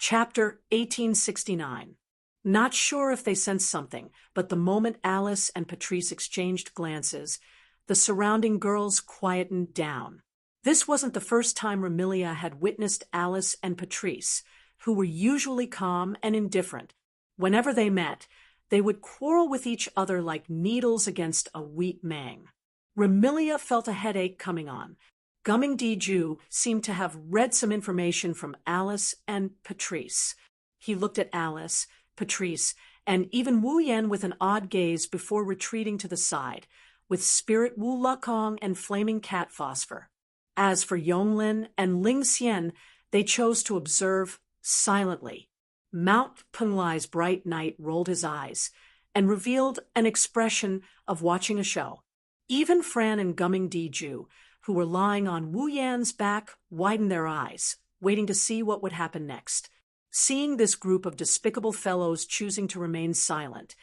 Chapter 1869. Not sure if they sensed something, but the moment Alice and Patrice exchanged glances, the surrounding girls quietened down. This wasn't the first time Ramilia had witnessed Alice and Patrice, who were usually calm and indifferent. Whenever they met, they would quarrel with each other like needles against a wheat mang. Ramilia felt a headache coming on. Gumming-Di-Ju seemed to have read some information from Alice and Patrice. He looked at Alice, Patrice, and even Wu Yan with an odd gaze before retreating to the side, with Spirit Wu Lakong and Flaming Cat Phosphor. As for Yonglin and Ling Xian, they chose to observe silently. Mount Penglai's bright knight rolled his eyes and revealed an expression of watching a show. Even Fran and Gumming-Di-Ju, who were lying on Wu Yan's back, widened their eyes, waiting to see what would happen next. Seeing this group of despicable fellows choosing to remain silent,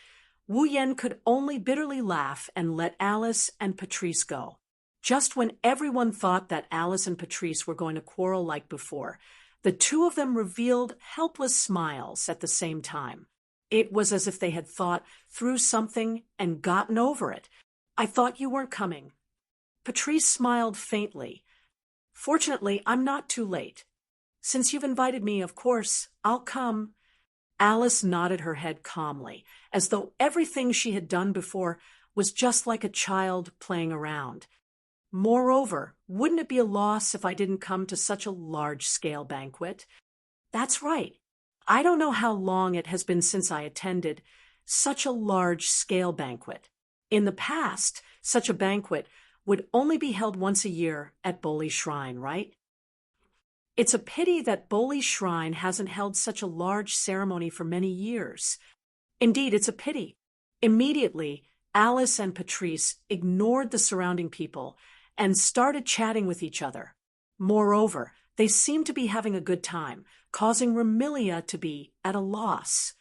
Wu Yan could only bitterly laugh and let Alice and Patrice go. Just when everyone thought that Alice and Patrice were going to quarrel like before, the two of them revealed helpless smiles at the same time. It was as if they had thought through something and gotten over it. "I thought you weren't coming." Patrice smiled faintly. "Fortunately, I'm not too late. Since you've invited me, of course, I'll come." Alice nodded her head calmly, as though everything she had done before was just like a child playing around. "Moreover, wouldn't it be a loss if I didn't come to such a large-scale banquet?" "That's right. I don't know how long it has been since I attended such a large-scale banquet. In the past, such a banquet would only be held once a year at Boli Shrine, right? It's a pity that Boli Shrine hasn't held such a large ceremony for many years. Indeed, it's a pity." Immediately, Alice and Patrice ignored the surrounding people and started chatting with each other. Moreover, they seemed to be having a good time, causing Ramilia to be at a loss.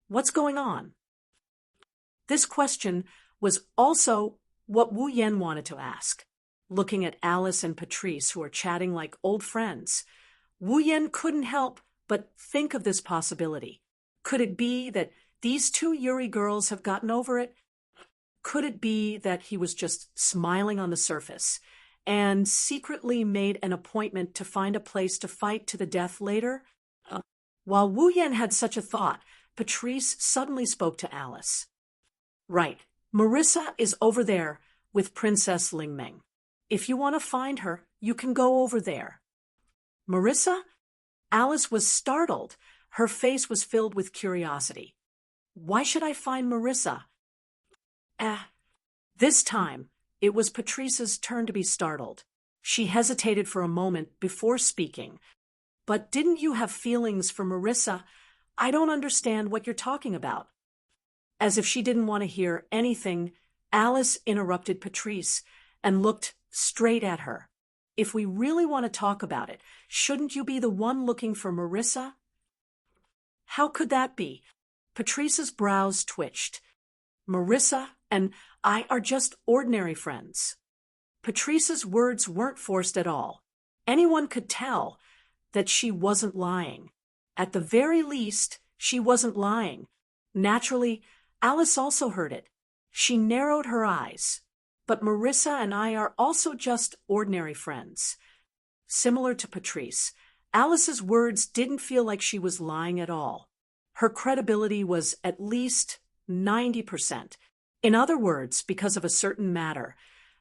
What's going on? This question was also what Wu Yan wanted to ask. Looking at Alice and Patrice, who are chatting like old friends, Wu Yan couldn't help but think of this possibility. Could it be that these two Yuri girls have gotten over it? Could it be that he was just smiling on the surface and secretly made an appointment to find a place to fight to the death later? While Wu Yan had such a thought, Patrice suddenly spoke to Alice. "Right. Marissa is over there with Princess Lingmeng. If you want to find her, you can go over there." "Marissa?" Alice was startled. Her face was filled with curiosity. "Why should I find Marissa?" This time, it was Patrice's turn to be startled. She hesitated for a moment before speaking. "But didn't you have feelings for Marissa? I don't understand what you're talking about." As if she didn't want to hear anything, Alice interrupted Patrice and looked straight at her. "If we really want to talk about it, shouldn't you be the one looking for Marissa?" "How could that be?" Patrice's brows twitched. "Marissa and I are just ordinary friends." Patrice's words weren't forced at all. Anyone could tell that she wasn't lying. At the very least, she wasn't lying. Naturally, Alice also heard it. She narrowed her eyes. "But Marissa and I are also just ordinary friends." Similar to Patrice, Alice's words didn't feel like she was lying at all. Her credibility was at least 90%. In other words, because of a certain matter,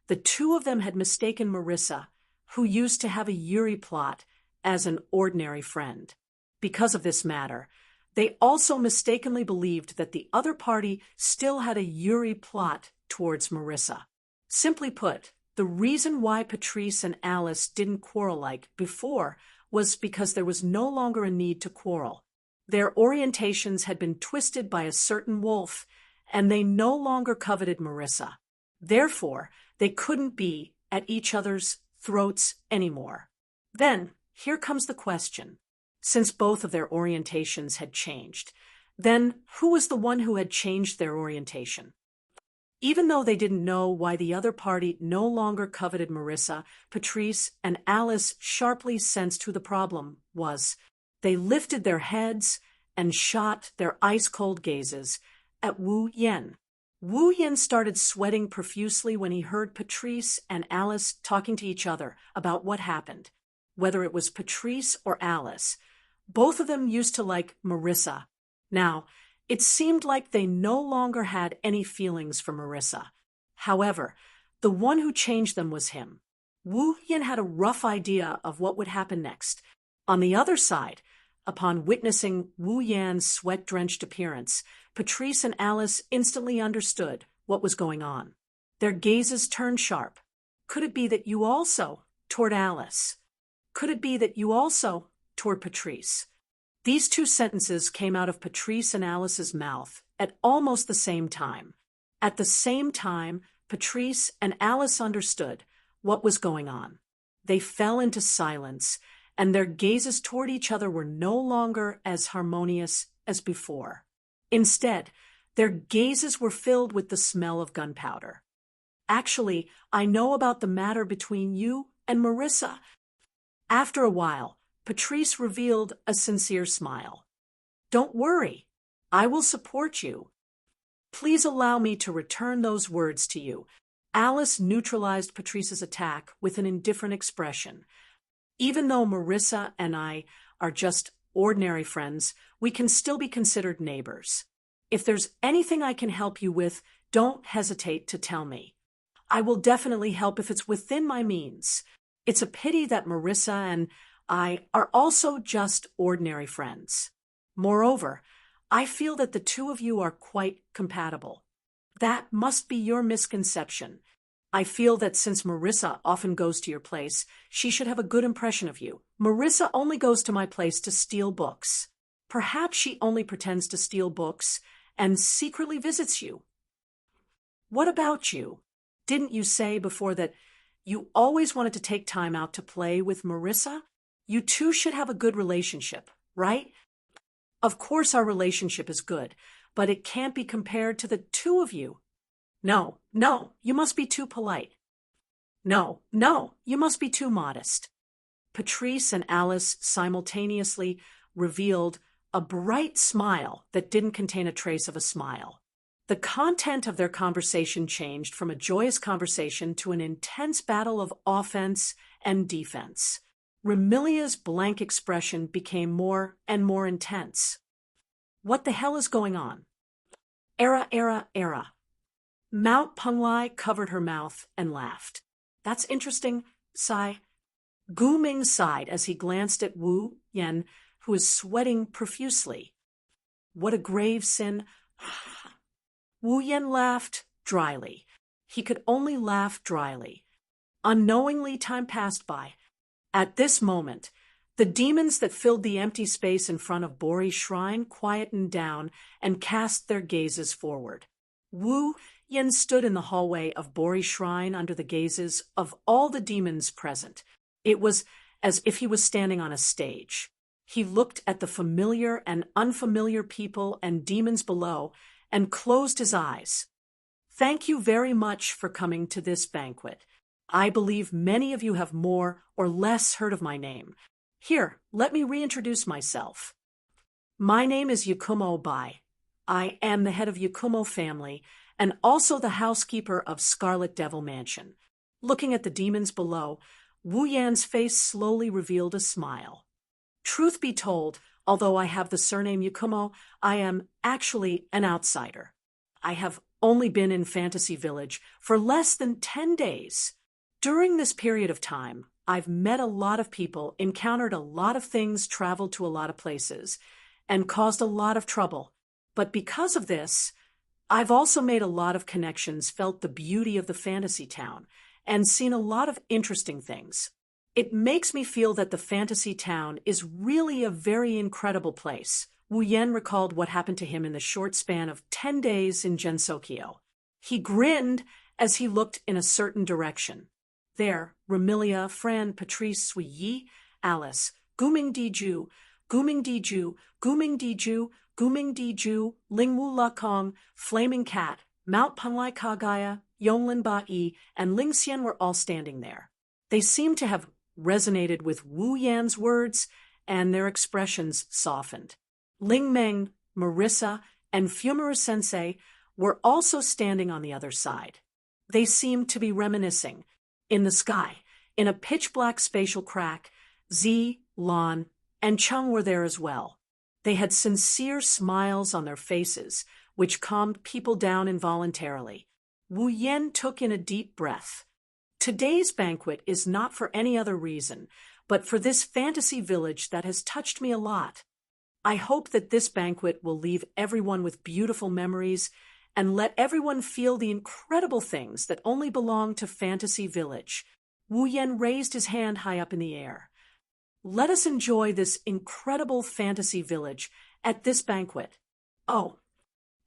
the two of them had mistaken Marissa, who used to have a Yuri plot, as an ordinary friend. Because of this matter, they also mistakenly believed that the other party still had a Yuri plot towards Marissa. Simply put, the reason why Patrice and Alice didn't quarrel like before was because there was no longer a need to quarrel. Their orientations had been twisted by a certain wolf, and they no longer coveted Marissa. Therefore, they couldn't be at each other's throats anymore. Then, here comes the question. Since both of their orientations had changed, then who was the one who had changed their orientation? Even though they didn't know why the other party no longer coveted Marissa, Patrice and Alice sharply sensed who the problem was. They lifted their heads and shot their ice-cold gazes at Wu Yan. Wu Yan started sweating profusely when he heard Patrice and Alice talking to each other about what happened. Whether it was Patrice or Alice, both of them used to like Marissa. Now, it seemed like they no longer had any feelings for Marissa. However, the one who changed them was him. Wu Yan had a rough idea of what would happen next. On the other side, upon witnessing Wu Yan's sweat-drenched appearance, Patrice and Alice instantly understood what was going on. Their gazes turned sharp. Could it be that you also, toward Alice? Could it be that you also, toward Patrice? These two sentences came out of Patrice and Alice's mouth at almost the same time. At the same time, Patrice and Alice understood what was going on. They fell into silence, and their gazes toward each other were no longer as harmonious as before. Instead, their gazes were filled with the smell of gunpowder. Actually, I know about the matter between you and Marissa. After a while, Patrice revealed a sincere smile. Don't worry, I will support you. Please allow me to return those words to you. Alice neutralized Patrice's attack with an indifferent expression. Even though Marissa and I are just ordinary friends, we can still be considered neighbors. If there's anything I can help you with, don't hesitate to tell me. I will definitely help if it's within my means. It's a pity that Marissa and I are also just ordinary friends. Moreover, I feel that the two of you are quite compatible. That must be your misconception. I feel that since Marissa often goes to your place, she should have a good impression of you. Marissa only goes to my place to steal books. Perhaps she only pretends to steal books and secretly visits you. What about you? Didn't you say before that you always wanted to take time out to play with Marissa? You two should have a good relationship, right? Of course our relationship is good, but it can't be compared to the two of you. No, you must be too polite. No, you must be too modest. Patrice and Alice simultaneously revealed a bright smile that didn't contain a trace of a smile. The content of their conversation changed from a joyous conversation to an intense battle of offense and defense. Remilia's blank expression became more and more intense. What the hell is going on? Era. Mount Penglai covered her mouth and laughed. That's interesting, sigh. Gu Ming sighed as he glanced at Wu Yan, who was sweating profusely. What a grave sin. Wu Yan laughed dryly. He could only laugh dryly. Unknowingly, time passed by. At this moment, the demons that filled the empty space in front of Bori's shrine quietened down and cast their gazes forward. Wu Yan stood in the hallway of Bori's shrine under the gazes of all the demons present. It was as if he was standing on a stage. He looked at the familiar and unfamiliar people and demons below and closed his eyes. Thank you very much for coming to this banquet. I believe many of you have more or less heard of my name. Here, let me reintroduce myself. My name is Yakumo Bai. I am the head of Yakumo family and also the housekeeper of Scarlet Devil Mansion. Looking at the demons below, Wu Yan's face slowly revealed a smile. Truth be told, although I have the surname Yakumo, I am actually an outsider. I have only been in Fantasy Village for less than 10 days. During this period of time, I've met a lot of people, encountered a lot of things, traveled to a lot of places, and caused a lot of trouble. But because of this, I've also made a lot of connections, felt the beauty of the fantasy town, and seen a lot of interesting things. It makes me feel that the fantasy town is really a very incredible place. Wu Yan recalled what happened to him in the short span of 10 days in Gensokyo. He grinned as he looked in a certain direction. There, Remilia, Fran, Patrice, Suiyi, Alice, Guming Diju, Lingwu Lakong, Flaming Cat, Mount Penglai Kagaya, Yonglin Ba-yi, and Ling Xian were all standing there. They seemed to have resonated with Wu Yan's words and their expressions softened. Ling Meng, Marissa, and Fumaru-sensei were also standing on the other side. They seemed to be reminiscing. In the sky, in a pitch-black spatial crack, Z, Lan, and Chung were there as well. They had sincere smiles on their faces, which calmed people down involuntarily. Wu Yan took in a deep breath. Today's banquet is not for any other reason, but for this fantasy village that has touched me a lot. I hope that this banquet will leave everyone with beautiful memories and let everyone feel the incredible things that only belong to Fantasy Village. Wu Yan raised his hand high up in the air. Let us enjoy this incredible Fantasy Village at this banquet. Oh,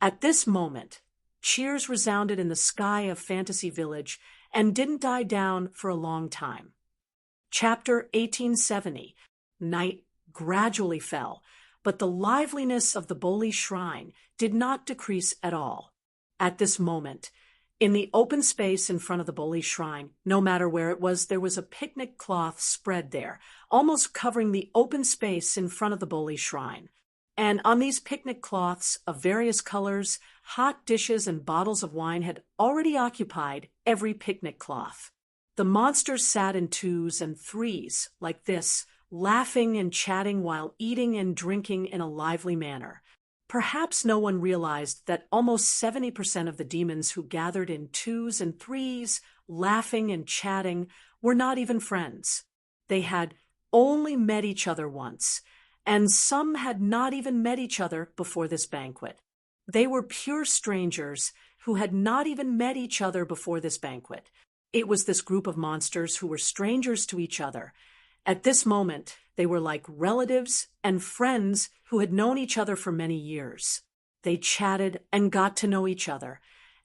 at this moment, cheers resounded in the sky of Fantasy Village and didn't die down for a long time. Chapter 1870. Night gradually fell, but the liveliness of the Boli Shrine did not decrease at all. At this moment, in the open space in front of the Boli Shrine, no matter where it was, there was a picnic cloth spread there, almost covering the open space in front of the Boli Shrine. And on these picnic cloths of various colors, hot dishes and bottles of wine had already occupied every picnic cloth. The monsters sat in twos and threes, like this, laughing and chatting while eating and drinking in a lively manner. Perhaps no one realized that almost 70% of the demons who gathered in twos and threes, laughing and chatting, were not even friends. They had only met each other once, and some had not even met each other before this banquet. They were pure strangers who had not even met each other before this banquet. It was this group of monsters who were strangers to each other. At this moment, they were like relatives and friends who had known each other for many years. They chatted and got to know each other,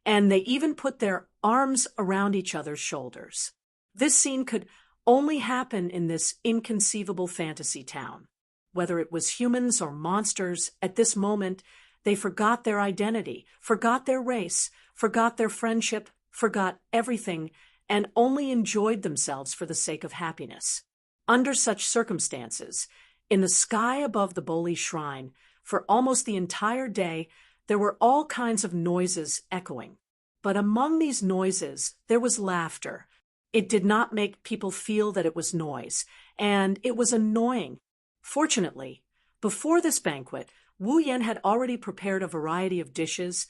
and they even put their arms around each other's shoulders. This scene could only happen in this inconceivable fantasy town. Whether it was humans or monsters, at this moment, they forgot their identity, forgot their race, forgot their friendship, forgot everything, and only enjoyed themselves for the sake of happiness. Under such circumstances, in the sky above the Boli Shrine, for almost the entire day, there were all kinds of noises echoing. But among these noises, there was laughter. It did not make people feel that it was noise, and it was annoying. Fortunately, before this banquet, Wu Yan had already prepared a variety of dishes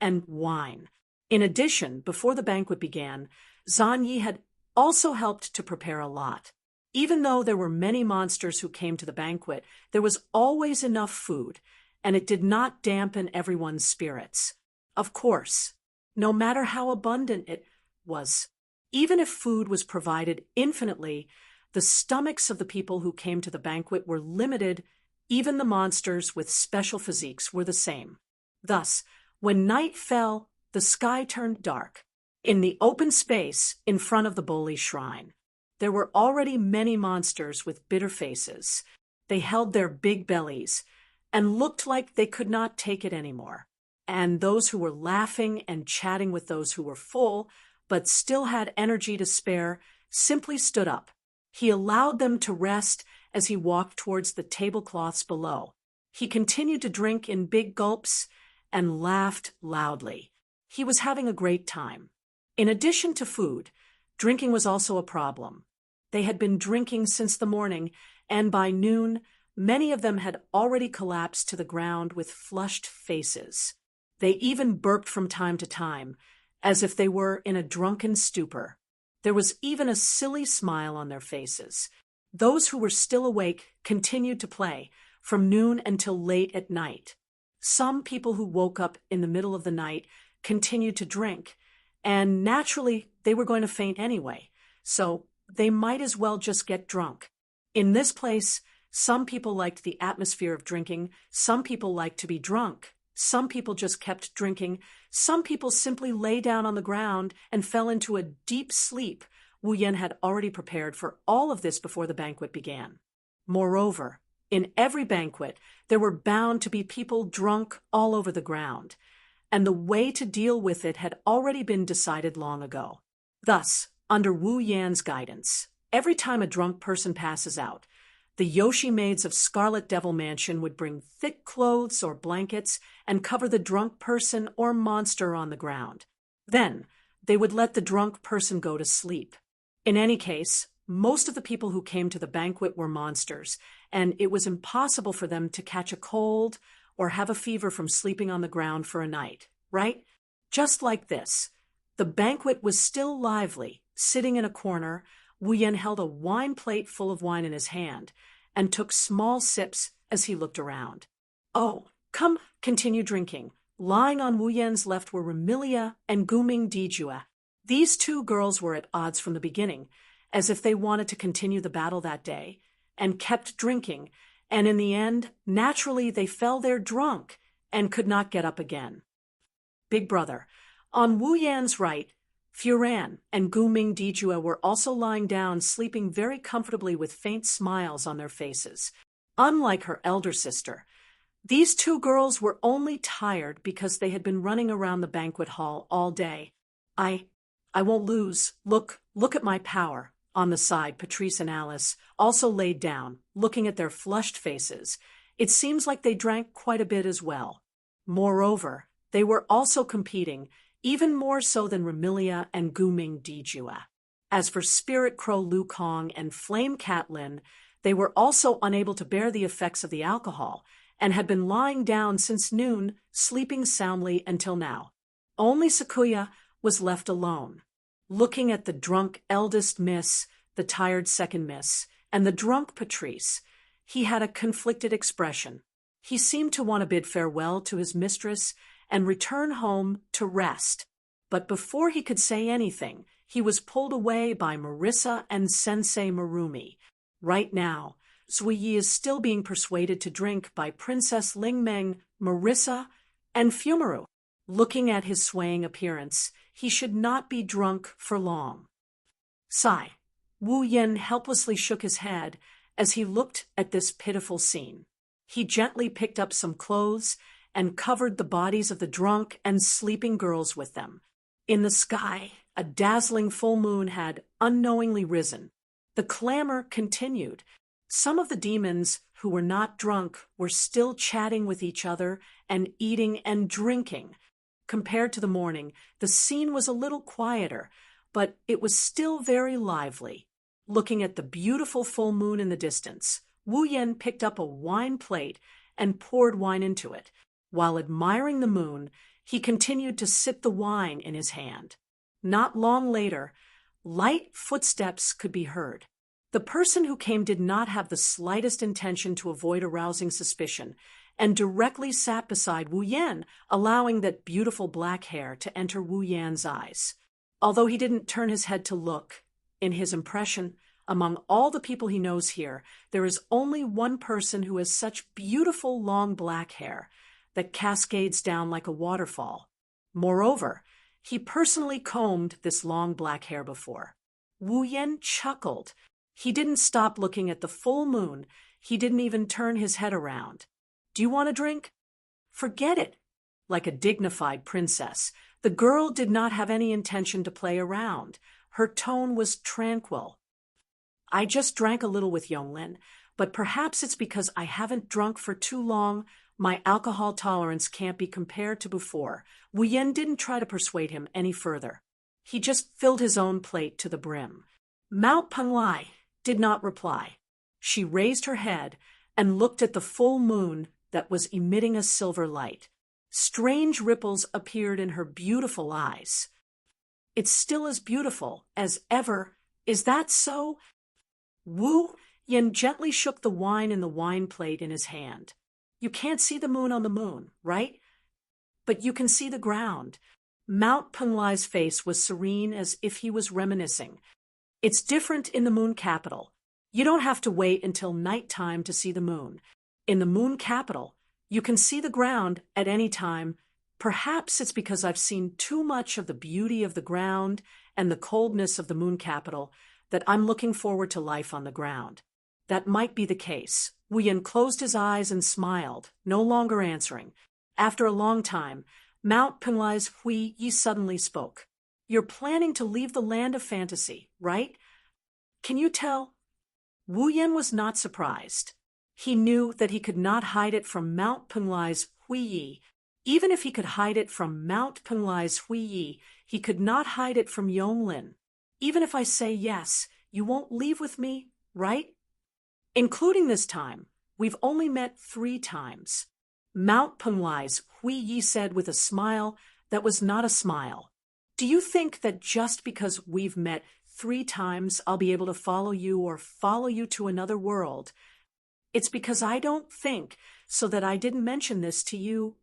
and wine. In addition, before the banquet began, Zan Yi had also helped to prepare a lot. Even though there were many monsters who came to the banquet, there was always enough food, and it did not dampen everyone's spirits. Of course, no matter how abundant it was, even if food was provided infinitely, the stomachs of the people who came to the banquet were limited. Even the monsters with special physiques were the same. Thus, when night fell, the sky turned dark. In the open space in front of the Boli Shrine, there were already many monsters with bitter faces. They held their big bellies and looked like they could not take it anymore. And those who were laughing and chatting with those who were full, but still had energy to spare, simply stood up. He allowed them to rest as he walked towards the tablecloths below. He continued to drink in big gulps and laughed loudly. He was having a great time. In addition to food, drinking was also a problem. They had been drinking since the morning, and by noon, many of them had already collapsed to the ground with flushed faces. They even burped from time to time, as if they were in a drunken stupor. There was even a silly smile on their faces. Those who were still awake continued to play, from noon until late at night. Some people who woke up in the middle of the night continued to drink, and naturally they were going to faint anyway, so they might as well just get drunk. In this place, some people liked the atmosphere of drinking, some people liked to be drunk, some people just kept drinking, some people simply lay down on the ground and fell into a deep sleep. Wu Yan had already prepared for all of this before the banquet began. Moreover, in every banquet, there were bound to be people drunk all over the ground, and the way to deal with it had already been decided long ago. Thus, under Wu Yan's guidance, every time a drunk person passes out, The Yoshi maids of Scarlet Devil Mansion would bring thick clothes or blankets and cover the drunk person or monster on the ground. Then, they would let the drunk person go to sleep. In any case, most of the people who came to the banquet were monsters, and it was impossible for them to catch a cold or have a fever from sleeping on the ground for a night, right? Just like this. The banquet was still lively. Sitting in a corner, Wu Yan held a wine plate full of wine in his hand and took small sips as he looked around. Oh, come, continue drinking. Lying on Wu Yan's left were Remilia and Guming Dijua. These two girls were at odds from the beginning, as if they wanted to continue the battle that day, and kept drinking, and in the end, naturally they fell there drunk and could not get up again. Big Brother. On Wu Yan's right, Furan and Guming Dijua were also lying down, sleeping very comfortably with faint smiles on their faces. Unlike her elder sister, these two girls were only tired because they had been running around the banquet hall all day. I won't lose. Look at my power. On the side, Patrice and Alice also laid down, looking at their flushed faces. It seems like they drank quite a bit as well. Moreover, they were also competing, even more so than Remilia and Guming Dijua. As for Spirit Crow Lu Kong and Flame Cat Lin, they were also unable to bear the effects of the alcohol and had been lying down since noon, sleeping soundly until now. Only Sakuya was left alone, looking at the drunk eldest miss, the tired second miss, and the drunk Patrice. He had a conflicted expression. He seemed to want to bid farewell to his mistress and return home to rest. But before he could say anything, he was pulled away by Marissa and Sensei Marumi. Right now, Zuiyi is still being persuaded to drink by Princess Lingmeng, Marissa, and Fumaru. Looking at his swaying appearance, he should not be drunk for long. Sigh. Wu Yan helplessly shook his head as he looked at this pitiful scene. He gently picked up some clothes and covered the bodies of the drunk and sleeping girls with them. In the sky, a dazzling full moon had unknowingly risen. The clamor continued. Some of the demons who were not drunk were still chatting with each other and eating and drinking. Compared to the morning, the scene was a little quieter, but it was still very lively. Looking at the beautiful full moon in the distance, Wu Yan picked up a wine plate and poured wine into it. While admiring the moon, he continued to sip the wine in his hand. Not long later, light footsteps could be heard. The person who came did not have the slightest intention to avoid arousing suspicion, and directly sat beside Wu Yan, allowing that beautiful black hair to enter Wu Yan's eyes. Although he didn't turn his head to look, in his impression, among all the people he knows here, there is only one person who has such beautiful long black hair that cascades down like a waterfall. Moreover, he personally combed this long black hair before. Wu Yan chuckled. He didn't stop looking at the full moon. He didn't even turn his head around. Do you want a drink? Forget it. Like a dignified princess, the girl did not have any intention to play around. Her tone was tranquil. I just drank a little with Yonglin, but perhaps it's because I haven't drunk for too long. My alcohol tolerance can't be compared to before. Wu Yan didn't try to persuade him any further. He just filled his own plate to the brim. Mao Penglai did not reply. She raised her head and looked at the full moon that was emitting a silver light. Strange ripples appeared in her beautiful eyes. It's still as beautiful as ever. Is that so? Wu Yan gently shook the wine in the wine plate in his hand. You can't see the moon on the moon, right? But you can see the ground. Mount Penglai's face was serene as if he was reminiscing. It's different in the moon capital. You don't have to wait until nighttime to see the moon. In the moon capital, you can see the ground at any time. Perhaps it's because I've seen too much of the beauty of the ground and the coldness of the moon capital that I'm looking forward to life on the ground. That might be the case. Wu Yan closed his eyes and smiled, no longer answering. After a long time, Mount Penglai's Hui Yi suddenly spoke. You're planning to leave the land of fantasy, right? Can you tell? Wu Yan was not surprised. He knew that he could not hide it from Mount Penglai's Hui Yi. Even if he could hide it from Mount Penglai's Hui Yi, he could not hide it from Yonglin. Even if I say yes, you won't leave with me, right? Including this time, we've only met 3 times. Mount Penglai's Hui Yi said with a smile that was not a smile. Do you think that just because we've met 3 times I'll be able to follow you or follow you to another world? It's because I don't think so that I didn't mention this to you.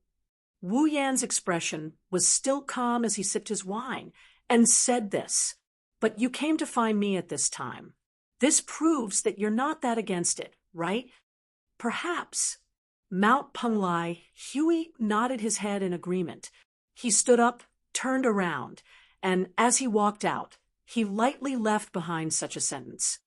Wu Yan's expression was still calm as he sipped his wine and said this. But you came to find me at this time. This proves that you're not that against it, right? Perhaps. Mount Penglai, Huey nodded his head in agreement. He stood up, turned around, and as he walked out, he lightly left behind such a sentence.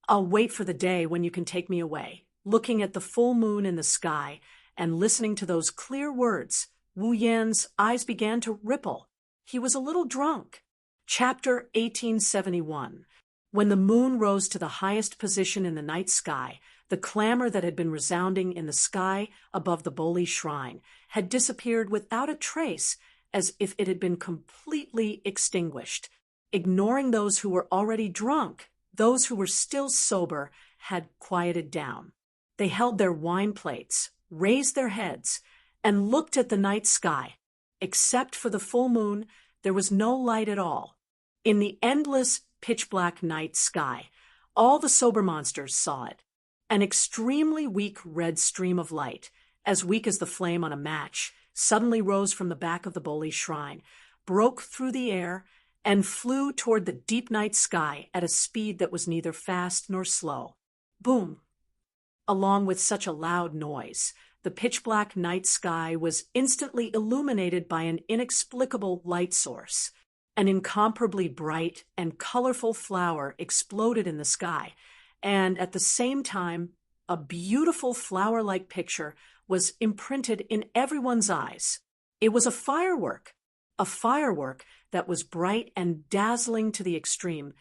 I'll wait for the day when you can take me away. Looking at the full moon in the sky and listening to those clear words, Wu Yan's eyes began to ripple. He was a little drunk. Chapter 1871. When the moon rose to the highest position in the night sky, the clamor that had been resounding in the sky above the Boli shrine had disappeared without a trace, as if it had been completely extinguished. Ignoring those who were already drunk, those who were still sober had quieted down. They held their wine plates, raised their heads, and looked at the night sky. Except for the full moon, there was no light at all. In the endless, pitch-black night sky, all the sober monsters saw it. An extremely weak red stream of light, as weak as the flame on a match, suddenly rose from the back of the Boli shrine, broke through the air, and flew toward the deep night sky at a speed that was neither fast nor slow. Boom! Along with such a loud noise, the pitch-black night sky was instantly illuminated by an inexplicable light source. An incomparably bright and colorful flower exploded in the sky, and at the same time, a beautiful flower-like picture was imprinted in everyone's eyes. It was a firework that was bright and dazzling to the extreme,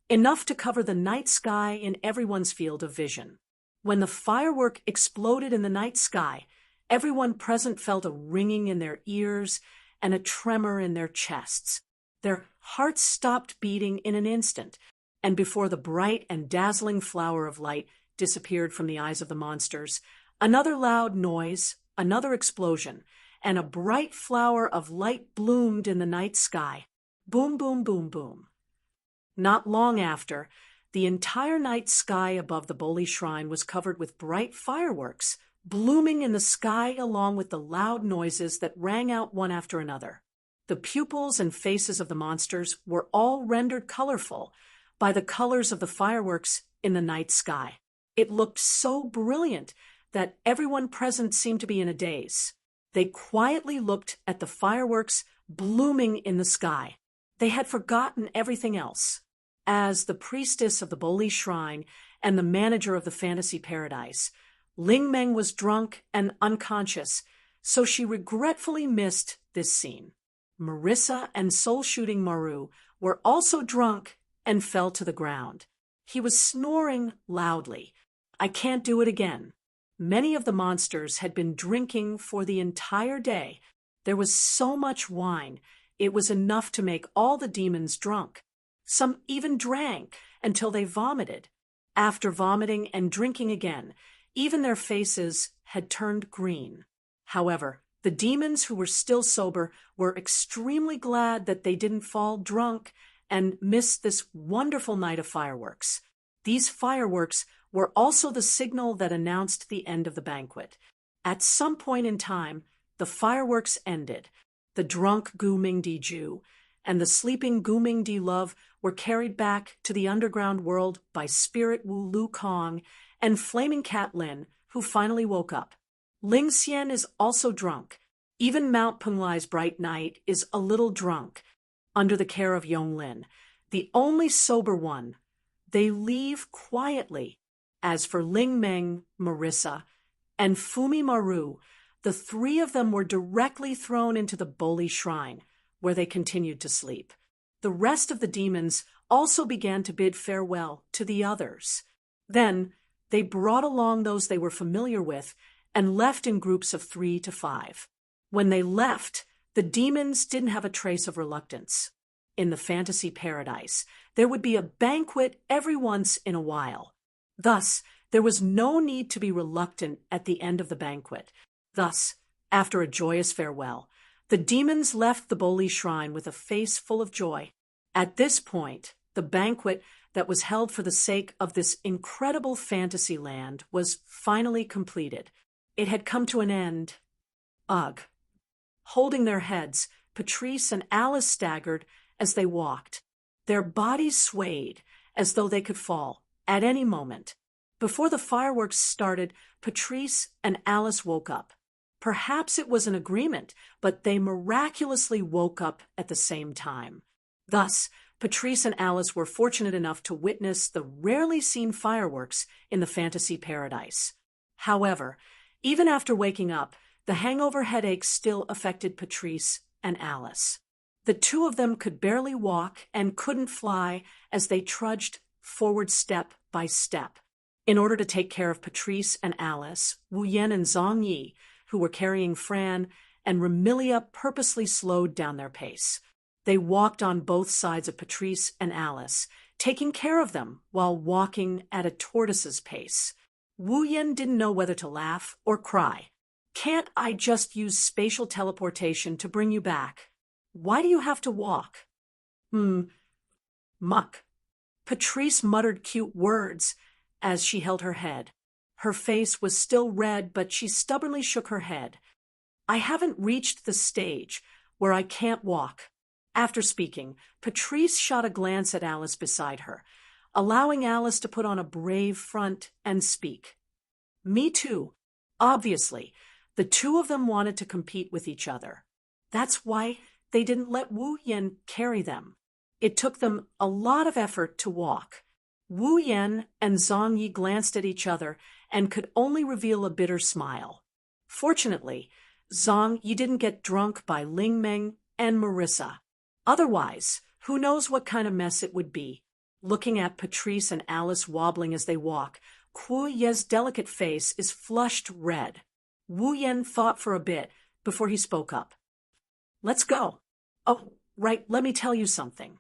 enough to cover the night sky in everyone's field of vision. When the firework exploded in the night sky, everyone present felt a ringing in their ears and a tremor in their chests. Their hearts stopped beating in an instant, and before the bright and dazzling flower of light disappeared from the eyes of the monsters, another loud noise, another explosion, and a bright flower of light bloomed in the night sky. Boom, boom, boom, boom. Not long after, the entire night sky above the Boli shrine was covered with bright fireworks, blooming in the sky along with the loud noises that rang out one after another. The pupils and faces of the monsters were all rendered colorful by the colors of the fireworks in the night sky. It looked so brilliant that everyone present seemed to be in a daze. They quietly looked at the fireworks blooming in the sky. They had forgotten everything else. As the priestess of the Boli shrine and the manager of the fantasy paradise, Ling Meng was drunk and unconscious, so she regretfully missed this scene. Marissa and soul-shooting Maru were also drunk and fell to the ground. He was snoring loudly. I can't do it again. Many of the monsters had been drinking for the entire day. There was so much wine, it was enough to make all the demons drunk. Some even drank until they vomited. After vomiting and drinking again, even their faces had turned green. However, the demons who were still sober were extremely glad that they didn't fall drunk and miss this wonderful night of fireworks. These fireworks were also the signal that announced the end of the banquet. At some point in time, the fireworks ended. The drunk Gu Mingdi Ju and the sleeping Gu Mingdi Love were carried back to the underground world by Spirit Wu Lu Kong and Flaming Cat Lin, who finally woke up. Ling Xian is also drunk. Even Mount Penglai's Bright Knight is a little drunk, under the care of Yonglin, the only sober one. They leave quietly. As for Ling Meng, Marissa, and Fumi Maru, the 3 of them were directly thrown into the Boli shrine, where they continued to sleep. The rest of the demons also began to bid farewell to the others. Then, they brought along those they were familiar with and left in groups of 3 to 5. When they left, the demons didn't have a trace of reluctance. In the fantasy paradise, there would be a banquet every once in a while. Thus, there was no need to be reluctant at the end of the banquet. Thus, after a joyous farewell, the demons left the Boli shrine with a face full of joy. At this point, the banquet that was held for the sake of this incredible fantasy land was finally completed. It had come to an end. Ugh. Holding their heads, Patrice and Alice staggered as they walked. Their bodies swayed as though they could fall at any moment. Before the fireworks started, Patrice and Alice woke up. Perhaps it was an agreement, but they miraculously woke up at the same time. Thus, Patrice and Alice were fortunate enough to witness the rarely seen fireworks in the fantasy paradise. However, even after waking up, the hangover headache still affected Patrice and Alice. The two of them could barely walk and couldn't fly as they trudged forward step by step. In order to take care of Patrice and Alice, Wu Yan and Zhang Yi, who were carrying Fran, and Remilia purposely slowed down their pace. They walked on both sides of Patrice and Alice, taking care of them while walking at a tortoise's pace. Wu Yan didn't know whether to laugh or cry. "Can't I just use spatial teleportation to bring you back? Why do you have to walk?" Muck. Patrice muttered cute words as she held her head. Her face was still red, but she stubbornly shook her head. "I haven't reached the stage where I can't walk." After speaking, Patrice shot a glance at Alice beside her, allowing Alice to put on a brave front and speak. "Me too. Obviously, the two of them wanted to compete with each other. That's why they didn't let Wu Yan carry them. It took them a lot of effort to walk." Wu Yan and Zhang Yi glanced at each other and could only reveal a bitter smile. Fortunately, Zhang Yi didn't get drunk by Ling Meng and Marissa. Otherwise, who knows what kind of mess it would be. Looking at Patrice and Alice wobbling as they walk, Wu Ye's delicate face is flushed red. Wu Yan thought for a bit before he spoke up. "Let's go." "Oh, right, let me tell you something."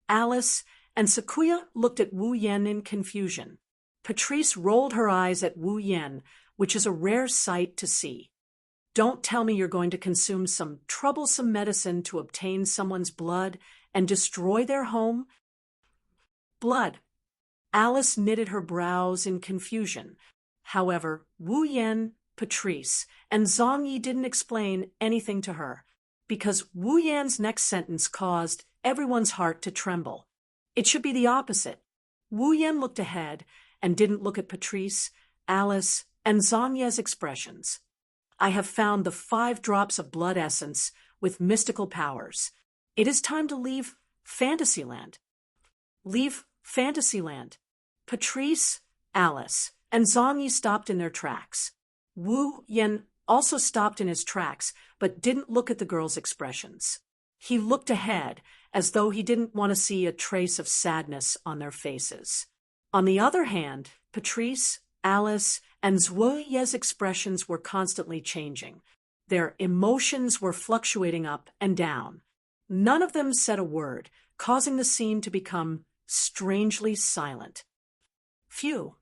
Alice and Sakuya looked at Wu Yan in confusion. Patrice rolled her eyes at Wu Yan, which is a rare sight to see. "Don't tell me you're going to consume some troublesome medicine to obtain someone's blood and destroy their home?" "Blood." Alice knitted her brows in confusion. However, Wu Yan, Patrice, and Zhang Yi didn't explain anything to her, because Wu Yan's next sentence caused everyone's heart to tremble. It should be the opposite. Wu Yan looked ahead and didn't look at Patrice, Alice, and Zhang Yi's expressions. "I have found the 5 drops of blood essence with mystical powers. It is time to leave Fantasyland." "Leave Fantasyland." Patrice, Alice, and Zhang Yi stopped in their tracks. Wu Yan also stopped in his tracks, but didn't look at the girls' expressions. He looked ahead, as though he didn't want to see a trace of sadness on their faces. On the other hand, Patrice, Alice, and Zhou Ye's expressions were constantly changing. Their emotions were fluctuating up and down. None of them said a word, causing the scene to become strangely silent. Phew.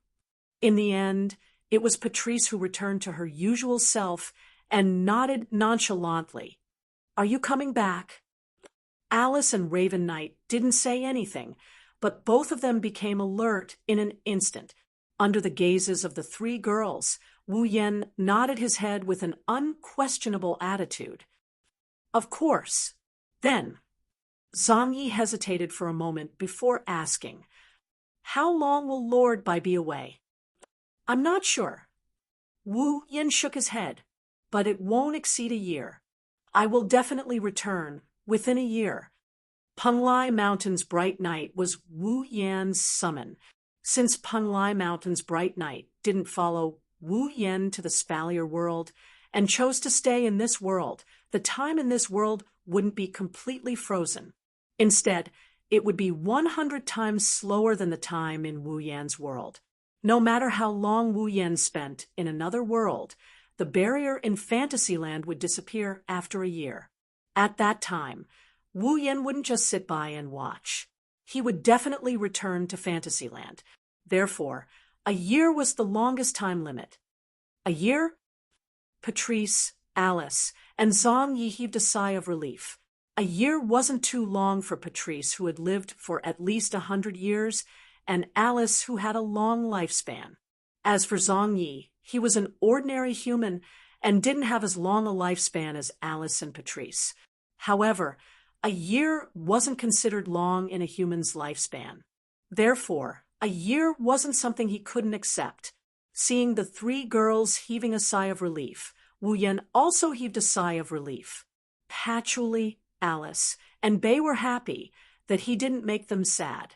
In the end, it was Patrice who returned to her usual self and nodded nonchalantly. "Are you coming back?" Alice and Raven Knight didn't say anything, but both of them became alert in an instant. Under the gazes of the 3 girls, Wu Yan nodded his head with an unquestionable attitude. "Of course." Then, Zhang Yi hesitated for a moment before asking, "How long will Lord Bai be away?" "I'm not sure." Wu Yan shook his head, "But it won't exceed a year. I will definitely return within a year." Penglai Mountain's bright night was Wu Yan's summon. Since Penglai Mountain's bright night didn't follow Wu Yan to the Spalier world and chose to stay in this world, the time in this world wouldn't be completely frozen. Instead, it would be 100 times slower than the time in Wu Yan's world. No matter how long Wu Yan spent in another world, the barrier in Fantasyland would disappear after a year. At that time, Wu Yan wouldn't just sit by and watch. He would definitely return to Fantasyland. Therefore, a year was the longest time limit. A year? Patrice, Alice, and Zhang Yi heaved a sigh of relief. A year wasn't too long for Patrice, who had lived for at least 100 years, and Alice, who had a long lifespan. As for Zhang Yi, he was an ordinary human and didn't have as long a lifespan as Alice and Patrice. However, a year wasn't considered long in a human's lifespan. Therefore, a year wasn't something he couldn't accept. Seeing the three girls heaving a sigh of relief, Wu Yan also heaved a sigh of relief. Patchouli, Alice, and Bei were happy that he didn't make them sad.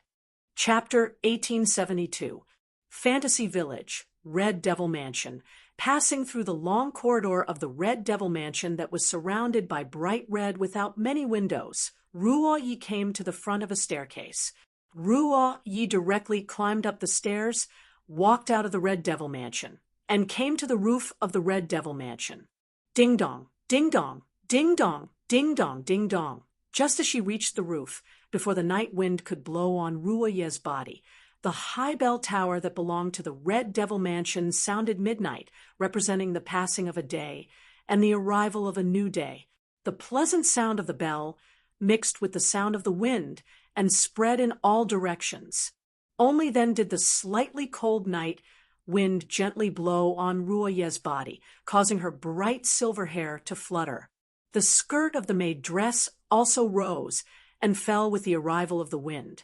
Chapter 1872. Fantasy Village, Red Devil Mansion. Passing through the long corridor of the Red Devil Mansion that was surrounded by bright red without many windows, Ruo Yi came to the front of a staircase. Ruo Yi directly climbed up the stairs, walked out of the Red Devil Mansion, and came to the roof of the Red Devil Mansion. Ding dong, ding dong, ding dong, ding dong, ding dong. Just as she reached the roof, before the night wind could blow on Ruo Yi's body, the high bell tower that belonged to the Red Devil Mansion sounded midnight, representing the passing of a day and the arrival of a new day. The pleasant sound of the bell mixed with the sound of the wind and spread in all directions. Only then did the slightly cold night wind gently blow on Ruo Yi's body, causing her bright silver hair to flutter. The skirt of the maid dress also rose and fell with the arrival of the wind,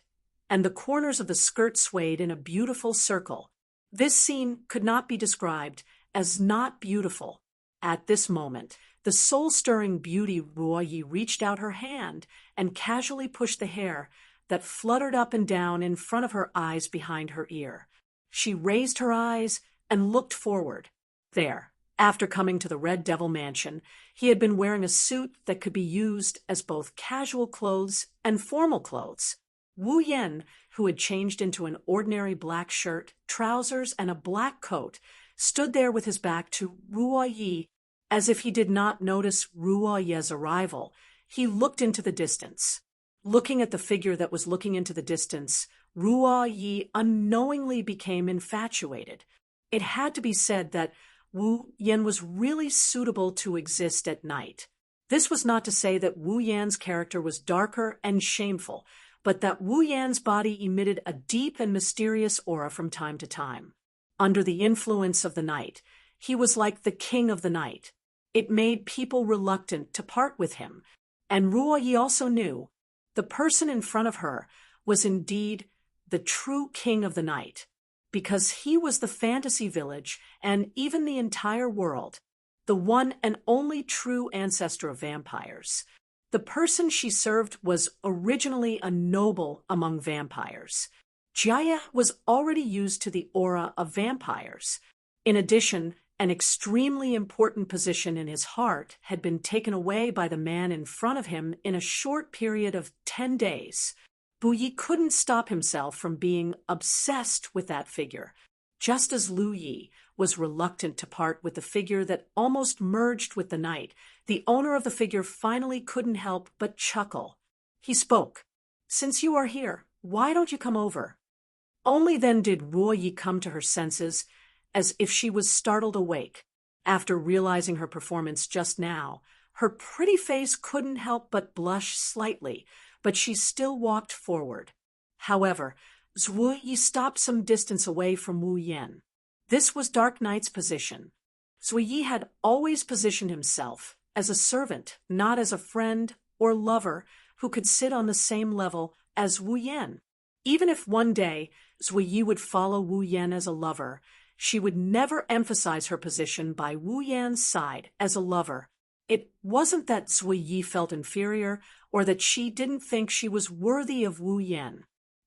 and the corners of the skirt swayed in a beautiful circle. This scene could not be described as not beautiful. At this moment, the soul-stirring beauty Ruo Yi reached out her hand and casually pushed the hair that fluttered up and down in front of her eyes behind her ear. She raised her eyes and looked forward. There, after coming to the Red Devil Mansion, he had been wearing a suit that could be used as both casual clothes and formal clothes. Wu Yan, who had changed into an ordinary black shirt, trousers, and a black coat, stood there with his back to Ruo Yi. As if he did not notice Ruo Yi's arrival, he looked into the distance. Looking at the figure that was looking into the distance, Ruo Yi unknowingly became infatuated. It had to be said that Wu Yan was really suitable to exist at night. This was not to say that Wu Yan's character was darker and shameful, but that Wu Yan's body emitted a deep and mysterious aura from time to time. Under the influence of the night, he was like the king of the night. It made people reluctant to part with him, and Ruo Yi also knew the person in front of her was indeed the true king of the night, because he was the fantasy village and even the entire world, the one and only true ancestor of vampires. The person she served was originally a noble among vampires. Jaya was already used to the aura of vampires. In addition, an extremely important position in his heart had been taken away by the man in front of him in a short period of 10 days. Bu Yi couldn't stop himself from being obsessed with that figure, just as Lu Yi was reluctant to part with the figure that almost merged with the night. The owner of the figure finally couldn't help but chuckle. He spoke. "Since you are here, why don't you come over?" Only then did Ruo Yi come to her senses, as if she was startled awake. After realizing her performance just now, her pretty face couldn't help but blush slightly, but she still walked forward. However, Zhu Yi stopped some distance away from Wu Yan. This was Dark Knight's position. Zhu Yi had always positioned himself as a servant, not as a friend or lover who could sit on the same level as Wu Yan. Even if one day Zhu Yi would follow Wu Yan as a lover, she would never emphasize her position by Wu Yan's side as a lover. It wasn't that Zhu Yi felt inferior or that she didn't think she was worthy of Wu Yan.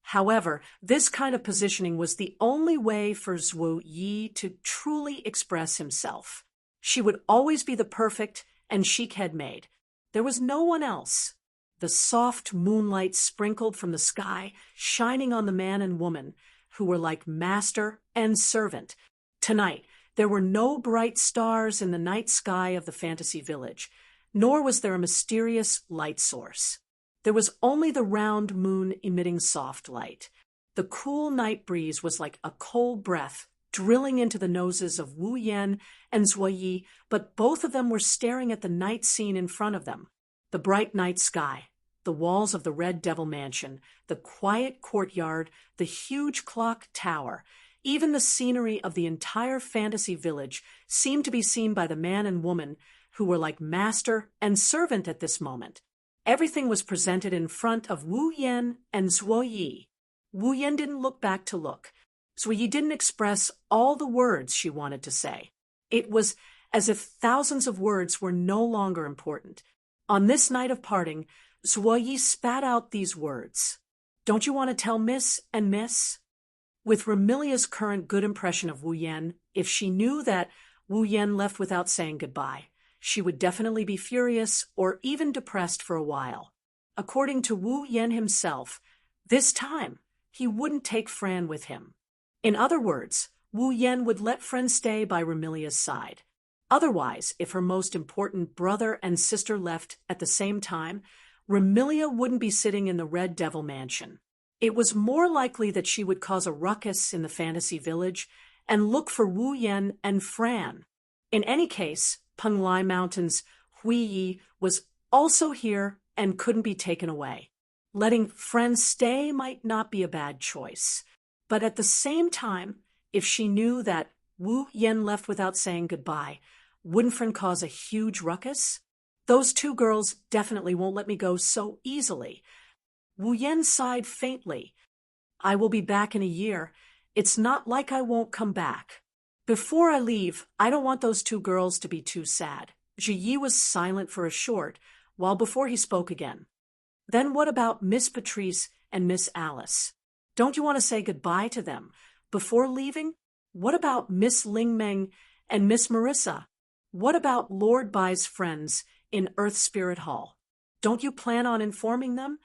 However, this kind of positioning was the only way for Zhu Yi to truly express himself. She would always be the perfect and chic head maid. There was no one else. the soft moonlight sprinkled from the sky, shining on the man and woman, who were like master and servant. Tonight, there were no bright stars in the night sky of the fantasy village, nor was there a mysterious light source. There was only the round moon emitting soft light. The cool night breeze was like a cold breath drilling into the noses of Wu Yan and Zuo Yi, but both of them were staring at the night scene in front of them. The bright night sky, the walls of the Red Devil Mansion, the quiet courtyard, the huge clock tower, even the scenery of the entire fantasy village seemed to be seen by the man and woman who were like master and servant at this moment. Everything was presented in front of Wu Yan and Zuo Yi. Wu Yan didn't look back to look. Zuo Yi didn't express all the words she wanted to say. It was as if thousands of words were no longer important. On this night of parting, Zuo Yi spat out these words. "Don't you want to tell Miss and Miss?" With Remilia's current good impression of Wu Yan, if she knew that Wu Yan left without saying goodbye, she would definitely be furious or even depressed for a while. According to Wu Yan himself, this time he wouldn't take Fran with him. In other words, Wu Yan would let Fran stay by Remilia's side. Otherwise, if her most important brother and sister left at the same time, Remilia wouldn't be sitting in the Red Devil Mansion. It was more likely that she would cause a ruckus in the fantasy village and look for Wu Yan and Fran. In any case, Penglai Mountain's Hui Yi was also here and couldn't be taken away. Letting Fran stay might not be a bad choice. But at the same time, if she knew that Wu Yan left without saying goodbye, wouldn't Fran cause a huge ruckus? Those two girls definitely won't let me go so easily. Wu Yan sighed faintly. I will be back in a year. It's not like I won't come back. Before I leave, I don't want those two girls to be too sad. Ji Yi was silent for a short while before he spoke again. Then what about Miss Patrice and Miss Alice? Don't you want to say goodbye to them before leaving? What about Miss Ling Meng and Miss Marissa? What about Lord Bai's friends in Earth Spirit Hall? Don't you plan on informing them?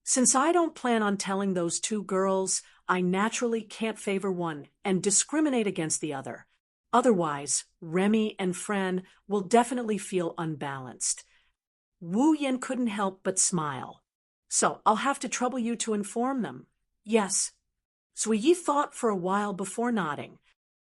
Since I don't plan on telling those two girls, I naturally can't favor one and discriminate against the other. Otherwise, Remy and Fran will definitely feel unbalanced. Wu Yan couldn't help but smile. So I'll have to trouble you to inform them. Yes. Zuo Yi thought for a while before nodding.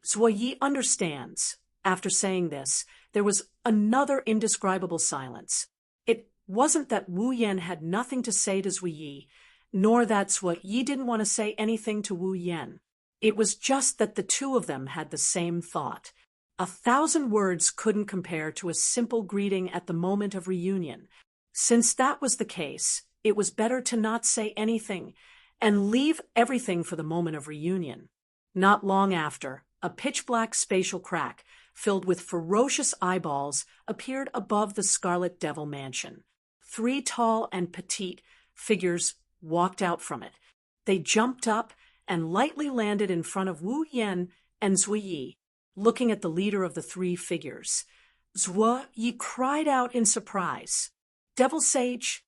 Zuo Yi understands. After saying this, there was another indescribable silence. It wasn't that Wu Yan had nothing to say to Zuo Yi, nor that Zuo Yi didn't want to say anything to Wu Yan. It was just that the two of them had the same thought. 1,000 words couldn't compare to a simple greeting at the moment of reunion. Since that was the case, it was better to not say anything and leave everything for the moment of reunion. Not long after, a pitch-black spatial crack filled with ferocious eyeballs appeared above the Scarlet Devil Mansion. 3 tall and petite figures walked out from it. They jumped up and lightly landed in front of Wu Yan and Zuo Yi, looking at the leader of the 3 figures. Zuo Yi cried out in surprise. Devil Sage.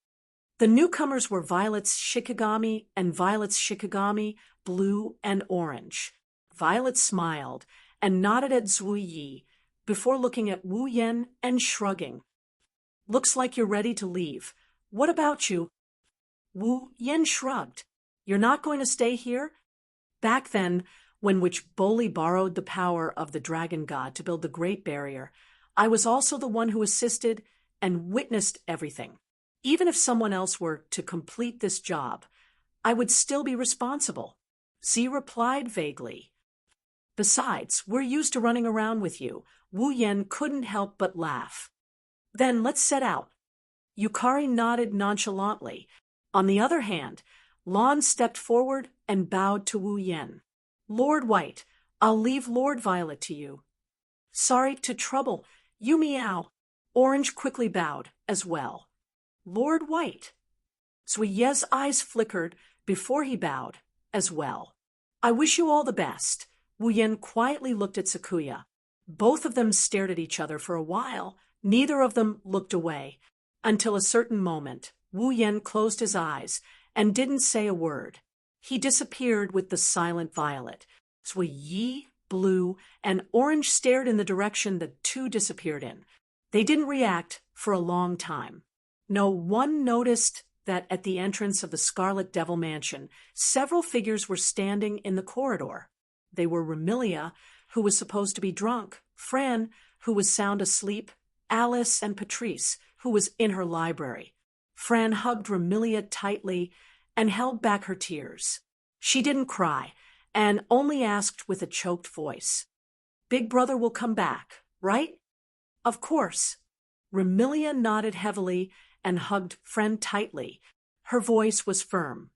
The newcomers were Violet's Shikigami and Violet's Shikigami, blue and orange. Violet smiled and nodded at Zuo Yi before looking at Wu Yan and shrugging. Looks like you're ready to leave. What about you? Wu Yan shrugged. You're not going to stay here? Back then, when Witch Boli borrowed the power of the dragon god to build the Great Barrier, I was also the one who assisted and witnessed everything. Even if someone else were to complete this job, I would still be responsible. Z replied vaguely. Besides, we're used to running around with you. Wu Yan couldn't help but laugh. Then let's set out. Yukari nodded nonchalantly. On the other hand, Lon stepped forward and bowed to Wu Yan. Lord White, I'll leave Lord Violet to you. Sorry to trouble you, meow. Orange quickly bowed as well. Lord White. Zuo Yi's eyes flickered before he bowed as well. I wish you all the best. Wu Yan quietly looked at Sakuya. Both of them stared at each other for a while. Neither of them looked away, until a certain moment, Wu Yen closed his eyes and didn't say a word. He disappeared with the silent violet. Sui Yi, blue, and orange stared in the direction the two disappeared in. They didn't react for a long time. No one noticed that at the entrance of the Scarlet Devil Mansion, several figures were standing in the corridor. They were Remilia, who was supposed to be drunk, Fran, who was sound asleep, Alice, and Patrice, who was in her library. Fran hugged Remilia tightly and held back her tears. She didn't cry, and only asked with a choked voice, "Big brother will come back, right?" "Of course." Remilia nodded heavily and hugged Fran tightly. Her voice was firm.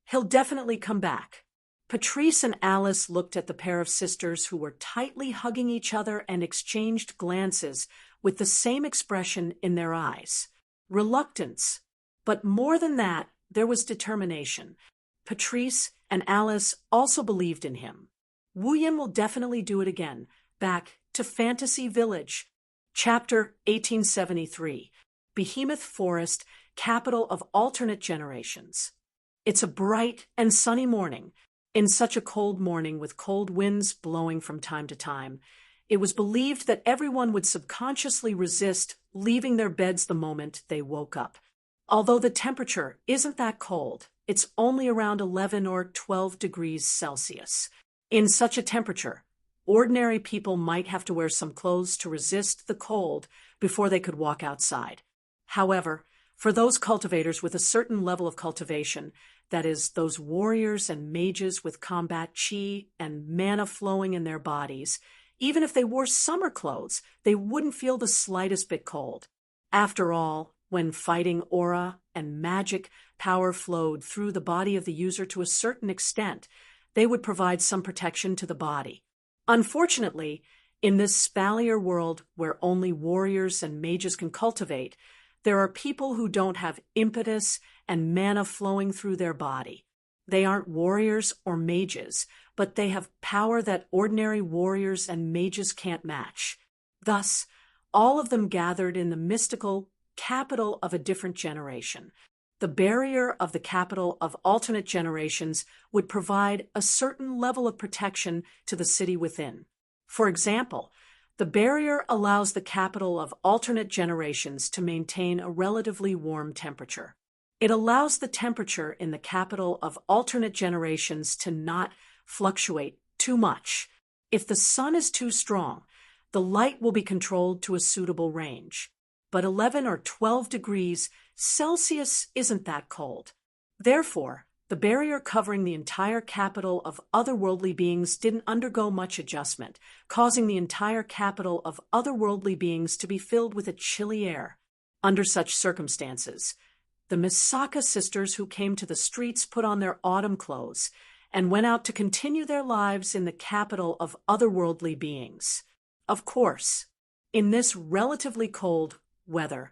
"He'll definitely come back." Patrice and Alice looked at the pair of sisters who were tightly hugging each other and exchanged glances with the same expression in their eyes. Reluctance. But more than that, there was determination. Patrice and Alice also believed in him. Wu Yin will definitely do it again. Back to Fantasy Village. Chapter 1873. Behemoth Forest, Capital of Alternate Generations. It's a bright and sunny morning. In such a cold morning with cold winds blowing from time to time, it was believed that everyone would subconsciously resist leaving their beds the moment they woke up. Although the temperature isn't that cold, it's only around 11 or 12 degrees Celsius. In such a temperature, ordinary people might have to wear some clothes to resist the cold before they could walk outside. However, for those cultivators with a certain level of cultivation, that is, those warriors and mages with combat chi and mana flowing in their bodies, even if they wore summer clothes, they wouldn't feel the slightest bit cold. After all, when fighting aura and magic power flowed through the body of the user to a certain extent, they would provide some protection to the body. Unfortunately, in this spallier world where only warriors and mages can cultivate, there are people who don't have impetus and mana flowing through their body. They aren't warriors or mages, but they have power that ordinary warriors and mages can't match. Thus, all of them gathered in the mystical capital of a different generation. The barrier of the capital of alternate generations would provide a certain level of protection to the city within. For example, the barrier allows the capital of alternate generations to maintain a relatively warm temperature. It allows the temperature in the capital of alternate generations to not fluctuate too much. If the sun is too strong, the light will be controlled to a suitable range. But 11 or 12 degrees Celsius isn't that cold. Therefore, the barrier covering the entire capital of otherworldly beings didn't undergo much adjustment, causing the entire capital of otherworldly beings to be filled with a chilly air. Under such circumstances, the Misaka sisters who came to the streets put on their autumn clothes and went out to continue their lives in the capital of otherworldly beings. Of course, in this relatively cold weather,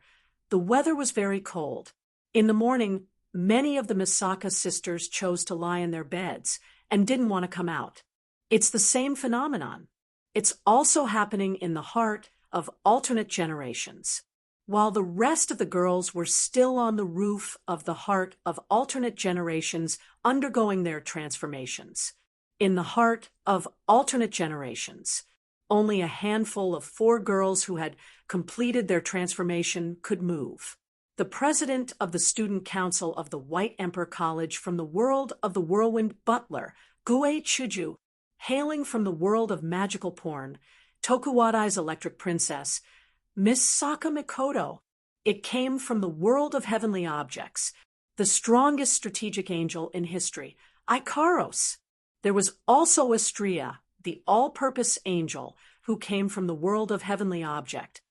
the weather was very cold. In the morning, many of the Misaka sisters chose to lie in their beds and didn't want to come out. It's the same phenomenon. It's also happening in the heart of alternate generations. While the rest of the girls were still on the roof of the heart of alternate generations undergoing their transformations. In the heart of alternate generations, only a handful of 4 girls who had completed their transformation could move. The president of the student council of the White Emperor College from the world of the whirlwind butler, Gue Chuju, hailing from the world of magical porn, Tokuwadai's electric princess, Miss Saka Mikoto. It came from the world of heavenly objects, the strongest strategic angel in history, Ikaros. There was also Astrea, the all-purpose angel, who came from the world of heavenly object.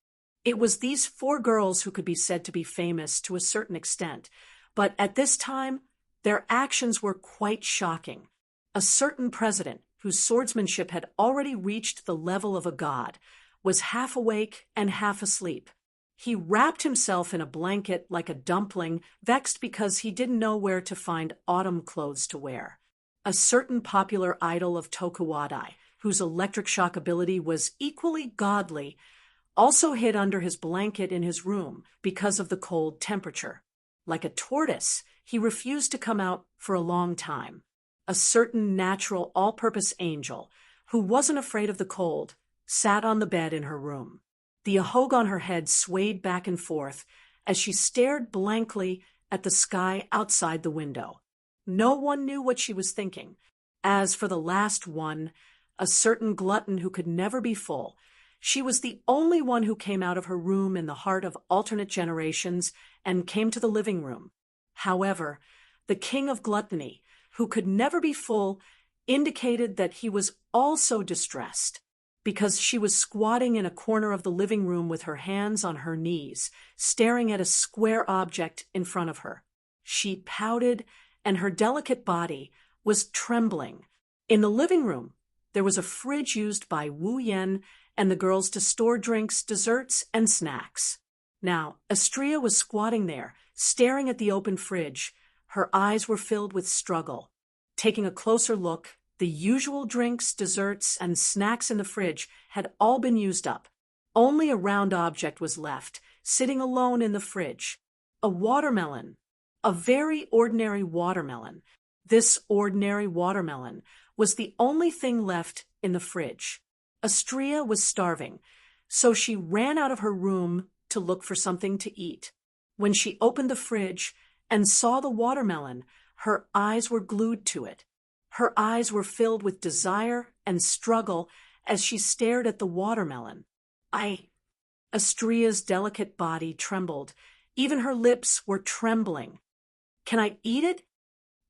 It was these 4 girls who could be said to be famous to a certain extent, but at this time, their actions were quite shocking. A certain president, whose swordsmanship had already reached the level of a god, was half awake and half asleep. He wrapped himself in a blanket like a dumpling, vexed because he didn't know where to find autumn clothes to wear. A certain popular idol of Tokuwadai, whose electric shock ability was equally godly, also hid under his blanket in his room because of the cold temperature. Like a tortoise, he refused to come out for a long time. A certain natural all-purpose angel, who wasn't afraid of the cold, sat on the bed in her room. The ahogue on her head swayed back and forth as she stared blankly at the sky outside the window. No one knew what she was thinking. As for the last one, a certain glutton who could never be full, she was the only one who came out of her room in the heart of alternate generations and came to the living room. However, the king of gluttony, who could never be full, indicated that he was also distressed, because she was squatting in a corner of the living room with her hands on her knees, staring at a square object in front of her. She pouted, and her delicate body was trembling. In the living room, there was a fridge used by Wu Yan and the girls to store drinks, desserts, and snacks. Now, Astrea was squatting there, staring at the open fridge. Her eyes were filled with struggle. Taking a closer look, the usual drinks, desserts, and snacks in the fridge had all been used up. Only a round object was left, sitting alone in the fridge. A watermelon. A very ordinary watermelon. This ordinary watermelon was the only thing left in the fridge. Astrea was starving, so she ran out of her room to look for something to eat. When she opened the fridge and saw the watermelon, her eyes were glued to it. Her eyes were filled with desire and struggle as she stared at the watermelon. Astrea's delicate body trembled. Even her lips were trembling. Can I eat it?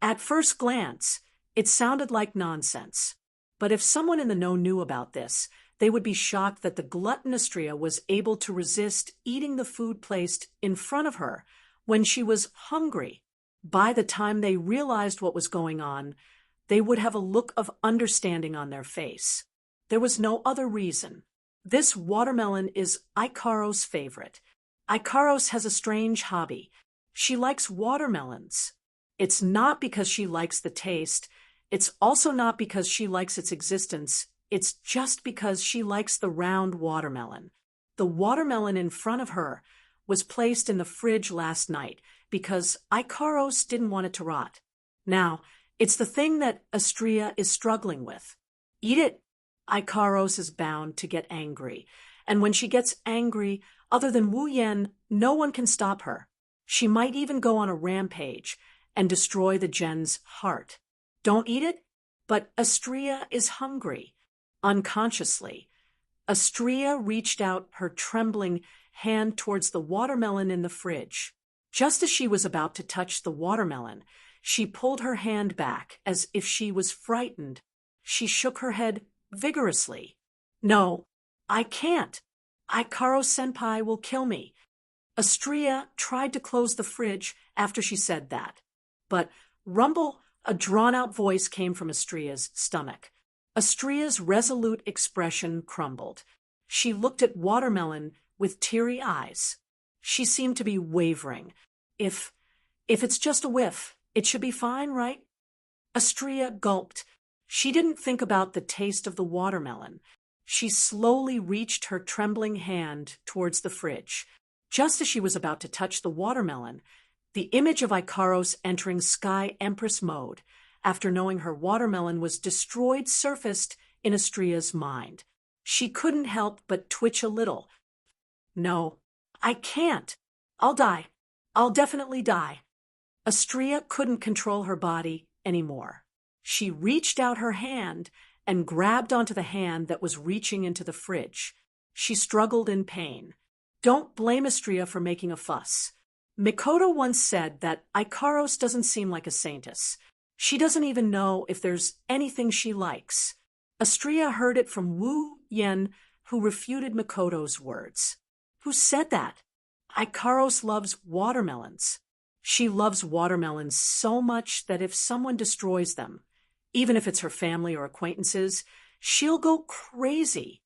At first glance, it sounded like nonsense. But if someone in the know knew about this, they would be shocked that the glutton Astrea was able to resist eating the food placed in front of her when she was hungry. By the time they realized what was going on, they would have a look of understanding on their face. There was no other reason. This watermelon is Ikaro's favorite. Ikaros has a strange hobby. She likes watermelons. It's not because she likes the taste. It's also not because she likes its existence. It's just because she likes the round watermelon. The watermelon in front of her was placed in the fridge last night because Ikaros didn't want it to rot. Now, it's the thing that Astrea is struggling with. Eat it. Ikaros is bound to get angry. And when she gets angry, other than Wu Yan, no one can stop her. She might even go on a rampage and destroy the gen's heart. Don't eat it? But Astrea is hungry. Unconsciously, Astrea reached out her trembling hand towards the watermelon in the fridge. Just as she was about to touch the watermelon, she pulled her hand back as if she was frightened. She shook her head vigorously. No, I can't. Ikaro-senpai will kill me. Astrea tried to close the fridge after she said that. But rumble, a drawn-out voice came from Astrea's stomach. Astrea's resolute expression crumbled. She looked at Watermelon with teary eyes. She seemed to be wavering. If it's just a whiff, it should be fine, right? Astrea gulped. She didn't think about the taste of the watermelon. She slowly reached her trembling hand towards the fridge. Just as she was about to touch the watermelon, the image of Ikaros entering Sky Empress mode, after knowing her watermelon was destroyed, surfaced in Astrea's mind. She couldn't help but twitch a little. No, I can't. I'll die. I'll definitely die. Astrea couldn't control her body anymore. She reached out her hand and grabbed onto the hand that was reaching into the fridge. She struggled in pain. Don't blame Astrea for making a fuss. Mikoto once said that Ikaros doesn't seem like a saintess. She doesn't even know if there's anything she likes. Astrea heard it from Wu Yan, who refuted Mikoto's words. Who said that? Ikaros loves watermelons. She loves watermelons so much that if someone destroys them, even if it's her family or acquaintances, she'll go crazy.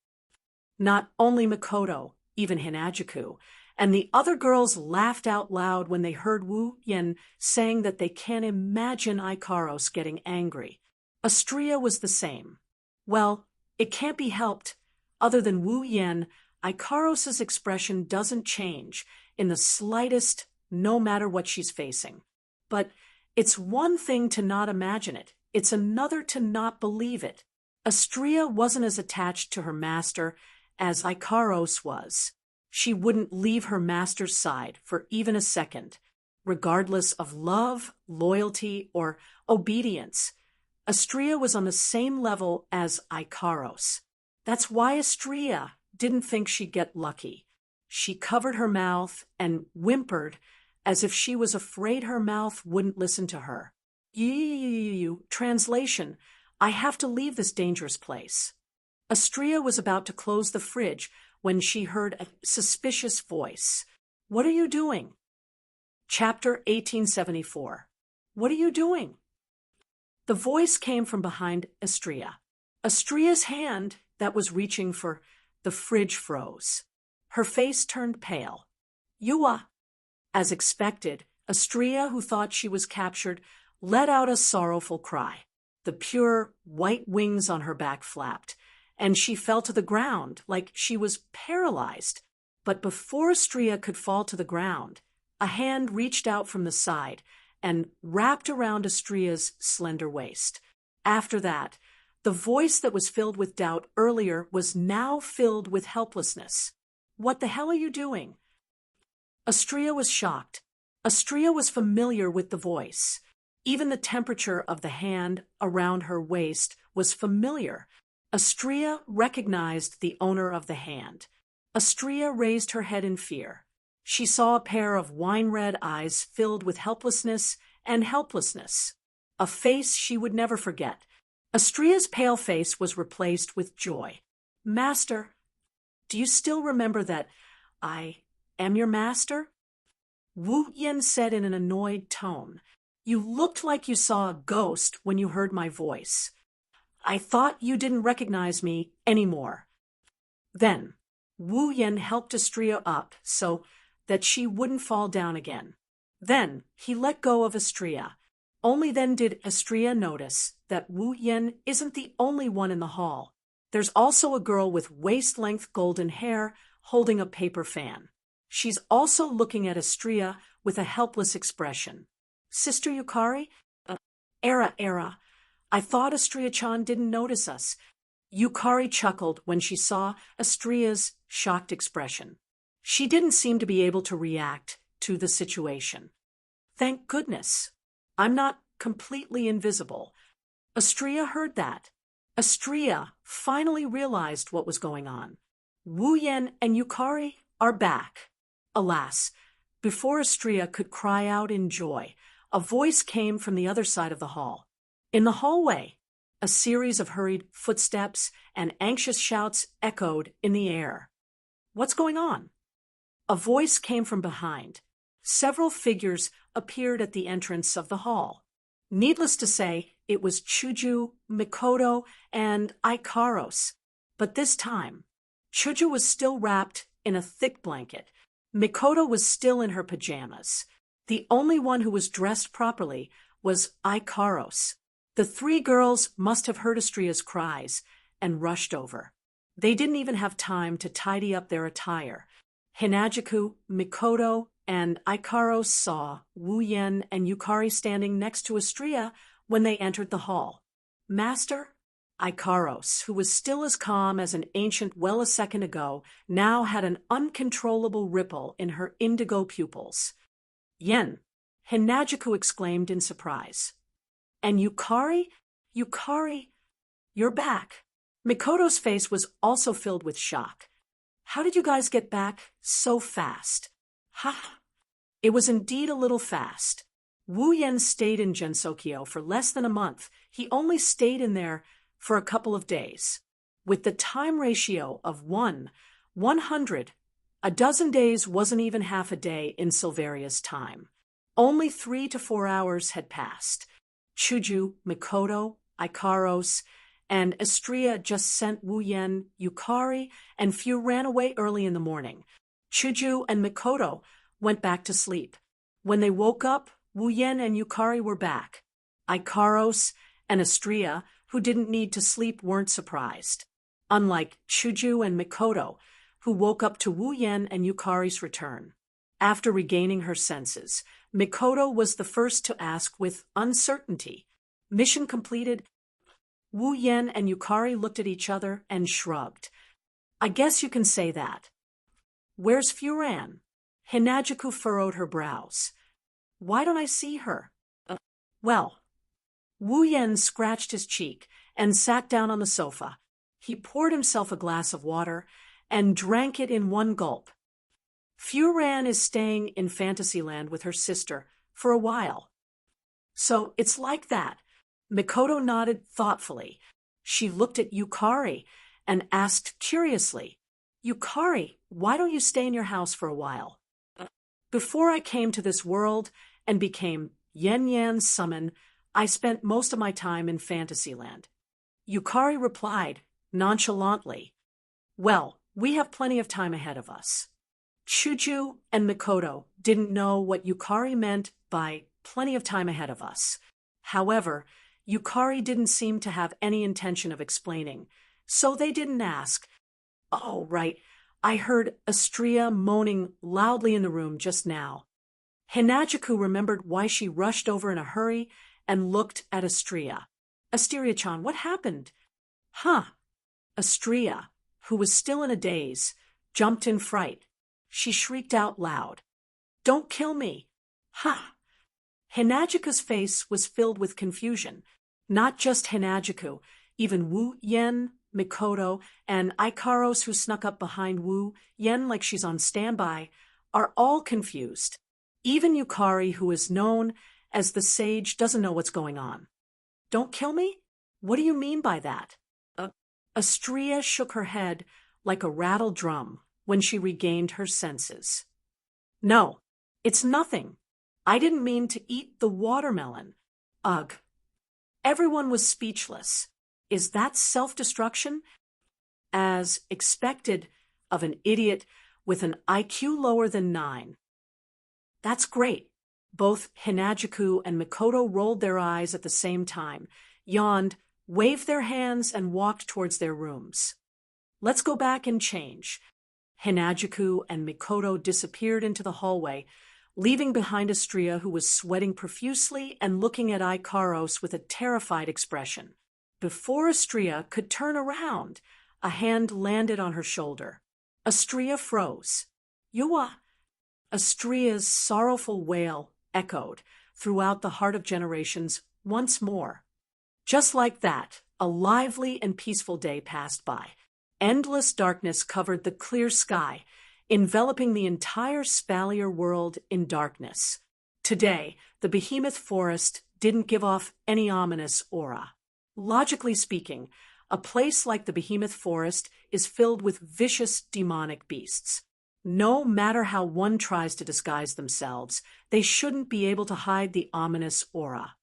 Not only Mikoto, even Hinajuku, and the other girls laughed out loud when they heard Wu Yan saying that they can't imagine Ikaros getting angry. Astrea was the same. Well, it can't be helped. Other than Wu Yan, Ikaros's expression doesn't change in the slightest no matter what she's facing. But it's one thing to not imagine it. It's another to not believe it. Astrea wasn't as attached to her master as Ikaros was. She wouldn't leave her master's side for even a second, regardless of love, loyalty, or obedience. Astrea was on the same level as Ikaros. That's why Astrea didn't think she'd get lucky. She covered her mouth and whimpered as if she was afraid her mouth wouldn't listen to her. Translation: I have to leave this dangerous place. Astrea was about to close the fridge when she heard a suspicious voice. What are you doing? Chapter 1874. What are you doing? The voice came from behind Astrea. Astrea's hand that was reaching for the fridge froze. Her face turned pale. Yua. As expected, Astrea, who thought she was captured, let out a sorrowful cry. The pure white wings on her back flapped, and she fell to the ground like she was paralyzed. But before Astrea could fall to the ground, a hand reached out from the side and wrapped around Astrea's slender waist. After that, the voice that was filled with doubt earlier was now filled with helplessness. What the hell are you doing? Astrea was shocked. Astrea was familiar with the voice. Even the temperature of the hand around her waist was familiar. Astrea recognized the owner of the hand. Astrea raised her head in fear. She saw a pair of wine-red eyes filled with helplessness and helplessness. A face she would never forget. Astrea's pale face was replaced with joy. Master, do you still remember that I am your master? Wu Yin said in an annoyed tone. You looked like you saw a ghost when you heard my voice. I thought you didn't recognize me anymore. Then, Wu Yin helped Astrea up so that she wouldn't fall down again. Then, he let go of Astrea. Only then did Astrea notice that Wu Yin isn't the only one in the hall. There's also a girl with waist-length golden hair holding a paper fan. She's also looking at Astrea with a helpless expression. Sister Yukari? Era. I thought Astrea-chan didn't notice us. Yukari chuckled when she saw Astrea's shocked expression. She didn't seem to be able to react to the situation. Thank goodness. I'm not completely invisible. Astrea heard that. Astrea finally realized what was going on. Wu Yen and Yukari are back. Alas, before Astrea could cry out in joy, a voice came from the other side of the hall. In the hallway, a series of hurried footsteps and anxious shouts echoed in the air. What's going on? A voice came from behind. Several figures appeared at the entrance of the hall. Needless to say, it was Shoujo, Mikoto, and Ikaros. But this time, Shoujo was still wrapped in a thick blanket. Mikoto was still in her pajamas. The only one who was dressed properly was Ikaros. The three girls must have heard Astrea's cries and rushed over. They didn't even have time to tidy up their attire. Hinajuku, Mikoto, and Ikaros saw Wu Yen and Yukari standing next to Astrea when they entered the hall. Master? Ikaros, who was still as calm as an ancient well a second ago, now had an uncontrollable ripple in her indigo pupils. Yen, Hinajuku exclaimed in surprise. And Yukari? Yukari, you're back. Mikoto's face was also filled with shock. How did you guys get back so fast? Ha! It was indeed a little fast. Wu Yen stayed in Gensokyo for less than a month. He only stayed in there for a couple of days. With the time ratio of 100, a dozen days wasn't even half a day in Silveria's time. Only 3 to 4 hours had passed. Shoujo, Mikoto, Ikaros, and Astrea just sent Wu Yen, Yukari, and few ran away early in the morning. Shoujo and Mikoto went back to sleep. When they woke up, Wu Yen and Yukari were back. Ikaros and Astrea, who didn't need to sleep, weren't surprised. Unlike Shoujo and Mikoto, who woke up to Wu Yen and Yukari's return. After regaining her senses, Mikoto was the first to ask with uncertainty. Mission completed. Wu Yen and Yukari looked at each other and shrugged. I guess you can say that. Where's Furan? Hinajuku furrowed her brows. Why don't I see her? Well. Wu Yen scratched his cheek and sat down on the sofa. He poured himself a glass of water and drank it in one gulp. Furan is staying in Fantasyland with her sister for a while. So it's like that. Mikoto nodded thoughtfully. She looked at Yukari and asked curiously, Yukari, why don't you stay in your house for a while? Before I came to this world and became Yen Yan Summon, I spent most of my time in Fantasyland. Yukari replied, nonchalantly, Well, we have plenty of time ahead of us. Shoujo and Mikoto didn't know what Yukari meant by plenty of time ahead of us. However, Yukari didn't seem to have any intention of explaining, so they didn't ask. Oh, right, I heard Astria moaning loudly in the room just now. Hinajuku remembered why she rushed over in a hurry and looked at Astria. Asteria-chan, what happened? Huh. Astria, who was still in a daze, jumped in fright. She shrieked out loud. Don't kill me. Ha! Hinajuku's face was filled with confusion. Not just Hinajuku, even Wu Yen, Mikoto, and Ikaros, who snuck up behind Wu Yen like she's on standby, are all confused. Even Yukari, who is known as the sage, doesn't know what's going on. Don't kill me? What do you mean by that? Astria shook her head like a rattled drum when she regained her senses. No, it's nothing. I didn't mean to eat the watermelon. Ugh. Everyone was speechless. Is that self-destruction? As expected of an idiot with an IQ lower than 9. That's great. Both Hinajuku and Mikoto rolled their eyes at the same time, yawned, waved their hands, and walked towards their rooms. Let's go back and change. Hinajuku and Mikoto disappeared into the hallway, leaving behind Astria, who was sweating profusely and looking at Ikaros with a terrified expression. Before Astria could turn around, a hand landed on her shoulder. Astria froze. Yuwa! Astria's sorrowful wail echoed throughout the Heart of Generations once more. Just like that, a lively and peaceful day passed by. Endless darkness covered the clear sky, enveloping the entire Spalier world in darkness. Today, the behemoth forest didn't give off any ominous aura. Logically speaking, a place like the behemoth forest is filled with vicious demonic beasts. No matter how one tries to disguise themselves, they shouldn't be able to hide the ominous aura.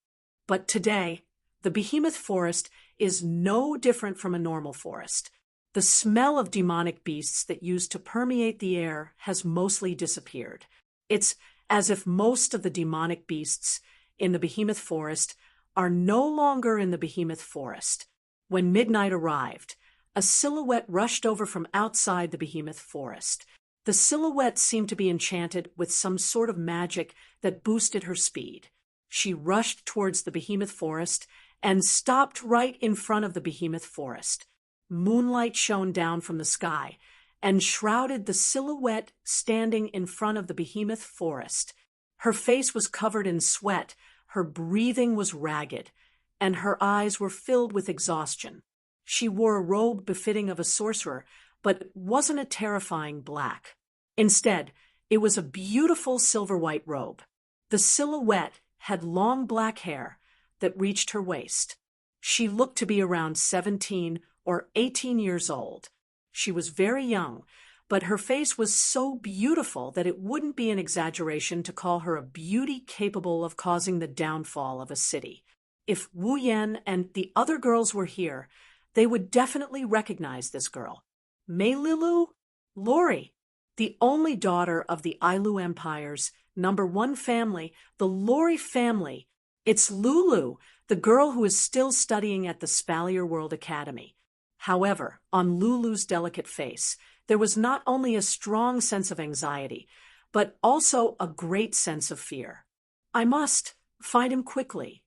But today, the behemoth forest is no different from a normal forest. The smell of demonic beasts that used to permeate the air has mostly disappeared. It's as if most of the demonic beasts in the behemoth forest are no longer in the behemoth forest. When midnight arrived, a silhouette rushed over from outside the behemoth forest. The silhouette seemed to be enchanted with some sort of magic that boosted her speed. She rushed towards the behemoth forest and stopped right in front of the behemoth forest. Moonlight shone down from the sky and shrouded the silhouette standing in front of the behemoth forest. Her face was covered in sweat, her breathing was ragged, and her eyes were filled with exhaustion. She wore a robe befitting of a sorcerer, but it wasn't a terrifying black. Instead, it was a beautiful silver-white robe. The silhouette had long black hair that reached her waist. She looked to be around 17 or 18 years old. She was very young, but her face was so beautiful that it wouldn't be an exaggeration to call her a beauty capable of causing the downfall of a city. If Wu Yan and the other girls were here, they would definitely recognize this girl. Meililu? Lori, the only daughter of the Ailu Empire's #1 family, the Lori family. It's Lulu, the girl who is still studying at the Spalier World Academy. However, on Lulu's delicate face, there was not only a strong sense of anxiety, but also a great sense of fear. I must find him quickly.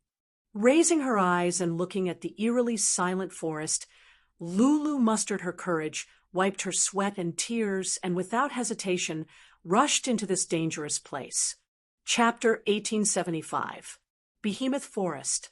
Raising her eyes and looking at the eerily silent forest, Lulu mustered her courage, wiped her sweat and tears, and without hesitation rushed into this dangerous place. Chapter 1875. Behemoth Forest.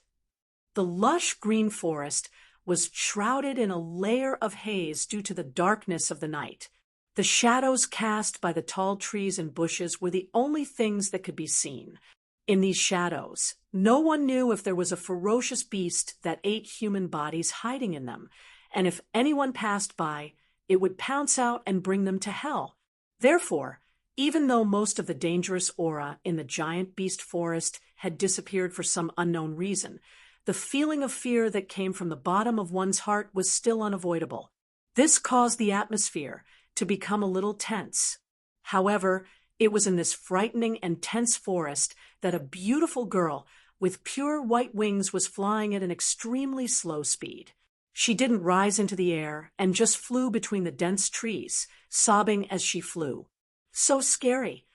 The lush green forest was shrouded in a layer of haze due to the darkness of the night. The shadows cast by the tall trees and bushes were the only things that could be seen. In these shadows, no one knew if there was a ferocious beast that ate human bodies hiding in them, and if anyone passed by, it would pounce out and bring them to hell. Therefore, even though most of the dangerous aura in the giant beast forest had disappeared for some unknown reason, the feeling of fear that came from the bottom of one's heart was still unavoidable. This caused the atmosphere to become a little tense. However, it was in this frightening and tense forest that a beautiful girl with pure white wings was flying at an extremely slow speed. She didn't rise into the air and just flew between the dense trees, sobbing as she flew. So scary.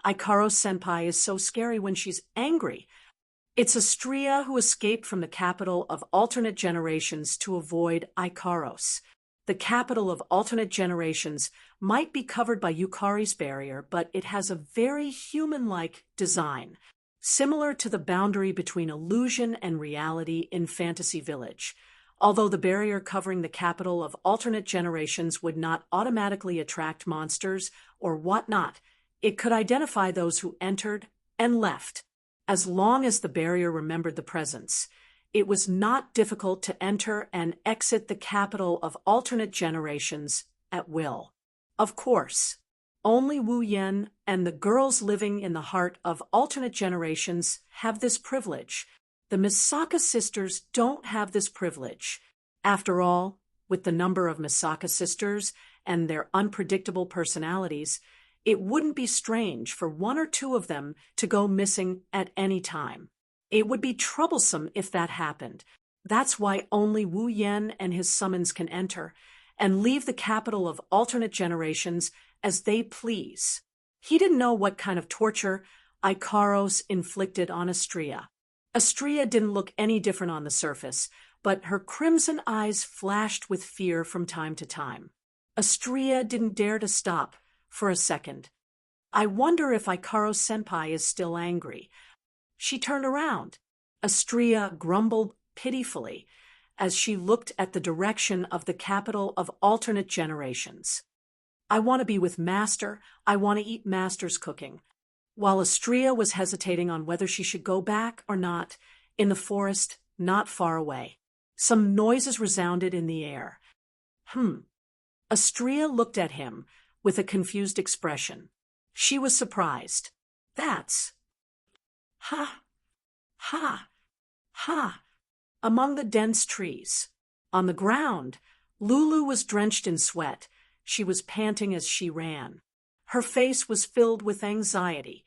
Aikaro-senpai is so scary when she's angry. It's Astrea who escaped from the capital of alternate generations to avoid Ikaros. The capital of alternate generations might be covered by Yukari's barrier, but it has a very human-like design, similar to the boundary between illusion and reality in Fantasy Village. Although the barrier covering the capital of alternate generations would not automatically attract monsters or whatnot, it could identify those who entered and left. As long as the barrier remembered the presence, it was not difficult to enter and exit the capital of alternate generations at will. Of course, only Wu Yen and the girls living in the heart of alternate generations have this privilege. The Misaka sisters don't have this privilege. After all, with the number of Misaka sisters and their unpredictable personalities, it wouldn't be strange for one or two of them to go missing at any time. It would be troublesome if that happened. That's why only Wu Yen and his summons can enter and leave the capital of alternate generations as they please. He didn't know what kind of torture Ikaros inflicted on Astrea. Astrea didn't look any different on the surface, but her crimson eyes flashed with fear from time to time. Astrea didn't dare to stop for a second. I wonder if Aikaro-senpai is still angry. She turned around. Astrea grumbled pitifully as she looked at the direction of the capital of alternate generations. I want to be with Master. I want to eat Master's cooking. While Astrea was hesitating on whether she should go back or not, in the forest not far away, some noises resounded in the air. Astrea looked at him with a confused expression. She was surprised. That's... Ha! Ha! Ha! Among the dense trees. On the ground, Lulu was drenched in sweat. She was panting as she ran. Her face was filled with anxiety.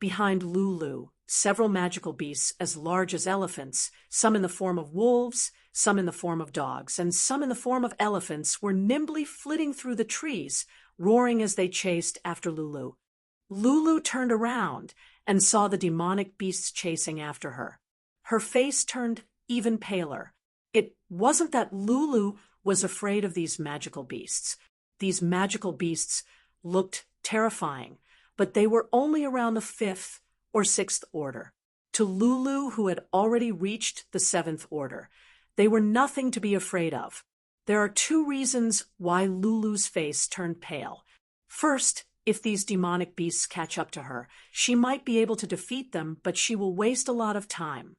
Behind Lulu, several magical beasts as large as elephants, some in the form of wolves, some in the form of dogs, and some in the form of elephants, were nimbly flitting through the trees, roaring as they chased after Lulu. Lulu turned around and saw the demonic beasts chasing after her. Her face turned even paler. It wasn't that Lulu was afraid of these magical beasts. These magical beasts looked terrifying, but they were only around the 5th or 6th order. To Lulu, who had already reached the 7th order, they were nothing to be afraid of. There are two reasons why Lulu's face turned pale. First, if these demonic beasts catch up to her, she might be able to defeat them, but she will waste a lot of time.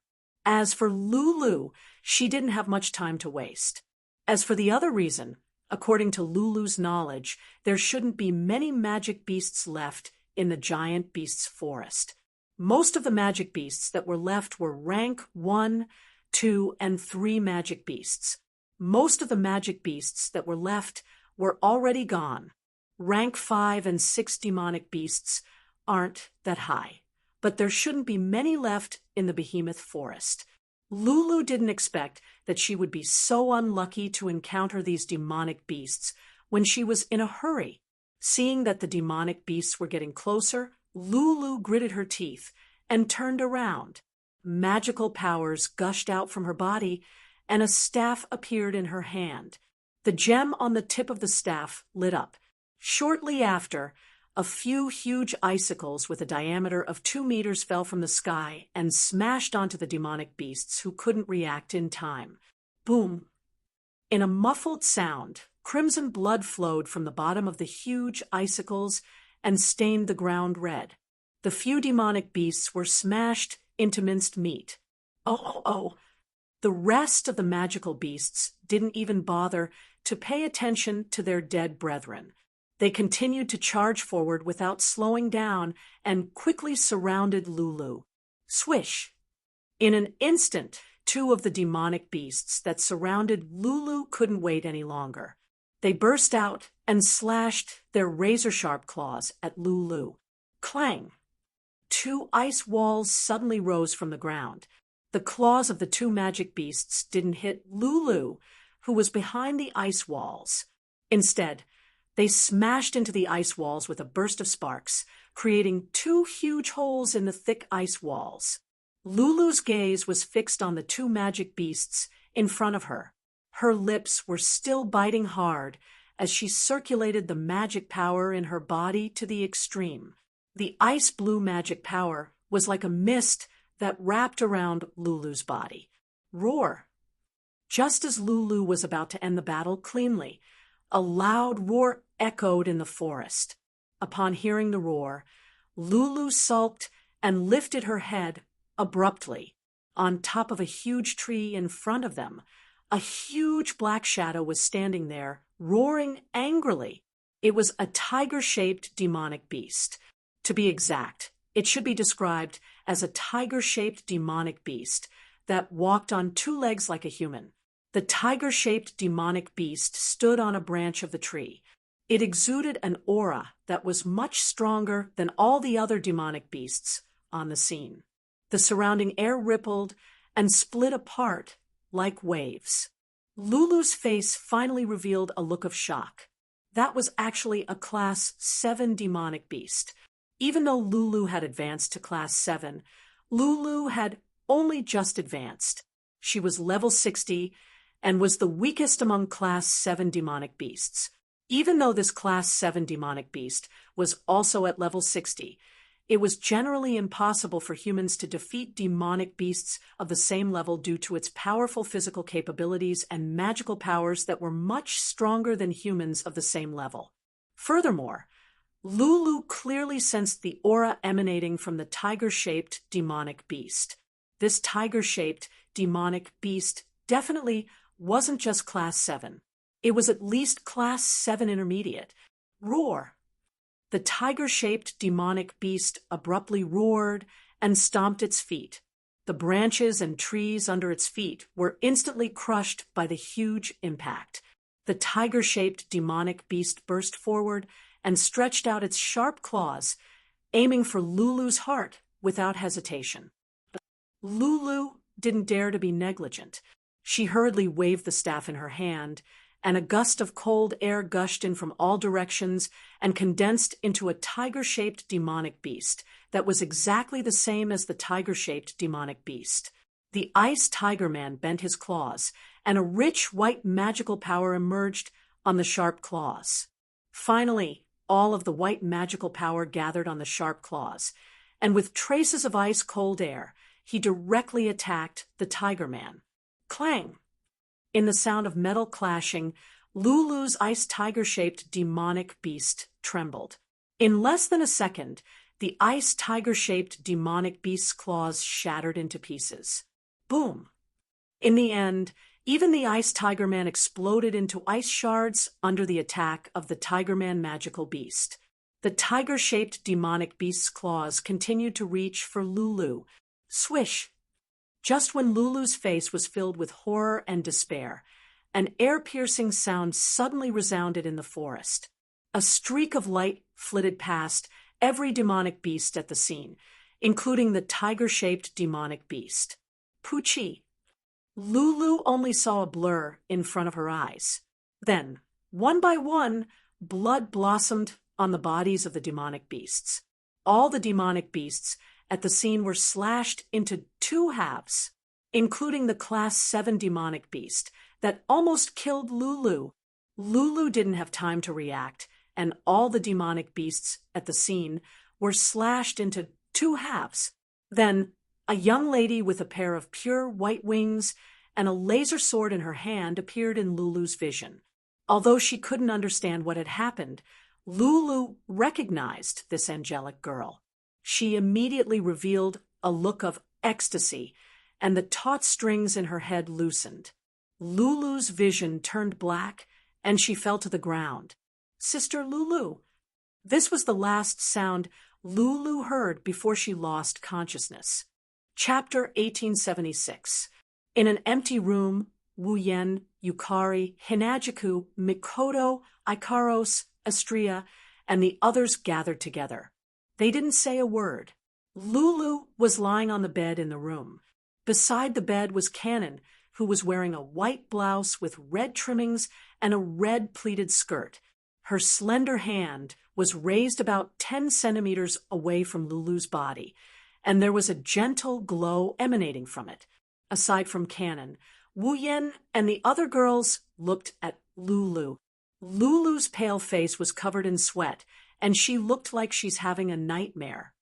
As for Lulu, she didn't have much time to waste. As for the other reason, according to Lulu's knowledge, there shouldn't be many magic beasts left in the giant beasts forest. Most of the magic beasts that were left were rank 1, 2, and 3 magic beasts. Most of the magic beasts that were left were already gone. Rank 5 and 6 demonic beasts aren't that high, but there shouldn't be many left in the behemoth forest. Lulu didn't expect that she would be so unlucky to encounter these demonic beasts when she was in a hurry. Seeing that the demonic beasts were getting closer, Lulu gritted her teeth and turned around. Magical powers gushed out from her body, and a staff appeared in her hand. The gem on the tip of the staff lit up. Shortly after, a few huge icicles with a diameter of 2 meters fell from the sky and smashed onto the demonic beasts, who couldn't react in time. Boom! In a muffled sound, crimson blood flowed from the bottom of the huge icicles and stained the ground red. The few demonic beasts were smashed into minced meat. Oh! The rest of the magical beasts didn't even bother to pay attention to their dead brethren. They continued to charge forward without slowing down and quickly surrounded Lulu. Swish! In an instant, 2 of the demonic beasts that surrounded Lulu couldn't wait any longer. They burst out and slashed their razor-sharp claws at Lulu. Clang! 2 ice walls suddenly rose from the ground. The claws of the 2 magic beasts didn't hit Lulu, who was behind the ice walls. Instead, they smashed into the ice walls with a burst of sparks, creating 2 huge holes in the thick ice walls. Lulu's gaze was fixed on the 2 magic beasts in front of her. Her lips were still biting hard as she circulated the magic power in her body to the extreme. The ice blue magic power was like a mist that wrapped around Lulu's body. Roar! Just as Lulu was about to end the battle cleanly, a loud roar echoed in the forest. Upon hearing the roar, Lulu sulked and lifted her head abruptly. On top of a huge tree in front of them, a huge black shadow was standing there, roaring angrily. It was a tiger-shaped demonic beast. To be exact, it should be described as a tiger-shaped demonic beast that walked on 2 legs like a human. The tiger-shaped demonic beast stood on a branch of the tree. It exuded an aura that was much stronger than all the other demonic beasts on the scene. The surrounding air rippled and split apart like waves. Lulu's face finally revealed a look of shock. That was actually a Class 7 demonic beast. Even though Lulu had advanced to Class 7, Lulu had only just advanced. She was level 60 and was the weakest among Class 7 demonic beasts. Even though this Class 7 demonic beast was also at level 60, it was generally impossible for humans to defeat demonic beasts of the same level due to its powerful physical capabilities and magical powers that were much stronger than humans of the same level. Furthermore, Lulu clearly sensed the aura emanating from the tiger-shaped demonic beast. This tiger-shaped demonic beast definitely wasn't just Class 7. It was at least Class 7 intermediate. Roar! The tiger-shaped demonic beast abruptly roared and stomped its feet. The branches and trees under its feet were instantly crushed by the huge impact. The tiger-shaped demonic beast burst forward and stretched out its sharp claws, aiming for Lulu's heart without hesitation. But Lulu didn't dare to be negligent. She hurriedly waved the staff in her hand, and a gust of cold air gushed in from all directions and condensed into a tiger-shaped demonic beast that was exactly the same as the tiger-shaped demonic beast. The Ice Tiger Man bent his claws, and a rich white magical power emerged on the sharp claws. Finally, all of the white magical power gathered on the sharp claws, and with traces of ice-cold air, he directly attacked the Tiger Man. Clang! In the sound of metal clashing, Lulu's ice tiger-shaped demonic beast trembled. In less than a second, the ice tiger-shaped demonic beast's claws shattered into pieces. Boom! In the end, even the Ice Tiger Man exploded into ice shards under the attack of the Tiger Man magical beast. The tiger-shaped demonic beast's claws continued to reach for Lulu. Swish! Just when Lulu's face was filled with horror and despair, an air-piercing sound suddenly resounded in the forest. A streak of light flitted past every demonic beast at the scene, including the tiger-shaped demonic beast. Poochie! Lulu only saw a blur in front of her eyes. Then, one by one, blood blossomed on the bodies of the demonic beasts. All the demonic beasts at the scene were slashed into two halves, including the Class 7 demonic beast that almost killed Lulu. Lulu didn't have time to react, and all the demonic beasts at the scene were slashed into two halves. Then, a young lady with a pair of pure white wings and a laser sword in her hand appeared in Lulu's vision. Although she couldn't understand what had happened, Lulu recognized this angelic girl. She immediately revealed a look of ecstasy, and the taut strings in her head loosened. Lulu's vision turned black, and she fell to the ground. "Sister Lulu." This was the last sound Lulu heard before she lost consciousness. Chapter 1876. In an empty room, Wu Yen, Yukari, Hinajiku, Mikoto, Ikaros, Astria, and the others gathered together. They didn't say a word. Lulu was lying on the bed in the room. Beside the bed was Kanon, who was wearing a white blouse with red trimmings and a red pleated skirt. Her slender hand was raised about 10 centimeters away from Lulu's body, and there was a gentle glow emanating from it. Aside from Kanon, Wu Yen and the other girls looked at Lulu. Lulu's pale face was covered in sweat, and she looked like she's having a nightmare.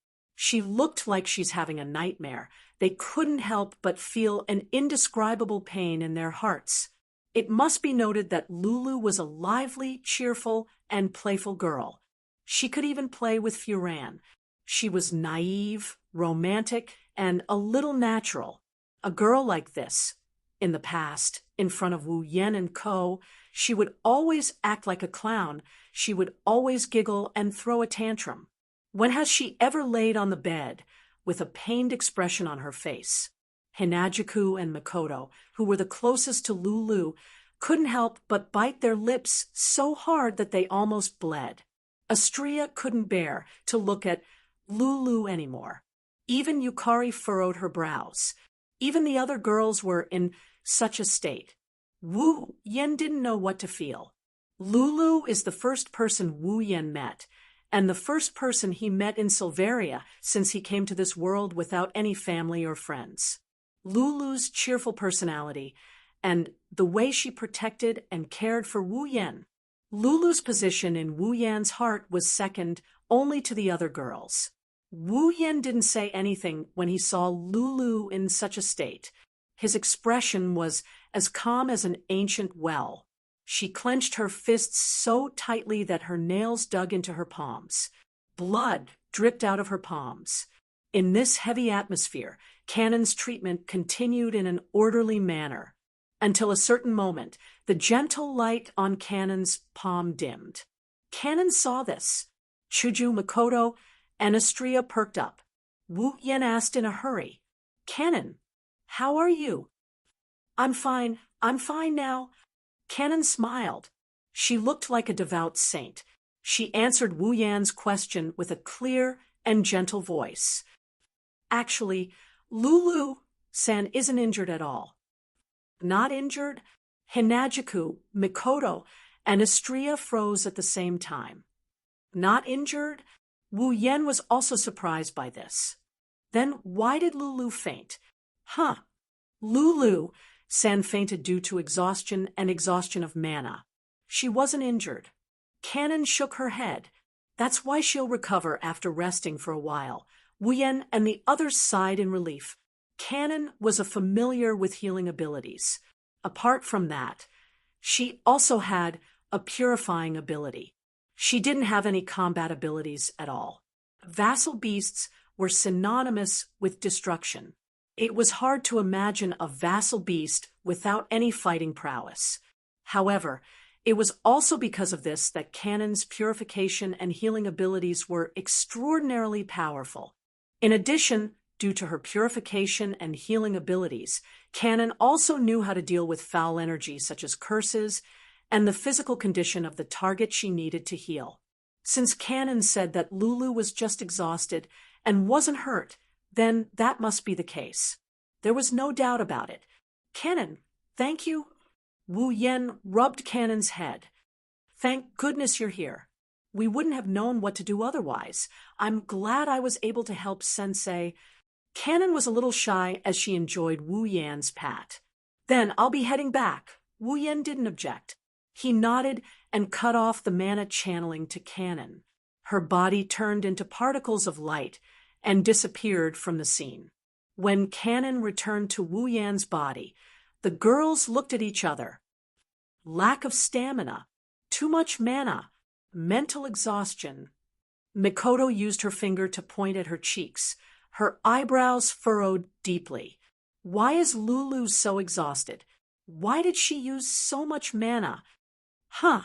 They couldn't help but feel an indescribable pain in their hearts. It must be noted that Lulu was a lively, cheerful, and playful girl. She could even play with Furan. She was naive, romantic, and a little natural. A girl like this, in the past, in front of Wu Yen and Co., she would always act like a clown. She would always giggle and throw a tantrum. When has she ever laid on the bed with a pained expression on her face? Hinajiku and Mikoto, who were the closest to Lulu, couldn't help but bite their lips so hard that they almost bled. Astria couldn't bear to look at Lulu anymore. Even Yukari furrowed her brows. Even the other girls were in such a state. Wu Yen didn't know what to feel. Lulu is the first person Wu Yen met, and the first person he met in Silveria since he came to this world without any family or friends. Lulu's cheerful personality and the way she protected and cared for Wu Yen. Lulu's position in Wu Yan's heart was second only to the other girls. Wu Yen didn't say anything when he saw Lulu in such a state. His expression was as calm as an ancient well. She clenched her fists so tightly that her nails dug into her palms. Blood dripped out of her palms. In this heavy atmosphere, Kanon's treatment continued in an orderly manner. Until a certain moment, the gentle light on Kanon's palm dimmed. Kanon saw this. Shoujo, Mikoto, and Astria perked up. Wu Yen asked in a hurry, "Kanon, how are you?" I'm fine now." Kanon smiled. She looked like a devout saint. She answered Wu Yan's question with a clear and gentle voice. "Actually, Lulu-san isn't injured at all." "Not injured?" Hinajiku, Mikoto, and Astria froze at the same time. "Not injured?" Wu Yen was also surprised by this. Then why did Lulu faint? Lulu-san fainted due to exhaustion and exhaustion of mana. She wasn't injured. Kanon shook her head. "That's why she'll recover after resting for a while." Wu Yen and the others sighed in relief. Kanon was familiar with healing abilities. Apart from that, she also had a purifying ability. She didn't have any combat abilities at all. Vassal beasts were synonymous with destruction. It was hard to imagine a vassal beast without any fighting prowess. However, it was also because of this that Kanon's purification and healing abilities were extraordinarily powerful. In addition, due to her purification and healing abilities, Kanon also knew how to deal with foul energy such as curses and the physical condition of the target she needed to heal. Since Kanon said that Lulu was just exhausted and wasn't hurt, then that must be the case. There was no doubt about it. "Kanon, thank you." Wu Yen rubbed Kanon's head. "Thank goodness you're here." We wouldn't have known what to do otherwise. I'm glad I was able to help Sensei. Kanon was a little shy as she enjoyed Wu Yan's pat. Then I'll be heading back. Wu Yan didn't object. He nodded and cut off the mana channeling to Kanon. Her body turned into particles of light and disappeared from the scene. When Kanon returned to Wu Yan's body, the girls looked at each other. Lack of stamina, too much mana, mental exhaustion. Mikoto used her finger to point at her cheeks. Her eyebrows furrowed deeply. Why is Lulu so exhausted? Why did she use so much mana? Huh.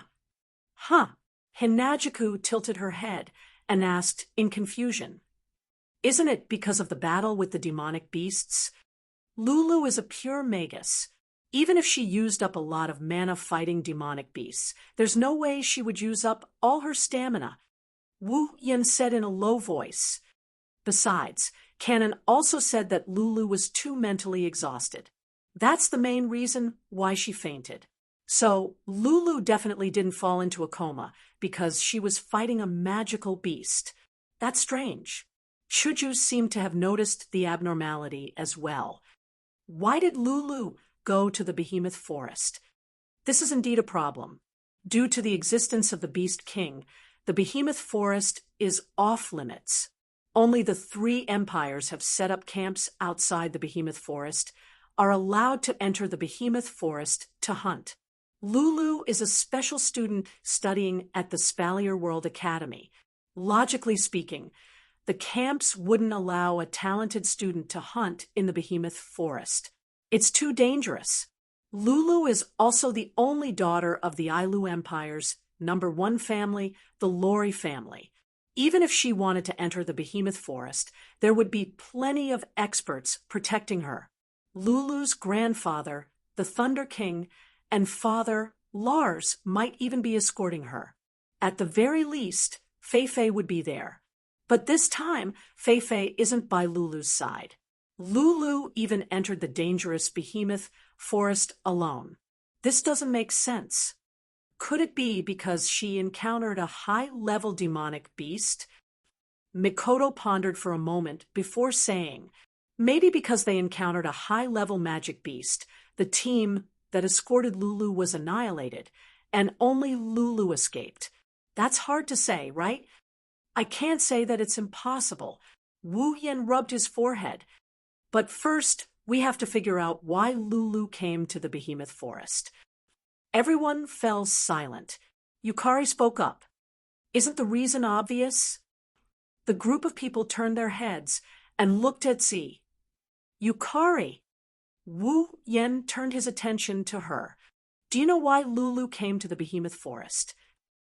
Hinajuku tilted her head and asked in confusion. Isn't it because of the battle with the demonic beasts? Lulu is a pure magus. Even if she used up a lot of mana fighting demonic beasts, there's no way she would use up all her stamina. Wu Yan said in a low voice. Besides, Kanon also said that Lulu was too mentally exhausted. That's the main reason why she fainted. So, Lulu definitely didn't fall into a coma because she was fighting a magical beast. That's strange. Shoujo seemed to have noticed the abnormality as well. Why did Lulu go to the Behemoth Forest? This is indeed a problem. Due to the existence of the Beast King, the Behemoth Forest is off-limits. Only the 3 empires have set up camps outside the Behemoth Forest, are allowed to enter the Behemoth Forest to hunt. Lulu is a special student studying at the Spalier World Academy. Logically speaking, the camps wouldn't allow a talented student to hunt in the Behemoth Forest. It's too dangerous. Lulu is also the only daughter of the Ailu Empire's #1 family, the Lori family. Even if she wanted to enter the Behemoth Forest, there would be plenty of experts protecting her. Lulu's grandfather, the Thunder King, and father, Lars, might even be escorting her. At the very least, Fei would be there. But this time, Fei isn't by Lulu's side. Lulu even entered the dangerous Behemoth Forest alone. This doesn't make sense. Could it be because she encountered a high-level demonic beast? Mikoto pondered for a moment before saying, maybe because they encountered a high-level magic beast, the team that escorted Lulu was annihilated, and only Lulu escaped. That's hard to say, right? I can't say that it's impossible. Wu Yan rubbed his forehead. But first, we have to figure out why Lulu came to the Behemoth Forest. Everyone fell silent. Yukari spoke up. Isn't the reason obvious? The group of people turned their heads and looked at Z. Yukari! Wu Yan turned his attention to her. Do you know why Lulu came to the Behemoth Forest?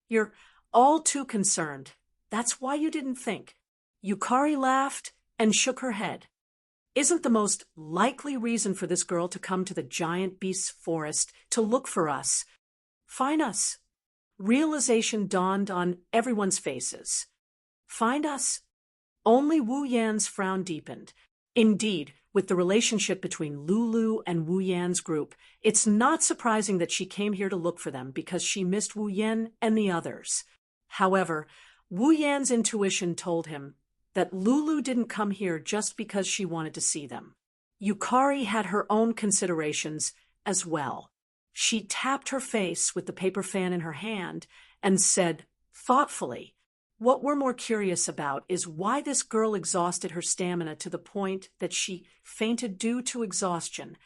You're all too concerned. That's why you didn't think. Yukari laughed and shook her head. Isn't the most likely reason for this girl to come to the giant beast's forest to look for us? Find us. Realization dawned on everyone's faces. Find us? Only Wu Yan's frown deepened. Indeed, with the relationship between Lulu and Wu Yan's group, it's not surprising that she came here to look for them because she missed Wu Yan and the others. However, Wu Yan's intuition told him that Lulu didn't come here just because she wanted to see them. Yukari had her own considerations as well. She tapped her face with the paper fan in her hand and said thoughtfully, "What we're more curious about is why this girl exhausted her stamina to the point that she fainted due to exhaustion.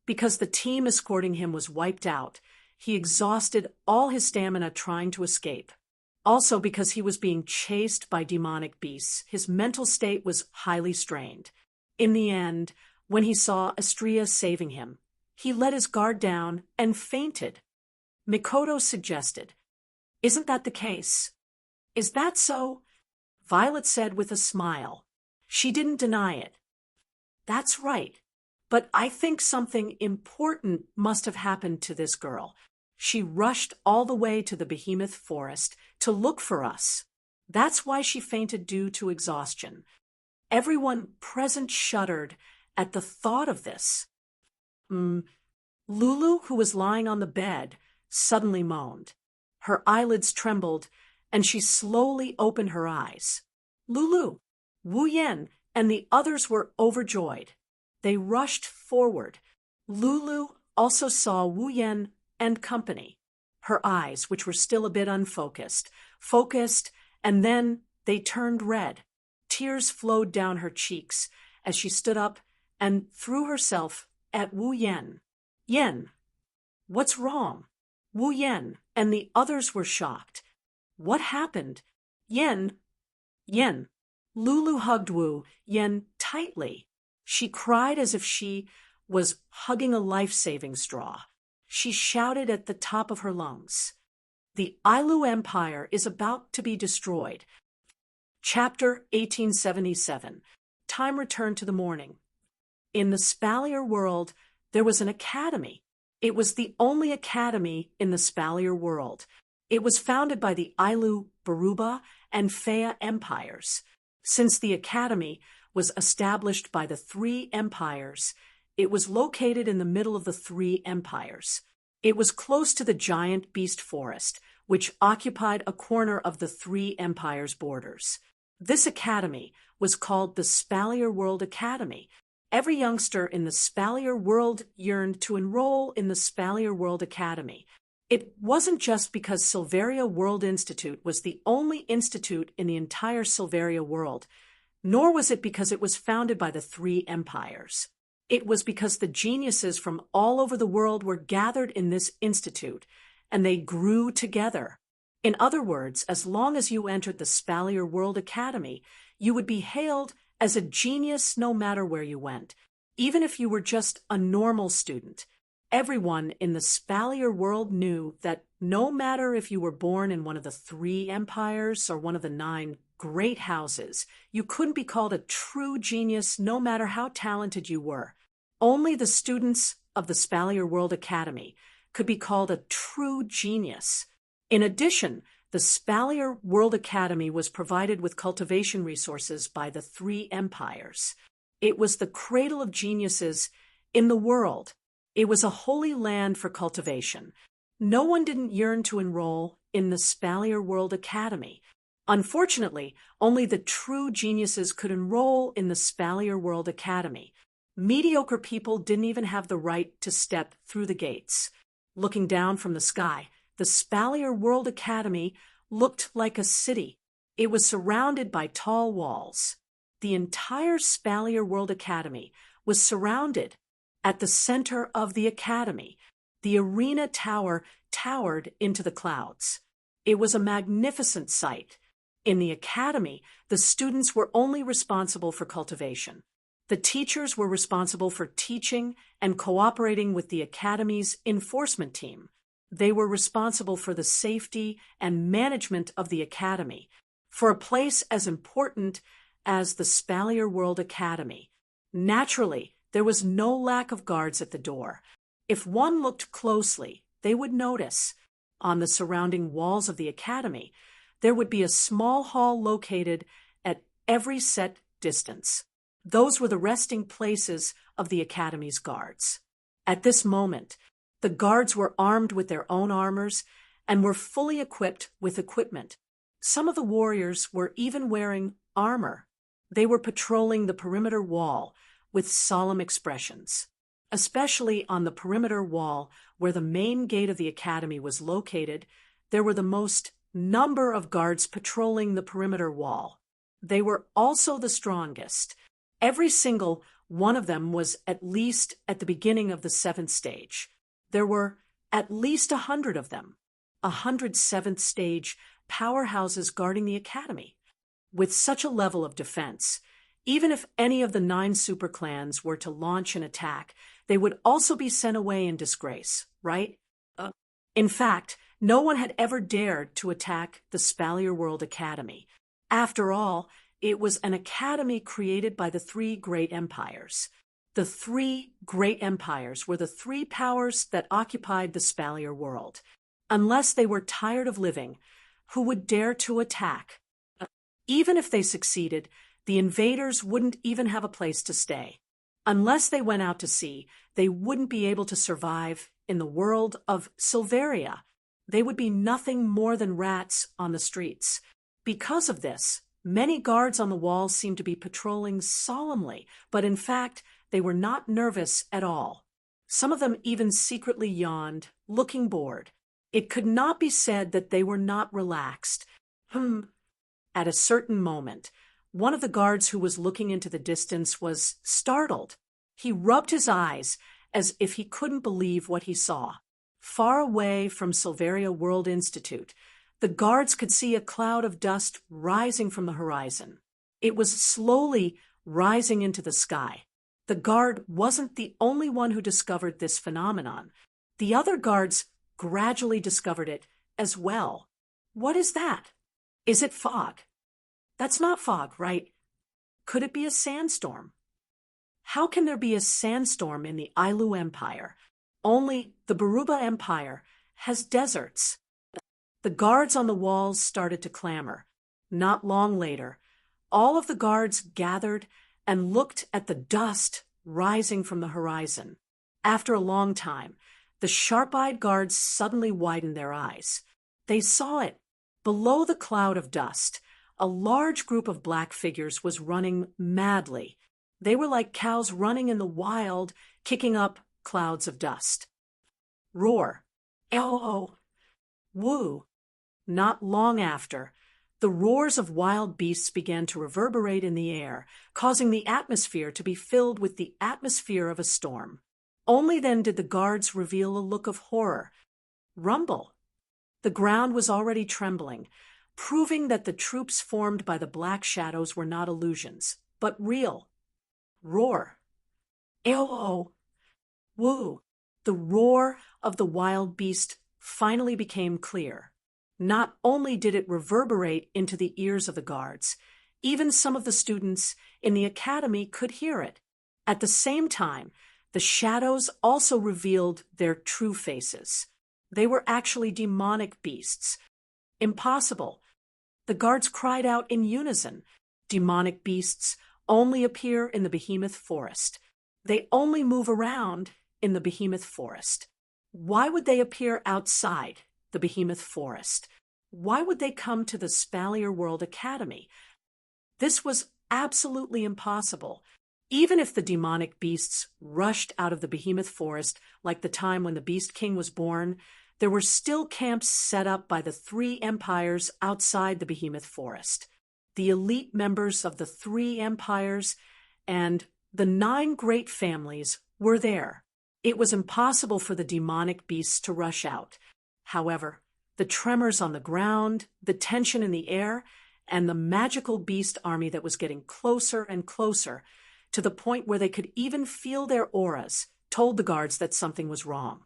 Because the team escorting him was wiped out, he exhausted all his stamina trying to escape. Also because he was being chased by demonic beasts, his mental state was highly strained. In the end, when he saw Astria saving him, he let his guard down and fainted." Mikoto suggested, "Isn't that the case?" "Is that so?" Violet said with a smile. She didn't deny it. "That's right. But I think something important must have happened to this girl. She rushed all the way to the Behemoth Forest to look for us. That's why she fainted due to exhaustion." Everyone present shuddered at the thought of this. Lulu, who was lying on the bed, suddenly moaned. Her eyelids trembled, and she slowly opened her eyes. Lulu, Wu Yan, and the others were overjoyed. They rushed forward. Lulu also saw Wu Yan and company. Her eyes, which were still a bit unfocused, focused, and then they turned red. Tears flowed down her cheeks as she stood up and threw herself at Wu Yan. Yan, what's wrong? Wu Yan and the others were shocked. What happened? Yan. Lulu hugged Wu Yan tightly. She cried as if she was hugging a life-saving straw. She shouted at the top of her lungs. The Ailu Empire is about to be destroyed. Chapter 1877. Time returned to the morning. In the Spalier world, there was an academy. It was the only academy in the Spalier world. It was founded by the Ailu, Baruba, and Fea empires. Since the academy was established by the three empires, it was located in the middle of the three empires. It was close to the giant beast forest, which occupied a corner of the three empires' borders. This academy was called the Spalier World Academy. Every youngster in the Spalier world yearned to enroll in the Spalier World Academy. It wasn't just because Silveria World Institute was the only institute in the entire Silveria world, nor was it because it was founded by the three empires. It was because the geniuses from all over the world were gathered in this institute, and they grew together. In other words, as long as you entered the Spalier World Academy, you would be hailed as a genius no matter where you went, even if you were just a normal student. Everyone in the Spalier world knew that no matter if you were born in one of the three empires or one of the 9 great houses, you couldn't be called a true genius no matter how talented you were. Only the students of the Spalier World Academy could be called a true genius. In addition, the Spalier World Academy was provided with cultivation resources by the three empires. It was the cradle of geniuses in the world. It was a holy land for cultivation. No one didn't yearn to enroll in the Spalier World Academy. Unfortunately, only the true geniuses could enroll in the Spalier World Academy. Mediocre people didn't even have the right to step through the gates. Looking down from the sky, the Spalier World Academy looked like a city. It was surrounded by tall walls. The entire Spalier World Academy was surrounded. At the center of the academy, the arena tower towered into the clouds. It was a magnificent sight. In the academy, the students were only responsible for cultivation. The teachers were responsible for teaching and cooperating with the academy's enforcement team. They were responsible for the safety and management of the academy, for a place as important as the Spalier World Academy. Naturally, there was no lack of guards at the door. If one looked closely, they would notice, on the surrounding walls of the academy, there would be a small hall located at every set distance. Those were the resting places of the academy's guards. At this moment, the guards were armed with their own armors and were fully equipped with equipment. Some of the warriors were even wearing armor. They were patrolling the perimeter wall with solemn expressions. Especially on the perimeter wall where the main gate of the academy was located, there were the most number of guards patrolling the perimeter wall. They were also the strongest. Every single one of them was at least at the beginning of the 7th stage. There were at least 100 of them, 100 7th stage powerhouses guarding the academy. With such a level of defense, even if any of the 9 superclans were to launch an attack, they would also be sent away in disgrace, right? In fact, no one had ever dared to attack the Spalier World Academy. After all, it was an academy created by the 3 great empires. The 3 great empires were the 3 powers that occupied the Spalier world. Unless they were tired of living, who would dare to attack? Even if they succeeded, the invaders wouldn't even have a place to stay. Unless they went out to sea, they wouldn't be able to survive in the world of Silveria. They would be nothing more than rats on the streets. Because of this, many guards on the walls seemed to be patrolling solemnly, but in fact, they were not nervous at all. Some of them even secretly yawned, looking bored. It could not be said that they were not relaxed. At a certain moment, one of the guards who was looking into the distance was startled. He rubbed his eyes as if he couldn't believe what he saw. Far away from Silveria World Institute, the guards could see a cloud of dust rising from the horizon. It was slowly rising into the sky. The guard wasn't the only one who discovered this phenomenon. The other guards gradually discovered it as well. What is that? Is it fog? That's not fog, right? Could it be a sandstorm? How can there be a sandstorm in the Ailu Empire? Only the Baruba Empire has deserts. The guards on the walls started to clamor. Not long later, all of the guards gathered and looked at the dust rising from the horizon. After a long time, the sharp-eyed guards suddenly widened their eyes. They saw it. Below the cloud of dust, a large group of black figures was running madly. They were like cows running in the wild, kicking up clouds of dust. Roar. Oh, woo. Not long after, the roars of wild beasts began to reverberate in the air, causing the atmosphere to be filled with the atmosphere of a storm. Only then did the guards reveal a look of horror. Rumble. The ground was already trembling, proving that the troops formed by the black shadows were not illusions, but real. Roar. Oh, woo. The roar of the wild beast finally became clear. Not only did it reverberate into the ears of the guards, even some of the students in the academy could hear it. At the same time, the shadows also revealed their true faces. They were actually demonic beasts. Impossible. The guards cried out in unison. Demonic beasts only appear in the behemoth forest. They only move around in the behemoth forest. Why would they appear outside the behemoth forest? Why would they come to the Spalier World Academy? This was absolutely impossible. Even if the demonic beasts rushed out of the behemoth forest like the time when the Beast King was born, there were still camps set up by the three empires outside the behemoth forest. The elite members of the three empires and the 9 great families were there. It was impossible for the demonic beasts to rush out. However, the tremors on the ground, the tension in the air, and the magical beast army that was getting closer and closer, to the point where they could even feel their auras, told the guards that something was wrong.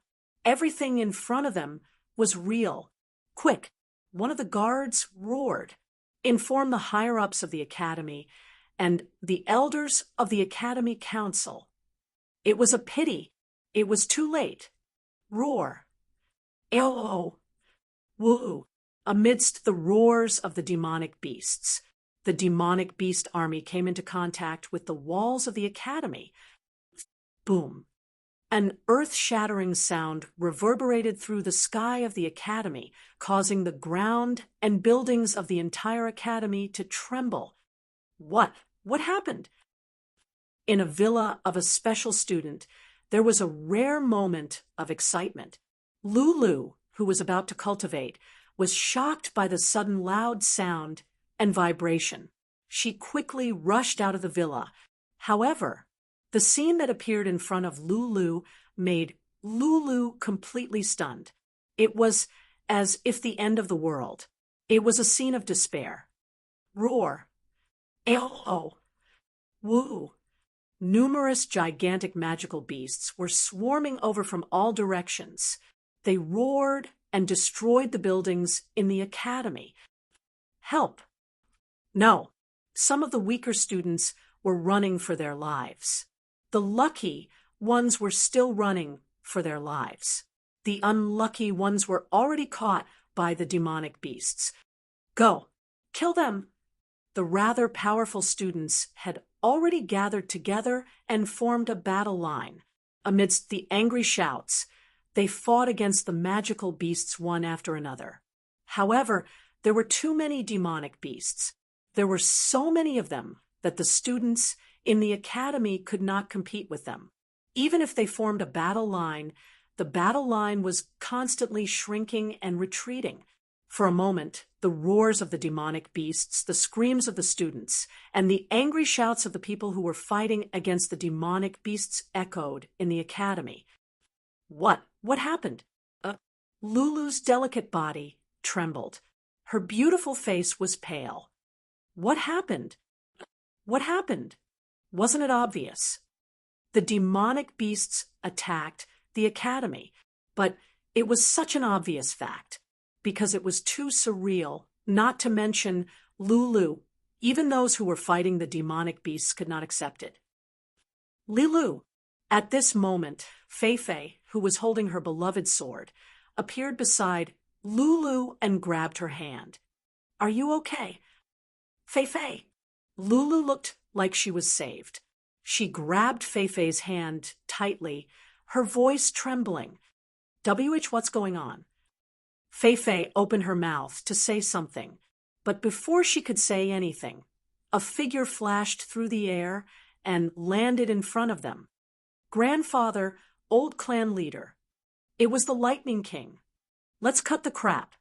Everything in front of them was real. Quick, one of the guards roared. Inform the higher-ups of the academy and the elders of the academy council. It was a pity. It was too late. Roar. Oh, woo. Amidst the roars of the demonic beasts, the demonic beast army came into contact with the walls of the academy. Boom. An earth-shattering sound reverberated through the sky of the academy, causing the ground and buildings of the entire academy to tremble. What happened? In a villa of a special student, there was a rare moment of excitement. Lulu, who was about to cultivate, was shocked by the sudden loud sound and vibration. She quickly rushed out of the villa. However, the scene that appeared in front of Lulu made Lulu completely stunned. It was as if the end of the world. It was a scene of despair. Roar. Oh, woo. Numerous gigantic magical beasts were swarming over from all directions. They roared and destroyed the buildings in the academy. Help! No, some of the weaker students were running for their lives. The lucky ones were still running for their lives. The unlucky ones were already caught by the demonic beasts. Go! Kill them! The rather powerful students had already gathered together and formed a battle line. Amidst the angry shouts, They fought against the magical beasts one after another. However, there were too many demonic beasts. There were so many of them that the students in the academy could not compete with them. Even if they formed a battle line, the battle line was constantly shrinking and retreating. For a moment, the roars of the demonic beasts, the screams of the students, and the angry shouts of the people who were fighting against the demonic beasts echoed in the academy. What happened? Lulu's delicate body trembled. Her beautiful face was pale. What happened? What happened? Wasn't it obvious? The demonic beasts attacked the academy, but it was such an obvious fact, because it was too surreal, not to mention Lulu. Even those who were fighting the demonic beasts could not accept it. Lulu. At this moment, Fei, who was holding her beloved sword, appeared beside Lulu and grabbed her hand. Are you okay? Fei. Lulu looked like she was saved. She grabbed Fei's hand tightly, her voice trembling. What's going on? Fei opened her mouth to say something, but before she could say anything, a figure flashed through the air and landed in front of them. Grandfather, old clan leader. It was the Lightning King. Let's cut the crap.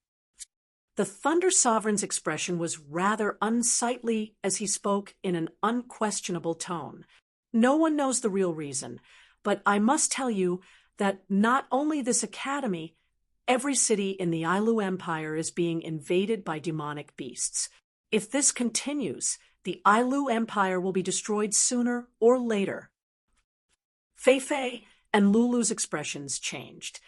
The Thunder Sovereign's expression was rather unsightly as he spoke in an unquestionable tone. No one knows the real reason, but I must tell you that not only this academy, every city in the Ailu Empire is being invaded by demonic beasts. If this continues, the Ailu Empire will be destroyed sooner or later. Fei and Lulu's expressions changed.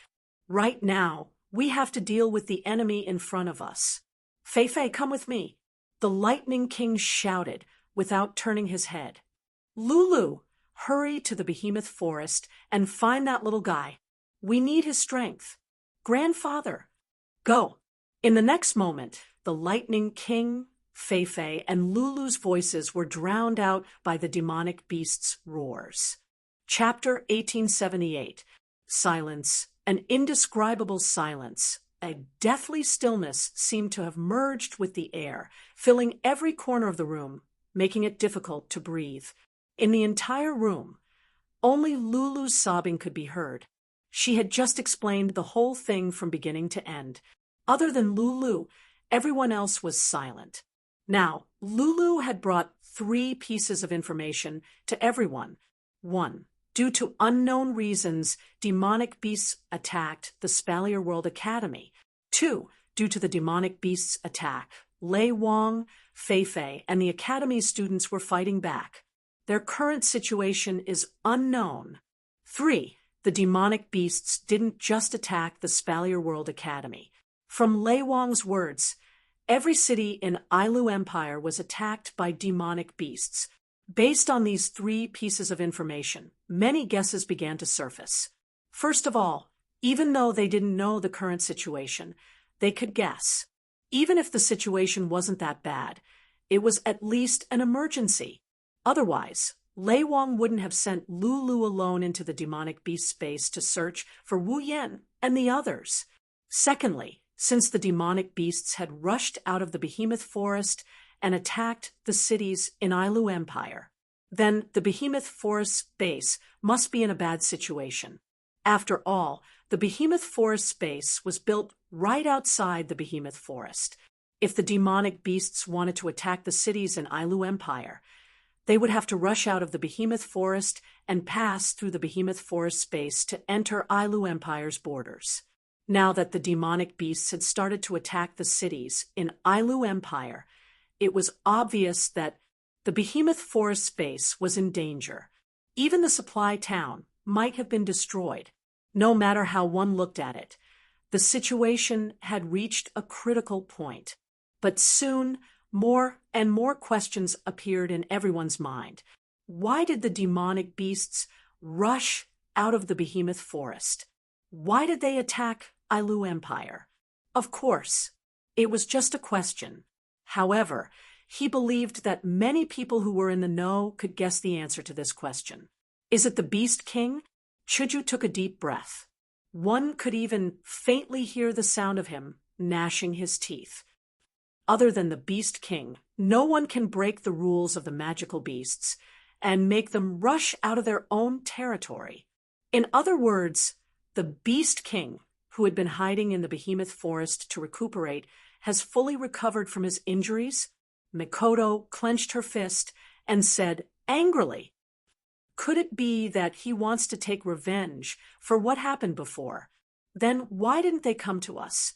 Right now, we have to deal with the enemy in front of us. Fei, come with me. The Lightning King shouted without turning his head. Lulu, hurry to the Behemoth Forest and find that little guy. We need his strength. Grandfather, go. In the next moment, the Lightning King, Fei, and Lulu's voices were drowned out by the demonic beast's roars. Chapter 1878. Silence, an indescribable silence. A deathly stillness seemed to have merged with the air, filling every corner of the room, making it difficult to breathe. In the entire room, only Lulu's sobbing could be heard. She had just explained the whole thing from beginning to end. Other than Lulu, everyone else was silent. Now, Lulu had brought 3 pieces of information to everyone. 1. Due to unknown reasons, demonic beasts attacked the Spalier World Academy. 2. Due to the demonic beasts' attack, Lei Wang, Fei, and the Academy's students were fighting back. Their current situation is unknown. 3. The demonic beasts didn't just attack the Spalier World Academy. From Lei Wang's words, every city in Ailu Empire was attacked by demonic beasts. Based on these 3 pieces of information, many guesses began to surface. First of all, even though they didn't know the current situation, they could guess. Even if the situation wasn't that bad, it was at least an emergency. Otherwise, Lei Wang wouldn't have sent Lulu alone into the demonic beast space to search for Wu Yan and the others. Secondly, since the demonic beasts had rushed out of the Behemoth Forest and attacked the cities in Ailu Empire, then the Behemoth Forest base must be in a bad situation. After all, the Behemoth Forest base was built right outside the Behemoth Forest. If the demonic beasts wanted to attack the cities in Ailu Empire, they would have to rush out of the Behemoth Forest and pass through the Behemoth Forest space to enter Ailu Empire's borders. Now that the demonic beasts had started to attack the cities in Ailu Empire, it was obvious that the Behemoth Forest space was in danger. Even the supply town might have been destroyed. No matter how one looked at it, the situation had reached a critical point. But soon, more and more questions appeared in everyone's mind. Why did the demonic beasts rush out of the Behemoth Forest? Why did they attack Ailu Empire? Of course, it was just a question. However, he believed that many people who were in the know could guess the answer to this question. Is it the Beast King? Shoujo took a deep breath. One could even faintly hear the sound of him gnashing his teeth. Other than the Beast King, no one can break the rules of the magical beasts and make them rush out of their own territory. In other words, the Beast King, who had been hiding in the behemoth forest to recuperate, has fully recovered from his injuries. Mikoto clenched her fist and said angrily, "Could it be that he wants to take revenge for what happened before? Then why didn't they come to us?"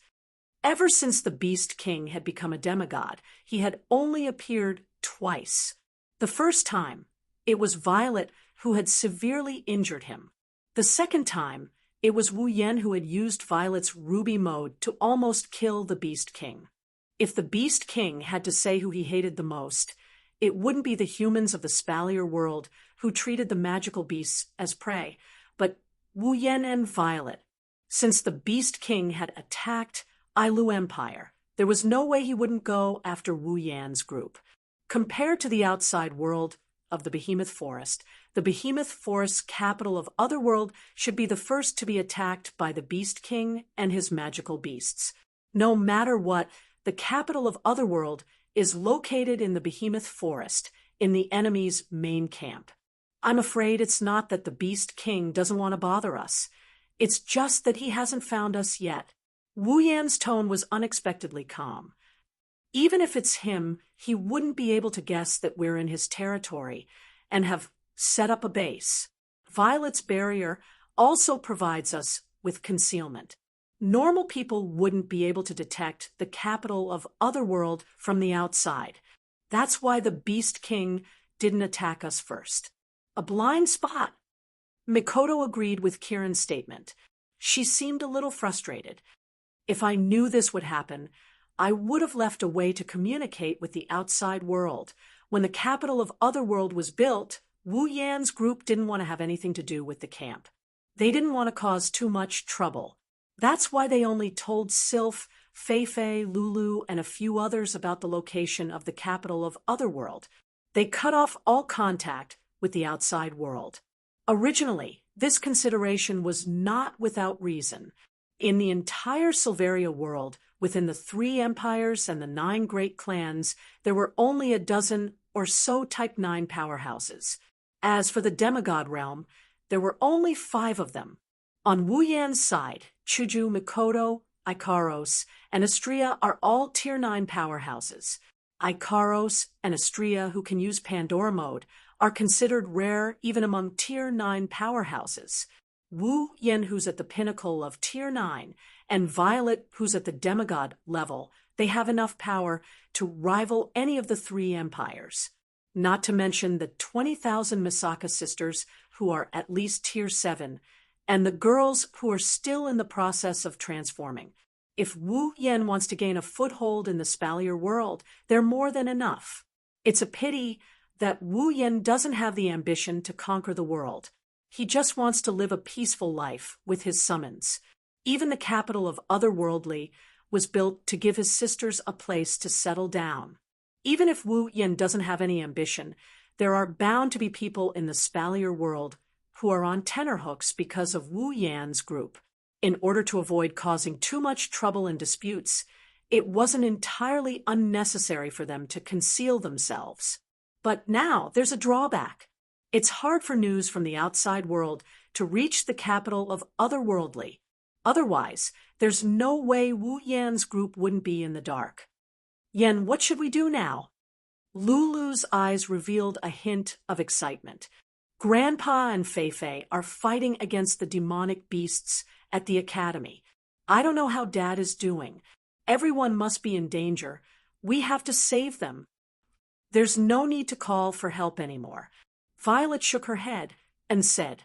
Ever since the Beast King had become a demigod, he had only appeared twice. The first time, it was Violet who had severely injured him. The second time, it was Wu Yan who had used Violet's ruby mode to almost kill the Beast King. If the Beast King had to say who he hated the most, it wouldn't be the humans of the Spalier world who treated the magical beasts as prey, but Wu Yan and Violet. Since the Beast King had attacked Ailu Empire, there was no way he wouldn't go after Wu Yan's group. Compared to the outside world of the Behemoth Forest, the Behemoth Forest's capital of Otherworld should be the first to be attacked by the Beast King and his magical beasts. No matter what, the capital of Otherworld is located in the Behemoth Forest, in the enemy's main camp. I'm afraid it's not that the Beast King doesn't want to bother us. It's just that he hasn't found us yet. Wu Yan's tone was unexpectedly calm. Even if it's him, he wouldn't be able to guess that we're in his territory and have set up a base. Violet's barrier also provides us with concealment. Normal people wouldn't be able to detect the capital of Otherworld from the outside. That's why the Beast King didn't attack us first. A blind spot. Mikoto agreed with Kirin's statement. She seemed a little frustrated. If I knew this would happen, I would have left a way to communicate with the outside world. When the capital of Otherworld was built, Wu Yan's group didn't want to have anything to do with the camp. They didn't want to cause too much trouble. That's why they only told Sylph, Feifei, Lulu, and a few others about the location of the capital of Otherworld. They cut off all contact with the outside world. Originally, this consideration was not without reason. In the entire Silveria world, within the 3 empires and the 9 great clans, there were only a dozen or so Type 9 powerhouses. As for the demigod realm, there were only 5 of them. On Wu Yan's side, Shoujo, Mikoto, Ikaros, and Astria are all Tier 9 powerhouses. Ikaros and Astria, who can use Pandora mode, are considered rare even among Tier 9 powerhouses. Wu Yan, who's at the pinnacle of Tier 9, and Violet, who's at the demigod level, they have enough power to rival any of the 3 empires. Not to mention the 20,000 Misaka sisters, who are at least Tier 7, and the girls who are still in the process of transforming. If Wu Yan wants to gain a foothold in the Spalier world, they're more than enough. It's a pity that Wu Yan doesn't have the ambition to conquer the world. He just wants to live a peaceful life with his summons. Even the capital of Otherworldly was built to give his sisters a place to settle down. Even if Wu Yan doesn't have any ambition, there are bound to be people in the Spalier world who are on tenterhooks because of Wu Yan's group. In order to avoid causing too much trouble and disputes, it wasn't entirely unnecessary for them to conceal themselves. But now there's a drawback. It's hard for news from the outside world to reach the capital of Otherworldly. Otherwise, there's no way Wu Yan's group wouldn't be in the dark. Yen, what should we do now? Lulu's eyes revealed a hint of excitement. Grandpa and Feifei are fighting against the demonic beasts at the academy. I don't know how Dad is doing. Everyone must be in danger. We have to save them. There's no need to call for help anymore. Violet shook her head and said,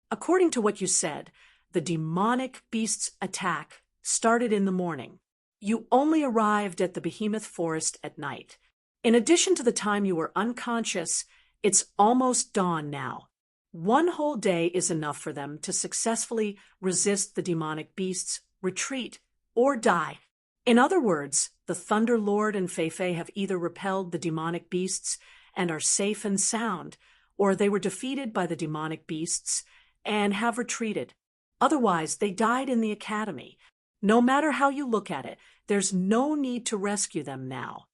"According to what you said, the demonic beast's attack started in the morning. You only arrived at the Behemoth Forest at night. In addition to the time you were unconscious, it's almost dawn now. 1 whole day is enough for them to successfully resist the demonic beasts, retreat, or die. In other words, the Thunder Lord and Feifei have either repelled the demonic beasts and are safe and sound, or they were defeated by the demonic beasts and have retreated. Otherwise, they died in the academy. No matter how you look at it, there's no need to rescue them now.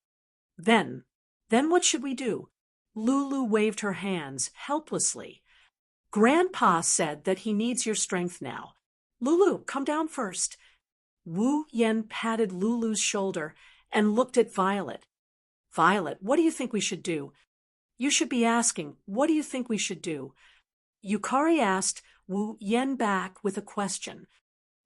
Then what should we do? Lulu waved her hands helplessly. Grandpa said that he needs your strength now. Lulu, come down first. Wu Yen patted Lulu's shoulder and looked at Violet. Violet, what do you think we should do? You should be asking, what do you think we should do? Yukari asked Wu Yen back with a question.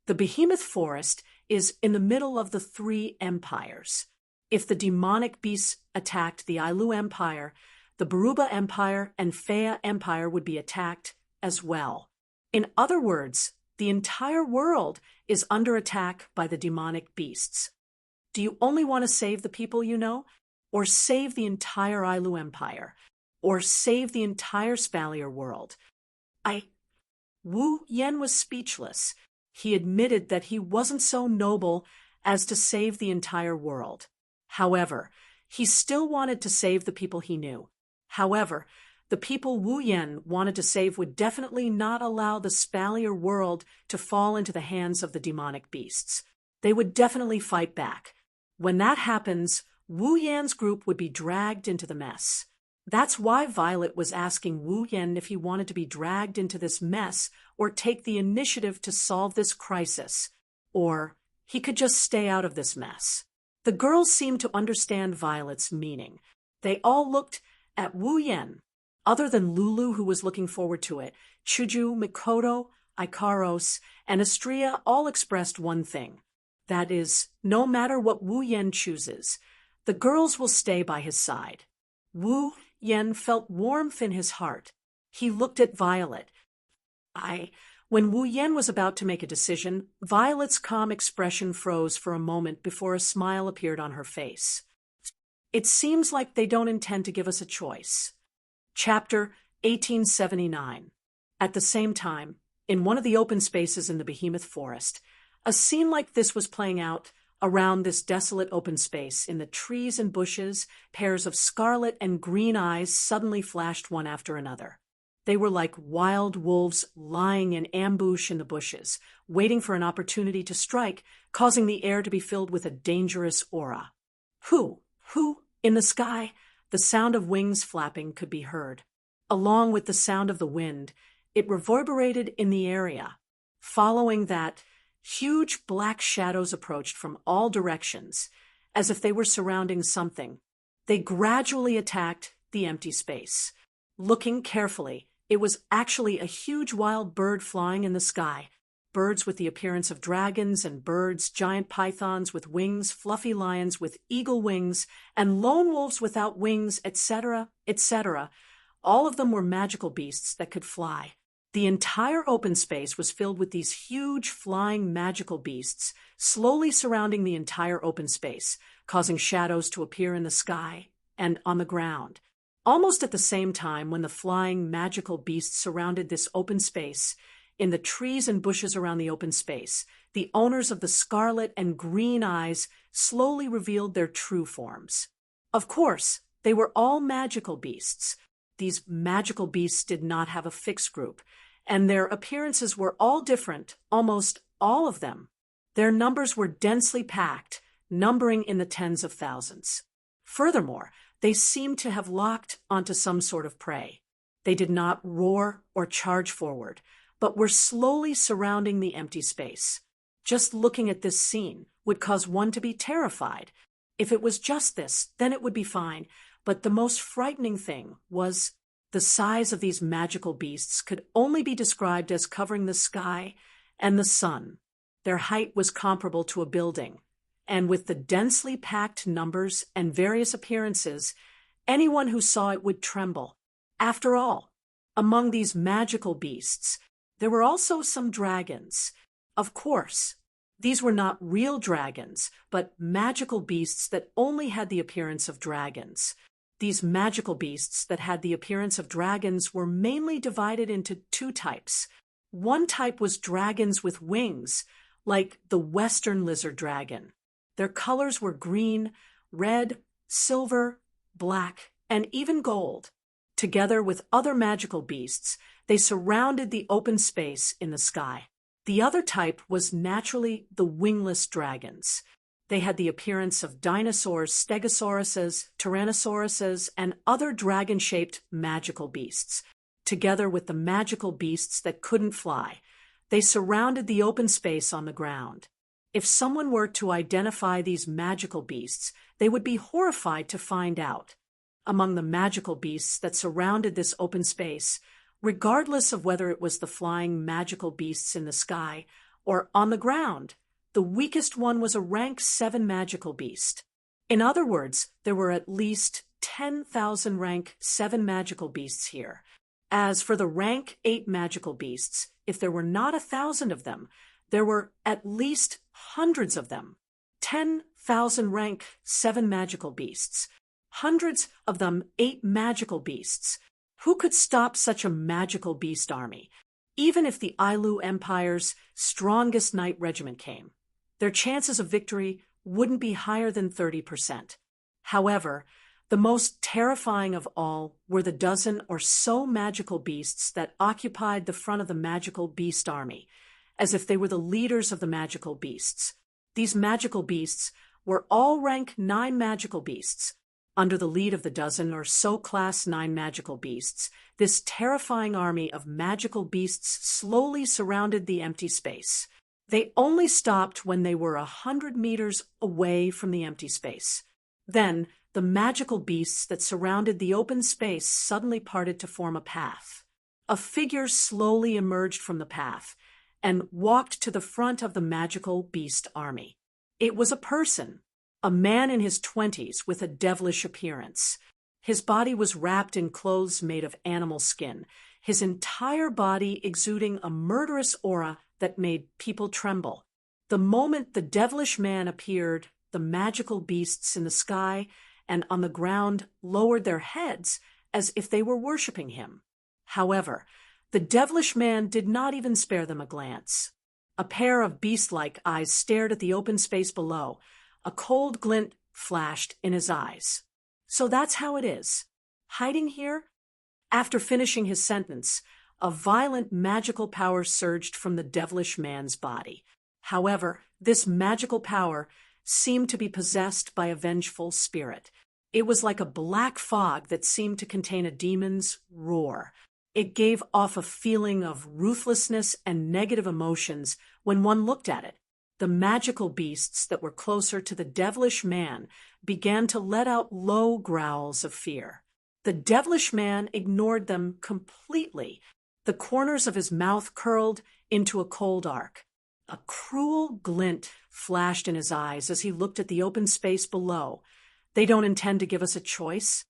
The Behemoth Forest is in the middle of the three empires. If the demonic beasts attacked the Ailu Empire, the Baruba Empire and Fea Empire would be attacked as well. In other words, the entire world is under attack by the demonic beasts. Do you only want to save the people you know? Or save the entire Ailu Empire? Or save the entire Spalier world? Wu Yen was speechless. He admitted that he wasn't so noble as to save the entire world. However, he still wanted to save the people he knew. However, the people Wu Yen wanted to save would definitely not allow the Spalier world to fall into the hands of the demonic beasts. They would definitely fight back. When that happens, Wu Yan's group would be dragged into the mess. That's why Violet was asking Wu Yen if he wanted to be dragged into this mess or take the initiative to solve this crisis, or he could just stay out of this mess. The girls seemed to understand Violet's meaning. They all looked at Wu Yen. Other than Lulu, who was looking forward to it, Shoujo, Mikoto, Ikaros, and Astria all expressed one thing. That is, no matter what Wu Yen chooses, the girls will stay by his side. Wu Yen felt warmth in his heart. He looked at Violet. When Wu Yen was about to make a decision, Violet's calm expression froze for a moment before a smile appeared on her face. It seems like they don't intend to give us a choice. Chapter 1879. At the same time, in one of the open spaces in the Behemoth Forest, a scene like this was playing out around this desolate open space. In the trees and bushes, pairs of scarlet and green eyes suddenly flashed one after another. They were like wild wolves lying in ambush in the bushes, waiting for an opportunity to strike, causing the air to be filled with a dangerous aura. Who, in the sky, the sound of wings flapping could be heard. Along with the sound of the wind, it reverberated in the area. Following that, huge black shadows approached from all directions, as if they were surrounding something. They gradually attacked the empty space. Looking carefully, it was actually a huge wild bird flying in the sky. Birds with the appearance of dragons and birds, giant pythons with wings, fluffy lions with eagle wings, and lone wolves without wings, etc., etc. All of them were magical beasts that could fly. The entire open space was filled with these huge flying magical beasts, slowly surrounding the entire open space, causing shadows to appear in the sky and on the ground. Almost at the same time, when the flying magical beasts surrounded this open space, in the trees and bushes around the open space, the owners of the scarlet and green eyes slowly revealed their true forms. Of course, they were all magical beasts. These magical beasts did not have a fixed group, and their appearances were all different, almost all of them. Their numbers were densely packed, numbering in the tens of thousands. Furthermore, they seemed to have locked onto some sort of prey. They did not roar or charge forward, but were slowly surrounding the empty space. Just looking at this scene would cause one to be terrified. If it was just this, then it would be fine, but the most frightening thing was the size of these magical beasts could only be described as covering the sky and the sun. Their height was comparable to a building, and with the densely packed numbers and various appearances, anyone who saw it would tremble. After all, among these magical beasts, there were also some dragons. Of course, these were not real dragons, but magical beasts that only had the appearance of dragons. These magical beasts that had the appearance of dragons were mainly divided into two types. One type was dragons with wings, like the Western lizard dragon. Their colors were green, red, silver, black, and even gold. Together with other magical beasts, they surrounded the open space in the sky. The other type was naturally the wingless dragons. They had the appearance of dinosaurs, stegosauruses, tyrannosauruses, and other dragon-shaped magical beasts. Together with the magical beasts that couldn't fly, they surrounded the open space on the ground. If someone were to identify these magical beasts, they would be horrified to find out. Among the magical beasts that surrounded this open space, regardless of whether it was the flying magical beasts in the sky or on the ground, the weakest one was a rank 7 magical beast. In other words, there were at least 10,000 rank 7 magical beasts here. As for the rank 8 magical beasts, if there were not 1,000 of them, there were at least hundreds of them. 10,000 rank 7 magical beasts. Hundreds of them 8 magical beasts. Who could stop such a magical beast army? Even if the Ailu Empire's strongest knight regiment came, their chances of victory wouldn't be higher than 30%. However, the most terrifying of all were the dozen or so magical beasts that occupied the front of the magical beast army, as if they were the leaders of the magical beasts. These magical beasts were all rank 9 magical beasts. Under the lead of the dozen or so class 9 magical beasts, this terrifying army of magical beasts slowly surrounded the empty space. They only stopped when they were 100 meters away from the empty space. Then, the magical beasts that surrounded the open space suddenly parted to form a path. A figure slowly emerged from the path and walked to the front of the magical beast army. It was a person, a man in his 20s with a devilish appearance. His body was wrapped in clothes made of animal skin, his entire body exuding a murderous aura that made people tremble. The moment the devilish man appeared, the magical beasts in the sky and on the ground lowered their heads as if they were worshipping him. However, the devilish man did not even spare them a glance. A pair of beast-like eyes stared at the open space below. A cold glint flashed in his eyes. So that's how it is. Hiding here? After finishing his sentence, a violent magical power surged from the devilish man's body. However, this magical power seemed to be possessed by a vengeful spirit. It was like a black fog that seemed to contain a demon's roar. It gave off a feeling of ruthlessness and negative emotions when one looked at it. The magical beasts that were closer to the devilish man began to let out low growls of fear. The devilish man ignored them completely. The corners of his mouth curled into a cold arc. A cruel glint flashed in his eyes as he looked at the open space below. They don't intend to give us a choice?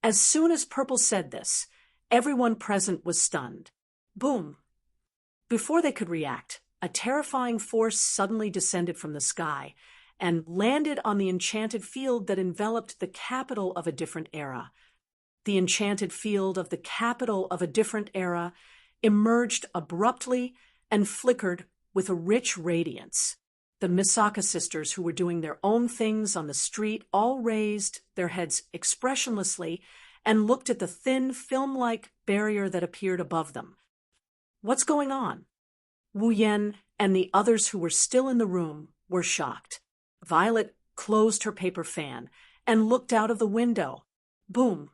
As soon as Purple said this, everyone present was stunned. Boom! Before they could react, a terrifying force suddenly descended from the sky and landed on the enchanted field that enveloped the capital of a different era. The enchanted field of the capital of a different era emerged abruptly and flickered with a rich radiance. The Misaka sisters, who were doing their own things on the street, all raised their heads expressionlessly and looked at the thin, film-like barrier that appeared above them. What's going on? Wu Yan and the others who were still in the room were shocked. Violet closed her paper fan and looked out of the window. Boom!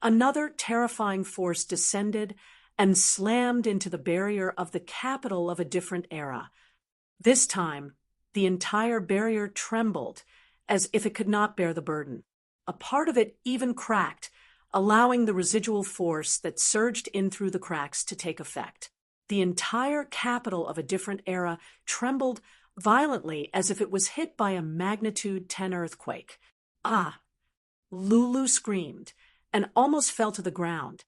Another terrifying force descended and slammed into the barrier of the capital of a different era. This time, the entire barrier trembled as if it could not bear the burden. A part of it even cracked, allowing the residual force that surged in through the cracks to take effect. The entire capital of a different era trembled violently as if it was hit by a magnitude 10 earthquake. Ah! Lulu screamed and almost fell to the ground.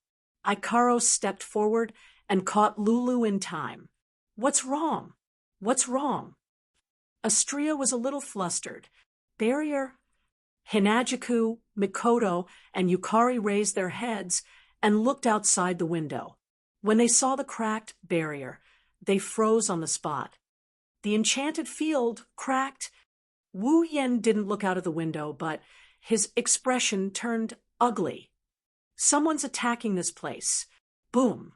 Ikaro stepped forward and caught Lulu in time. What's wrong? What's wrong? Astria was a little flustered. Barrier? Hinajiku, Mikoto, and Yukari raised their heads and looked outside the window. When they saw the cracked barrier, they froze on the spot. The enchanted field cracked. Wu Yan didn't look out of the window, but his expression turned ugly. Someone's attacking this place. Boom!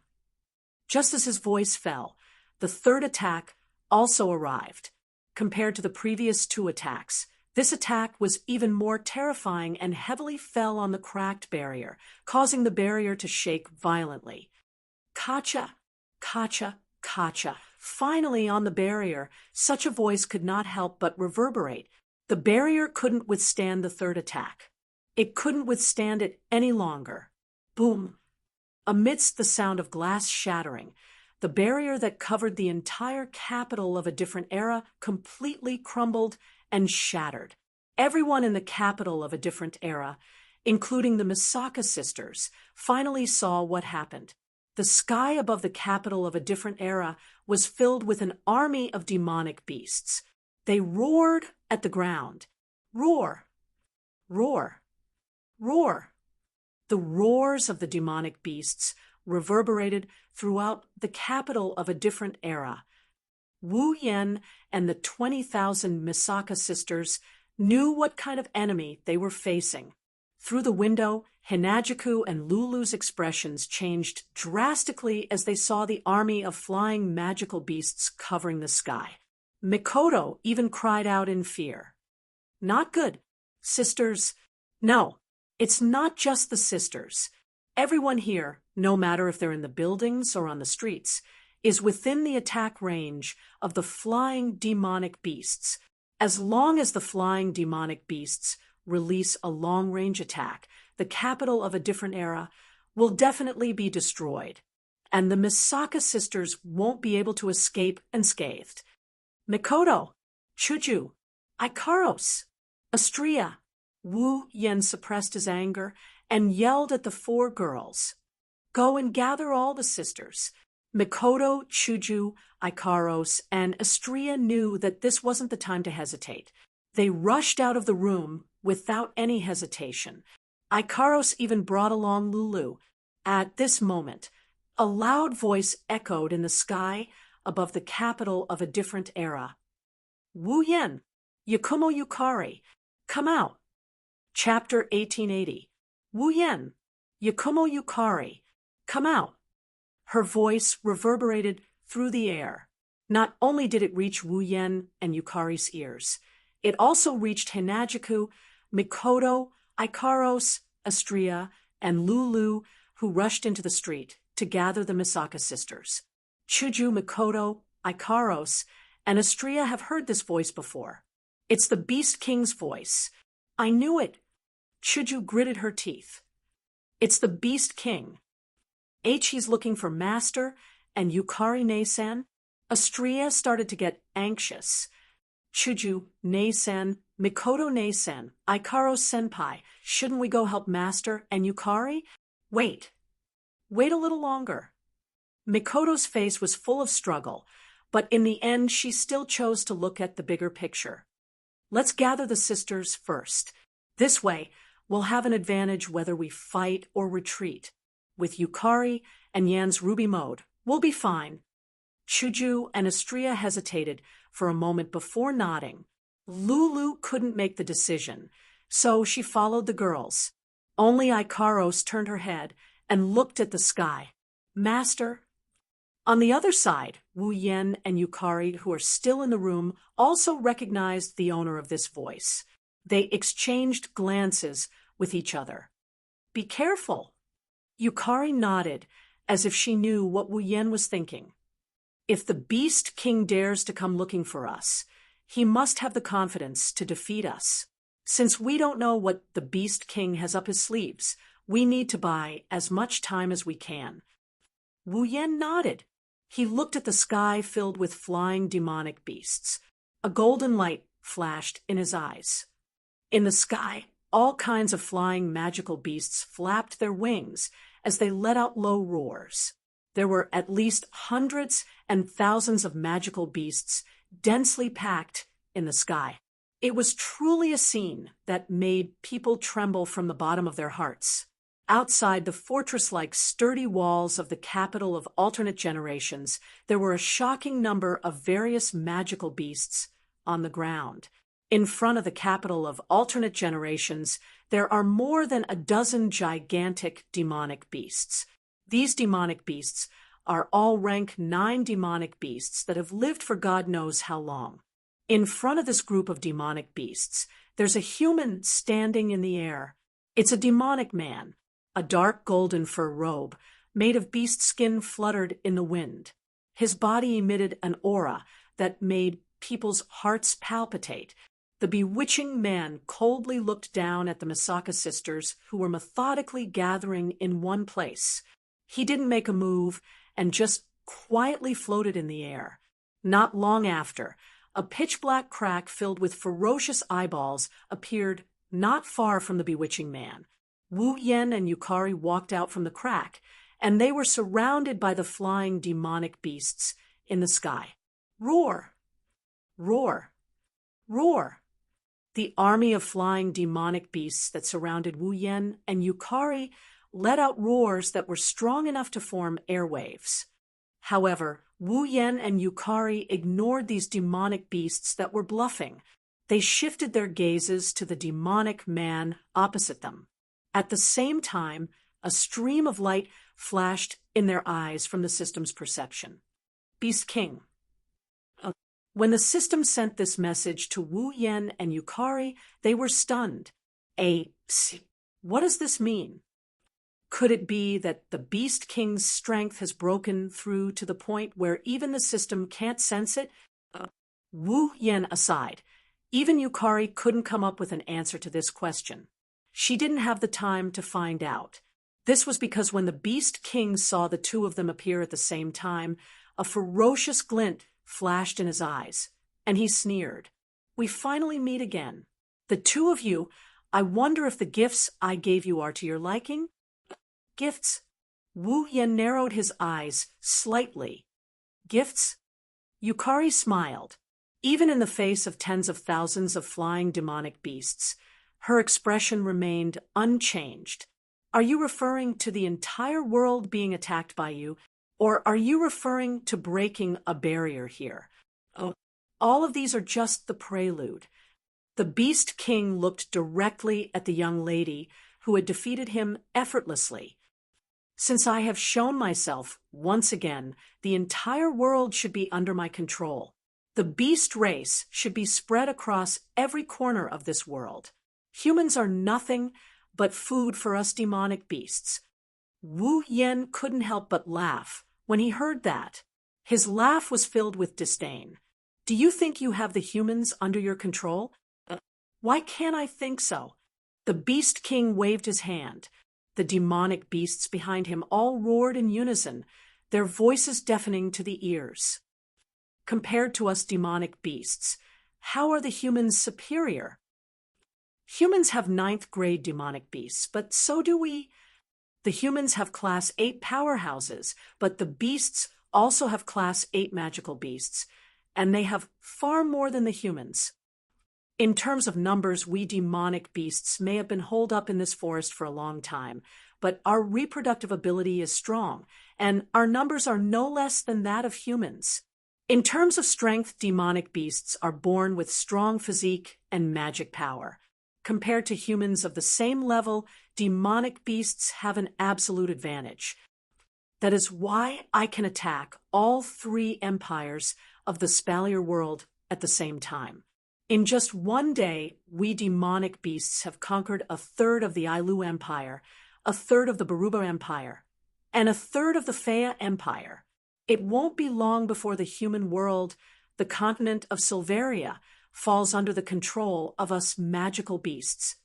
Just as his voice fell, The third attack also arrived. Compared to the previous two attacks, this attack was even more terrifying and heavily fell on the cracked barrier, causing the barrier to shake violently. Kacha, kacha, kacha. Finally on the barrier, such a voice could not help but reverberate. The barrier couldn't withstand the third attack. It couldn't withstand it any longer. Boom! Amidst the sound of glass shattering, the barrier that covered the entire capital of a different era completely crumbled and shattered. Everyone in the capital of a different era, including the Misaka sisters, finally saw what happened. The sky above the capital of a different era was filled with an army of demonic beasts. They roared at the ground. Roar! Roar! Roar! The roars of the demonic beasts reverberated throughout the capital of a different era. Wu Yen and the 20,000 Misaka sisters knew what kind of enemy they were facing. Through the window, Hinajuku and Lulu's expressions changed drastically as they saw the army of flying magical beasts covering the sky. Mikoto even cried out in fear. Not good. Sisters. No, it's not just the sisters. Everyone here, no matter if they're in the buildings or on the streets, is within the attack range of the flying demonic beasts. As long as the flying demonic beasts release a long-range attack, the capital of a different era will definitely be destroyed, and the Misaka sisters won't be able to escape unscathed. Mikoto, Shoujo, Ikaros, Astria. Wu Yen suppressed his anger and yelled at the four girls. Go and gather all the sisters. Mikoto, Shoujo, Ikaros, and Astria knew that this wasn't the time to hesitate. They rushed out of the room without any hesitation. Ikaros even brought along Lulu. At this moment, a loud voice echoed in the sky above the capital of a different era. Wu Yen, Yakumo Yukari, come out. Chapter 1880. Wu Yen, Yakumo Yukari, come out. Her voice reverberated through the air. Not only did it reach Wu Yen and Yukari's ears, it also reached Hinajuku, Mikoto, Ikaros, Astria, and Lulu, who rushed into the street to gather the Misaka sisters. Shoujo, Mikoto, Ikaros, and Astria have heard this voice before. It's the Beast King's voice. I knew it. Shoujo gritted her teeth. It's the Beast King. He's looking for Master, and Yukari Nei-san. Astria started to get anxious. Shoujo, Nei-san, Mikoto Nei-san, Ikaros senpai, shouldn't we go help Master and Yukari? Wait. Wait a little longer. Mikoto's face was full of struggle, but in the end she still chose to look at the bigger picture. Let's gather the sisters first. This way, we'll have an advantage whether we fight or retreat. With Yukari and Yan's ruby mode, we'll be fine. Shoujo and Astria hesitated for a moment before nodding. Lulu couldn't make the decision, so she followed the girls. Only Ikaros turned her head and looked at the sky. Master. On the other side, Wu Yen and Yukari, who are still in the room, also recognized the owner of this voice. They exchanged glances with each other. Be careful. Yukari nodded, as if she knew what Wu Yen was thinking. If the Beast King dares to come looking for us, he must have the confidence to defeat us. Since we don't know what the Beast King has up his sleeves, we need to buy as much time as we can. Wu Yen nodded. He looked at the sky filled with flying demonic beasts. A golden light flashed in his eyes. In the sky, all kinds of flying magical beasts flapped their wings as they let out low roars. There were at least hundreds and thousands of magical beasts densely packed in the sky. It was truly a scene that made people tremble from the bottom of their hearts. Outside the fortress-like sturdy walls of the capital of alternate generations, there were a shocking number of various magical beasts on the ground. In front of the capital of alternate generations, there are more than a dozen gigantic demonic beasts. These demonic beasts are all rank 9 demonic beasts that have lived for God knows how long. In front of this group of demonic beasts, there's a human standing in the air. It's a demonic man. A dark golden fur robe, made of beast skin, fluttered in the wind. His body emitted an aura that made people's hearts palpitate. The bewitching man coldly looked down at the Misaka sisters, who were methodically gathering in one place. He didn't make a move and just quietly floated in the air. Not long after, a pitch-black crack filled with ferocious eyeballs appeared not far from the bewitching man. Wu Yen and Yukari walked out from the crack, and they were surrounded by the flying demonic beasts in the sky. Roar! Roar! Roar! The army of flying demonic beasts that surrounded Wu Yen and Yukari let out roars that were strong enough to form airwaves. However, Wu Yen and Yukari ignored these demonic beasts that were bluffing. They shifted their gazes to the demonic man opposite them. At the same time, a stream of light flashed in their eyes from the system's perception. Beast King. When the system sent this message to Wu Yen and Yukari, they were stunned. What does this mean? Could it be that the Beast King's strength has broken through to the point where even the system can't sense it? Wu Yen aside, even Yukari couldn't come up with an answer to this question. She didn't have the time to find out. This was because when the Beast King saw the two of them appear at the same time, a ferocious glint flashed in his eyes, and he sneered. We finally meet again. The two of you, I wonder if the gifts I gave you are to your liking? Gifts? Wu Yen narrowed his eyes slightly. Gifts? Yukari smiled. Even in the face of tens of thousands of flying demonic beasts, her expression remained unchanged. Are you referring to the entire world being attacked by you, or are you referring to breaking a barrier here? All of these are just the prelude. The Beast King looked directly at the young lady who had defeated him effortlessly. Since I have shown myself once again, the entire world should be under my control. The beast race should be spread across every corner of this world. Humans are nothing but food for us demonic beasts. Wu Yen couldn't help but laugh when he heard that. His laugh was filled with disdain. Do you think you have the humans under your control? Why can't I think so? The Beast King waved his hand. The demonic beasts behind him all roared in unison, their voices deafening to the ears. Compared to us demonic beasts, how are the humans superior? Humans have 9th grade demonic beasts, but so do we. The humans have Class 8 powerhouses, but the beasts also have Class 8 magical beasts, and they have far more than the humans. In terms of numbers, we demonic beasts may have been holed up in this forest for a long time, but our reproductive ability is strong, and our numbers are no less than that of humans. In terms of strength, demonic beasts are born with strong physique and magic power. Compared to humans of the same level, demonic beasts have an absolute advantage. That is why I can attack all 3 empires of the Spalier world at the same time. In just one day, we demonic beasts have conquered 1/3 of the Ailu Empire, 1/3 of the Baruba Empire, and 1/3 of the Fea Empire. It won't be long before the human world, the continent of Silveria, falls under the control of us magical beasts.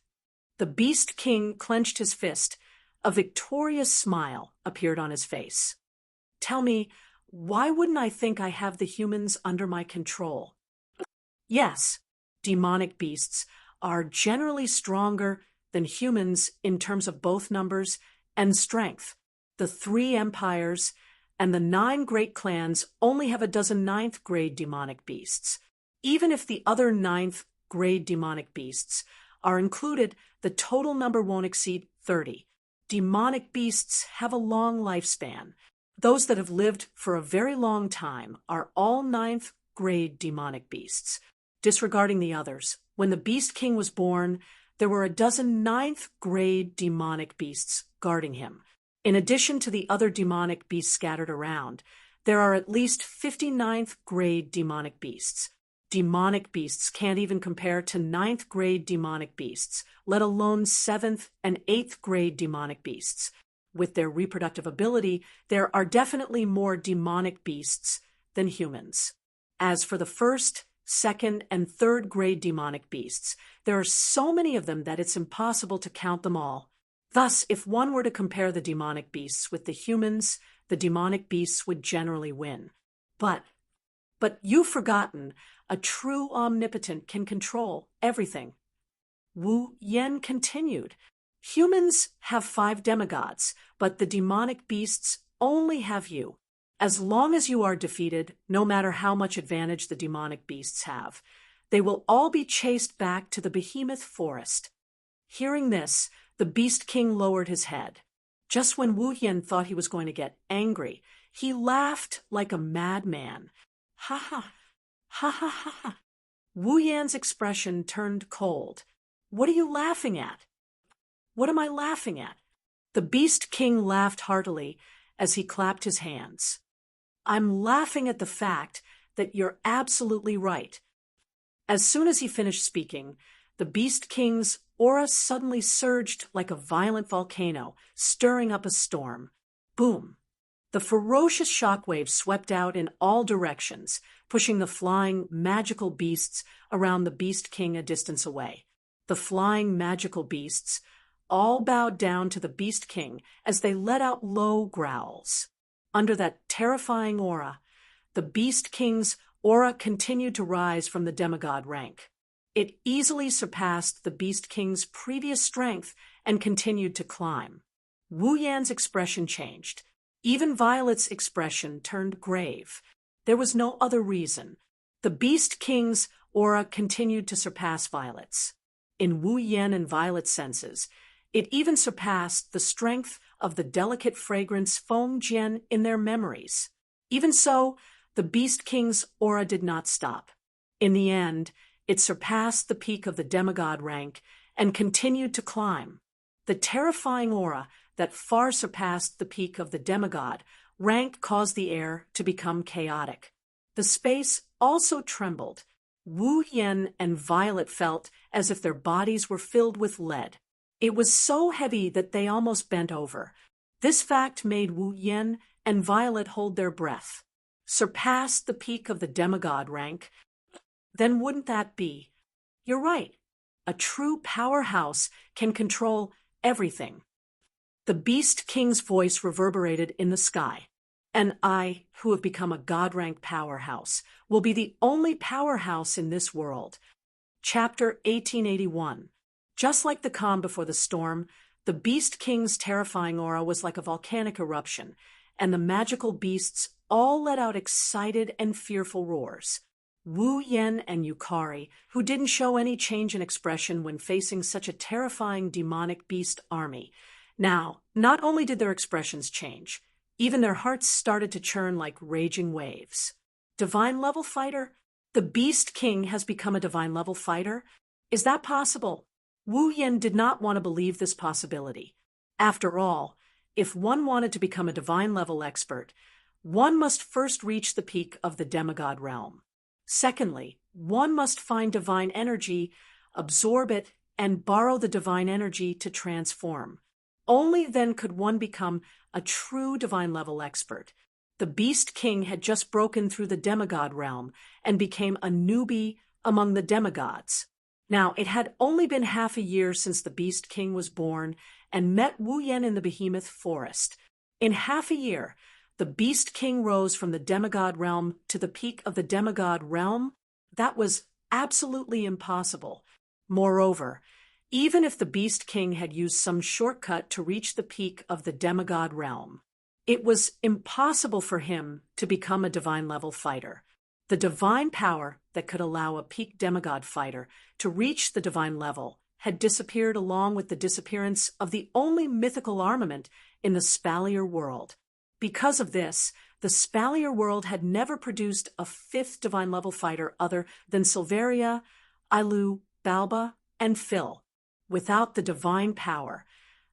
The Beast King clenched his fist. A victorious smile appeared on his face. Tell me, why wouldn't I think I have the humans under my control? Yes, demonic beasts are generally stronger than humans in terms of both numbers and strength. The 3 empires and the 9 great clans only have a dozen 9th grade demonic beasts. Even if the other 9th grade demonic beasts are included, the total number won't exceed 30. Demonic beasts have a long lifespan. Those that have lived for a very long time are all 9th grade demonic beasts. Disregarding the others, when the Beast King was born, there were a dozen 9th grade demonic beasts guarding him. In addition to the other demonic beasts scattered around, there are at least 59th grade demonic beasts. Demonic beasts can't even compare to 9th grade demonic beasts, let alone 7th and 8th grade demonic beasts. With their reproductive ability, there are definitely more demonic beasts than humans. As for the 1st, 2nd, and 3rd grade demonic beasts, there are so many of them that it's impossible to count them all. Thus, if one were to compare the demonic beasts with the humans, the demonic beasts would generally win. But you've forgotten, a true omnipotent can control everything. Wu Yen continued. Humans have 5 demigods, but the demonic beasts only have you. As long as you are defeated, no matter how much advantage the demonic beasts have, they will all be chased back to the behemoth forest. Hearing this, the Beast King lowered his head. Just when Wu Yen thought he was going to get angry, he laughed like a madman. Ha ha, ha ha ha ha. Wu Yan's expression turned cold. What are you laughing at? What am I laughing at? The Beast King laughed heartily as he clapped his hands. I'm laughing at the fact that you're absolutely right. As soon as he finished speaking, the Beast King's aura suddenly surged like a violent volcano, stirring up a storm. Boom! The ferocious shockwaves swept out in all directions, pushing the flying, magical beasts around the Beast King a distance away. The flying, magical beasts all bowed down to the Beast King as they let out low growls. Under that terrifying aura, the Beast King's aura continued to rise from the demigod rank. It easily surpassed the Beast King's previous strength and continued to climb. Wu Yan's expression changed. Even Violet's expression turned grave. There was no other reason. The Beast King's aura continued to surpass Violet's. In Wu Yan and Violet's senses, it even surpassed the strength of the delicate fragrance Feng Jian in their memories. Even so, the Beast King's aura did not stop. In the end, it surpassed the peak of the demigod rank and continued to climb. The terrifying aura that far surpassed the peak of the demigod rank caused the air to become chaotic. The space also trembled. Wu Yan and Violet felt as if their bodies were filled with lead. It was so heavy that they almost bent over. This fact made Wu Yan and Violet hold their breath. Surpassed the peak of the demigod rank? Then wouldn't that be? You're right. A true powerhouse can control everything. The Beast King's voice reverberated in the sky. And I, who have become a god-rank powerhouse, will be the only powerhouse in this world. Chapter 1881. Just like the calm before the storm, the Beast King's terrifying aura was like a volcanic eruption, and the magical beasts all let out excited and fearful roars. Wu Yan and Yukari, who didn't show any change in expression when facing such a terrifying demonic beast army. Now, not only did their expressions change, even their hearts started to churn like raging waves. Divine-level fighter? The Beast King has become a divine-level fighter? Is that possible? Wu Yan did not want to believe this possibility. After all, if one wanted to become a divine-level expert, one must first reach the peak of the demigod realm. Secondly, one must find divine energy, absorb it, and borrow the divine energy to transform. Only then could one become a true divine-level expert. The Beast King had just broken through the demigod realm and became a newbie among the demigods. Now, it had only been half a year since the Beast King was born and met Wu Yan in the behemoth forest. In half a year, the Beast King rose from the demigod realm to the peak of the demigod realm. That was absolutely impossible. Moreover, even if the Beast King had used some shortcut to reach the peak of the demigod realm, it was impossible for him to become a divine-level fighter. The divine power that could allow a peak demigod fighter to reach the divine level had disappeared along with the disappearance of the only mythical armament in the Spalier world. Because of this, the Spalier world had never produced a 5th divine-level fighter other than Silveria, Ailu, Balba, and Phil. Without the divine power,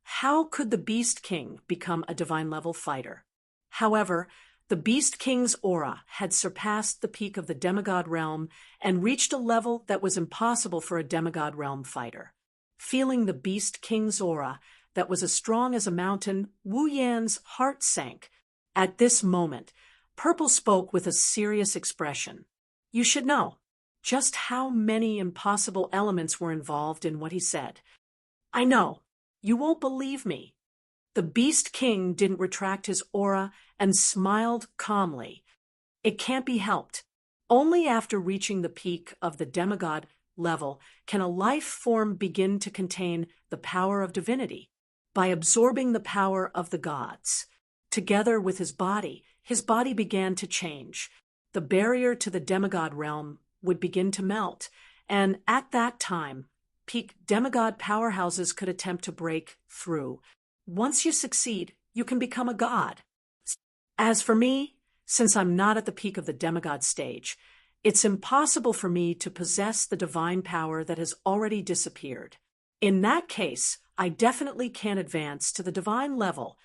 How could the Beast King become a divine-level fighter? However, the Beast King's aura had surpassed the peak of the demigod realm and reached a level that was impossible for a demigod realm fighter. Feeling the Beast King's aura that was as strong as a mountain, Wu Yan's heart sank. At this moment, Purple spoke with a serious expression. You should know just how many impossible elements were involved in what he said. I know. You won't believe me. The Beast King didn't retract his aura and smiled calmly. It can't be helped. Only after reaching the peak of the demigod level can a life form begin to contain the power of divinity. By absorbing the power of the gods, together with his body began to change. The barrier to the demigod realm would begin to melt, and at that time, peak demigod powerhouses could attempt to break through. Once you succeed, you can become a god. As for me, since I'm not at the peak of the demigod stage, it's impossible for me to possess the divine power that has already disappeared. In that case, I definitely can't advance to the divine level.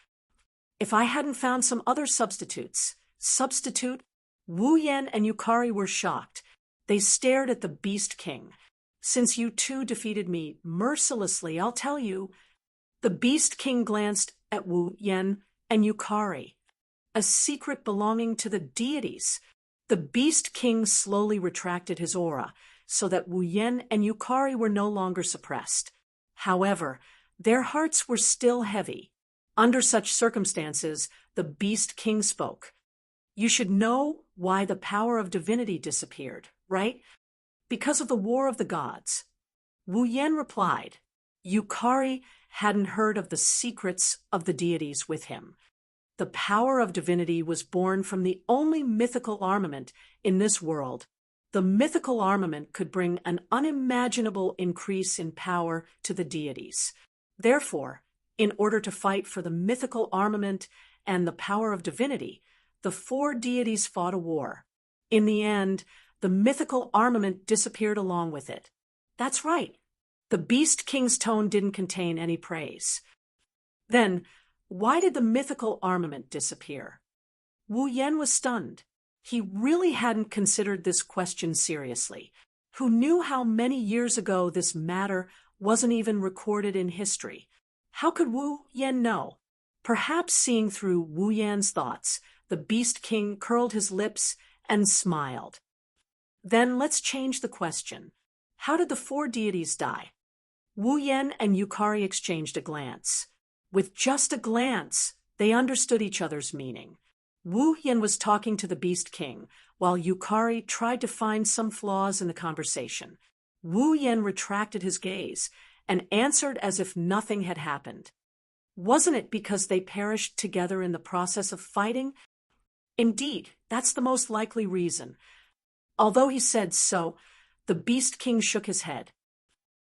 If I hadn't found some other substitute, Wu Yan and Yukari were shocked. They stared at the Beast King. Since you two defeated me mercilessly, I'll tell you. The Beast King glanced at Wu Yan and Yukari. A secret belonging to the deities. The Beast King slowly retracted his aura so that Wu Yan and Yukari were no longer suppressed. However, their hearts were still heavy. Under such circumstances, the Beast King spoke. You should know why the power of divinity disappeared, right? Because of the War of the Gods. Wu Yan replied. Yukari hadn't heard of the secrets of the deities with him. The power of divinity was born from the only mythical armament in this world. The mythical armament could bring an unimaginable increase in power to the deities. Therefore, in order to fight for the mythical armament and the power of divinity, the four deities fought a war. In the end, the mythical armament disappeared along with it. That's right. The Beast King's tone didn't contain any praise. Then, why did the mythical armament disappear? Wu Yan was stunned. He really hadn't considered this question seriously. Who knew how many years ago this matter wasn't even recorded in history? How could Wu Yan know? Perhaps seeing through Wu Yan's thoughts, the Beast King curled his lips and smiled. Then let's change the question. How did the four deities die? Wu Yan and Yukari exchanged a glance. With just a glance, they understood each other's meaning. Wu Yan was talking to the Beast King, while Yukari tried to find some flaws in the conversation. Wu Yan retracted his gaze and answered as if nothing had happened. Wasn't it because they perished together in the process of fighting? Indeed, that's the most likely reason. Although he said so, the Beast King shook his head.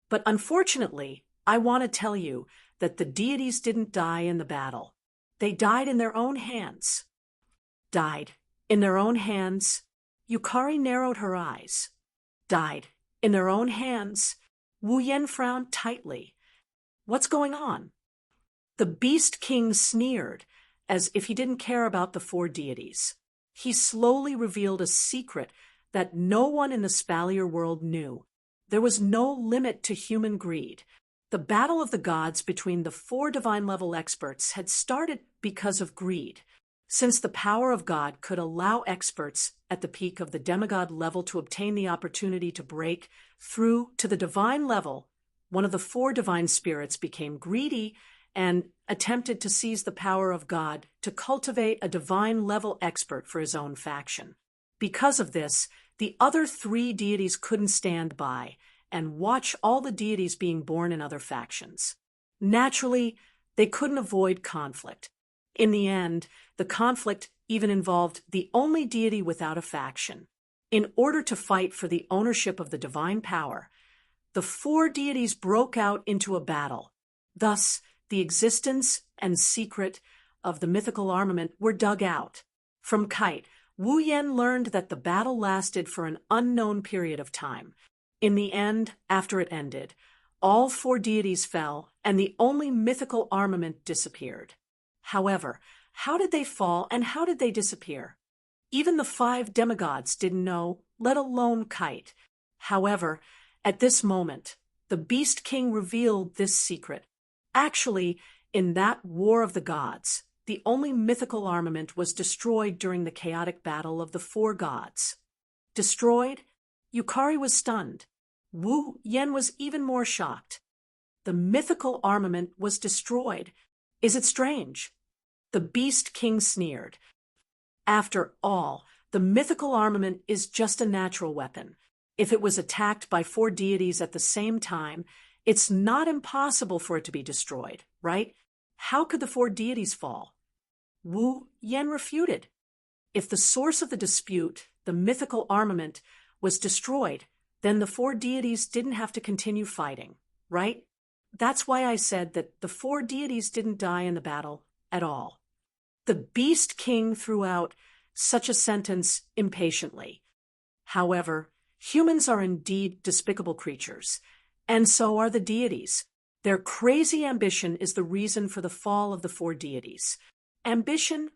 But unfortunately, I want to tell you that the deities didn't die in the battle. They died in their own hands. Died in their own hands? Yukari narrowed her eyes. Died in their own hands? Wu Yan frowned tightly. What's going on? The Beast King sneered, as if he didn't care about the four deities. He slowly revealed a secret that no one in the Spalier world knew. There was no limit to human greed. The battle of the gods between the four divine-level experts had started because of greed. Since the power of God could allow experts at the peak of the demigod level to obtain the opportunity to break through to the divine level, one of the four divine spirits became greedy and attempted to seize the power of God to cultivate a divine-level expert for his own faction. Because of this, the other three deities couldn't stand by and watch all the deities being born in other factions. Naturally, they couldn't avoid conflict. In the end, the conflict even involved the only deity without a faction. In order to fight for the ownership of the divine power, the four deities broke out into a battle. Thus, the existence and secret of the mythical armament were dug out. From Kite, Wu Yan learned that the battle lasted for an unknown period of time. In the end, after it ended, All four deities fell, and the only mythical armament disappeared. However, how did they fall and how did they disappear? Even the 5 demigods didn't know, let alone Kite. However, at this moment, the Beast King revealed this secret. Actually, in that War of the Gods, the only mythical armament was destroyed during the chaotic battle of the 4 gods. Destroyed? Yukari was stunned. Wu Yen was even more shocked. The mythical armament was destroyed. Is it strange? The Beast King sneered. After all, the mythical armament is just a natural weapon. If it was attacked by 4 deities at the same time, it's not impossible for it to be destroyed, right? How could the 4 deities fall? Wu Yen refuted. If the source of the dispute, the mythical armament, was destroyed, then the 4 deities didn't have to continue fighting, right? That's why I said that the 4 deities didn't die in the battle at all. The Beast King threw out such a sentence impatiently. However, humans are indeed despicable creatures, and so are the deities. Their crazy ambition is the reason for the fall of the 4 deities. Ambition?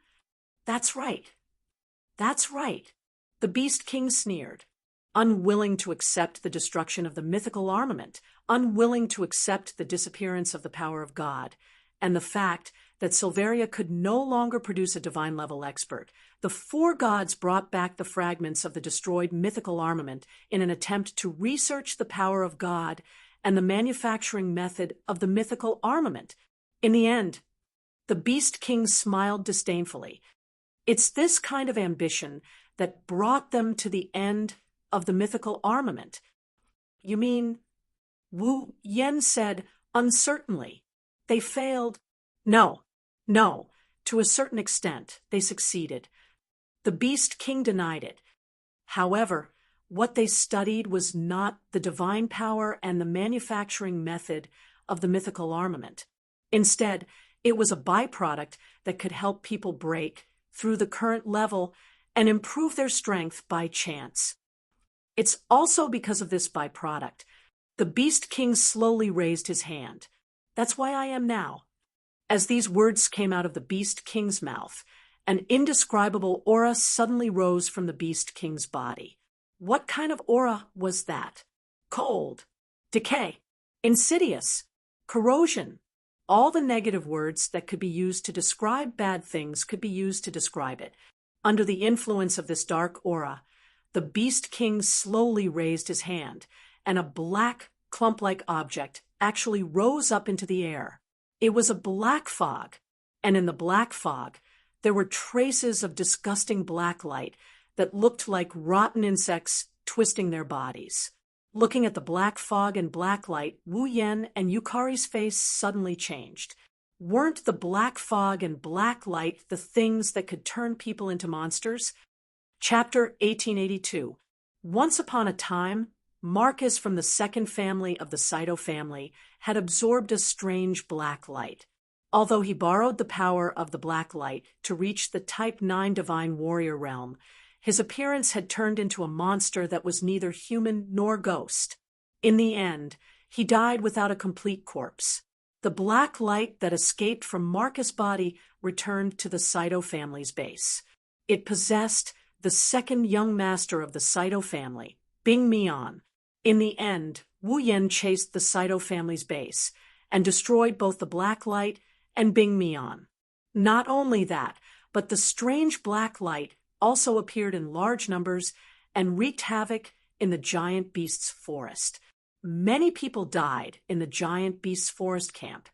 That's right. That's right. The Beast King sneered, unwilling to accept the destruction of the mythical armament, unwilling to accept the disappearance of the power of God, and the fact that Silveria could no longer produce a divine-level expert. The 4 gods brought back the fragments of the destroyed mythical armament in an attempt to research the power of God and the manufacturing method of the mythical armament. In the end, the Beast King smiled disdainfully. It's this kind of ambition that brought them to the end of the mythical armament. You mean? Wu Yen said uncertainly. They failed. No, to a certain extent, they succeeded. The Beast King denied it. However, what they studied was not the divine power and the manufacturing method of the mythical armament. Instead, it was a byproduct that could help people break through the current level and improve their strength by chance. It's also because of this byproduct. The Beast King slowly raised his hand. That's why I am now. As these words came out of the Beast King's mouth, an indescribable aura suddenly rose from the Beast King's body. What kind of aura was that? Cold, decay, insidious, corrosion. All the negative words that could be used to describe bad things could be used to describe it. Under the influence of this dark aura, the Beast King slowly raised his hand, and a black, clump-like object actually rose up into the air. It was a black fog, and in the black fog, there were traces of disgusting black light that looked like rotten insects twisting their bodies. Looking at the black fog and black light, Wu Yen and Yukari's face suddenly changed. Weren't the black fog and black light the things that could turn people into monsters? Chapter 1882. Once upon a time, Marcus from the second family of the Shoujo family had absorbed a strange black light. Although he borrowed the power of the black light to reach the Type 9 Divine Warrior realm, his appearance had turned into a monster that was neither human nor ghost. In the end, he died without a complete corpse. The black light that escaped from Marcus' body returned to the Shoujo family's base. It possessed the second young master of the Shoujo family, Bing Mian. In the end, Wu Yen chased the Shoujo family's base and destroyed both the black light and Bing Mian. Not only that, but the strange black light also appeared in large numbers and wreaked havoc in the giant beast's forest. Many people died in the giant beast's forest camp,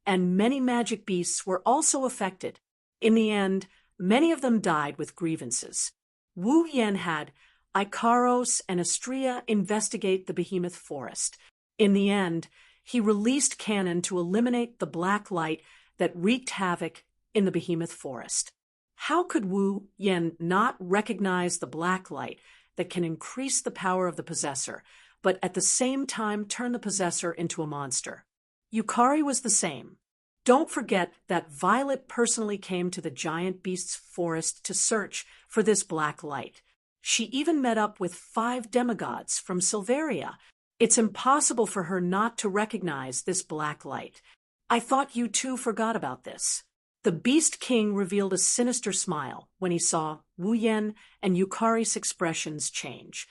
and many magic beasts were also affected. In the end, many of them died with grievances. Wu Yen had Ikaros and Astrea investigate the behemoth forest. In the end, he released cannon to eliminate the black light that wreaked havoc in the behemoth forest. How could Wu Yen not recognize the black light that can increase the power of the possessor, but at the same time turn the possessor into a monster? Yukari was the same. Don't forget that Violet personally came to the giant beast's forest to search for this black light. She even met up with 5 demigods from Silveria. It's impossible for her not to recognize this black light. I thought you too forgot about this. The Beast King revealed a sinister smile when he saw Wu Yan and Yukari's expressions change.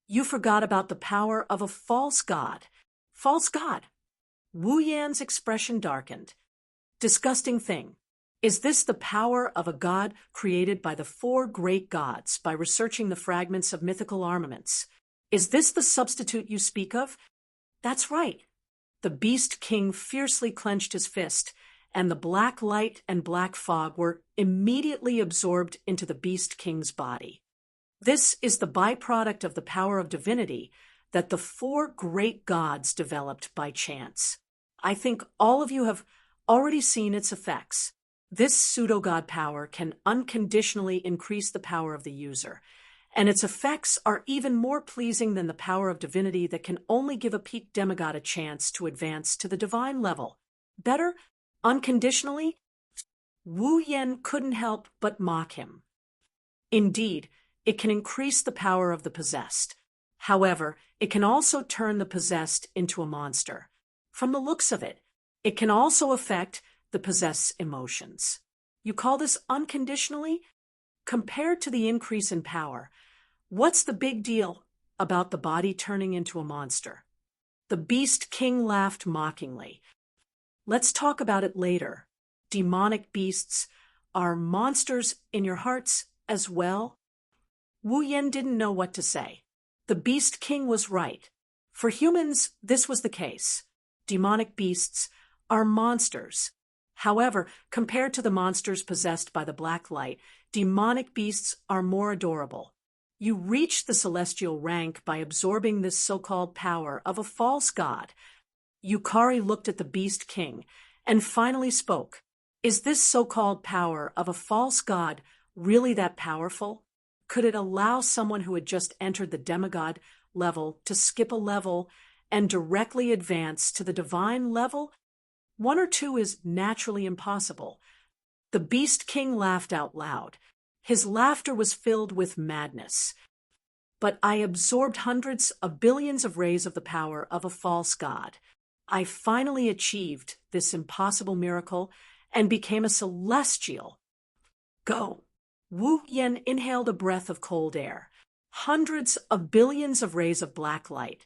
You forgot about the power of a false god. False god. Wu Yan's expression darkened. Disgusting thing. Is this the power of a god created by the four great gods by researching the fragments of mythical armaments? Is this the substitute you speak of? That's right. The Beast King fiercely clenched his fist, and the black light and black fog were immediately absorbed into the Beast King's body. This is the byproduct of the power of divinity that the four great gods developed by chance. I think all of you have already seen its effects. This pseudo-god power can unconditionally increase the power of the user, and its effects are even more pleasing than the power of divinity that can only give a peak demigod a chance to advance to the divine level. Better, unconditionally? Wu Yan couldn't help but mock him. Indeed, it can increase the power of the possessed. However, it can also turn the possessed into a monster. From the looks of it, it can also affect the possessed's emotions. You call this unconditionally? Compared to the increase in power, what's the big deal about the body turning into a monster? The Beast King laughed mockingly. Let's talk about it later. Demonic beasts are monsters in your hearts as well? Wu Yan didn't know what to say. The Beast King was right. For humans, this was the case. Demonic beasts are monsters. However, compared to the monsters possessed by the black light, demonic beasts are more adorable. You reach the celestial rank by absorbing this so-called power of a false god. Yukari looked at the Beast King and finally spoke. Is this so-called power of a false god really that powerful? Could it allow someone who had just entered the demigod level to skip a level and directly advance to the divine level? One or two is naturally impossible. The Beast King laughed out loud. His laughter was filled with madness. But I absorbed hundreds of billions of rays of the power of a false god. I finally achieved this impossible miracle and became a celestial. Go. Wu Yan inhaled a breath of cold air. Hundreds of billions of rays of black light.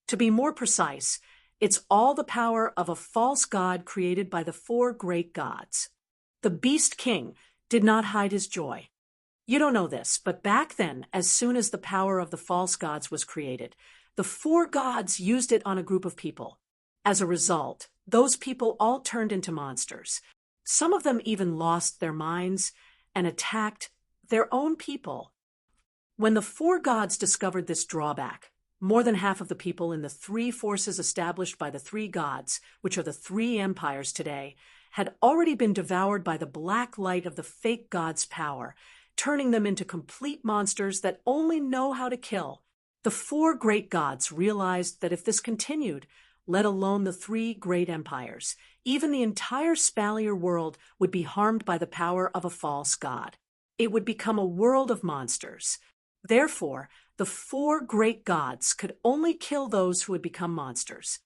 To be more precise, it's all the power of a false god created by the four great gods. The Beast King did not hide his joy. You don't know this, but back then, as soon as the power of the false gods was created, the four gods used it on a group of people. As a result, those people all turned into monsters. Some of them even lost their minds and attacked their own people. When the four gods discovered this drawback, more than half of the people in the three forces established by the three gods, which are the three empires today, had already been devoured by the black light of the fake god's power, turning them into complete monsters that only know how to kill. The four great gods realized that if this continued, let alone the three great empires, even the entire Spalier world would be harmed by the power of a false god. It would become a world of monsters. Therefore, the four great gods could only kill those who had become monsters.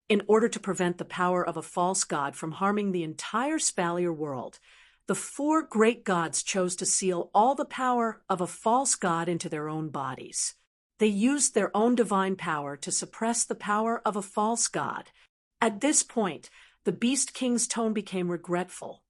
In order to prevent the power of a false god from harming the entire Spalier world, the four great gods chose to seal all the power of a false god into their own bodies. They used their own divine power to suppress the power of a false god. At this point, the Beast King's tone became regretful.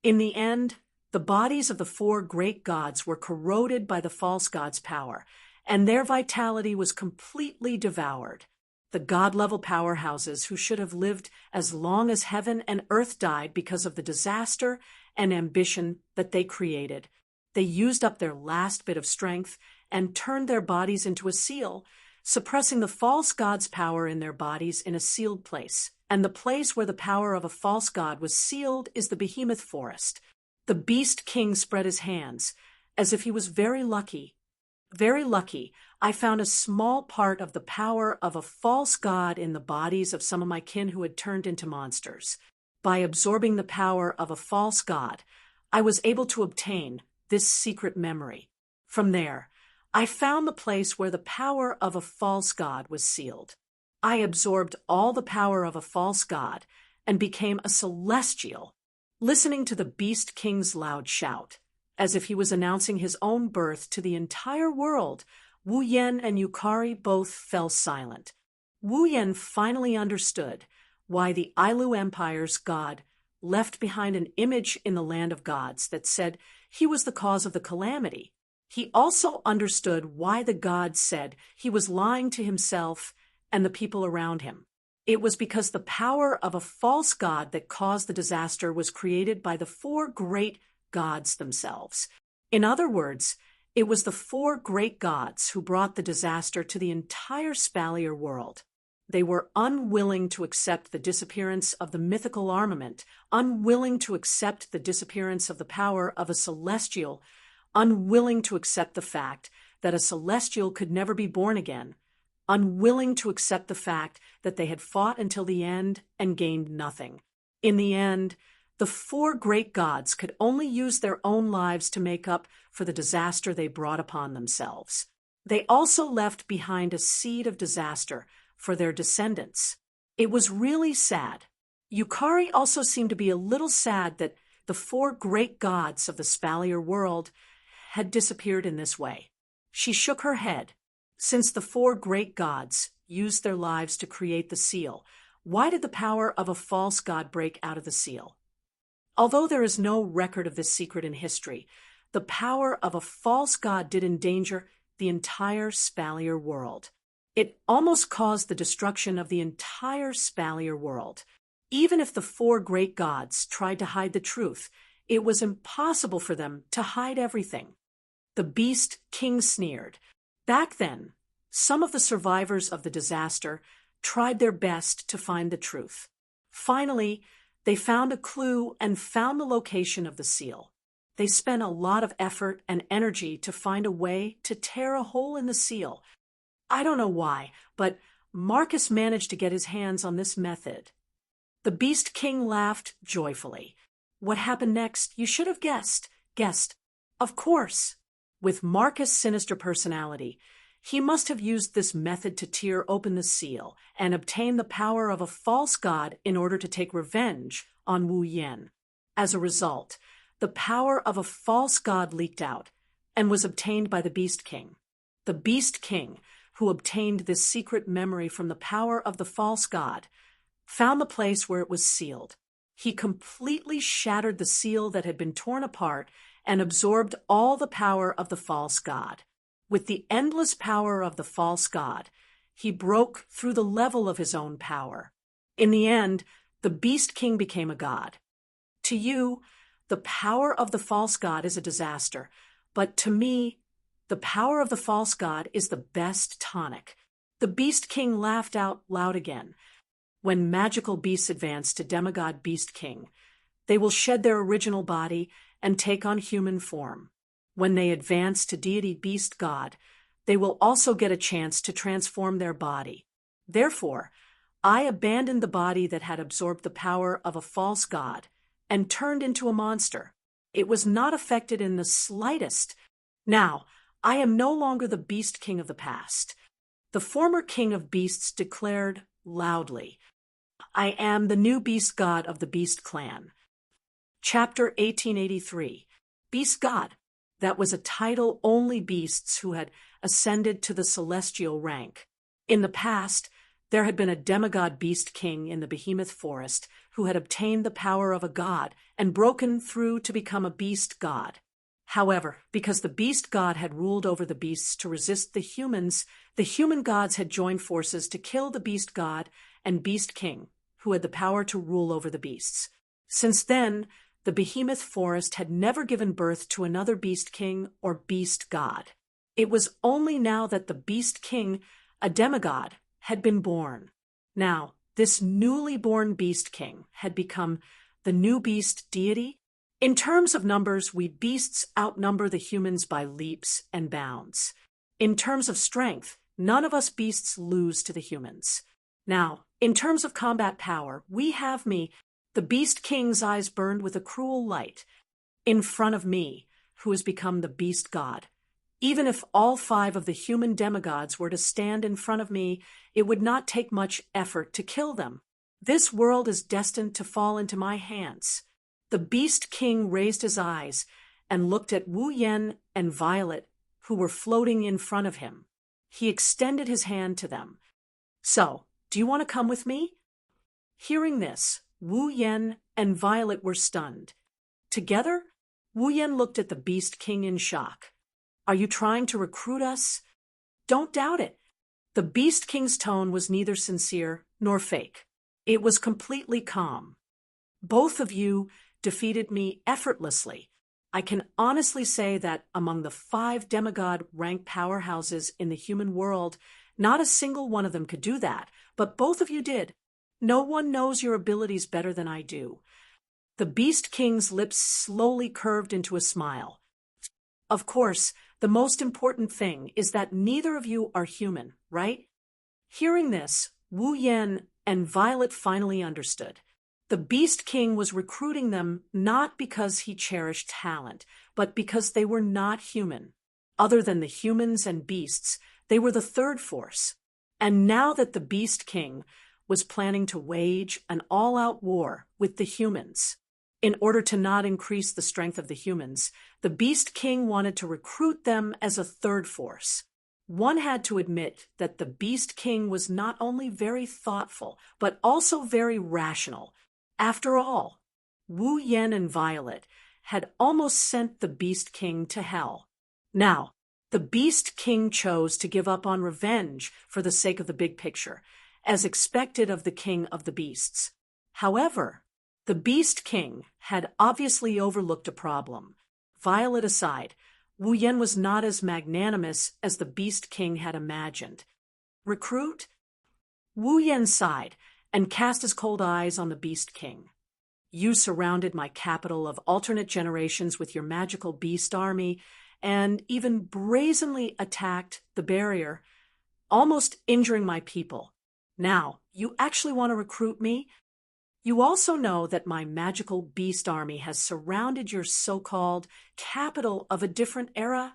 In the end, the bodies of the four great gods were corroded by the false god's power, and their vitality was completely devoured. The god-level powerhouses who should have lived as long as heaven and earth died because of the disaster and ambition that they created. They used up their last bit of strength and turned their bodies into a seal, suppressing the false god's power in their bodies in a sealed place. And the place where the power of a false god was sealed is the behemoth forest. The Beast King spread his hands, as if he was very lucky. Very lucky, I found a small part of the power of a false god in the bodies of some of my kin who had turned into monsters. By absorbing the power of a false god, I was able to obtain this secret memory. From there, I found the place where the power of a false god was sealed. I absorbed all the power of a false god and became a celestial, listening to the Beast King's loud shout. As if he was announcing his own birth to the entire world, Wu Yen and Yukari both fell silent. Wu Yen finally understood why the Ailu Empire's god left behind an image in the land of gods that said he was the cause of the calamity. He also understood why the god said he was lying to himself and the people around him. It was because the power of a false god that caused the disaster was created by the four great gods themselves. In other words, it was the four great gods who brought the disaster to the entire Spalier world. They were unwilling to accept the disappearance of the mythical armament, unwilling to accept the disappearance of the power of a celestial, unwilling to accept the fact that a celestial could never be born again, unwilling to accept the fact that they had fought until the end and gained nothing. In the end, the four great gods could only use their own lives to make up for the disaster they brought upon themselves. They also left behind a seed of disaster for their descendants. It was really sad. Yukari also seemed to be a little sad that the four great gods of the Spalier world had disappeared in this way. She shook her head. Since the four great gods used their lives to create the seal, why did the power of a false god break out of the seal? Although there is no record of this secret in history, the power of a false god did endanger the entire Spalier world. It almost caused the destruction of the entire Spalier world. Even if the four great gods tried to hide the truth, it was impossible for them to hide everything. The Beast King sneered. Back then, some of the survivors of the disaster tried their best to find the truth. Finally, they found a clue and found the location of the seal. They spent a lot of effort and energy to find a way to tear a hole in the seal. I don't know why, but Marcus managed to get his hands on this method. The Beast King laughed joyfully. What happened next, you should have guessed. Guessed. Of course. With Marcus' sinister personality, he must have used this method to tear open the seal and obtain the power of a false god in order to take revenge on Wu Yen. As a result, the power of a false god leaked out and was obtained by the Beast King. The Beast King, who obtained this secret memory from the power of the false god, found the place where it was sealed. He completely shattered the seal that had been torn apart and absorbed all the power of the false god. With the endless power of the false god, he broke through the level of his own power. In the end, the Beast King became a god. To you, the power of the false god is a disaster, but to me, the power of the false god is the best tonic. The Beast King laughed out loud again. When magical beasts advance to demigod Beast King, they will shed their original body and take on human form. When they advance to deity beast god, they will also get a chance to transform their body. Therefore, I abandoned the body that had absorbed the power of a false god and turned into a monster. It was not affected in the slightest. Now, I am no longer the Beast King of the past. The former king of beasts declared loudly, I am the new beast god of the Beast Clan. Chapter 1883. Beast God. That was a title only beasts who had ascended to the celestial rank. In the past, there had been a demigod beast king in the behemoth forest who had obtained the power of a god and broken through to become a beast god. However, because the beast god had ruled over the beasts to resist the human gods had joined forces to kill the beast god and beast king, who had the power to rule over the beasts. Since then, the behemoth forest had never given birth to another beast king or beast god. It was only now that the beast king, a demigod, had been born. Now, this newly born beast king had become the new beast deity. In terms of numbers, we beasts outnumber the humans by leaps and bounds. In terms of strength, none of us beasts lose to the humans. Now, in terms of combat power, we have me. The Beast King's eyes burned with a cruel light. In front of me, who has become the Beast God, Even if all 5 of the human demigods were to stand in front of me, it would not take much effort to kill them. This world is destined to fall into my hands. The Beast King raised his eyes and looked at Wu Yen and Violet, who were floating in front of him. He extended his hand to them. So, do you want to come with me? Hearing this, Wu Yen and Violet were stunned. Together, Wu Yen looked at the Beast King in shock. Are you trying to recruit us? Don't doubt it. The Beast King's tone was neither sincere nor fake. It was completely calm. Both of you defeated me effortlessly. I can honestly say that among the 5 demigod-rank powerhouses in the human world, not a single one of them could do that, but both of you did. No one knows your abilities better than I do. The Beast King's lips slowly curved into a smile. Of course, the most important thing is that neither of you are human, right? Hearing this, Wu Yen and Violet finally understood. The Beast King was recruiting them not because he cherished talent, but because they were not human. Other than the humans and beasts, they were the third force. And now that the Beast King was planning to wage an all-out war with the humans, in order to not increase the strength of the humans, the Beast King wanted to recruit them as a third force. One had to admit that the Beast King was not only very thoughtful, but also very rational. After all, Wu Yen and Violet had almost sent the Beast King to hell. Now, the Beast King chose to give up on revenge for the sake of the big picture, as expected of the King of the Beasts. However, the Beast King had obviously overlooked a problem. Violet aside, Wu Yen was not as magnanimous as the Beast King had imagined. Recruit? Wu Yen sighed and cast his cold eyes on the Beast King. You surrounded my capital of alternate generations with your magical beast army, and even brazenly attacked the barrier, almost injuring my people. Now, you actually want to recruit me? You also know that my magical beast army has surrounded your so-called capital of a different era?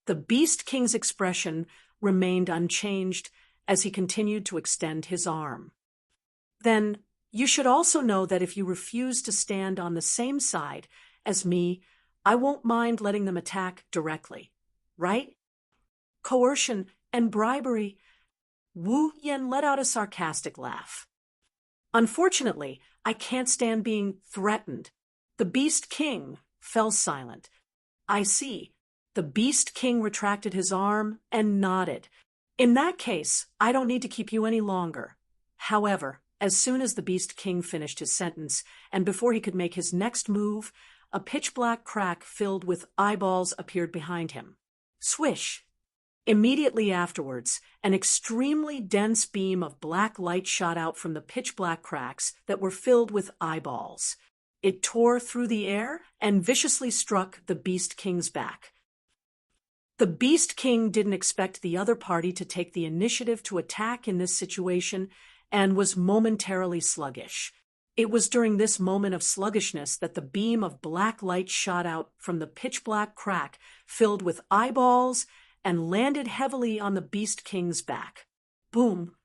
The Beast King's expression remained unchanged as he continued to extend his arm. Then, you should also know that if you refuse to stand on the same side as me, I won't mind letting them attack directly, right? Coercion and bribery. Wu Yen let out a sarcastic laugh. Unfortunately, I can't stand being threatened. The Beast King fell silent. I see. The Beast King retracted his arm and nodded. In that case, I don't need to keep you any longer. However, as soon as the Beast King finished his sentence, and before he could make his next move, a pitch-black crack filled with eyeballs appeared behind him. Swish! Immediately afterwards, an extremely dense beam of black light shot out from the pitch-black cracks that were filled with eyeballs. It tore through the air and viciously struck the Beast King's back. The Beast King didn't expect the other party to take the initiative to attack in this situation and was momentarily sluggish. It was during this moment of sluggishness that the beam of black light shot out from the pitch-black crack filled with eyeballs and landed heavily on the Beast King's back. Boom!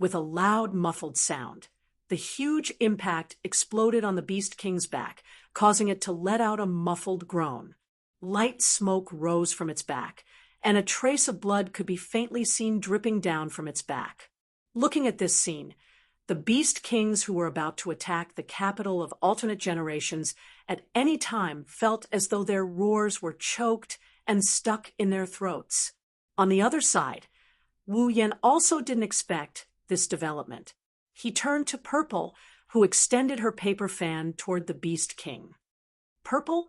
With a loud, muffled sound, the huge impact exploded on the Beast King's back, causing it to let out a muffled groan. Light smoke rose from its back, and a trace of blood could be faintly seen dripping down from its back. Looking at this scene, the Beast Kings who were about to attack the capital of alternate generations at any time felt as though their roars were choked and stuck in their throats. On the other side, Wu Yen also didn't expect this development. He turned to Purple, who extended her paper fan toward the Beast King. Purple?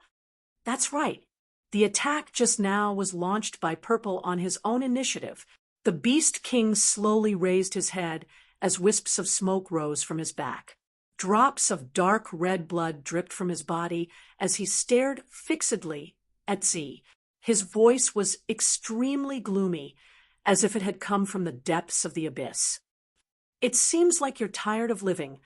That's right. The attack just now was launched by Purple on his own initiative. The Beast King slowly raised his head as wisps of smoke rose from his back. Drops of dark red blood dripped from his body as he stared fixedly at Z. His voice was extremely gloomy, as if it had come from the depths of the abyss. It seems like you're tired of living.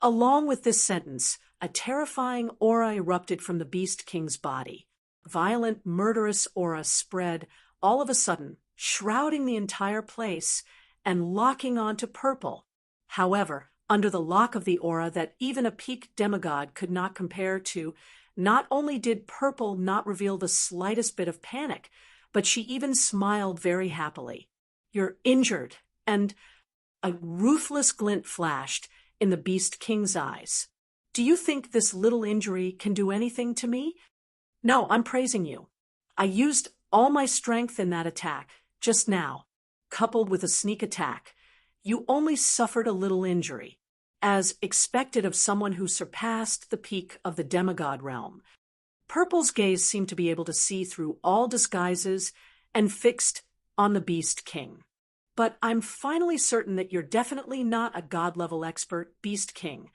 Along with this sentence, a terrifying aura erupted from the Beast King's body. violent, murderous aura spread all of a sudden, shrouding the entire place and locking onto Purple. However, under the lock of the aura that even a peak demigod could not compare to, not only did Purple not reveal the slightest bit of panic, but she even smiled very happily. "You're injured," and a ruthless glint flashed in the Beast King's eyes. "Do you think this little injury can do anything to me?" "No, I'm praising you. I used all my strength in that attack, just now, coupled with a sneak attack. You only suffered a little injury, as expected of someone who surpassed the peak of the demigod realm." Purple's gaze seemed to be able to see through all disguises and fixed on the Beast King. "But I'm finally certain that you're definitely not a god-level expert, Beast King."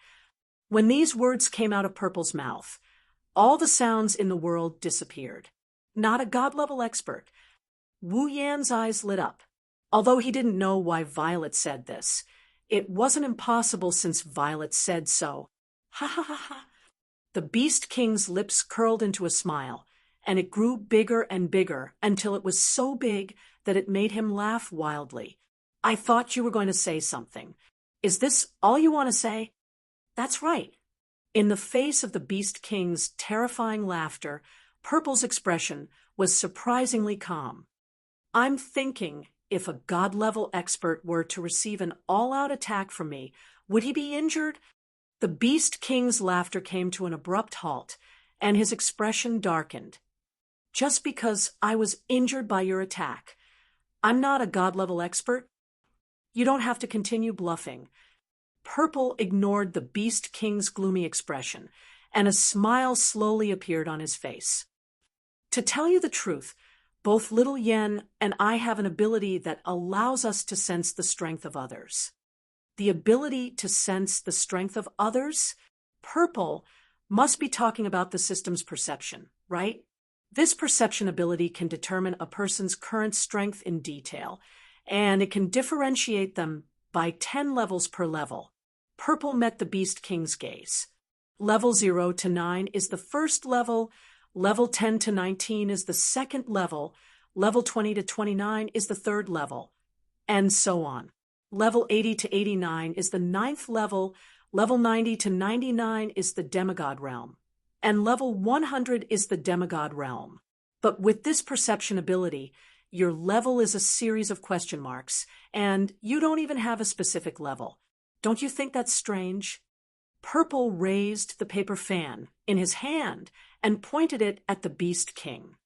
When these words came out of Purple's mouth, all the sounds in the world disappeared. Not a god-level expert. Wu Yan's eyes lit up. Although he didn't know why Violet said this, it wasn't impossible since Violet said so. "Ha ha ha ha." The Beast King's lips curled into a smile, and it grew bigger and bigger until it was so big that it made him laugh wildly. "I thought you were going to say something. Is this all you want to say?" "That's right." In the face of the Beast King's terrifying laughter, Purple's expression was surprisingly calm. "I'm thinking, if a god-level expert were to receive an all-out attack from me, would he be injured?" The Beast King's laughter came to an abrupt halt, and his expression darkened. "Just because I was injured by your attack, I'm not a god-level expert? You don't have to continue bluffing." Purple ignored the Beast King's gloomy expression, and a smile slowly appeared on his face. "To tell you the truth, both Little Yen and I have an ability that allows us to sense the strength of others." The ability to sense the strength of others? Purple must be talking about the system's perception, right? This perception ability can determine a person's current strength in detail, and it can differentiate them by 10 levels per level. Purple met the Beast King's gaze. Level 0 to 9 is the first level, level 10 to 19 is the second level, level 20 to 29 is the third level, and so on. Level 80 to 89 is the ninth level, level 90 to 99 is the demigod realm, and level 100 is the demigod realm. But with this perception ability, your level is a series of question marks, and you don't even have a specific level. Don't you think that's strange? Purple raised the paper fan in his hand and pointed it at the Beast King.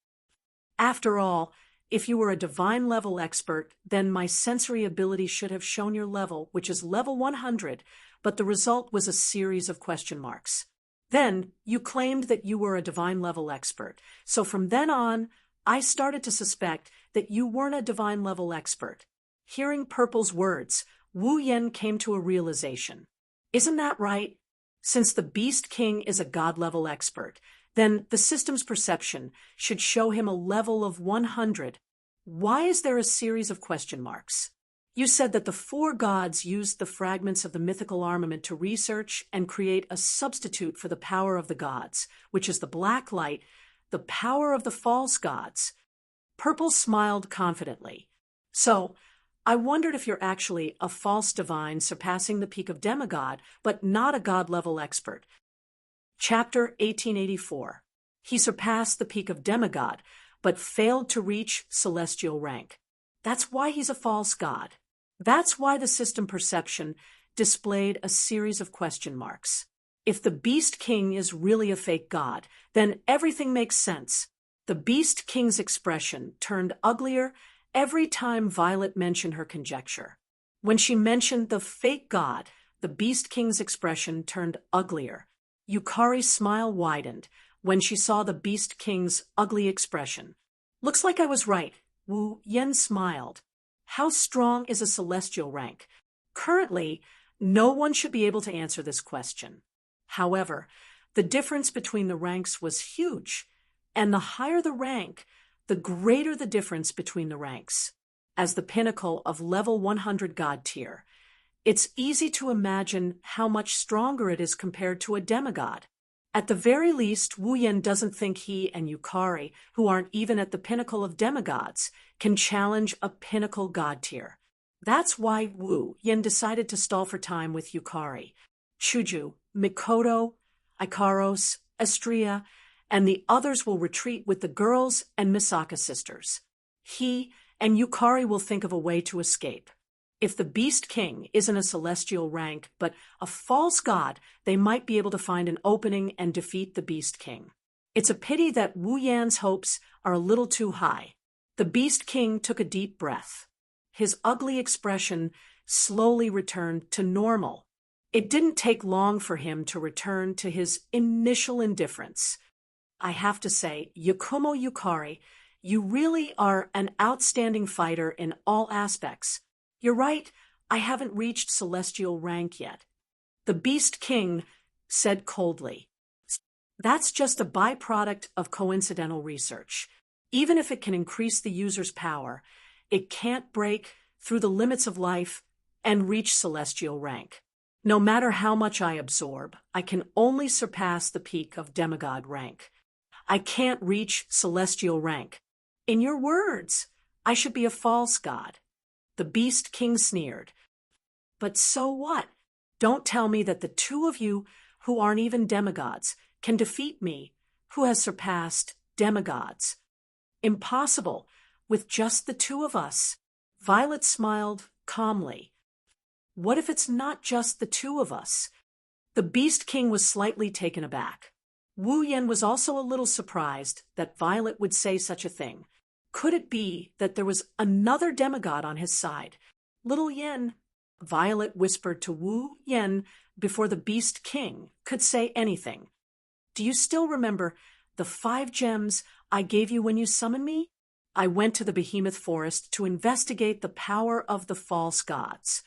"After all, if you were a divine level expert, then my sensory ability should have shown your level, which is level 100, but the result was a series of question marks. Then you claimed that you were a divine level expert, so from then on, I started to suspect that you weren't a divine level expert." Hearing Purple's words, Wu Yen came to a realization. Isn't that right? Since the Beast King is a god-level expert, then the system's perception should show him a level of 100. Why is there a series of question marks? You said that the 4 gods used the fragments of the mythical armament to research and create a substitute for the power of the gods, which is the black light, the power of the false gods. Purple smiled confidently. "So, I wondered if you're actually a false divine surpassing the peak of demigod, but not a god-level expert." Chapter 1884. He surpassed the peak of demigod, but failed to reach celestial rank. That's why he's a false god. That's why the system perception displayed a series of question marks. If the Beast King is really a fake god, then everything makes sense. The Beast King's expression turned uglier every time Violet mentioned her conjecture. When she mentioned the fake god, the Beast King's expression turned uglier. Yukari's smile widened when she saw the Beast King's ugly expression. "Looks like I was right." Wu Yen smiled. "How strong is a celestial rank?" Currently, no one should be able to answer this question. However, the difference between the ranks was huge, and the higher the rank, the greater the difference between the ranks. As the pinnacle of level 100 god tier, it's easy to imagine how much stronger it is compared to a demigod. At the very least, Wu Yen doesn't think he and Yukari, who aren't even at the pinnacle of demigods, can challenge a pinnacle god tier. That's why Wu Yen decided to stall for time with Yukari. Shoujo, Mikoto, Ikaros, Estrella, and the others will retreat with the girls and Misaka sisters. He and Yukari will think of a way to escape. If the Beast King isn't a celestial rank, but a false god, they might be able to find an opening and defeat the Beast King. It's a pity that Wu Yan's hopes are a little too high. The Beast King took a deep breath. His ugly expression slowly returned to normal. It didn't take long for him to return to his initial indifference. I have to say, Yakumo Yukari, you really are an outstanding fighter in all aspects. You're right, I haven't reached celestial rank yet. The Beast King said coldly. That's just a byproduct of coincidental research. Even if it can increase the user's power, it can't break through the limits of life and reach celestial rank. No matter how much I absorb, I can only surpass the peak of demigod rank. I can't reach celestial rank. In your words, I should be a false god. The Beast King sneered. But so what? Don't tell me that the two of you, who aren't even demigods, can defeat me, who has surpassed demigods. Impossible, with just the two of us. Violet smiled calmly. What if it's not just the two of us? The Beast King was slightly taken aback. Wu Yen was also a little surprised that Violet would say such a thing. Could it be that there was another demigod on his side? Little Yen, Violet whispered to Wu Yen before the Beast King could say anything. Do you still remember the 5 gems I gave you when you summoned me? I went to the Behemoth Forest to investigate the power of the false gods.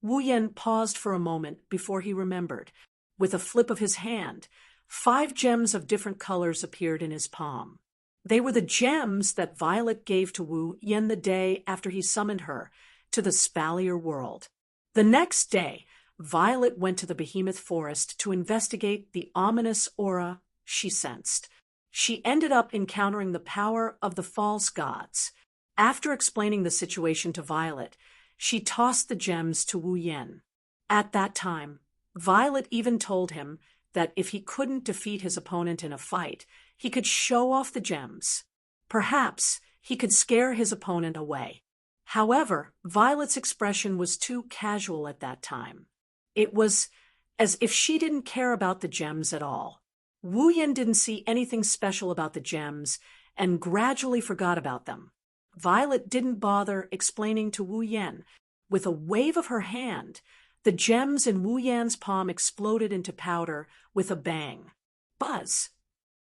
Wu Yen paused for a moment before he remembered. With a flip of his hand, 5 gems of different colors appeared in his palm. They were the gems that Violet gave to Wu Yen the day after he summoned her to the Spalier world. The next day, Violet went to the Behemoth Forest to investigate the ominous aura she sensed. She ended up encountering the power of the false gods. After explaining the situation to Violet, she tossed the gems to Wu Yen. At that time, Violet even told him that if he couldn't defeat his opponent in a fight, he could show off the gems. Perhaps he could scare his opponent away. However, Violet's expression was too casual at that time. It was as if she didn't care about the gems at all. Wu Yen didn't see anything special about the gems and gradually forgot about them. Violet didn't bother explaining to Wu Yen. With a wave of her hand, the gems in Wu Yan's palm exploded into powder with a bang. Buzz!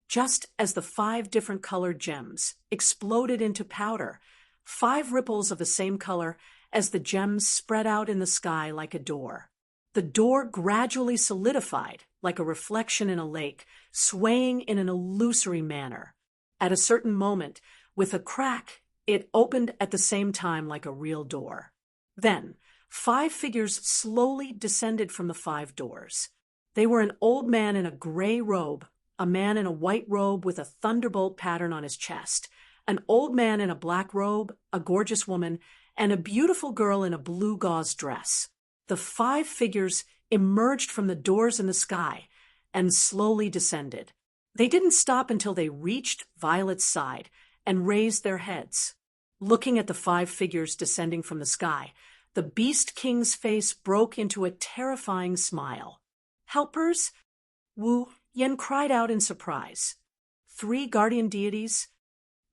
Just as the 5 different colored gems exploded into powder, 5 ripples of the same color as the gems spread out in the sky like a door. The door gradually solidified like a reflection in a lake, swaying in an illusory manner. At a certain moment, with a crack, it opened at the same time like a real door. Then, 5 figures slowly descended from the 5 doors. They were an old man in a gray robe, a man in a white robe with a thunderbolt pattern on his chest, an old man in a black robe, a gorgeous woman, and a beautiful girl in a blue gauze dress. The 5 figures emerged from the doors in the sky and slowly descended. They didn't stop until they reached Violet's side and raised their heads. Looking at the 5 figures descending from the sky, the Beast King's face broke into a terrifying smile. Helpers? Wu Yen cried out in surprise. 3 guardian deities?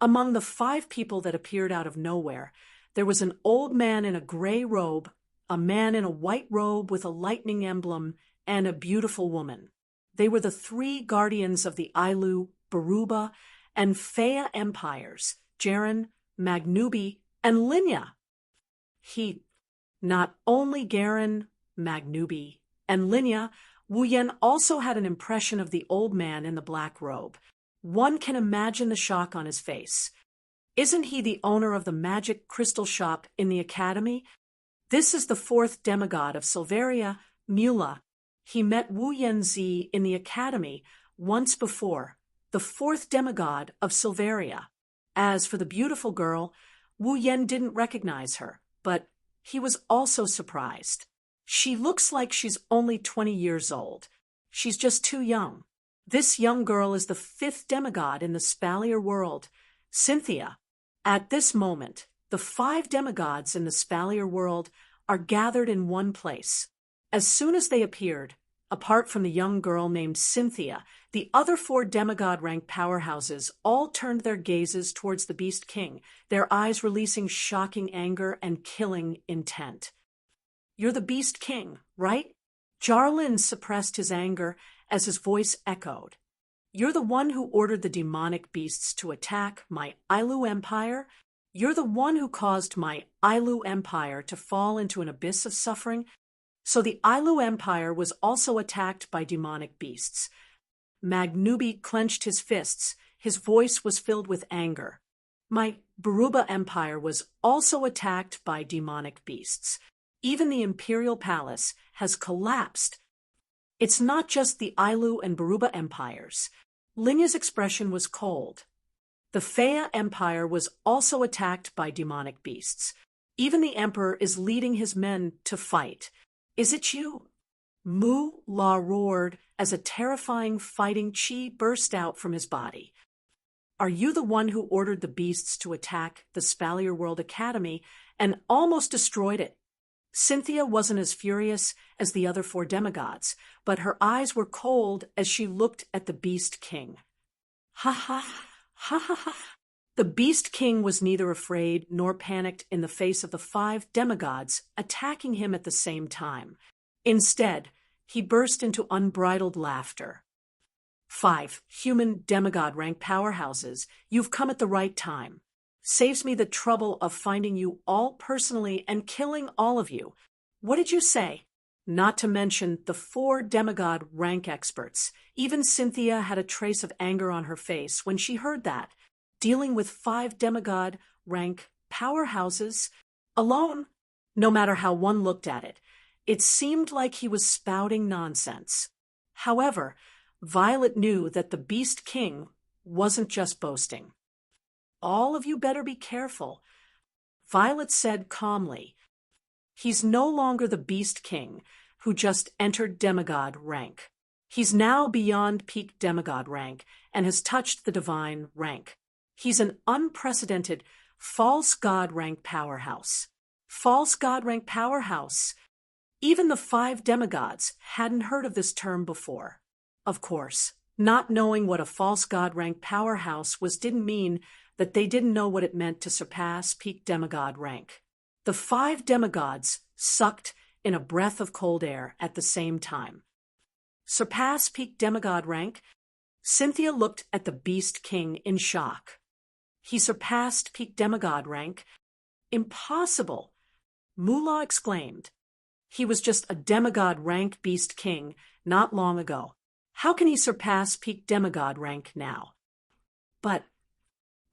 Among the 5 people that appeared out of nowhere, there was an old man in a gray robe, a man in a white robe with a lightning emblem, and a beautiful woman. They were the 3 guardians of the Ailu, Baruba, and Fea empires, Jaren, Magnubi, and Linya. Not only Garen, Magnubi, and Linya, Wu Yen also had an impression of the old man in the black robe. One can imagine the shock on his face. Isn't he the owner of the magic crystal shop in the academy? This is the 4th demigod of Silveria, Mula. He met Wu Yanzi in the academy once before, the fourth demigod of Silveria. As for the beautiful girl, Wu Yen didn't recognize her, but he was also surprised. She looks like she's only 20 years old. She's just too young. This young girl is the fifth demigod in the Spalier world, Cynthia. At this moment, the 5 demigods in the Spalier world are gathered in one place. As soon as they appeared, apart from the young girl named Cynthia, the other 4 demigod-rank powerhouses all turned their gazes towards the Beast King, their eyes releasing shocking anger and killing intent. "You're the Beast King, right?" Jarlin suppressed his anger as his voice echoed. "You're the one who ordered the demonic beasts to attack my Ailu Empire? You're the one who caused my Ailu Empire to fall into an abyss of suffering? So the Ailu Empire was also attacked by demonic beasts." Magnubi clenched his fists. His voice was filled with anger. "My Baruba Empire was also attacked by demonic beasts. Even the Imperial Palace has collapsed. It's not just the Ailu and Baruba empires." Linya's expression was cold. "The Fea Empire was also attacked by demonic beasts. Even the Emperor is leading his men to fight. Is it you?" Mu La roared as a terrifying fighting chi burst out from his body. "Are you the one who ordered the beasts to attack the Spalier World Academy and almost destroyed it?" Cynthia wasn't as furious as the other 4 demigods, but her eyes were cold as she looked at the Beast King. "Ha ha, ha ha ha." The Beast King was neither afraid nor panicked in the face of the 5 demigods attacking him at the same time. Instead, he burst into unbridled laughter. "5 human demigod-rank powerhouses, you've come at the right time. Saves me the trouble of finding you all personally and killing all of you. What did you say?" Not to mention the 4 demigod rank experts. Even Cynthia had a trace of anger on her face when she heard that. Dealing with 5 demigod rank powerhouses alone, no matter how one looked at it, it seemed like he was spouting nonsense. However, Violet knew that the Beast King wasn't just boasting. "All of you better be careful," Violet said calmly. "He's no longer the Beast King who just entered demigod rank. He's now beyond peak demigod rank and has touched the divine rank. He's an unprecedented false god rank powerhouse." False god rank powerhouse. Even the 5 demigods hadn't heard of this term before. Of course, not knowing what a false god rank powerhouse was didn't mean that they didn't know what it meant to surpass peak demigod rank. The 5 demigods sucked in a breath of cold air at the same time. Surpass peak demigod rank? Cynthia looked at the Beast King in shock. He surpassed peak demigod rank? Impossible! Moolah exclaimed. He was just a demigod rank Beast King not long ago. How can he surpass peak demigod rank now? But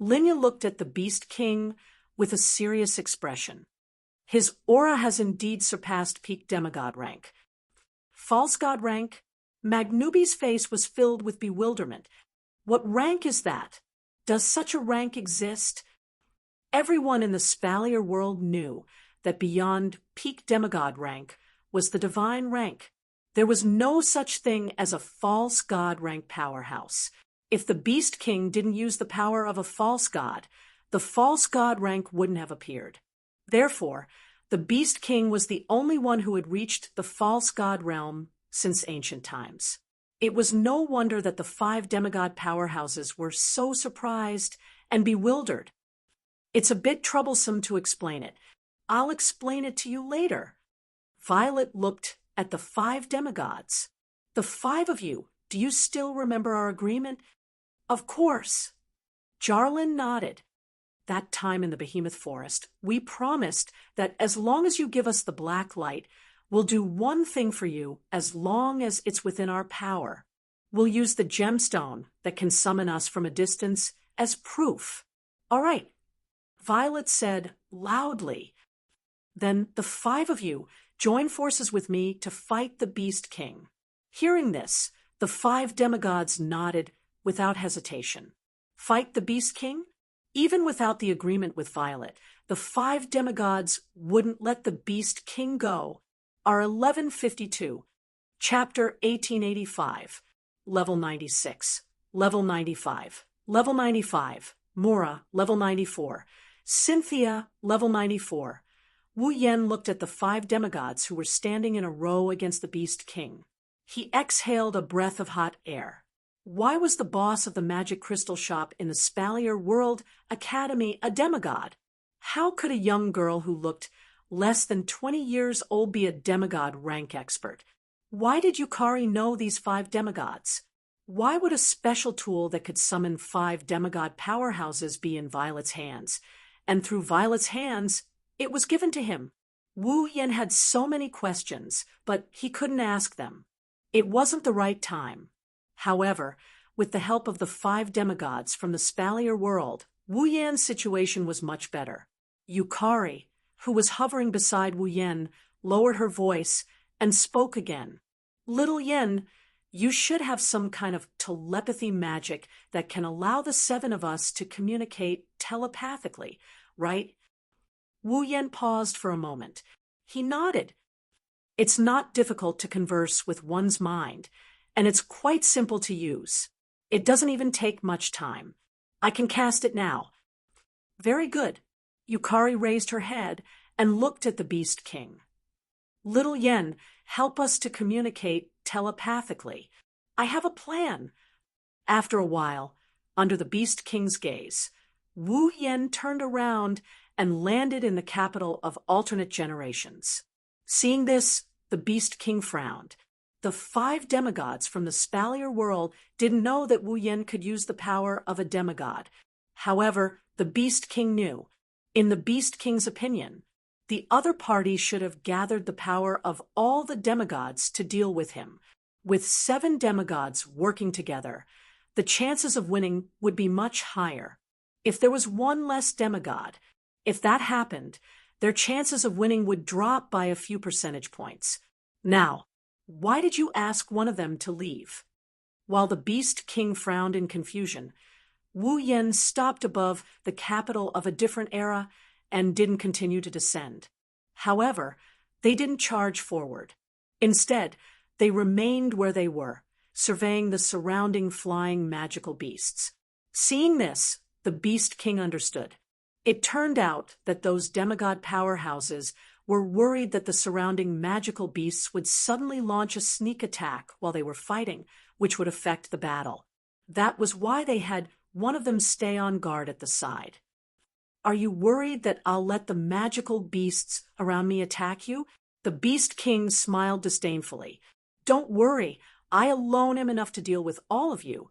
Linya looked at the Beast King with a serious expression. His aura has indeed surpassed peak demigod rank. False god rank? Magnubi's face was filled with bewilderment. What rank is that? Does such a rank exist? Everyone in the Spalier world knew that beyond peak demigod rank was the divine rank. There was no such thing as a false god rank powerhouse. If the Beast King didn't use the power of a false god, the false god rank wouldn't have appeared. Therefore, the Beast King was the only one who had reached the false god realm since ancient times. It was no wonder that the 5 demigod powerhouses were so surprised and bewildered. It's a bit troublesome to explain it. I'll explain it to you later. Violet looked at the 5 demigods. The 5 of you, do you still remember our agreement? Of course. Jarlin nodded. That time in the Behemoth Forest, we promised that as long as you give us the black light, we'll do one thing for you as long as it's within our power. We'll use the gemstone that can summon us from a distance as proof. All right, Violet said loudly. Then the 5 of you join forces with me to fight the Beast King. Hearing this, The 5 demigods nodded without hesitation. Fight the Beast King? Even without the agreement with Violet, the 5 demigods wouldn't let the Beast King go. Our 1152, Chapter 1885, Level 96, Level 95, Level 95, Mora, Level 94, Cynthia, Level 94. Wu Yen looked at the 5 demigods who were standing in a row against the Beast King. He exhaled a breath of hot air. Why was the boss of the magic crystal shop in the Spalier World Academy a demigod? How could a young girl who looked less than 20 years old be a demigod rank expert? Why did Yukari know these 5 demigods? Why would a special tool that could summon 5 demigod powerhouses be in Violet's hands? And through Violet's hands, it was given to him. Wu Yen had so many questions, but he couldn't ask them. It wasn't the right time. However, with the help of the 5 demigods from the Spalier world, Wu Yan's situation was much better. Yukari, who was hovering beside Wu Yen, lowered her voice and spoke again. Little Yen, you should have some kind of telepathy magic that can allow the 7 of us to communicate telepathically, right? Wu Yen paused for a moment. He nodded. It's not difficult to converse with one's mind, and it's quite simple to use. It doesn't even take much time. I can cast it now. Very good. Yukari raised her head and looked at the Beast King. Little Yen, help us to communicate telepathically. I have a plan. After a while, under the Beast King's gaze, Wu Yen turned around and landed in the capital of alternate generations. Seeing this, the Beast King frowned. The 5 demigods from the Spalier world didn't know that Wu Yen could use the power of a demigod. However, the Beast King knew. In the Beast King's opinion, the other party should have gathered the power of all the demigods to deal with him. With 7 demigods working together, the chances of winning would be much higher. If there was 1 less demigod, if that happened, their chances of winning would drop by a few percentage points. Now, why did you ask one of them to leave? While the Beast King frowned in confusion, Wu Yen stopped above the capital of a different era and didn't continue to descend. However, they didn't charge forward. Instead, they remained where they were, surveying the surrounding flying magical beasts. Seeing this, the Beast King understood. It turned out that those demigod powerhouses were worried that the surrounding magical beasts would suddenly launch a sneak attack while they were fighting, which would affect the battle. That was why they had one of them stay on guard at the side. Are you worried that I'll let the magical beasts around me attack you? The Beast King smiled disdainfully. Don't worry, I alone am enough to deal with all of you.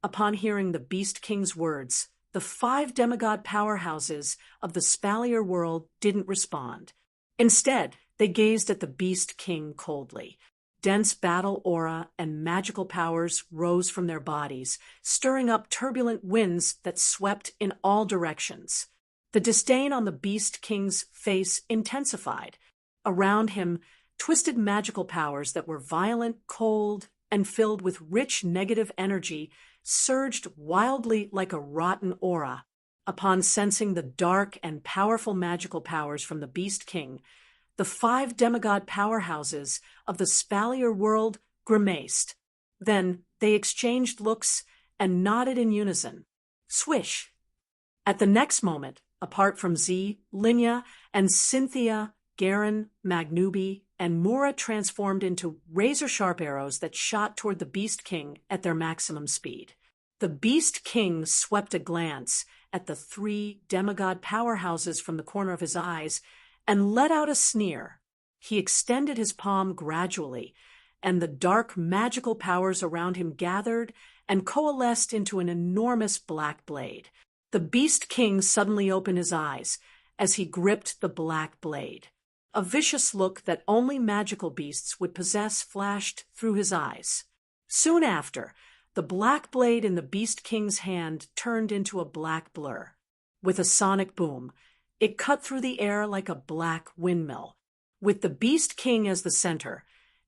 Upon hearing the Beast King's words, the 5 demigod powerhouses of the Spalier world didn't respond. Instead, they gazed at the Beast King coldly. Dense battle aura and magical powers rose from their bodies, stirring up turbulent winds that swept in all directions. The disdain on the Beast King's face intensified. Around him, twisted magical powers that were violent, cold, and filled with rich negative energy surged wildly like a rotten aura. Upon sensing the dark and powerful magical powers from the Beast King, the 5 demigod powerhouses of the Spalier world grimaced. Then they exchanged looks and nodded in unison. Swish! At the next moment, apart from Z, Linya, and Cynthia, Garen, Magnubi, and Mora transformed into razor-sharp arrows that shot toward the Beast King at their maximum speed. The Beast King swept a glance at the 3 demigod powerhouses from the corner of his eyes and let out a sneer. He extended his palm gradually, and the dark magical powers around him gathered and coalesced into an enormous black blade. The Beast King suddenly opened his eyes as he gripped the black blade. A vicious look that only magical beasts would possess flashed through his eyes. Soon after, the black blade in the Beast King's hand turned into a black blur. With a sonic boom, it cut through the air like a black windmill. With the Beast King as the center,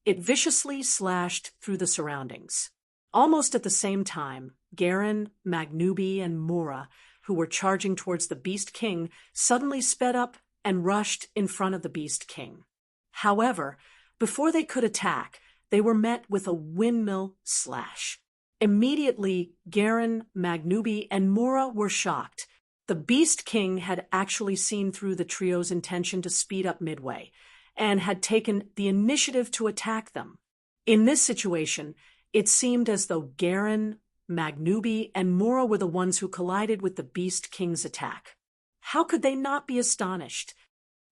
It viciously slashed through the surroundings. Almost at the same time, Garen, Magnubi, and Mura, who were charging towards the Beast King, suddenly sped up and rushed in front of the Beast King. However, before they could attack, they were met with a windmill slash. Immediately, Garen, Magnubi, and Mura were shocked. The Beast King had actually seen through the trio's intention to speed up midway, and had taken the initiative to attack them. In this situation, it seemed as though Garen, Magnubi, and Mura were the ones who collided with the Beast King's attack. How could they not be astonished?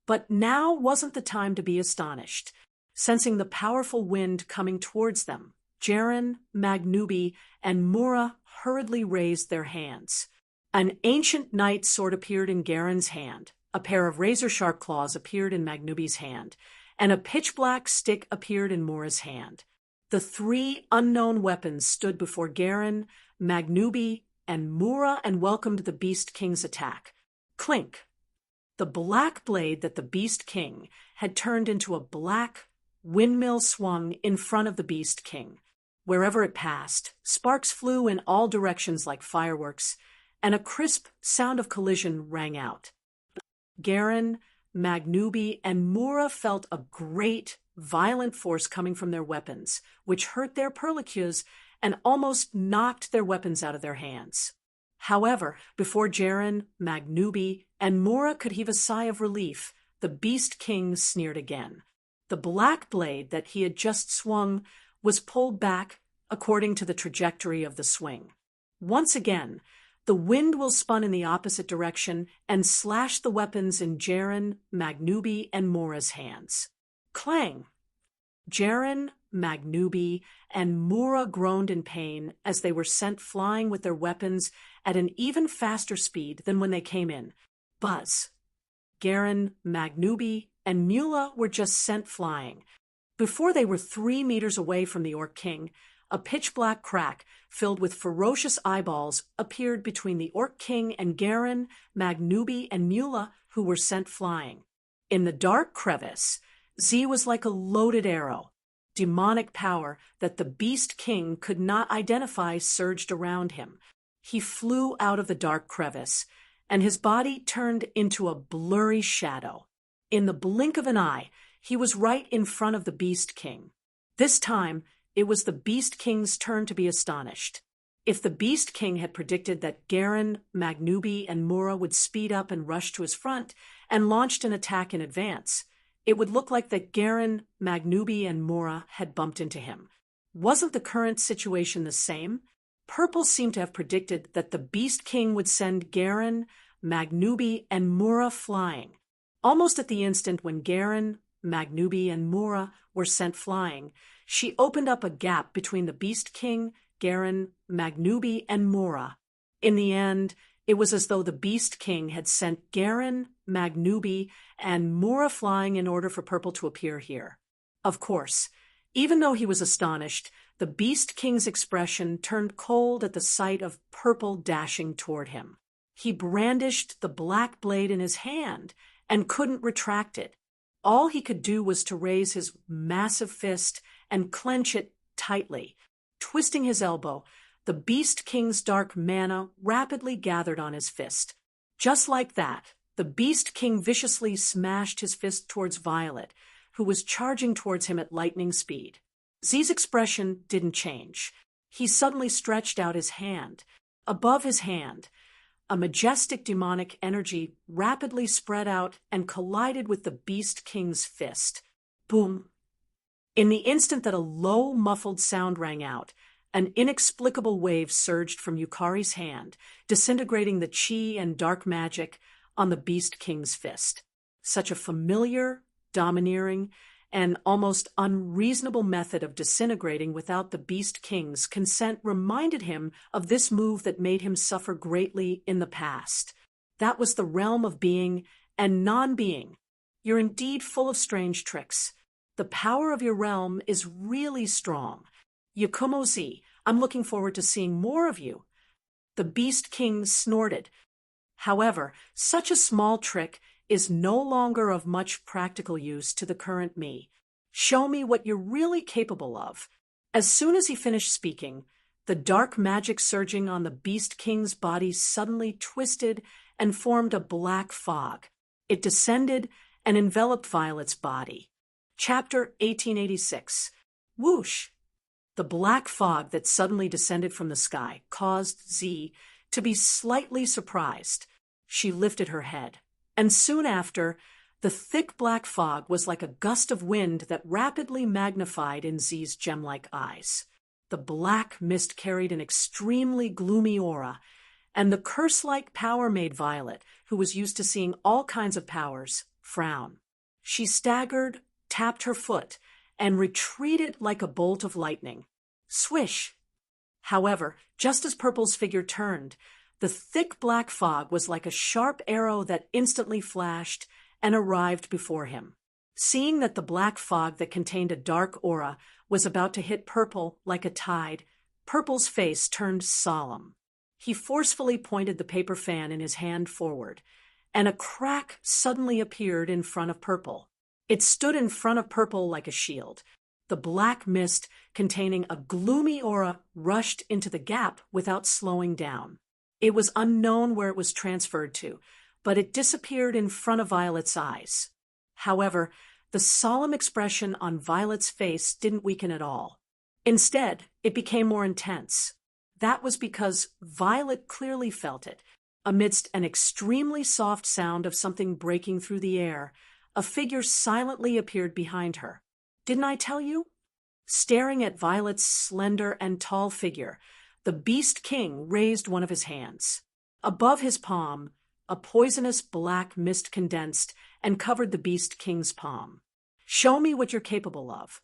But now wasn't the time to be astonished. Sensing the powerful wind coming towards them, Garen, Magnubi, and Mura hurriedly raised their hands. An ancient knight sword appeared in Garen's hand, a pair of razor-sharp claws appeared in Magnubi's hand, and a pitch-black stick appeared in Mura's hand. The three unknown weapons stood before Garen, Magnubi, and Mura and welcomed the Beast King's attack. Clink! The black blade that the Beast King had turned into a black windmill swung in front of the Beast King. Wherever it passed, sparks flew in all directions like fireworks, and a crisp sound of collision rang out. Garen, Magnubi, and Mura felt a great, violent force coming from their weapons, which hurt their perlicues and almost knocked their weapons out of their hands. However, before Garen, Magnubi, and Mura could heave a sigh of relief, the Beast King sneered again. The black blade that he had just swung was pulled back according to the trajectory of the swing. Once again, the wind will spun in the opposite direction and slashed the weapons in Garen, Magnubi, and Mura's hands. Clang! Garen, Magnubi, and Mura groaned in pain as they were sent flying with their weapons at an even faster speed than when they came in. Buzz! Garen, Magnubi, and Mula were just sent flying. Before they were 3 meters away from the Orc King, a pitch-black crack filled with ferocious eyeballs appeared between the Orc King and Garen, Magnubi, and Mula, who were sent flying. In the dark crevice, Z was like a loaded arrow. Demonic power that the Beast King could not identify surged around him. He flew out of the dark crevice, and his body turned into a blurry shadow. In the blink of an eye, he was right in front of the Beast King. This time, it was the Beast King's turn to be astonished. If the Beast King had predicted that Garen, Magnubi, and Mura would speed up and rush to his front and launched an attack in advance, it would look like that Garen, Magnubi, and Mura had bumped into him. Wasn't the current situation the same? Purple seemed to have predicted that the Beast King would send Garen, Magnubi, and Mura flying. Almost at the instant when Garen, Magnubi, and Mura were sent flying, she opened up a gap between the Beast King, Garen, Magnubi, and Mura. In the end, it was as though the Beast King had sent Garen, Magnubi, and Mura flying in order for Purple to appear here. Of course, even though he was astonished, the Beast King's expression turned cold at the sight of Purple dashing toward him. He brandished the black blade in his hand and couldn't retract it. All he could do was to raise his massive fist and clench it tightly. Twisting his elbow, the Beast King's dark mana rapidly gathered on his fist. Just like that, the Beast King viciously smashed his fist towards Violet, who was charging towards him at lightning speed. Z's expression didn't change. He suddenly stretched out his hand. Above his hand, a majestic demonic energy rapidly spread out and collided with the Beast King's fist. Boom! In the instant that a low, muffled sound rang out, an inexplicable wave surged from Yukari's hand, disintegrating the chi and dark magic on the Beast King's fist. Such a familiar, domineering, and almost unreasonable method of disintegrating without the Beast King's consent reminded him of this move that made him suffer greatly in the past. That was the realm of being and non-being. You're indeed full of strange tricks. The power of your realm is really strong. Yakumo Z, I'm looking forward to seeing more of you. The Beast King snorted. However, such a small trick is no longer of much practical use to the current me. Show me what you're really capable of. As soon as he finished speaking, the dark magic surging on the Beast King's body suddenly twisted and formed a black fog. It descended and enveloped Violet's body. Chapter 1886. Whoosh! The black fog that suddenly descended from the sky caused Z to be slightly surprised. She lifted her head, and soon after, the thick black fog was like a gust of wind that rapidly magnified in Z's gem-like eyes. The black mist carried an extremely gloomy aura, and the curse-like power made Violet, who was used to seeing all kinds of powers, frown. She staggered, tapped her foot, and retreated like a bolt of lightning. Swish! However, just as Purple's figure turned, the thick black fog was like a sharp arrow that instantly flashed and arrived before him. Seeing that the black fog that contained a dark aura was about to hit Purple like a tide, Purple's face turned solemn. He forcefully pointed the paper fan in his hand forward, and a crack suddenly appeared in front of Purple. It stood in front of Purple like a shield. The black mist containing a gloomy aura rushed into the gap without slowing down. It was unknown where it was transferred to, but it disappeared in front of Violet's eyes. However, the solemn expression on Violet's face didn't weaken at all. Instead, it became more intense. That was because Violet clearly felt it. Amidst an extremely soft sound of something breaking through the air, a figure silently appeared behind her. Didn't I tell you? Staring at Violet's slender and tall figure, the Beast King raised one of his hands. Above his palm, a poisonous black mist condensed and covered the Beast King's palm. Show me what you're capable of.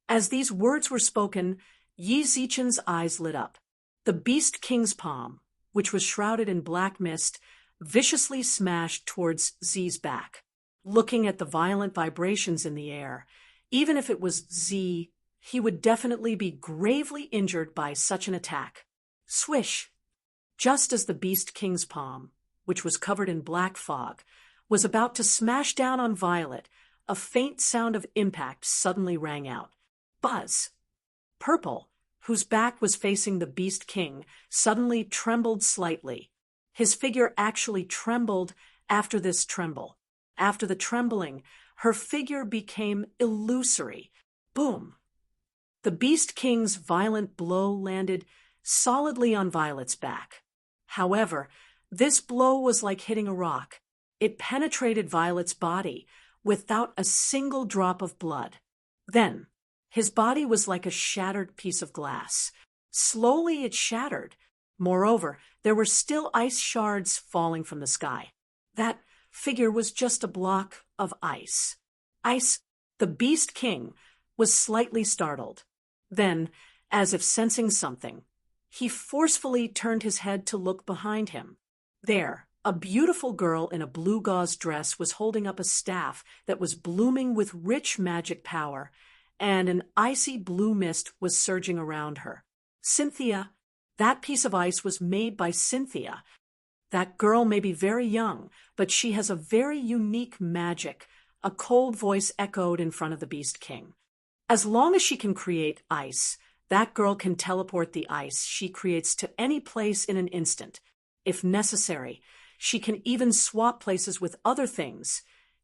As these words were spoken, Yi Zichen's eyes lit up. The Beast King's palm, which was shrouded in black mist, viciously smashed towards Z's back. Looking at the violent vibrations in the air, even if it was Z, he would definitely be gravely injured by such an attack. Swish! Just as the Beast King's palm, which was covered in black fog, was about to smash down on Violet, a faint sound of impact suddenly rang out. Buzz! Purple, whose back was facing the Beast King, suddenly trembled slightly. His figure actually trembled after this tremble. After the trembling, her figure became illusory. Boom! The Beast King's violent blow landed solidly on Violet's back. However, this blow was like hitting a rock. It penetrated Violet's body without a single drop of blood. Then, his body was like a shattered piece of glass. Slowly it shattered. Moreover, there were still ice shards falling from the sky. That figure was just a block of ice. Ice. The Beast King was slightly startled. Then, as if sensing something, he forcefully turned his head to look behind him. There, a beautiful girl in a blue gauze dress was holding up a staff that was blooming with rich magic power, and an icy blue mist was surging around her. Cynthia. That piece of ice was made by Cynthia. That girl may be very young, but she has a very unique magic, a cold voice echoed in front of the Beast King. As long as she can create ice, that girl can teleport the ice she creates to any place in an instant. If necessary, she can even swap places with other things.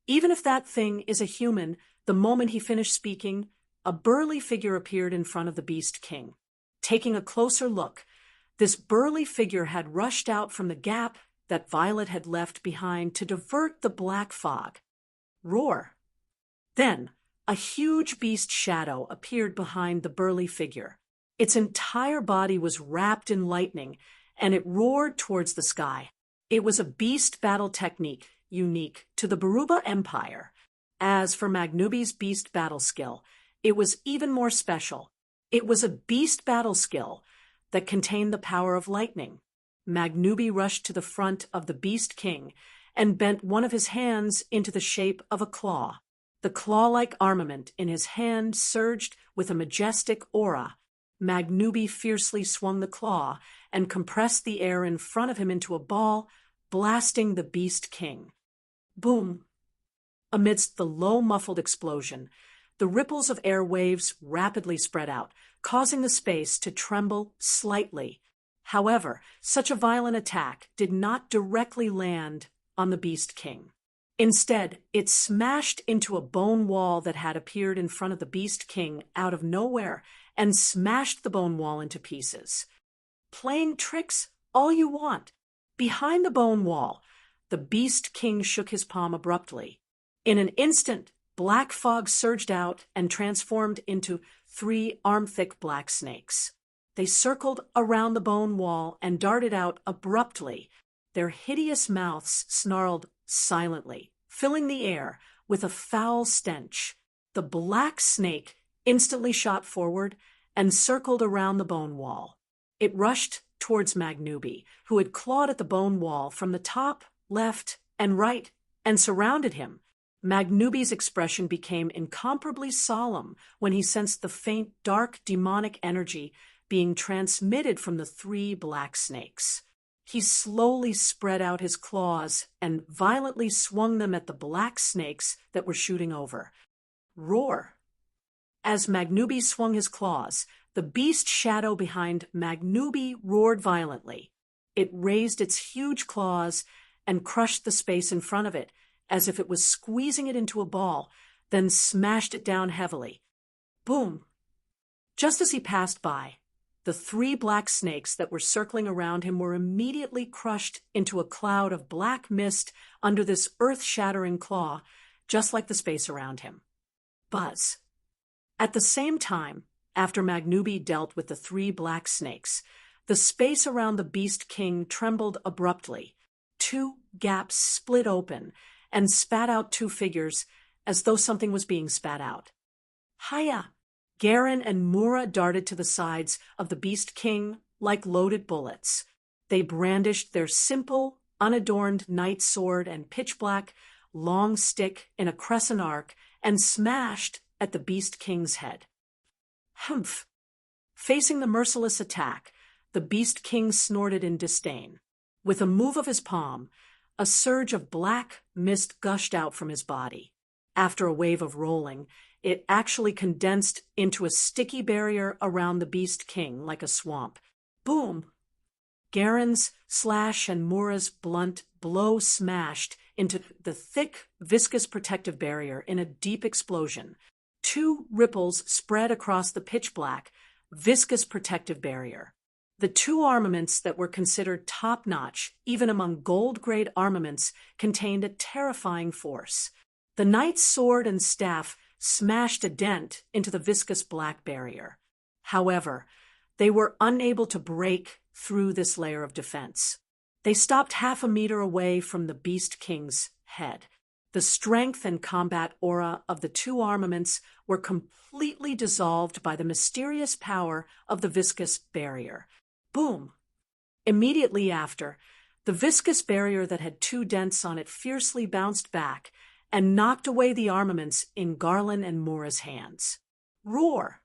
Even if that thing is a human, the moment he finished speaking, a burly figure appeared in front of the Beast King. Taking a closer look, this burly figure had rushed out from the gap that Violet had left behind to divert the black fog. Roar! Then, a huge beast shadow appeared behind the burly figure. Its entire body was wrapped in lightning, and it roared towards the sky. It was a beast battle technique unique to the Baruba Empire. As for Magnubi's beast battle skill, it was even more special. It was a beast battle skill that contained the power of lightning. Magnubi rushed to the front of the Beast King and bent one of his hands into the shape of a claw. The claw-like armament in his hand surged with a majestic aura. Magnubi fiercely swung the claw and compressed the air in front of him into a ball, blasting the Beast King. Boom! Amidst the low, muffled explosion, the ripples of air waves rapidly spread out, causing the space to tremble slightly. However, such a violent attack did not directly land on the Beast King. Instead, it smashed into a bone wall that had appeared in front of the Beast King out of nowhere and smashed the bone wall into pieces. Playing tricks all you want. Behind the bone wall, the Beast King shook his palm abruptly. In an instant, black fog surged out and transformed into 3 arm-thick black snakes. They circled around the bone wall and darted out abruptly. Their hideous mouths snarled silently, filling the air with a foul stench. The black snake instantly shot forward and circled around the bone wall. It rushed towards Magnubi, who had clawed at the bone wall from the top, left, and right, and surrounded him. Magnubi's expression became incomparably solemn when he sensed the faint, dark, demonic energy being transmitted from the 3 black snakes. He slowly spread out his claws and violently swung them at the black snakes that were shooting over. Roar! As Magnubi swung his claws, the beast shadow behind Magnubi roared violently. It raised its huge claws and crushed the space in front of it, as if it was squeezing it into a ball, then smashed it down heavily. Boom! Just as he passed by, the 3 black snakes that were circling around him were immediately crushed into a cloud of black mist under this earth-shattering claw, just like the space around him. Buzz. At the same time, after Magnubi dealt with the 3 black snakes, the space around the Beast King trembled abruptly. 2 gaps split open and spat out 2 figures as though something was being spat out. Hiya! Garen and Mura darted to the sides of the Beast King like loaded bullets. They brandished their simple, unadorned knight sword and pitch-black, long stick in a crescent arc and smashed at the Beast King's head. Humph! Facing the merciless attack, the Beast King snorted in disdain. With a move of his palm, a surge of black mist gushed out from his body. After a wave of rolling, it actually condensed into a sticky barrier around the Beast King like a swamp. Boom! Garen's slash and Mura's blunt blow smashed into the thick, viscous protective barrier in a deep explosion. 2 ripples spread across the pitch-black, viscous protective barrier. The 2 armaments that were considered top-notch, even among gold-grade armaments, contained a terrifying force. The knight's sword and staff smashed a dent into the viscous black barrier. However, they were unable to break through this layer of defense. They stopped half a meter away from the Beast King's head. The strength and combat aura of the 2 armaments were completely dissolved by the mysterious power of the viscous barrier. Boom! Immediately after, the viscous barrier that had 2 dents on it fiercely bounced back and knocked away the armaments in Garland and Mura's hands. Roar!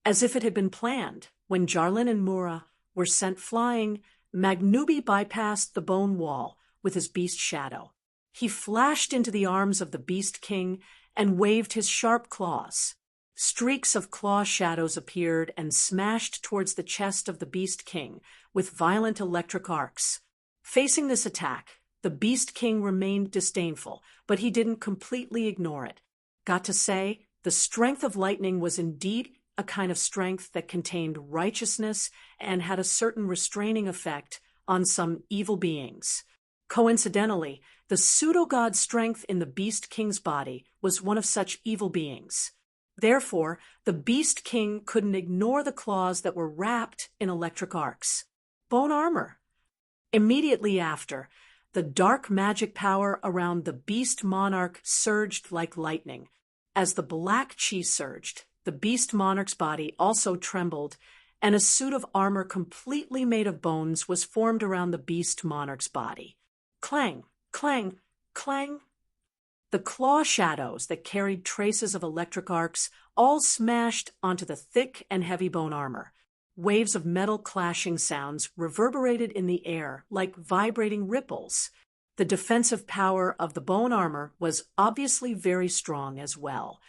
As if it had been planned, when Jarlin and Mura were sent flying, Magnubi bypassed the bone wall with his beast shadow. He flashed into the arms of the Beast King and waved his sharp claws. Streaks of claw shadows appeared and smashed towards the chest of the Beast King with violent electric arcs. Facing this attack, the Beast King remained disdainful, but he didn't completely ignore it. Got to say, the strength of lightning was indeed a kind of strength that contained righteousness and had a certain restraining effect on some evil beings. Coincidentally, the pseudo-god strength in the Beast King's body was one of such evil beings. Therefore, the Beast King couldn't ignore the claws that were wrapped in electric arcs. Bone armor. Immediately after, the dark magic power around the Beast Monarch surged like lightning. As the black chi surged, the Beast Monarch's body also trembled, and a suit of armor completely made of bones was formed around the Beast Monarch's body. Clang, clang, clang. The claw shadows that carried traces of electric arcs all smashed onto the thick and heavy bone armor. Waves of metal clashing sounds reverberated in the air like vibrating ripples. The defensive power of the bone armor was obviously very strong as well.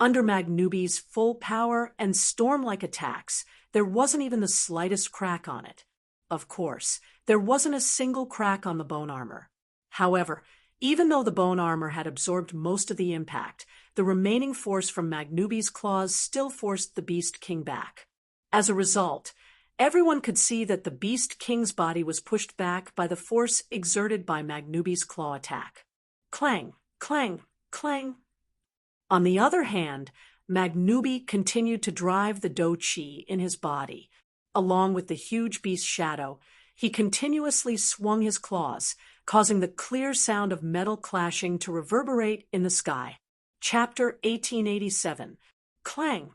Under Magnubi's full power and storm-like attacks, there wasn't even the slightest crack on it. Of course, there wasn't a single crack on the bone armor. However, even though the bone armor had absorbed most of the impact, the remaining force from Magnubi's claws still forced the Beast King back. As a result, everyone could see that the Beast King's body was pushed back by the force exerted by Magnubi's claw attack. Clang, clang, clang. On the other hand, Magnubi continued to drive the Do-Chi in his body. Along with the huge beast's shadow, he continuously swung his claws, causing the clear sound of metal clashing to reverberate in the sky. Chapter 1887. Clang!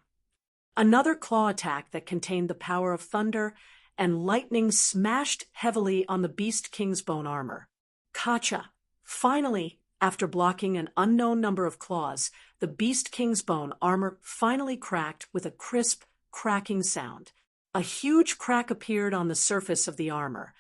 Another claw attack that contained the power of thunder and lightning smashed heavily on the Beast King's bone armor. Kacha! Finally, after blocking an unknown number of claws, the Beast King's bone armor finally cracked with a crisp, cracking sound. A huge crack appeared on the surface of the armor.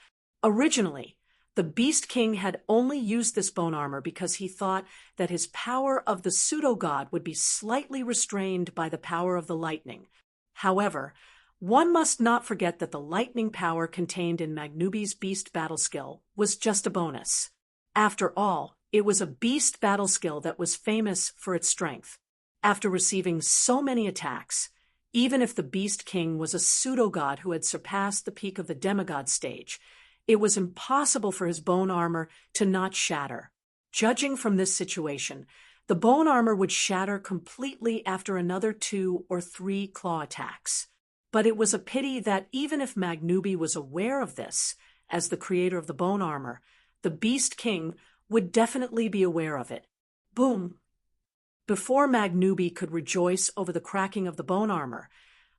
Originally, the Beast King had only used this bone armor because he thought that his power of the pseudo-god would be slightly restrained by the power of the lightning. However, one must not forget that the lightning power contained in Magnubi's beast battle skill was just a bonus. After all, it was a beast battle skill that was famous for its strength. After receiving so many attacks, even if the Beast King was a pseudo-god who had surpassed the peak of the demigod stage, it was impossible for his bone armor to not shatter. Judging from this situation, the bone armor would shatter completely after another 2 or 3 claw attacks. But it was a pity that even if Magnubi was aware of this, as the creator of the bone armor, the Beast King would definitely be aware of it. Boom! Before Magnubi could rejoice over the cracking of the bone armor,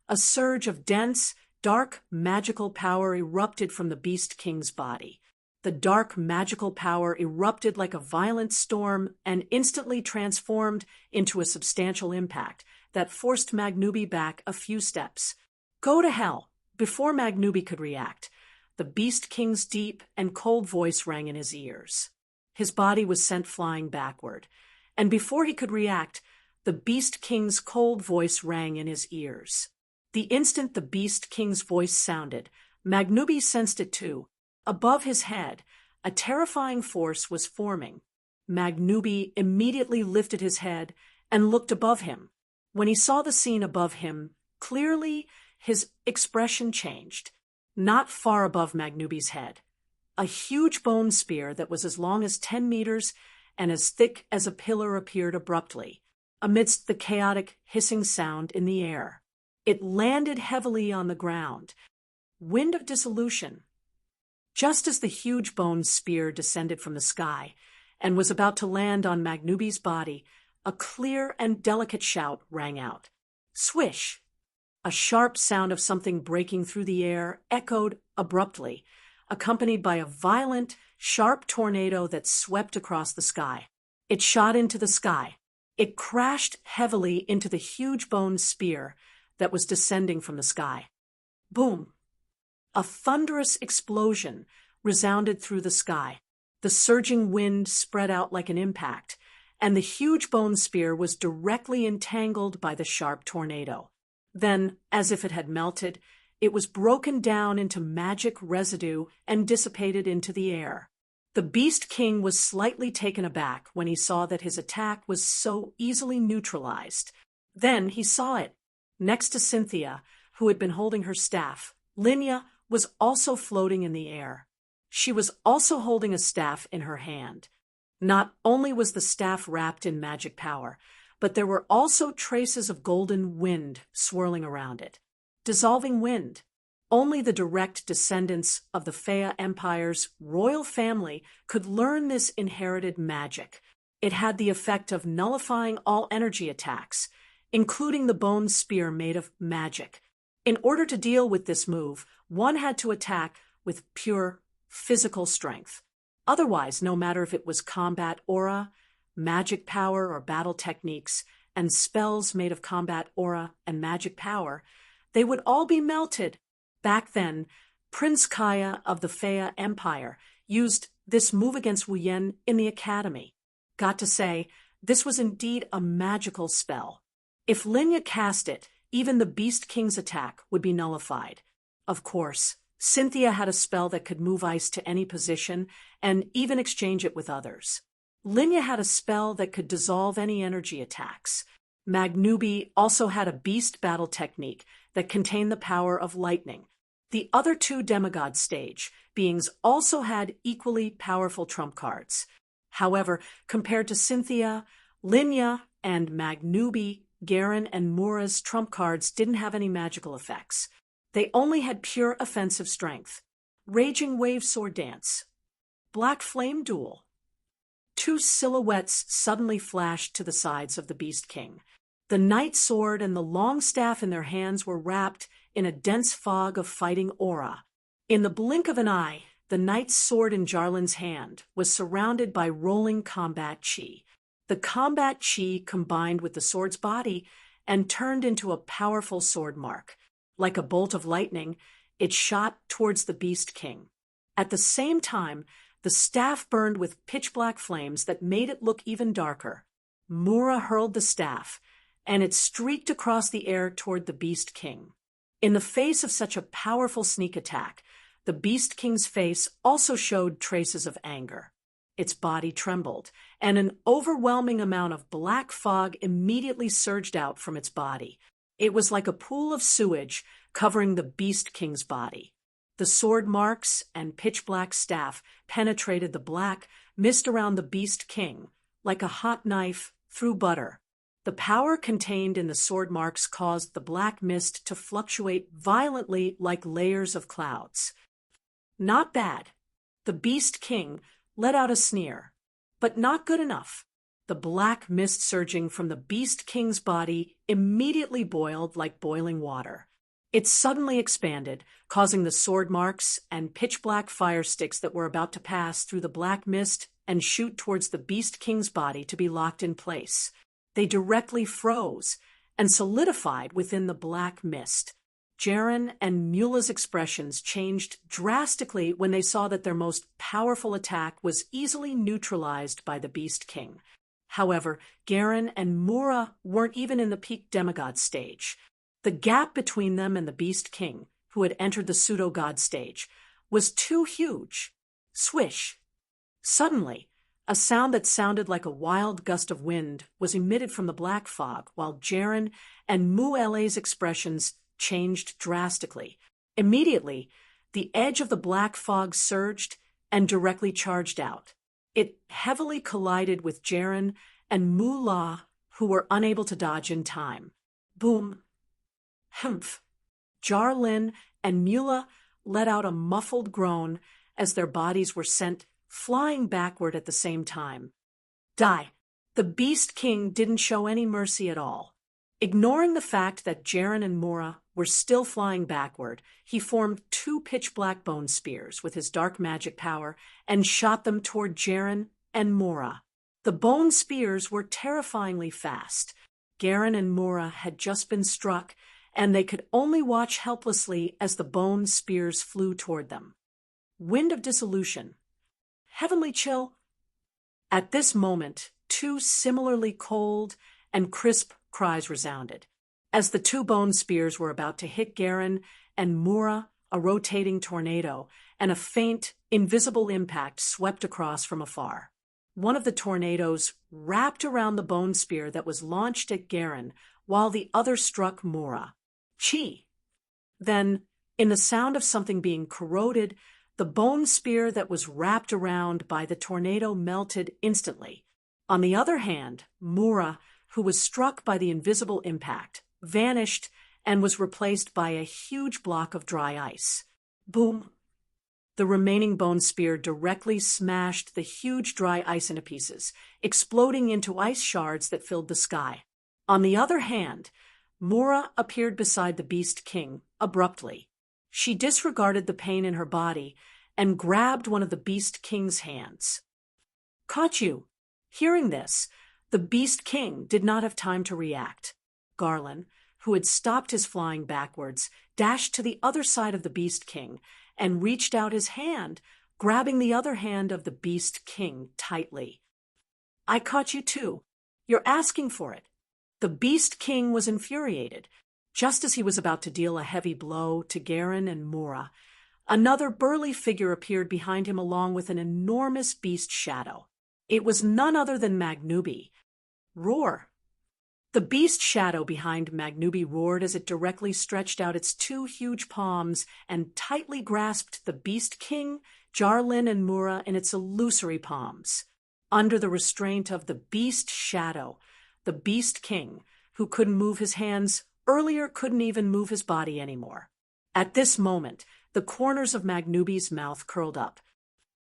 a surge of dense, dark magical power erupted from the Beast King's body. The dark magical power erupted like a violent storm and instantly transformed into a substantial impact that forced Magnubi back a few steps. Go to hell! Before Magnubi could react, the Beast King's deep and cold voice rang in his ears. His body was sent flying backward, and before he could react, the Beast King's cold voice rang in his ears. The instant the Beast King's voice sounded, Magnubi sensed it too. Above his head, a terrifying force was forming. Magnubi immediately lifted his head and looked above him. When he saw the scene above him, clearly his expression changed. Not far above Magnubi's head, a huge bone spear that was as long as 10 meters and as thick as a pillar appeared abruptly, amidst the chaotic hissing sound in the air. It landed heavily on the ground. Wind of dissolution. Just as the huge bone spear descended from the sky and was about to land on Magnubi's body, a clear and delicate shout rang out. Swish! A sharp sound of something breaking through the air echoed abruptly, accompanied by a violent, sharp tornado that swept across the sky. It shot into the sky. It crashed heavily into the huge bone spear that was descending from the sky. Boom! A thunderous explosion resounded through the sky. The surging wind spread out like an impact, and the huge bone spear was directly entangled by the sharp tornado. Then, as if it had melted, it was broken down into magic residue and dissipated into the air. The Beast King was slightly taken aback when he saw that his attack was so easily neutralized. Then he saw it. Next to Cynthia, who had been holding her staff, Linya was also floating in the air. She was also holding a staff in her hand. Not only was the staff wrapped in magic power, but there were also traces of golden wind swirling around it. Dissolving wind. Only the direct descendants of the Fea Empire's royal family could learn this inherited magic. It had the effect of nullifying all energy attacks, including the bone spear made of magic. In order to deal with this move, one had to attack with pure physical strength. Otherwise, no matter if it was combat aura, magic power, or battle techniques, and spells made of combat aura and magic power, they would all be melted. Back then, Prince Kaya of the Fea Empire used this move against Wu Yen in the academy. Got to say, this was indeed a magical spell. If Linya cast it, even the Beast King's attack would be nullified. Of course, Cynthia had a spell that could move ice to any position and even exchange it with others. Linya had a spell that could dissolve any energy attacks. Magnubi also had a beast battle technique that contained the power of lightning. The other two demigod stage beings also had equally powerful trump cards. However, compared to Cynthia, Linya, and Magnubi, Garen and Mura's trump cards didn't have any magical effects. They only had pure offensive strength. Raging Wave Sword Dance. Black Flame Duel. Two silhouettes suddenly flashed to the sides of the Beast King. The Knight Sword and the long staff in their hands were wrapped in a dense fog of fighting aura. In the blink of an eye, the Knight's sword in Jarlin's hand was surrounded by rolling combat chi. The combat chi combined with the sword's body and turned into a powerful sword mark. Like a bolt of lightning, it shot towards the Beast King. At the same time, the staff burned with pitch-black flames that made it look even darker. Mura hurled the staff, and it streaked across the air toward the Beast King. In the face of such a powerful sneak attack, the Beast King's face also showed traces of anger. Its body trembled, and an overwhelming amount of black fog immediately surged out from its body. It was like a pool of sewage covering the Beast King's body. The sword marks and pitch-black staff penetrated the black mist around the Beast King, like a hot knife through butter. The power contained in the sword marks caused the black mist to fluctuate violently like layers of clouds. Not bad. The Beast King let out a sneer, but not good enough. The black mist surging from the Beast King's body immediately boiled like boiling water. It suddenly expanded, causing the sword marks and pitch-black fire sticks that were about to pass through the black mist and shoot towards the Beast King's body to be locked in place. They directly froze and solidified within the black mist. Jaren and Mula's expressions changed drastically when they saw that their most powerful attack was easily neutralized by the Beast King. However, Garen and Mura weren't even in the peak demigod stage. The gap between them and the Beast King, who had entered the pseudo-god stage, was too huge. Swish! Suddenly, a sound that sounded like a wild gust of wind was emitted from the black fog, while Jaren and Muele's expressions changed drastically. Immediately, the edge of the black fog surged and directly charged out. It heavily collided with Jaren and Mula, who were unable to dodge in time. Boom! Humph! Jarlin and Mula let out a muffled groan as their bodies were sent flying backward at the same time. Die! The Beast King didn't show any mercy at all. Ignoring the fact that Jaren and Mura were still flying backward, he formed two pitch-black bone spears with his dark magic power and shot them toward Jaren and Mura. The bone spears were terrifyingly fast. Garen and Mura had just been struck, and they could only watch helplessly as the bone spears flew toward them. Wind of Dissolution. Heavenly Chill. At this moment, two similarly cold and crisp cries resounded. As the two bone spears were about to hit Garen and Mura, a rotating tornado and a faint, invisible impact swept across from afar. One of the tornadoes wrapped around the bone spear that was launched at Garen, while the other struck Mura. Chi! Then, in the sound of something being corroded, the bone spear that was wrapped around by the tornado melted instantly. On the other hand, Mura, who was struck by the invisible impact, vanished and was replaced by a huge block of dry ice. Boom! The remaining bone spear directly smashed the huge dry ice into pieces, exploding into ice shards that filled the sky. On the other hand, Mura appeared beside the Beast King abruptly. She disregarded the pain in her body and grabbed one of the Beast King's hands. Caught you! Hearing this, the Beast King did not have time to react. Garland, who had stopped his flying backwards, dashed to the other side of the Beast King and reached out his hand, grabbing the other hand of the Beast King tightly. I caught you too. You're asking for it. The Beast King was infuriated. Just as he was about to deal a heavy blow to Garen and Mura, another burly figure appeared behind him along with an enormous beast shadow. It was none other than Magnubi. Roar! The beast shadow behind Magnubi roared as it directly stretched out its two huge palms and tightly grasped the Beast King, Jarlin, and Mura in its illusory palms. Under the restraint of the beast shadow, the Beast King, who couldn't move his hands, earlier couldn't even move his body anymore. At this moment, the corners of Magnubi's mouth curled up.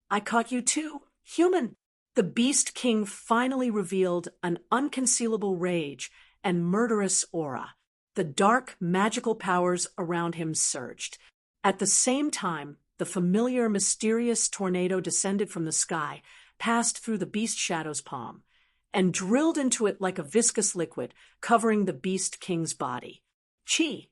"I caught you too, human!" The Beast King finally revealed an unconcealable rage and murderous aura. The dark, magical powers around him surged. At the same time, the familiar, mysterious tornado descended from the sky, passed through the Beast Shadow's palm, and drilled into it like a viscous liquid, covering the Beast King's body. Chi!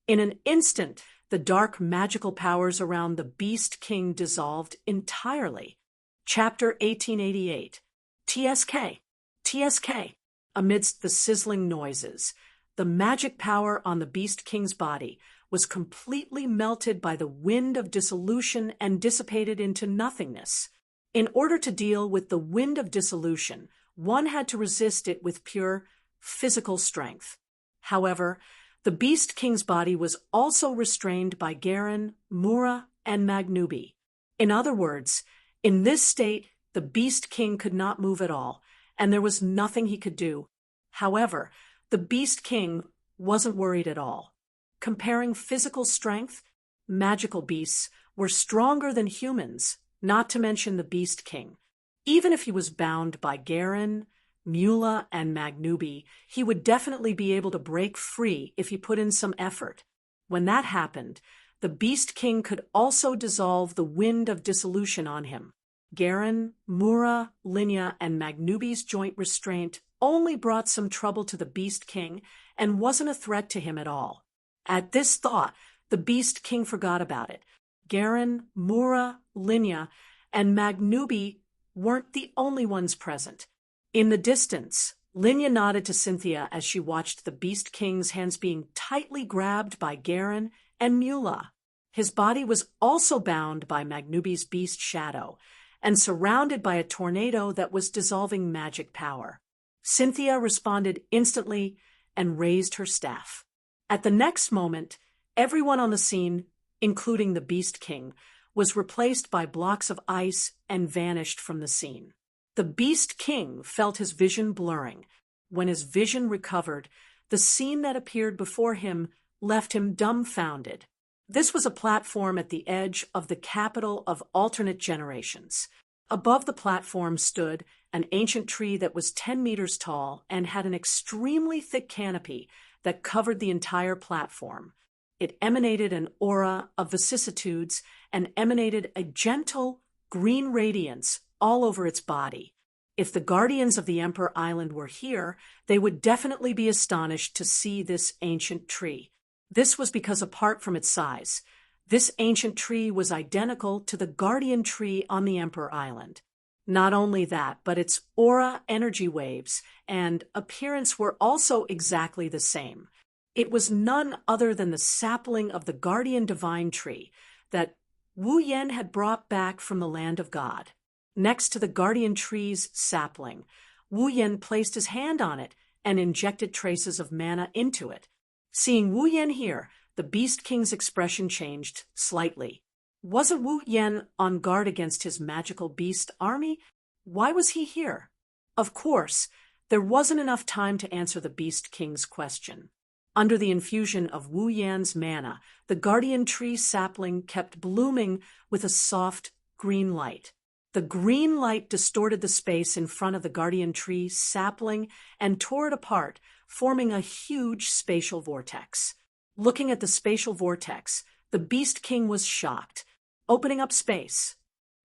In an instant, the dark, magical powers around the Beast King dissolved entirely. Chapter 1888. TSK. TSK. Amidst the sizzling noises, the magic power on the Beast King's body was completely melted by the wind of dissolution and dissipated into nothingness. In order to deal with the wind of dissolution, one had to resist it with pure physical strength. However, the Beast King's body was also restrained by Garen, Mura, and Magnubi. In other words, in this state, the Beast King could not move at all, and there was nothing he could do. However, the Beast King wasn't worried at all. Comparing physical strength, magical beasts were stronger than humans, not to mention the Beast King. Even if he was bound by Garen, Mula, and Magnubi, he would definitely be able to break free if he put in some effort. When that happened, the Beast King could also dissolve the wind of dissolution on him. Garen, Mura, Linya, and Magnubi's joint restraint only brought some trouble to the Beast King and wasn't a threat to him at all. At this thought, the Beast King forgot about it. Garen, Mura, Linya, and Magnubi weren't the only ones present. In the distance, Linya nodded to Cynthia as she watched the Beast King's hands being tightly grabbed by Garen and Mula. His body was also bound by Magnubi's beast shadow and surrounded by a tornado that was dissolving magic power. Cynthia responded instantly and raised her staff. At the next moment, everyone on the scene, including the Beast King, was replaced by blocks of ice and vanished from the scene. The Beast King felt his vision blurring. When his vision recovered, the scene that appeared before him left him dumbfounded. This was a platform at the edge of the capital of alternate generations. Above the platform stood an ancient tree that was 10 meters tall and had an extremely thick canopy that covered the entire platform. It emanated an aura of vicissitudes and emanated a gentle green radiance all over its body. If the guardians of the Emperor Island were here, they would definitely be astonished to see this ancient tree. This was because, apart from its size, this ancient tree was identical to the guardian tree on the Emperor Island. Not only that, but its aura, energy waves, and appearance were also exactly the same. It was none other than the sapling of the guardian divine tree that Wu Yen had brought back from the land of God. Next to the guardian tree's sapling, Wu Yen placed his hand on it and injected traces of mana into it. Seeing Wu Yen here, the Beast King's expression changed slightly. Wasn't Wu Yen on guard against his magical beast army? Why was he here? Of course, there wasn't enough time to answer the Beast King's question. Under the infusion of Wu Yan's mana, the guardian tree sapling kept blooming with a soft green light. The green light distorted the space in front of the guardian tree sapling and tore it apart, forming a huge spatial vortex. Looking at the spatial vortex, the Beast King was shocked. Opening up space.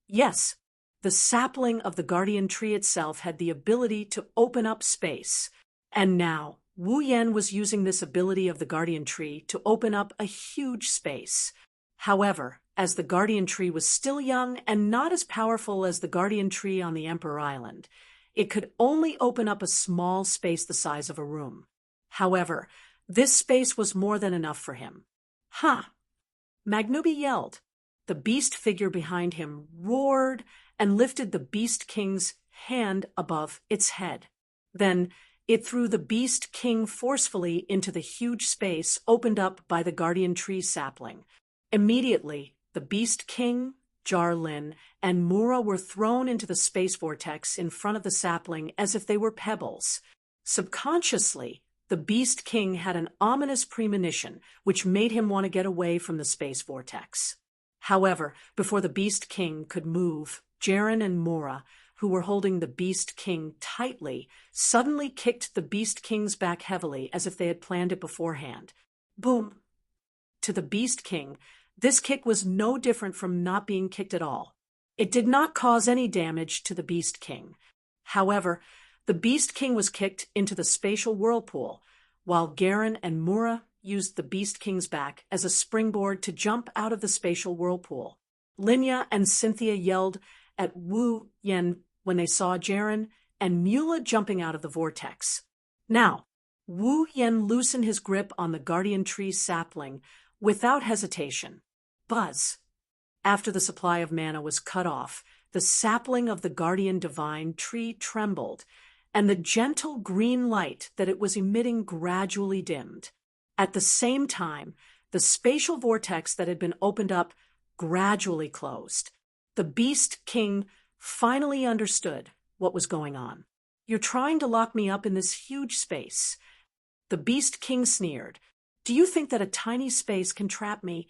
Yes, the sapling of the guardian tree itself had the ability to open up space. And now, Wu Yen was using this ability of the guardian tree to open up a huge space. However, as the guardian tree was still young and not as powerful as the guardian tree on the Emperor Island, it could only open up a small space the size of a room. However, this space was more than enough for him. "Ha!" Magnubi yelled. The beast figure behind him roared and lifted the Beast King's hand above its head. Then it threw the Beast King forcefully into the huge space opened up by the guardian tree sapling. Immediately, the Beast King, Jarlin, and Mura were thrown into the space vortex in front of the sapling as if they were pebbles. Subconsciously, the Beast King had an ominous premonition which made him want to get away from the space vortex. However, before the Beast King could move, Jaren and Mura, who were holding the Beast King tightly, suddenly kicked the Beast King's back heavily as if they had planned it beforehand. Boom! To the Beast King, this kick was no different from not being kicked at all. It did not cause any damage to the Beast King. However, the Beast King was kicked into the spatial whirlpool, while Garen and Mura used the Beast King's back as a springboard to jump out of the spatial whirlpool. Linya and Cynthia yelled at Wu Yen when they saw Jaren and Mula jumping out of the vortex. Now, Wu Yen loosened his grip on the guardian tree sapling without hesitation. Buzz! After the supply of mana was cut off, the sapling of the guardian divine tree trembled, and the gentle green light that it was emitting gradually dimmed. At the same time, the spatial vortex that had been opened up gradually closed. The Beast King finally understood what was going on. "You're trying to lock me up in this huge space." The Beast King sneered. "Do you think that a tiny space can trap me?"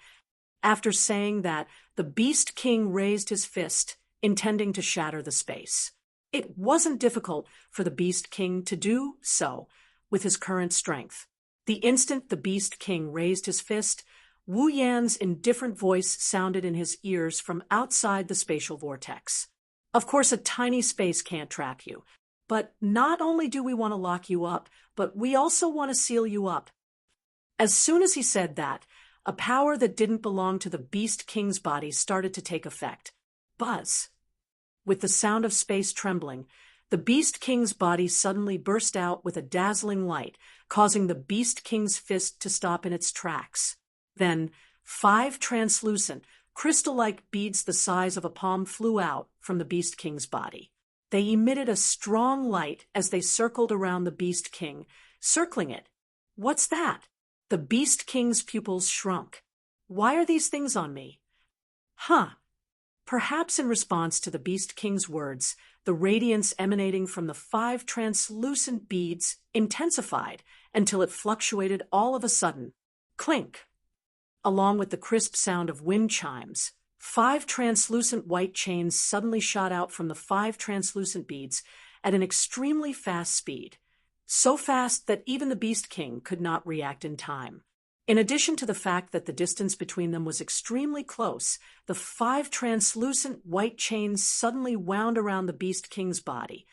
After saying that, the Beast King raised his fist, intending to shatter the space. It wasn't difficult for the Beast King to do so with his current strength. The instant the Beast King raised his fist, Wu Yan's indifferent voice sounded in his ears from outside the spatial vortex. "Of course, a tiny space can't trap you. But not only do we want to lock you up, but we also want to seal you up." As soon as he said that, a power that didn't belong to the Beast King's body started to take effect. Buzz! With the sound of space trembling, the Beast King's body suddenly burst out with a dazzling light, causing the Beast King's fist to stop in its tracks. Then, 5 translucent, crystal-like beads the size of a palm flew out from the Beast King's body. They emitted a strong light as they circled around the Beast King, circling it. "What's that?" The Beast King's pupils shrunk. "Why are these things on me?" "Huh." Perhaps in response to the Beast King's words, the radiance emanating from the 5 translucent beads intensified until it fluctuated all of a sudden. Clink! Along with the crisp sound of wind chimes, 5 translucent white chains suddenly shot out from the 5 translucent beads at an extremely fast speed. So fast that even the Beast King could not react in time. In addition to the fact that the distance between them was extremely close, the 5 translucent white chains suddenly wound around the Beast King's body,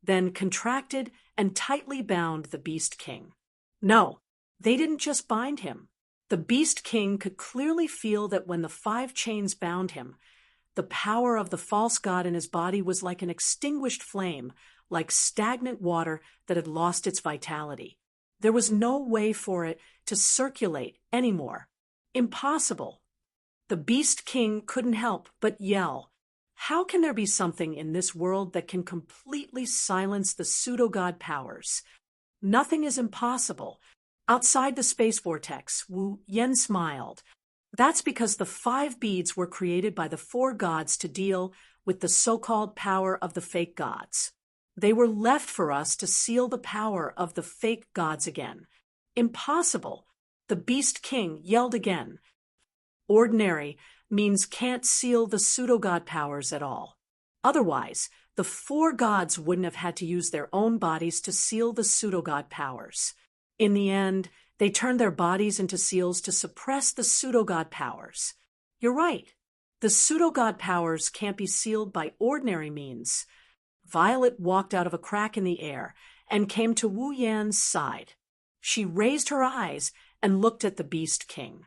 then contracted and tightly bound the Beast King. No, they didn't just bind him. The Beast King could clearly feel that when the 5 chains bound him, the power of the false god in his body was like an extinguished flame, like stagnant water that had lost its vitality. There was no way for it to circulate anymore. Impossible. The Beast King couldn't help but yell. How can there be something in this world that can completely silence the pseudo-god powers? Nothing is impossible. Outside the space vortex, Wu Yen smiled. That's because the 5 beads were created by the 4 gods to deal with the so-called power of the fake gods. They were left for us to seal the power of the fake gods again. Impossible. The Beast King yelled again. Ordinary means can't seal the pseudo-god powers at all. Otherwise, the 4 gods wouldn't have had to use their own bodies to seal the pseudo-god powers. In the end, they turned their bodies into seals to suppress the pseudo-god powers. You're right. The pseudo-god powers can't be sealed by ordinary means. Violet walked out of a crack in the air and came to Wu Yan's side. She raised her eyes and looked at the Beast King.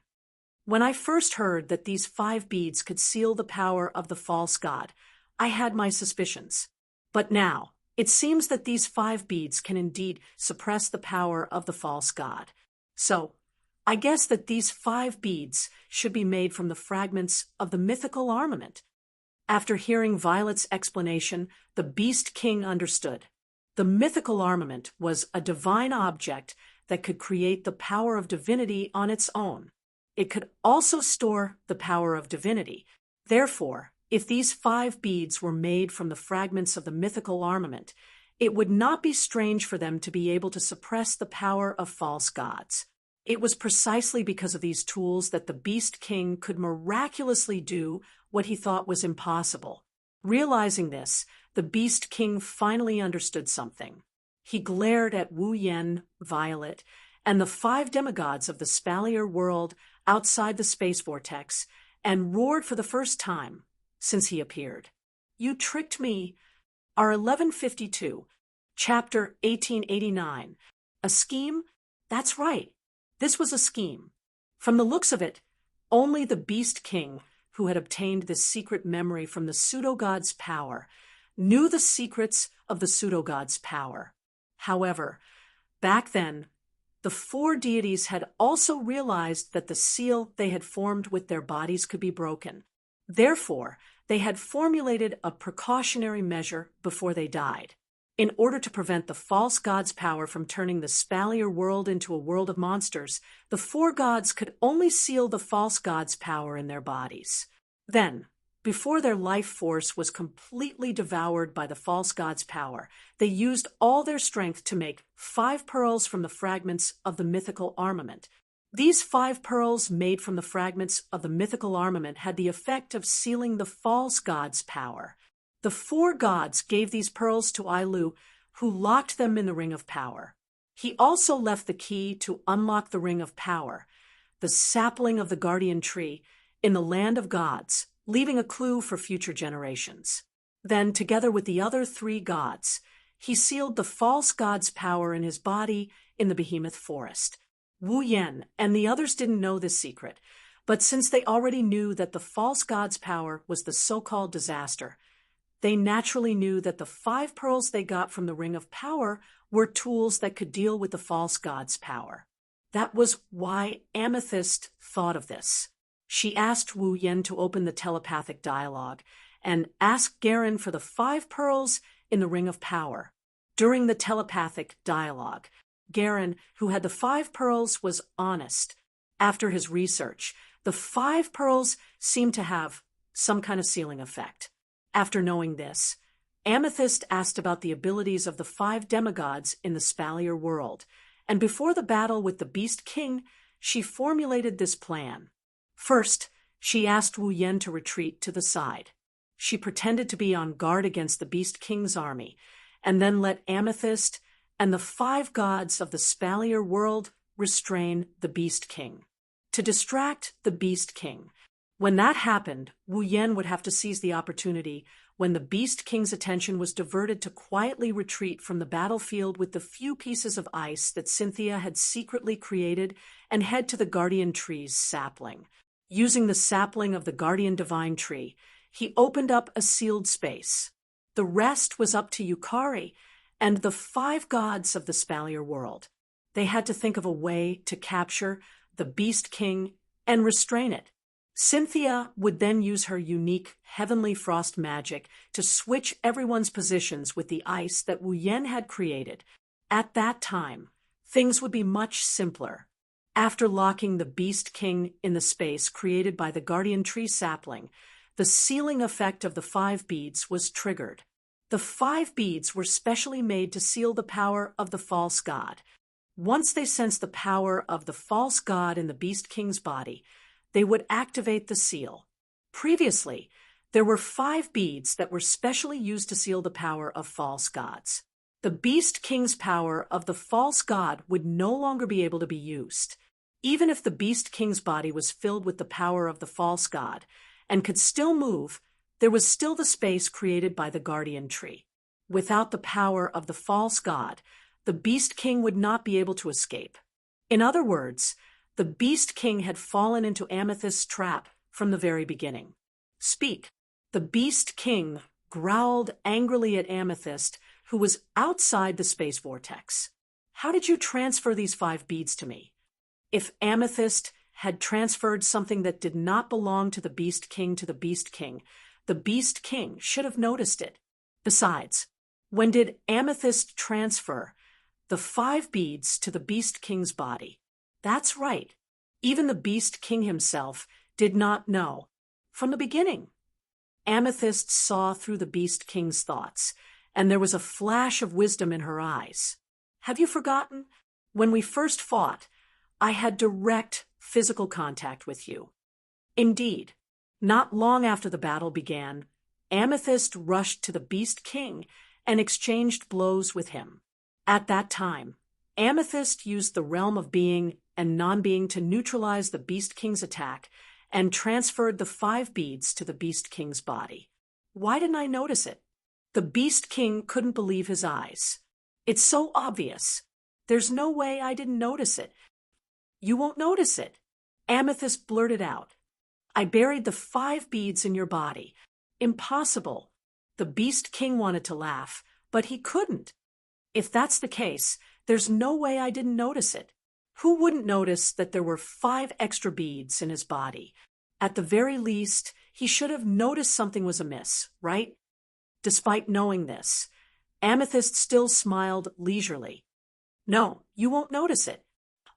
"When I first heard that these 5 beads could seal the power of the false god, I had my suspicions. But now, It seems that these 5 beads can indeed suppress the power of the false god. So, I guess that these 5 beads should be made from the fragments of the mythical armament. After hearing Violet's explanation, the Beast King understood. The mythical armament was a divine object that could create the power of divinity on its own. It could also store the power of divinity. Therefore, if these 5 beads were made from the fragments of the mythical armament, it would not be strange for them to be able to suppress the power of false gods. It was precisely because of these tools that the Beast King could miraculously do what he thought was impossible. Realizing this, the Beast King finally understood something. He glared at Wu Yen, Violet, and the 5 demigods of the Spalier world outside the space vortex, and roared for the first time since he appeared. "You tricked me." Our 1152, chapter 1889. A scheme? That's right. This was a scheme. From the looks of it, only the Beast King, who had obtained this secret memory from the pseudo-god's power, knew the secrets of the pseudo-god's power. However, back then, the 4 deities had also realized that the seal they had formed with their bodies could be broken. Therefore, they had formulated a precautionary measure before they died. In order to prevent the false god's power from turning the Spalier world into a world of monsters, the 4 gods could only seal the false god's power in their bodies. Then, before their life force was completely devoured by the false god's power, they used all their strength to make 5 pearls from the fragments of the mythical armament. These 5 pearls made from the fragments of the mythical armament had the effect of sealing the false god's power. The 4 gods gave these pearls to Ailu, who locked them in the Ring of Power. He also left the key to unlock the Ring of Power, the sapling of the guardian tree, in the land of gods, leaving a clue for future generations. Then, together with the other 3 gods, he sealed the false god's power in his body in the behemoth forest. Wu Yen and the others didn't know this secret, but since they already knew that the false god's power was the so-called disaster, they naturally knew that the 5 pearls they got from the Ring of Power were tools that could deal with the false god's power. That was why Amethyst thought of this. She asked Wu Yen to open the telepathic dialogue and asked Garen for the 5 pearls in the Ring of Power. During the telepathic dialogue, Garen, who had the 5 pearls, was honest. After his research, the 5 pearls seemed to have some kind of sealing effect. After knowing this, Amethyst asked about the abilities of the 5 demigods in the Spalier world, and before the battle with the Beast King, she formulated this plan. First, she asked Wu Yen to retreat to the side. She pretended to be on guard against the Beast King's army, and then let Amethyst and the 5 gods of the Spalier world restrain the Beast King. To distract the Beast King. When that happened, Wu Yen would have to seize the opportunity when the Beast King's attention was diverted to quietly retreat from the battlefield with the few pieces of ice that Cynthia had secretly created and head to the Guardian Tree's sapling. Using the sapling of the Guardian Divine Tree, he opened up a sealed space. The rest was up to Yukari and the 5 gods of the Spalier world. They had to think of a way to capture the Beast King and restrain it. Cynthia would then use her unique heavenly frost magic to switch everyone's positions with the ice that Wu Yen had created. At that time, things would be much simpler. After locking the Beast King in the space created by the Guardian Tree sapling, the sealing effect of the 5 beads was triggered. The 5 beads were specially made to seal the power of the false god. Once they sensed the power of the false god in the Beast King's body, they would activate the seal. Previously, there were 5 beads that were specially used to seal the power of false gods. The Beast King's power of the false god would no longer be able to be used. Even if the Beast King's body was filled with the power of the false god and could still move, there was still the space created by the Guardian Tree. Without the power of the false god, the Beast King would not be able to escape. In other words, the Beast King had fallen into Amethyst's trap from the very beginning. Speak. The Beast King growled angrily at Amethyst, who was outside the space vortex. How did you transfer these 5 beads to me? If Amethyst had transferred something that did not belong to the Beast King to the Beast King should have noticed it. Besides, when did Amethyst transfer the 5 beads to the Beast King's body? That's right. Even the Beast King himself did not know. From the beginning, Amethyst saw through the Beast King's thoughts, and there was a flash of wisdom in her eyes. Have you forgotten? When we first fought, I had direct physical contact with you. Indeed, not long after the battle began, Amethyst rushed to the Beast King and exchanged blows with him. At that time, Amethyst used the realm of being and non-being to neutralize the Beast King's attack and transferred the 5 beads to the Beast King's body. Why didn't I notice it? The Beast King couldn't believe his eyes. It's so obvious. There's no way I didn't notice it. You won't notice it. Amethyst blurted out. I buried the 5 beads in your body. Impossible. The Beast King wanted to laugh, but he couldn't. If that's the case, there's no way I didn't notice it. Who wouldn't notice that there were 5 extra beads in his body? At the very least, he should have noticed something was amiss, right? Despite knowing this, Amethyst still smiled leisurely. No, you won't notice it.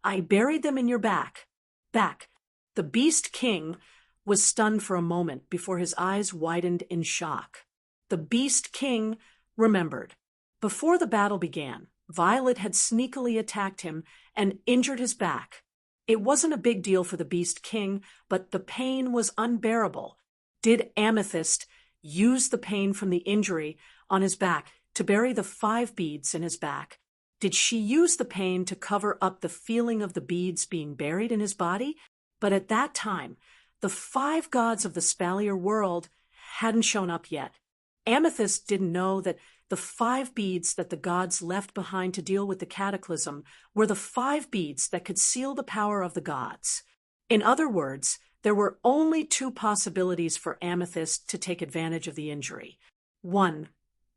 I buried them in your back. The Beast King was stunned for a moment before his eyes widened in shock. The Beast King remembered. Before the battle began, Violet had sneakily attacked him and injured his back. It wasn't a big deal for the Beast King, but the pain was unbearable. Did Amethyst use the pain from the injury on his back to bury the 5 beads in his back? Did she use the pain to cover up the feeling of the beads being buried in his body? But at that time, the 5 gods of the Spalier world hadn't shown up yet. Amethyst didn't know that the 5 beads that the gods left behind to deal with the cataclysm were the 5 beads that could seal the power of the gods. In other words, there were only 2 possibilities for Amethyst to take advantage of the injury. 1.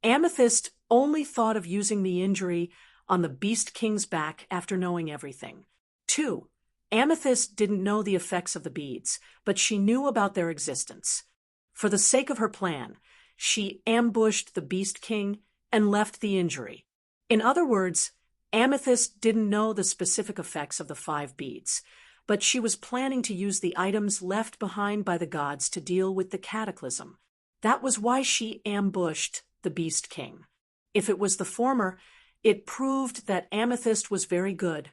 Amethyst only thought of using the injury on the Beast King's back after knowing everything. 2. Amethyst didn't know the effects of the beads, but she knew about their existence. For the sake of her plan, she ambushed the Beast King and left the injury. In other words, Amethyst didn't know the specific effects of the 5 beads, but she was planning to use the items left behind by the gods to deal with the cataclysm. That was why she ambushed the Beast King. If it was the former, it proved that Amethyst was very good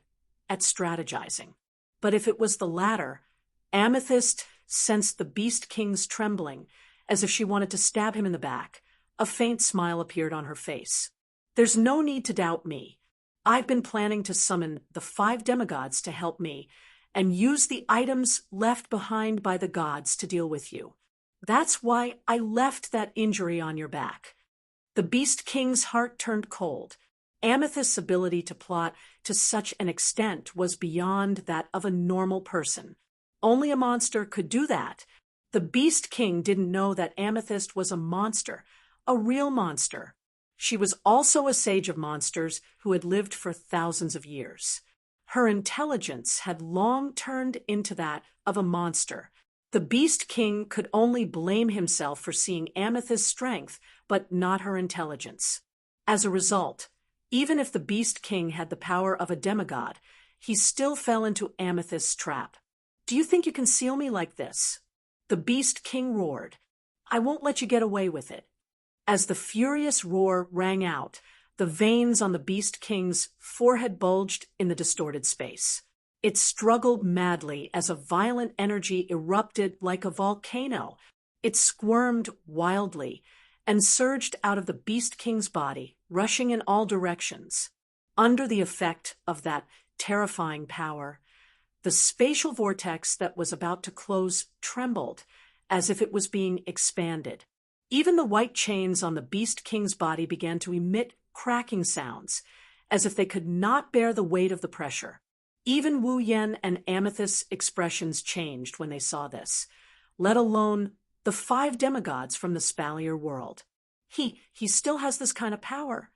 at strategizing. But if it was the latter, Amethyst sensed the Beast King's trembling, as if she wanted to stab him in the back. A faint smile appeared on her face. There's no need to doubt me. I've been planning to summon the 5 demigods to help me, and use the items left behind by the gods to deal with you. That's why I left that injury on your back. The Beast King's heart turned cold. Amethyst's ability to plot to such an extent was beyond that of a normal person. Only a monster could do that. The Beast King didn't know that Amethyst was a monster, a real monster. She was also a sage of monsters who had lived for thousands of years. Her intelligence had long turned into that of a monster. The Beast King could only blame himself for seeing Amethyst's strength, but not her intelligence. As a result, even if the Beast King had the power of a demigod, he still fell into Amethyst's trap. Do you think you can seal me like this? The Beast King roared. I won't let you get away with it. As the furious roar rang out, the veins on the Beast King's forehead bulged in the distorted space. It struggled madly as a violent energy erupted like a volcano. It squirmed wildly and surged out of the Beast King's body, rushing in all directions. Under the effect of that terrifying power, the spatial vortex that was about to close trembled as if it was being expanded. Even the white chains on the Beast King's body began to emit cracking sounds, as if they could not bear the weight of the pressure. Even Wu Yen and Amethyst's expressions changed when they saw this, let alone the 5 demigods from the Spalier world. He still has this kind of power.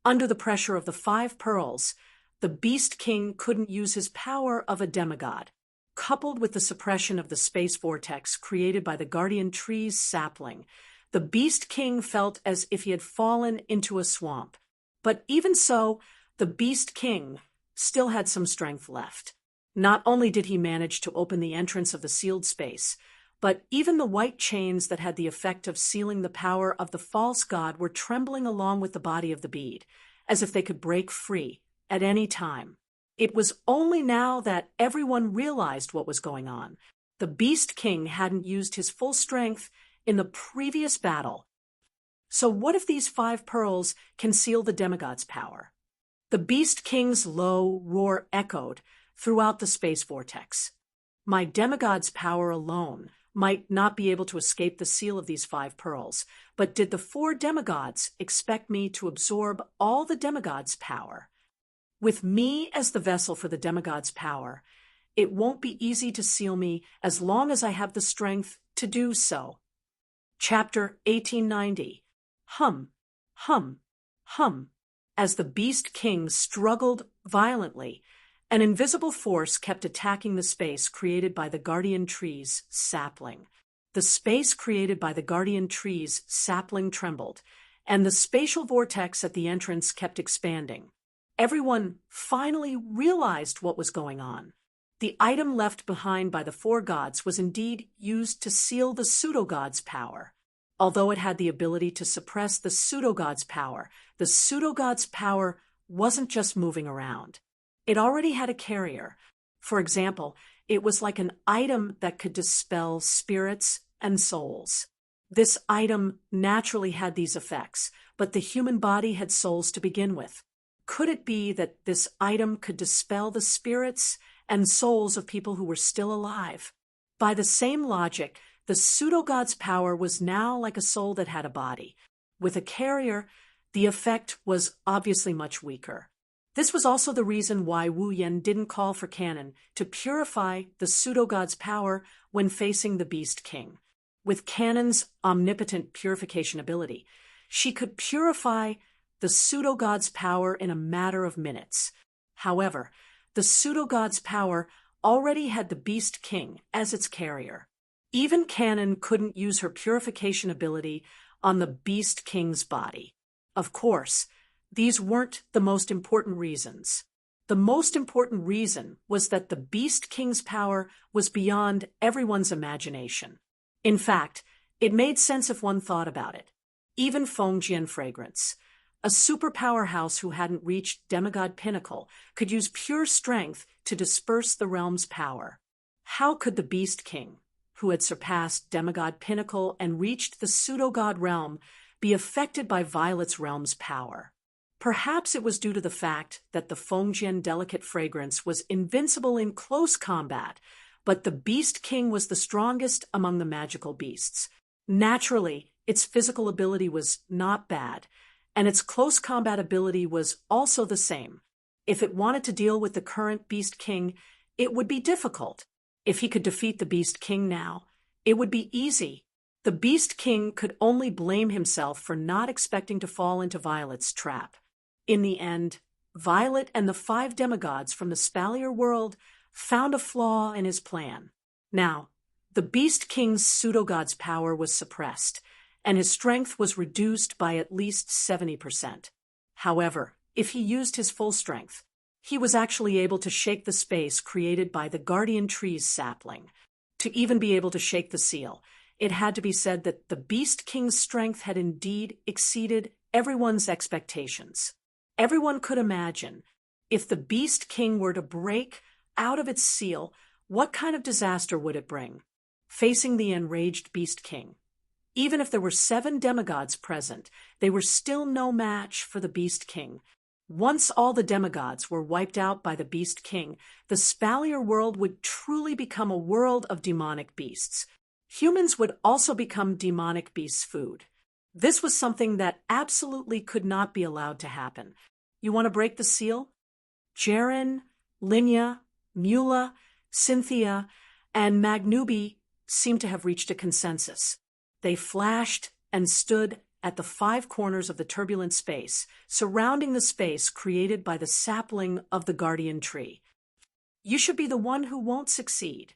Under the pressure of the 5 pearls, the Beast King couldn't use his power of a demigod. Coupled with the suppression of the space vortex created by the Guardian Tree's sapling, the Beast King felt as if he had fallen into a swamp. But even so, the Beast King still had some strength left. Not only did he manage to open the entrance of the sealed space, but even the white chains that had the effect of sealing the power of the false god were trembling along with the body of the bead, as if they could break free at any time. It was only now that everyone realized what was going on. The Beast King hadn't used his full strength in the previous battle. So what if these 5 pearls can seal the demigod's power? The Beast King's low roar echoed throughout the space vortex. My demigod's power alone might not be able to escape the seal of these 5 pearls, but did the 4 demigods expect me to absorb all the demigod's power? With me as the vessel for the demigod's power, it won't be easy to seal me as long as I have the strength to do so. Chapter 1890. Hum, hum, hum. As the Beast King struggled violently, an invisible force kept attacking the space created by the Guardian Tree's sapling. The space created by the Guardian Tree's sapling trembled, and the spatial vortex at the entrance kept expanding. Everyone finally realized what was going on. The item left behind by the 4 gods was indeed used to seal the pseudo-god's power. Although it had the ability to suppress the pseudo-god's power, the pseudo-god's power wasn't just moving around. It already had a carrier. For example, it was like an item that could dispel spirits and souls. This item naturally had these effects, but the human body had souls to begin with. Could it be that this item could dispel the spirits and souls of people who were still alive? By the same logic, the pseudo-god's power was now like a soul that had a body. With a carrier, the effect was obviously much weaker. This was also the reason why Wu Yan didn't call for Canon to purify the pseudo-god's power when facing the Beast King. With Canon's omnipotent purification ability, she could purify the pseudo-god's power in a matter of minutes. However, the pseudo-god's power already had the Beast King as its carrier. Even Canon couldn't use her purification ability on the Beast King's body. Of course, these weren't the most important reasons. The most important reason was that the Beast King's power was beyond everyone's imagination. In fact, it made sense if one thought about it. Even Fengjian Fragrance, a superpower house who hadn't reached demigod pinnacle, could use pure strength to disperse the realm's power. How could the Beast King, who had surpassed demigod pinnacle and reached the pseudo-god realm, be affected by Violet's realm's power? Perhaps it was due to the fact that the Fengjian delicate fragrance was invincible in close combat, but the Beast King was the strongest among the magical beasts. Naturally, its physical ability was not bad, and its close combat ability was also the same. If it wanted to deal with the current Beast King, it would be difficult. If he could defeat the Beast King now, it would be easy. The Beast King could only blame himself for not expecting to fall into Violet's trap. In the end, Violet and the 5 demigods from the Spalier world found a flaw in his plan. Now, the Beast King's pseudo-god's power was suppressed, and his strength was reduced by at least 70%. However, if he used his full strength, he was actually able to shake the space created by the Guardian Tree's sapling. To even be able to shake the seal, it had to be said that the Beast King's strength had indeed exceeded everyone's expectations. Everyone could imagine, if the Beast King were to break out of its seal, what kind of disaster would it bring? Facing the enraged Beast King, even if there were 7 demigods present, they were still no match for the Beast King. Once all the demigods were wiped out by the Beast King, the Spalier world would truly become a world of demonic beasts. Humans would also become demonic beasts' food. This was something that absolutely could not be allowed to happen. You want to break the seal? Jaren, Linya, Mula, Cynthia, and Magnubi seemed to have reached a consensus. They flashed and stood at the 5 corners of the turbulent space, surrounding the space created by the sapling of the guardian tree. You should be the one who won't succeed.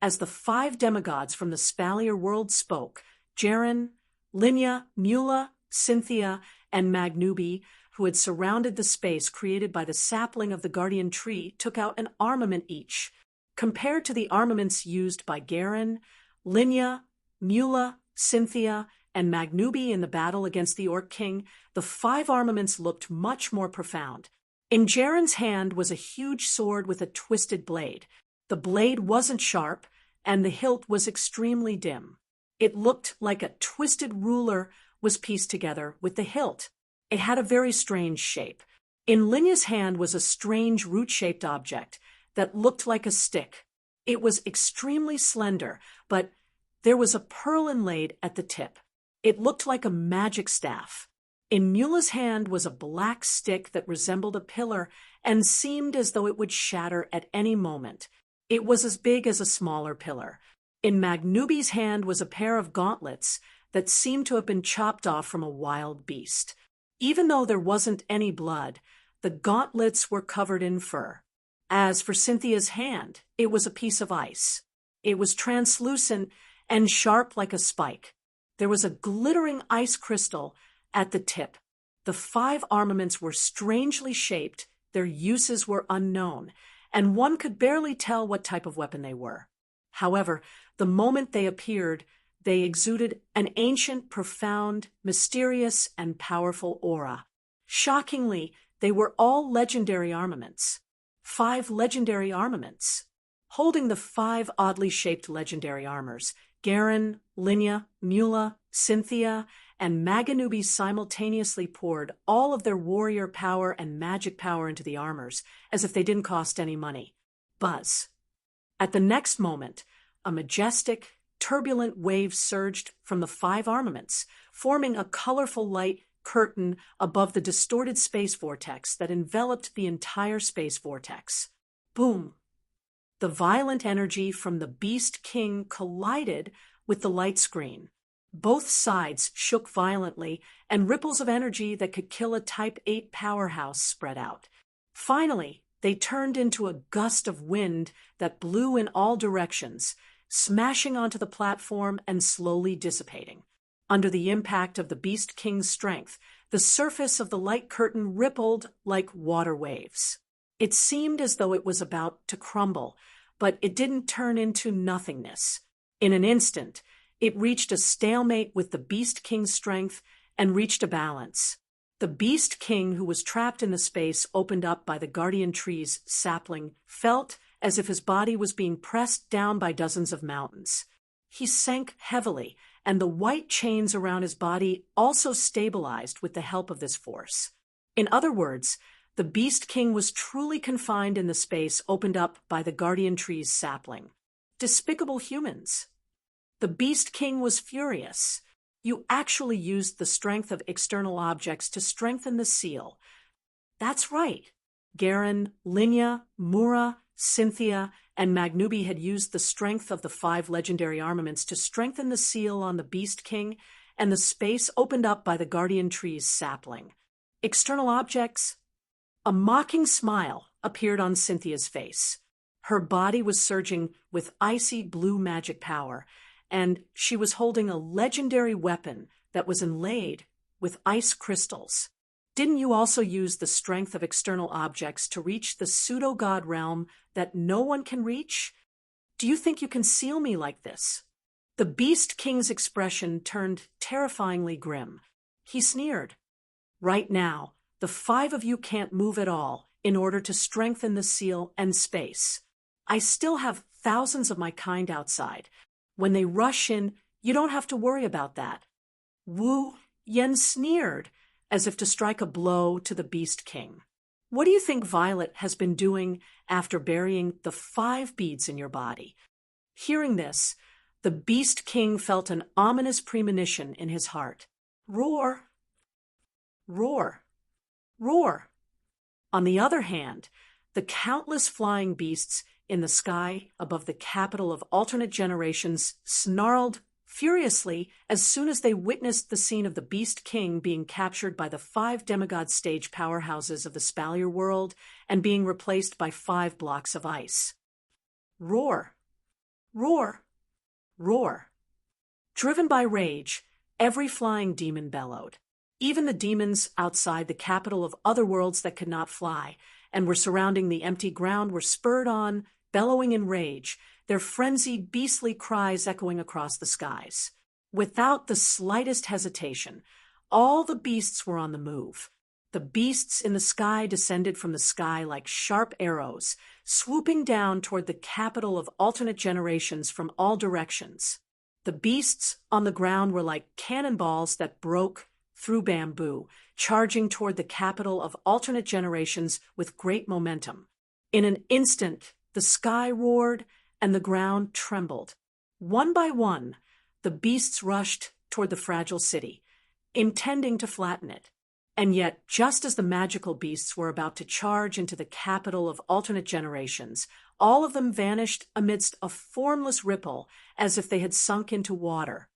As the 5 demigods from the Spalier world spoke, Jaren, Linya, Mula, Cynthia, and Magnubi, who had surrounded the space created by the sapling of the guardian tree, took out an armament each. Compared to the armaments used by Garen, Linya, Mula, Cynthia, and Magnubi in the battle against the Orc King, the 5 armaments looked much more profound. In Jaren's hand was a huge sword with a twisted blade. The blade wasn't sharp, and the hilt was extremely dim. It looked like a twisted ruler was pieced together with the hilt. It had a very strange shape. In Linya's hand was a strange root-shaped object that looked like a stick. It was extremely slender, but there was a pearl inlaid at the tip. It looked like a magic staff. In Mula's hand was a black stick that resembled a pillar and seemed as though it would shatter at any moment. It was as big as a smaller pillar. In Magnubi's hand was a pair of gauntlets that seemed to have been chopped off from a wild beast. Even though there wasn't any blood, the gauntlets were covered in fur. As for Cynthia's hand, it was a piece of ice. It was translucent and sharp like a spike. There was a glittering ice crystal at the tip. The 5 armaments were strangely shaped, their uses were unknown, and one could barely tell what type of weapon they were. However, the moment they appeared, they exuded an ancient, profound, mysterious, and powerful aura. Shockingly, they were all legendary armaments. 5 legendary armaments. Holding the 5 oddly shaped legendary armors, Garen, Linya, Mula, Cynthia, and Maganubi simultaneously poured all of their warrior power and magic power into the armors, as if they didn't cost any money. Buzz. At the next moment, a majestic, turbulent wave surged from the 5 armaments, forming a colorful light curtain above the distorted space vortex that enveloped the entire space vortex. Boom! The violent energy from the Beast King collided with the light screen. Both sides shook violently, and ripples of energy that could kill a Type 8 powerhouse spread out. Finally, they turned into a gust of wind that blew in all directions, smashing onto the platform and slowly dissipating. Under the impact of the Beast King's strength, the surface of the light curtain rippled like water waves. It seemed as though it was about to crumble, but it didn't turn into nothingness. In an instant, it reached a stalemate with the Beast King's strength and reached a balance. The Beast King, who was trapped in the space opened up by the guardian tree's sapling, felt as if his body was being pressed down by dozens of mountains. He sank heavily, and the white chains around his body also stabilized with the help of this force. In other words, the Beast King was truly confined in the space opened up by the guardian tree's sapling. Despicable humans. The Beast King was furious. You actually used the strength of external objects to strengthen the seal. That's right. Garen, Linya, Mura, Cynthia, and Magnubi had used the strength of the 5 legendary armaments to strengthen the seal on the Beast King and the space opened up by the guardian tree's sapling. External objects? A mocking smile appeared on Cynthia's face. Her body was surging with icy blue magic power, and she was holding a legendary weapon that was inlaid with ice crystals. Didn't you also use the strength of external objects to reach the pseudo-god realm that no one can reach? Do you think you can seal me like this? The Beast King's expression turned terrifyingly grim. He sneered. Right now, the 5 of you can't move at all in order to strengthen the seal and space. I still have thousands of my kind outside. When they rush in, you don't have to worry about that. Wu Yen sneered, as if to strike a blow to the Beast King. What do you think Violet has been doing after burying the 5 beads in your body? Hearing this, the Beast King felt an ominous premonition in his heart. Roar! Roar! Roar! On the other hand, the countless flying beasts in the sky above the capital of alternate generations snarled furiously as soon as they witnessed the scene of the Beast King being captured by the 5 demigod stage powerhouses of the Spalier world and being replaced by 5 blocks of ice. Roar! Roar! Roar! Driven by rage, every flying demon bellowed. Even the demons outside the capital of other worlds that could not fly and were surrounding the empty ground were spurred on, bellowing in rage, their frenzied, beastly cries echoing across the skies. Without the slightest hesitation, all the beasts were on the move. The beasts in the sky descended from the sky like sharp arrows, swooping down toward the capital of alternate generations from all directions. The beasts on the ground were like cannonballs that broke through bamboo, charging toward the capital of alternate generations with great momentum. In an instant, the sky roared and the ground trembled. One by one, the beasts rushed toward the fragile city, intending to flatten it. And yet, just as the magical beasts were about to charge into the capital of alternate generations, all of them vanished amidst a formless ripple as if they had sunk into water.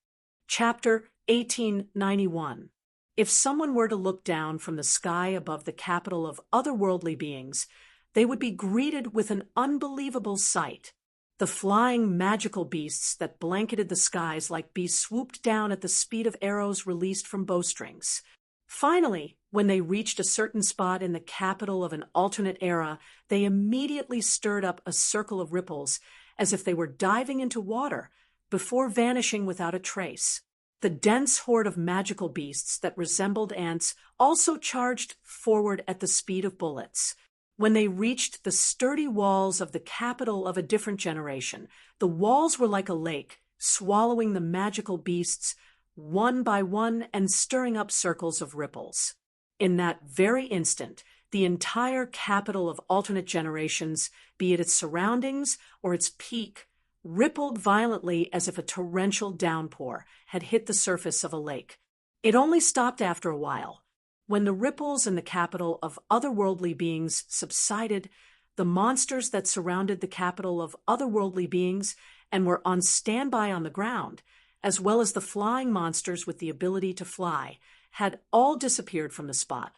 Chapter 1891. If someone were to look down from the sky above the capital of otherworldly beings, they would be greeted with an unbelievable sight. The flying magical beasts that blanketed the skies like bees swooped down at the speed of arrows released from bowstrings. Finally, when they reached a certain spot in the capital of an alternate era, they immediately stirred up a circle of ripples as if they were diving into water before vanishing without a trace. The dense horde of magical beasts that resembled ants also charged forward at the speed of bullets. When they reached the sturdy walls of the capital of a different generation, the walls were like a lake, swallowing the magical beasts one by one and stirring up circles of ripples. In that very instant, the entire capital of alternate generations, be it its surroundings or its peak, rippled violently as if a torrential downpour had hit the surface of a lake. It only stopped after a while. When the ripples in the capital of otherworldly beings subsided, the monsters that surrounded the capital of otherworldly beings and were on standby on the ground, as well as the flying monsters with the ability to fly, had all disappeared from the spot.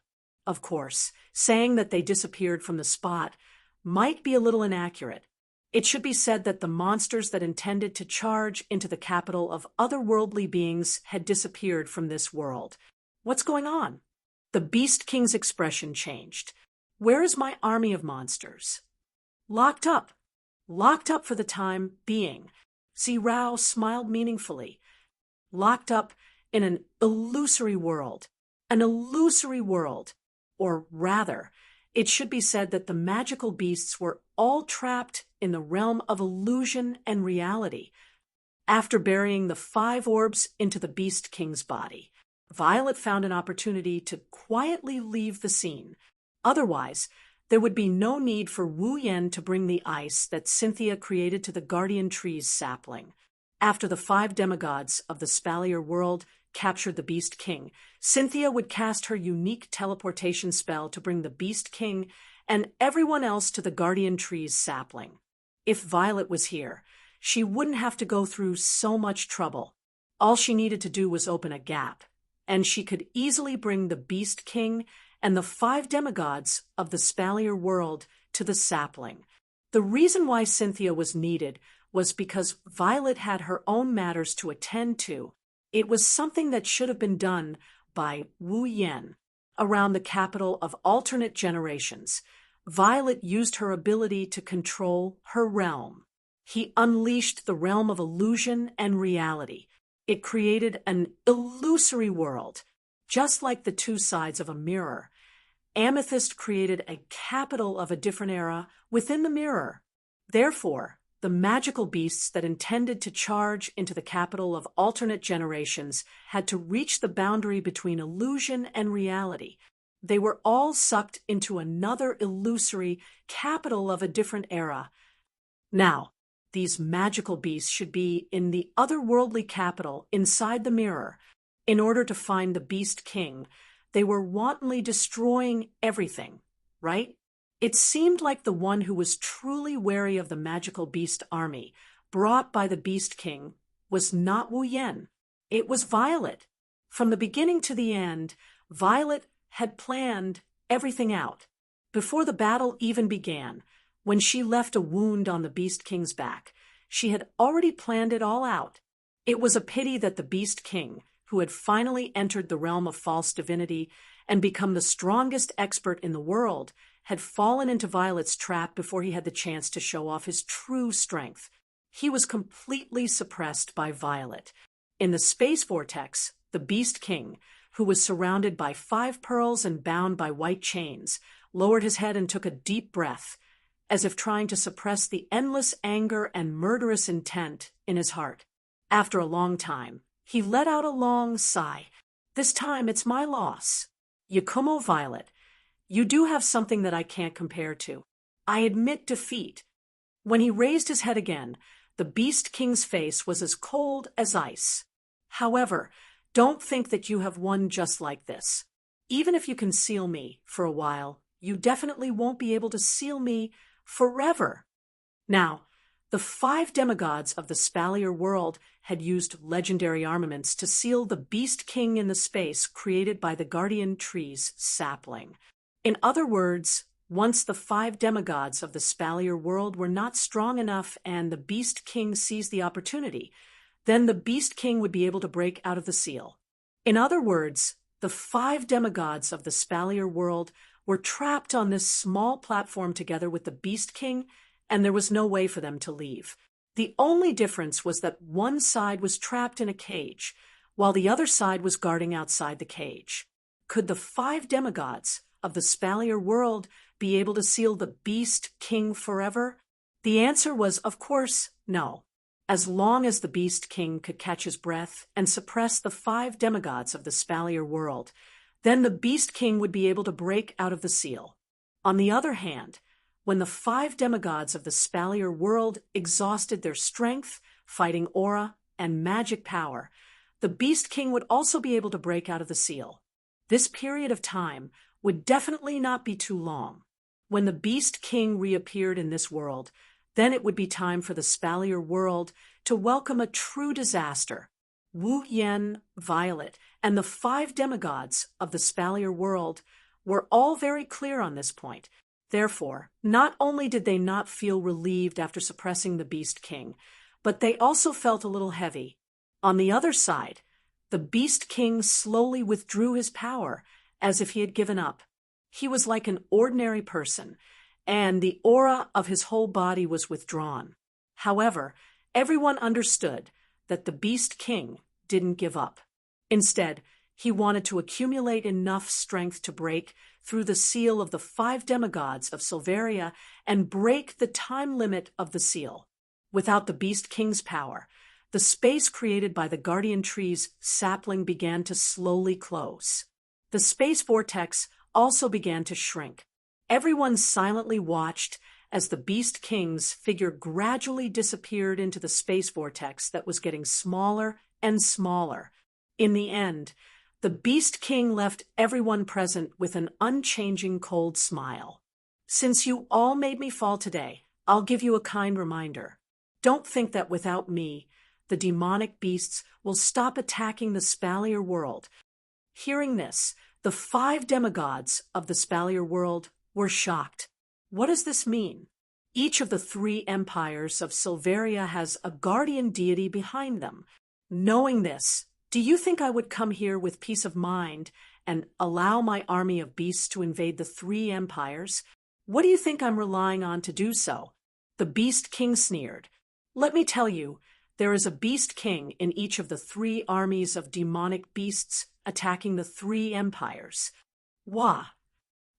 Of course, saying that they disappeared from the spot might be a little inaccurate. It should be said that the monsters that intended to charge into the capital of otherworldly beings had disappeared from this world. What's going on? The Beast King's expression changed. Where is my army of monsters? Locked up. Locked up for the time being. Zirao smiled meaningfully. Locked up in an illusory world. An illusory world. Or rather, it should be said that the magical beasts were all trapped in the realm of illusion and reality. After burying the 5 orbs into the Beast King's body, Violet found an opportunity to quietly leave the scene. Otherwise, there would be no need for Wu Yen to bring the ice that Cynthia created to the Guardian Tree's sapling. After the 5 demigods of the Spalier world captured the Beast King, Cynthia would cast her unique teleportation spell to bring the Beast King and everyone else to the Guardian Tree's sapling. If Violet was here, she wouldn't have to go through so much trouble. All she needed to do was open a gap, and she could easily bring the Beast King and the 5 demigods of the Spalier world to the sapling. The reason why Cynthia was needed was because Violet had her own matters to attend to. It was something that should have been done by Wu Yen around the capital of alternate generations. Violet used her ability to control her realm. He unleashed the realm of illusion and reality. It created an illusory world, just like the 2 sides of a mirror. Amethyst created a capital of a different era within the mirror. Therefore, the magical beasts that intended to charge into the capital of alternate generations had to reach the boundary between illusion and reality. They were all sucked into another illusory capital of a different era. Now, these magical beasts should be in the otherworldly capital inside the mirror. In order to find the Beast King, they were wantonly destroying everything, right? It seemed like the one who was truly wary of the magical beast army, brought by the Beast King, was not Wu Yen. It was Violet. From the beginning to the end, Violet had planned everything out. Before the battle even began, when she left a wound on the Beast King's back, she had already planned it all out. It was a pity that the Beast King, who had finally entered the realm of false divinity and become the strongest expert in the world, had fallen into Violet's trap before he had the chance to show off his true strength. He was completely suppressed by Violet. In the space vortex, the Beast King, who was surrounded by 5 pearls and bound by white chains, lowered his head and took a deep breath, as if trying to suppress the endless anger and murderous intent in his heart. After a long time, he let out a long sigh. This time it's my loss. Yakumo Violet, you do have something that I can't compare to. I admit defeat. When he raised his head again, the Beast King's face was as cold as ice. However, don't think that you have won just like this. Even if you can seal me for a while, you definitely won't be able to seal me forever. Now, the 5 demigods of the Spalier world had used legendary armaments to seal the Beast King in the space created by the Guardian Tree's sapling. In other words, once the 5 demigods of the Spalier world were not strong enough and the Beast King seized the opportunity, then the Beast King would be able to break out of the seal. In other words, the 5 demigods of the Spalier world were trapped on this small platform together with the Beast King, and there was no way for them to leave. The only difference was that one side was trapped in a cage, while the other side was guarding outside the cage. Could the 5 demigods of the Spalier world be able to seal the Beast King forever? The answer was, of course, no. As long as the Beast King could catch his breath and suppress the 5 demigods of the Spalier world, then the Beast King would be able to break out of the seal. On the other hand, when the 5 demigods of the Spalier world exhausted their strength, fighting aura, and magic power, the Beast King would also be able to break out of the seal. This period of time would definitely not be too long. When the Beast King reappeared in this world, then it would be time for the Spalier world to welcome a true disaster. Wu Yen, Violet, and the 5 demigods of the Spalier world were all very clear on this point. Therefore, not only did they not feel relieved after suppressing the Beast King, but they also felt a little heavy. On the other side, the Beast King slowly withdrew his power, as if he had given up. He was like an ordinary person, and the aura of his whole body was withdrawn. However, everyone understood that the Beast King didn't give up. Instead, he wanted to accumulate enough strength to break through the seal of the 5 demigods of Silveria and break the time limit of the seal. Without the Beast King's power, the space created by the Guardian Tree's sapling began to slowly close. The space vortex also began to shrink. Everyone silently watched as the Beast King's figure gradually disappeared into the space vortex that was getting smaller and smaller. In the end, the Beast King left everyone present with an unchanging cold smile. Since you all made me fall today, I'll give you a kind reminder. Don't think that without me, the demonic beasts will stop attacking the Spalier world. Hearing this, the 5 demigods of the Spalier world were shocked. What does this mean? Each of the 3 empires of Silveria has a guardian deity behind them. Knowing this, do you think I would come here with peace of mind and allow my army of beasts to invade the 3 empires? What do you think I'm relying on to do so? The Beast King sneered. Let me tell you, there is a Beast King in each of the 3 armies of demonic beasts attacking the 3 empires. Wah!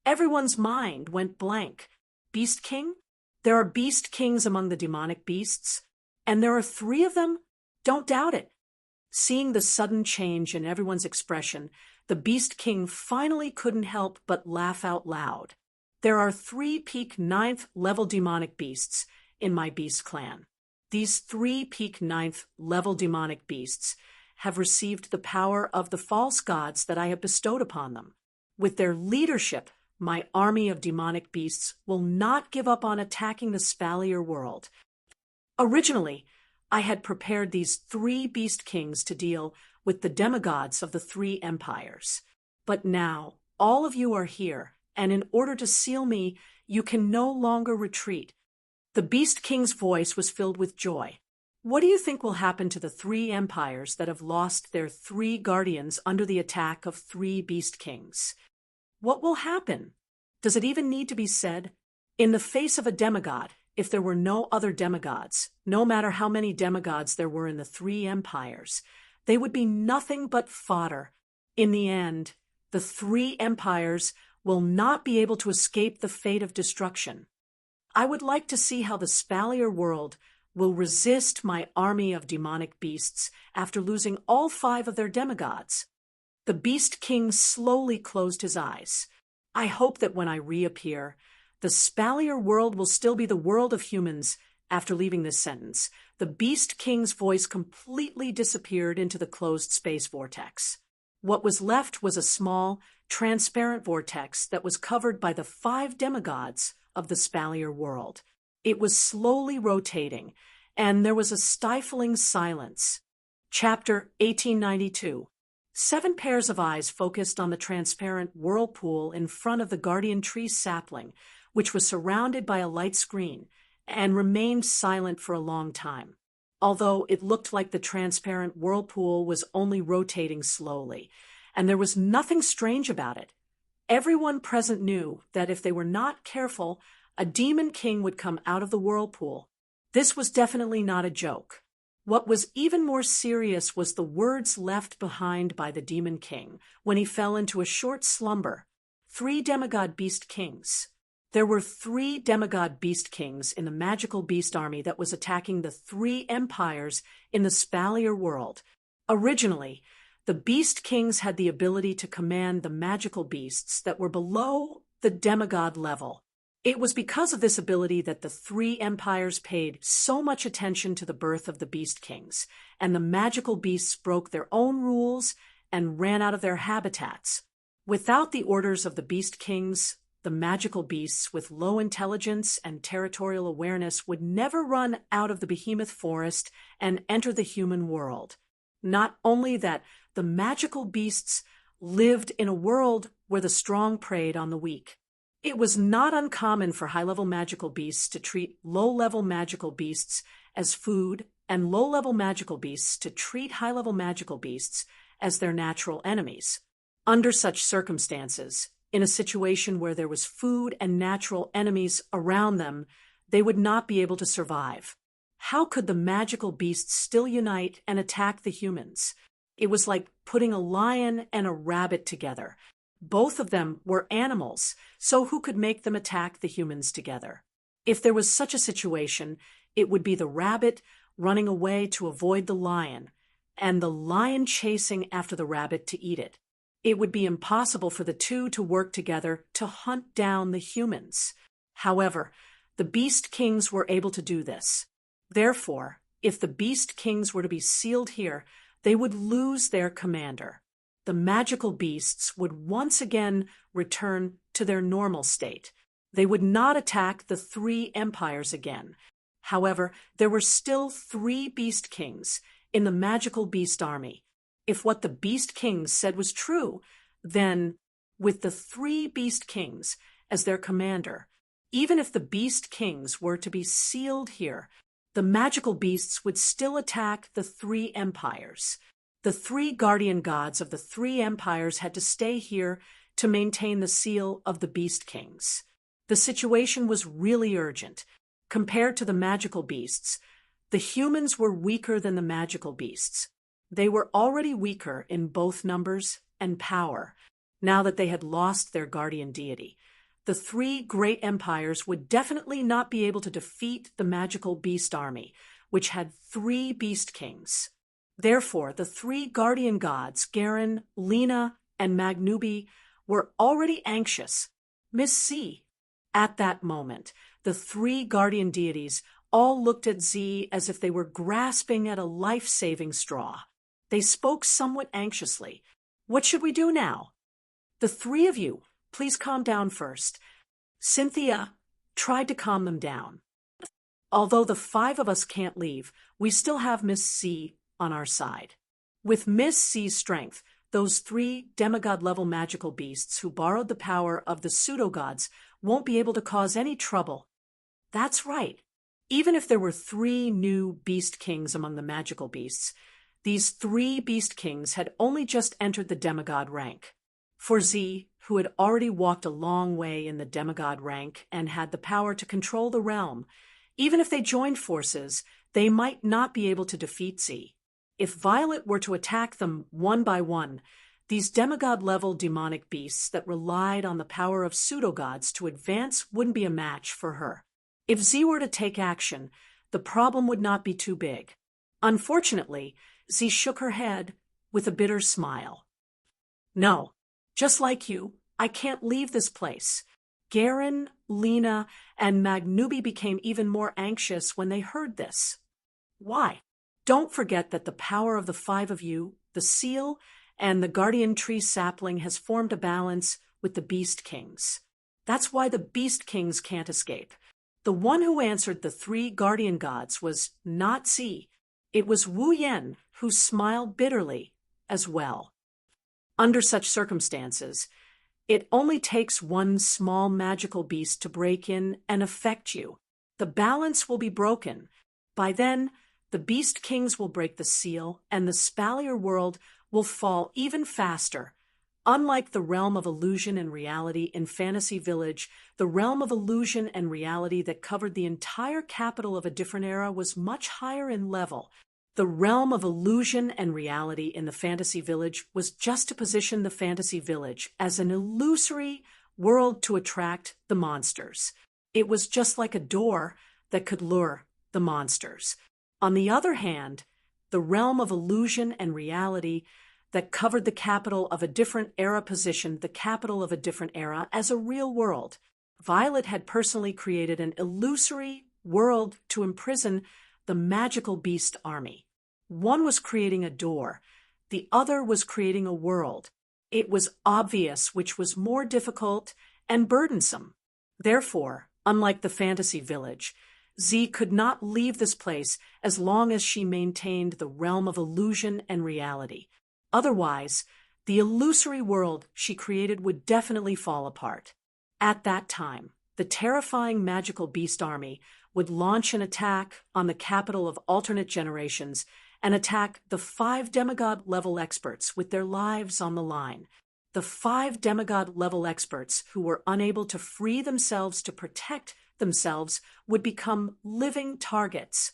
Everyone's mind went blank. Beast King? There are Beast Kings among the demonic beasts, and there are 3 of them? Don't doubt it. Seeing the sudden change in everyone's expression, the Beast King finally couldn't help but laugh out loud. There are 3 peak 9th level demonic beasts in my beast clan. These 3 peak 9th level demonic beasts have received the power of the false gods that I have bestowed upon them. With their leadership, my army of demonic beasts will not give up on attacking the Spalier world. Originally, I had prepared these 3 beast kings to deal with the demigods of the 3 empires. But now, all of you are here, and in order to seal me, you can no longer retreat. The Beast King's voice was filled with joy. What do you think will happen to the 3 empires that have lost their 3 guardians under the attack of 3 beast kings? What will happen? Does it even need to be said? In the face of a demigod, if there were no other demigods, no matter how many demigods there were in the 3 empires, they would be nothing but fodder. In the end, the 3 empires will not be able to escape the fate of destruction. I would like to see how the Spalier world will resist my army of demonic beasts after losing all 5 of their demigods. The Beast King slowly closed his eyes. I hope that when I reappear, the Spalier world will still be the world of humans. After leaving this sentence, the Beast King's voice completely disappeared into the closed space vortex. What was left was a small, transparent vortex that was covered by the 5 demigods of the Spalier world. It was slowly rotating, and there was a stifling silence. Chapter 1892. 7 pairs of eyes focused on the transparent whirlpool in front of the guardian tree sapling, which was surrounded by a light screen, and remained silent for a long time. Although it looked like the transparent whirlpool was only rotating slowly, and there was nothing strange about it. Everyone present knew that if they were not careful, a demon king would come out of the whirlpool. This was definitely not a joke. What was even more serious was the words left behind by the demon king when he fell into a short slumber. 3 demigod beast kings. There were 3 demigod beast kings in the magical beast army that was attacking the 3 empires in the Spalier world. Originally, the beast kings had the ability to command the magical beasts that were below the demigod level. It was because of this ability that the 3 empires paid so much attention to the birth of the beast kings, and the magical beasts broke their own rules and ran out of their habitats. Without the orders of the beast kings, the magical beasts with low intelligence and territorial awareness would never run out of the behemoth forest and enter the human world. Not only that, the magical beasts lived in a world where the strong preyed on the weak. It was not uncommon for high-level magical beasts to treat low-level magical beasts as food, and low-level magical beasts to treat high-level magical beasts as their natural enemies. Under such circumstances, in a situation where there was food and natural enemies around them, they would not be able to survive. How could the magical beasts still unite and attack the humans? It was like putting a lion and a rabbit together. Both of them were animals, so who could make them attack the humans together? If there was such a situation, it would be the rabbit running away to avoid the lion, and the lion chasing after the rabbit to eat it. It would be impossible for the 2 to work together to hunt down the humans. However, the beast kings were able to do this. Therefore, if the beast kings were to be sealed here, they would lose their commander. The magical beasts would once again return to their normal state. They would not attack the 3 empires again. However, there were still 3 beast kings in the magical beast army. If what the beast kings said was true, then, with the 3 beast kings as their commander, even if the beast kings were to be sealed here, the magical beasts would still attack the 3 empires. The 3 guardian gods of the 3 empires had to stay here to maintain the seal of the beast kings. The situation was really urgent. Compared to the magical beasts, the humans were weaker than the magical beasts. They were already weaker in both numbers and power, now that they had lost their guardian deity. The 3 great empires would definitely not be able to defeat the magical beast army, which had 3 beast kings. Therefore, the 3 guardian gods, Garen, Lena, and Magnubi, were already anxious. Miss Z. At that moment, the 3 guardian deities all looked at Z as if they were grasping at a life-saving straw. They spoke somewhat anxiously. What should we do now? The 3 of you, please calm down first. Cynthia tried to calm them down. Although the five of us can't leave, we still have Miss C on our side. With Miss C's strength, those three demigod-level magical beasts who borrowed the power of the pseudo-gods won't be able to cause any trouble. That's right. Even if there were three new beast kings among the magical beasts, these three beast kings had only just entered the demigod rank. For Z, who had already walked a long way in the demigod rank and had the power to control the realm, even if they joined forces, they might not be able to defeat Z. If Violet were to attack them one by one, these demigod-level demonic beasts that relied on the power of pseudo-gods to advance wouldn't be a match for her. If Z were to take action, the problem would not be too big. Unfortunately, Z shook her head with a bitter smile. No, just like you, I can't leave this place. Garen, Lena, and Magnubi became even more anxious when they heard this. Why? Don't forget that the power of the five of you, the seal, and the guardian tree sapling has formed a balance with the beast kings. That's why the beast kings can't escape. The one who answered the three guardian gods was not Z. It was Wu Yen who smiled bitterly as well. Under such circumstances, it only takes one small magical beast to break in and affect you. The balance will be broken. By then, the beast kings will break the seal, and the Spalier world will fall even faster. Unlike the realm of illusion and reality in Fantasy Village, the realm of illusion and reality that covered the entire capital of a different era was much higher in level. The realm of illusion and reality in the Fantasy Village was just to position the Fantasy Village as an illusory world to attract the monsters. It was just like a door that could lure the monsters. On the other hand, the realm of illusion and reality that covered the capital of a different era positioned the capital of a different era as a real world. Violet had personally created an illusory world to imprison the magical beast army. One was creating a door, the other was creating a world. It was obvious which was more difficult and burdensome. Therefore, unlike the Fantasy Village, Z could not leave this place as long as she maintained the realm of illusion and reality. Otherwise, the illusory world she created would definitely fall apart. At that time, the terrifying magical beast army would launch an attack on the capital of alternate generations and attack the 5 demigod-level experts with their lives on the line. The 5 demigod-level experts who were unable to free themselves to protect themselves would become living targets.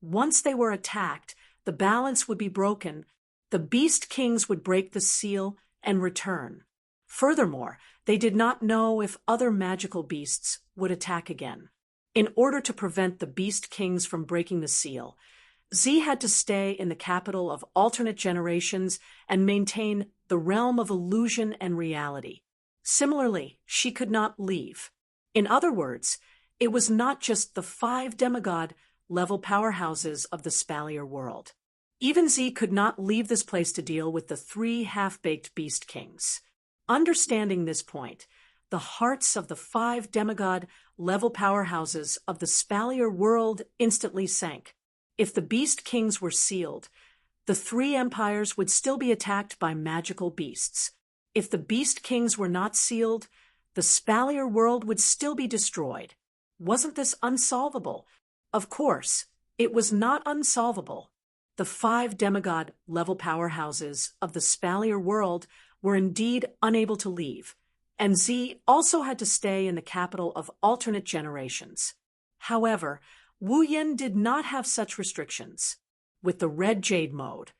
Once they were attacked, the balance would be broken. The Beast Kings would break the seal and return. Furthermore, they did not know if other magical beasts would attack again. In order to prevent the Beast Kings from breaking the seal, Z had to stay in the capital of alternate generations and maintain the realm of illusion and reality. Similarly, she could not leave. In other words, it was not just the 5 demigod-level powerhouses of the Spalier world. Even Z could not leave this place to deal with the 3 half-baked Beast Kings. Understanding this point, the hearts of the 5 demigod-level powerhouses of the Spalier world instantly sank. If the Beast Kings were sealed, the 3 empires would still be attacked by magical beasts. If the Beast Kings were not sealed, the Spalier world would still be destroyed. Wasn't this unsolvable? Of course, it was not unsolvable. The 5 demigod-level powerhouses of the Spalier world were indeed unable to leave, and Z also had to stay in the capital of alternate generations. However, Wu Yen did not have such restrictions. With the Red Jade mode,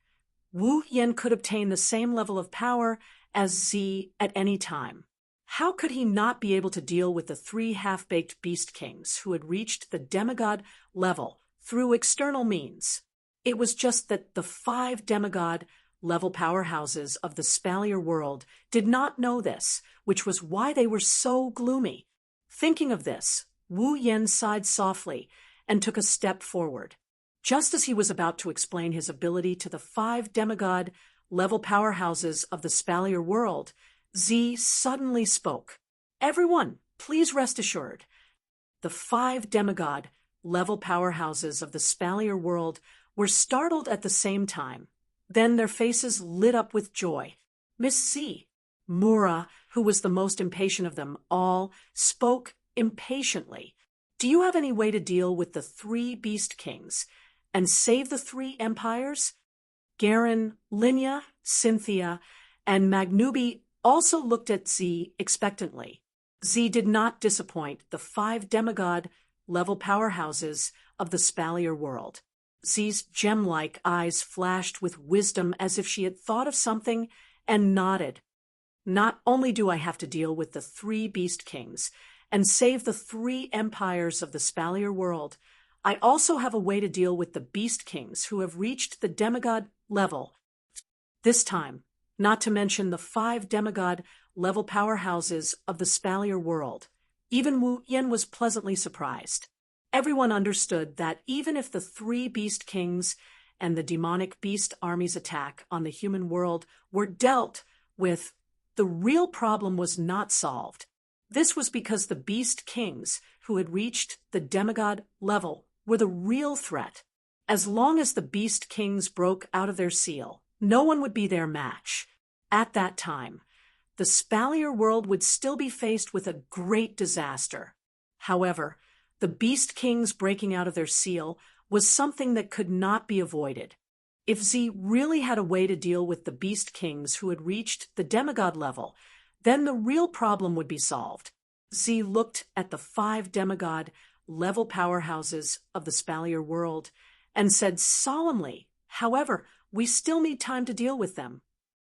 Wu Yen could obtain the same level of power as Z at any time. How could he not be able to deal with the 3 half-baked Beast Kings who had reached the demigod level through external means? It was just that the 5 demigod-level powerhouses of the Spalier world did not know this, which was why they were so gloomy. Thinking of this, Wu Yen sighed softly and took a step forward. Just as he was about to explain his ability to the 5 demigod-level powerhouses of the Spalier world, Z suddenly spoke. Everyone, please rest assured. The 5 demigod level powerhouses of the Spalier world were startled at the same time. Then their faces lit up with joy. Miss Z, Mura, who was the most impatient of them all, spoke impatiently. Do you have any way to deal with the 3 Beast Kings and save the 3 empires? Garen, Linya, Cynthia, and Magnubi also looked at Z expectantly. Z did not disappoint the 5 demigod-level powerhouses of the Spalier world. Z's gem-like eyes flashed with wisdom as if she had thought of something and nodded. Not only do I have to deal with the 3 Beast Kings and save the 3 empires of the Spalier world, I also have a way to deal with the Beast Kings who have reached the demigod level. This time, not to mention the 5 demigod-level powerhouses of the Spalier world. Even Wu Yen was pleasantly surprised. Everyone understood that even if the 3 Beast Kings and the demonic beast armies' attack on the human world were dealt with, the real problem was not solved. This was because the Beast Kings, who had reached the demigod level, were the real threat. As long as the Beast Kings broke out of their seal, no one would be their match. At that time, the Spalier world would still be faced with a great disaster. However, the Beast Kings breaking out of their seal was something that could not be avoided. If Z really had a way to deal with the Beast Kings who had reached the demigod level, then the real problem would be solved. Z looked at the 5 demigod-level powerhouses of the Spalier world and said solemnly, "However, we still need time to deal with them.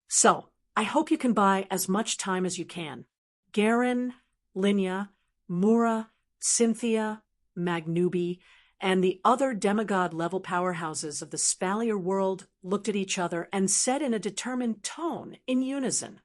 So, I hope you can buy as much time as you can." Garen, Linya, Mura, Cynthia, Magnubi, and the other demigod-level powerhouses of the Spalier world looked at each other and said in a determined tone, in unison,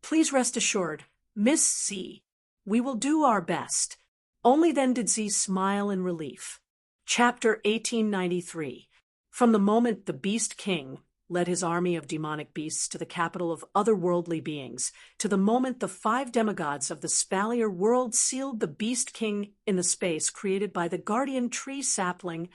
"Please rest assured, Miss Z, we will do our best." Only then did Z smile in relief. Chapter 1893. From the moment the Beast King led his army of demonic beasts to the capital of otherworldly beings, to the moment the 5 demigods of the Spalier world sealed the Beast King in the space created by the guardian tree sapling,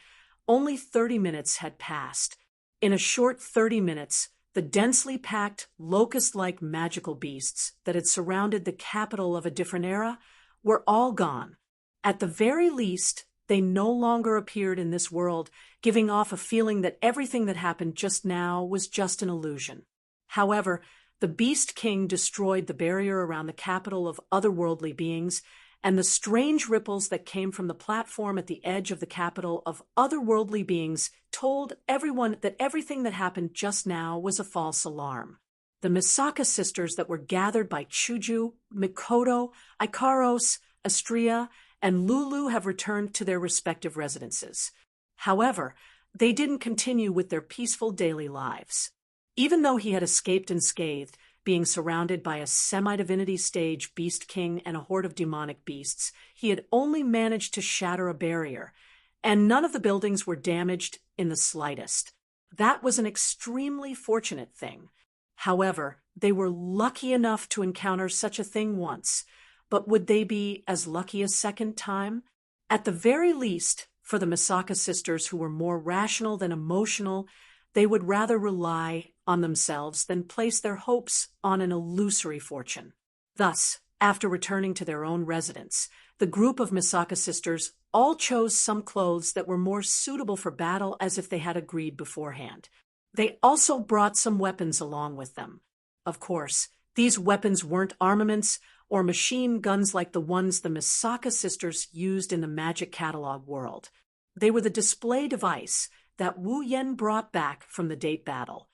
only 30 minutes had passed. In a short 30 minutes, the densely packed, locust-like magical beasts that had surrounded the capital of a different era were all gone. At the very least, they no longer appeared in this world, giving off a feeling that everything that happened just now was just an illusion. However, the Beast King destroyed the barrier around the capital of otherworldly beings, and the strange ripples that came from the platform at the edge of the capital of otherworldly beings told everyone that everything that happened just now was a false alarm. The Misaka sisters that were gathered by Shoujo, Mikoto, Ikaros, Astria, and Lulu have returned to their respective residences. However, they didn't continue with their peaceful daily lives. Even though he had escaped unscathed, being surrounded by a semi-divinity stage Beast King and a horde of demonic beasts, he had only managed to shatter a barrier, and none of the buildings were damaged in the slightest. That was an extremely fortunate thing. However, they were lucky enough to encounter such a thing once, but would they be as lucky a second time? At the very least, for the Misaka sisters who were more rational than emotional, they would rather rely on themselves than place their hopes on an illusory fortune. Thus, after returning to their own residence, the group of Misaka sisters all chose some clothes that were more suitable for battle as if they had agreed beforehand. They also brought some weapons along with them. Of course, these weapons weren't armaments or machine guns like the ones the Misaka sisters used in the Magic Catalog world. They were the display device that Wu Yen brought back from the date battle.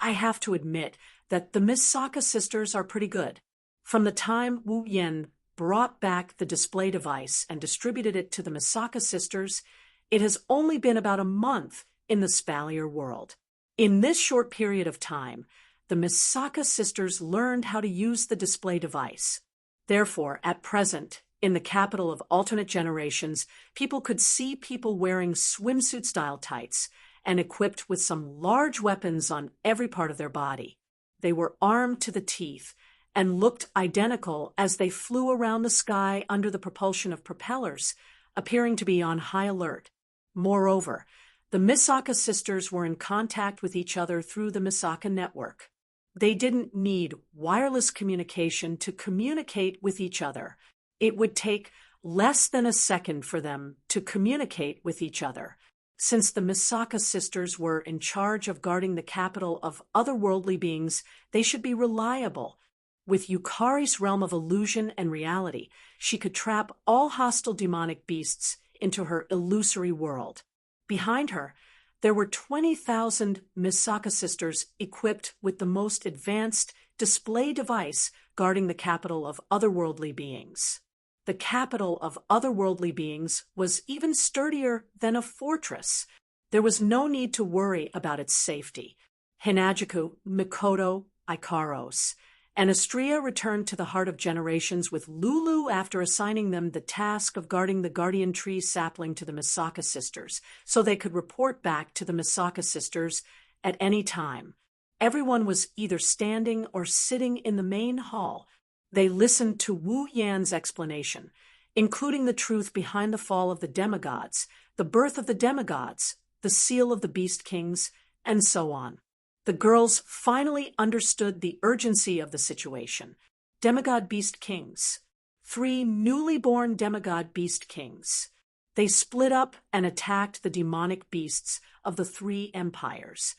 I have to admit that the Misaka sisters are pretty good. From the time Wu Yen brought back the display device and distributed it to the Misaka sisters, it has only been about a month in the Spalier world. In this short period of time, the Misaka sisters learned how to use the display device. Therefore, at present, in the capital of alternate generations, people could see people wearing swimsuit-style tights and equipped with some large weapons on every part of their body. They were armed to the teeth and looked identical as they flew around the sky under the propulsion of propellers, appearing to be on high alert. Moreover, the Misaka sisters were in contact with each other through the Misaka network. They didn't need wireless communication to communicate with each other. It would take less than a second for them to communicate with each other. Since the Misaka sisters were in charge of guarding the capital of otherworldly beings, they should be reliable. With Yukari's realm of illusion and reality, she could trap all hostile demonic beasts into her illusory world. Behind her, there were 20,000 Misaka sisters equipped with the most advanced display device guarding the capital of otherworldly beings. The capital of otherworldly beings was even sturdier than a fortress. There was no need to worry about its safety. Hinajuku, Mikoto, Ikaros, and Astria returned to the Heart of Generations with Lulu after assigning them the task of guarding the guardian tree sapling to the Misaka sisters, so they could report back to the Misaka sisters at any time. Everyone was either standing or sitting in the main hall. They listened to Wu Yan's explanation, including the truth behind the fall of the demigods, the birth of the demigods, the seal of the beast kings, and so on. The girls finally understood the urgency of the situation. Demigod beast kings. 3 newly born demigod beast kings. They split up and attacked the demonic beasts of the 3 empires.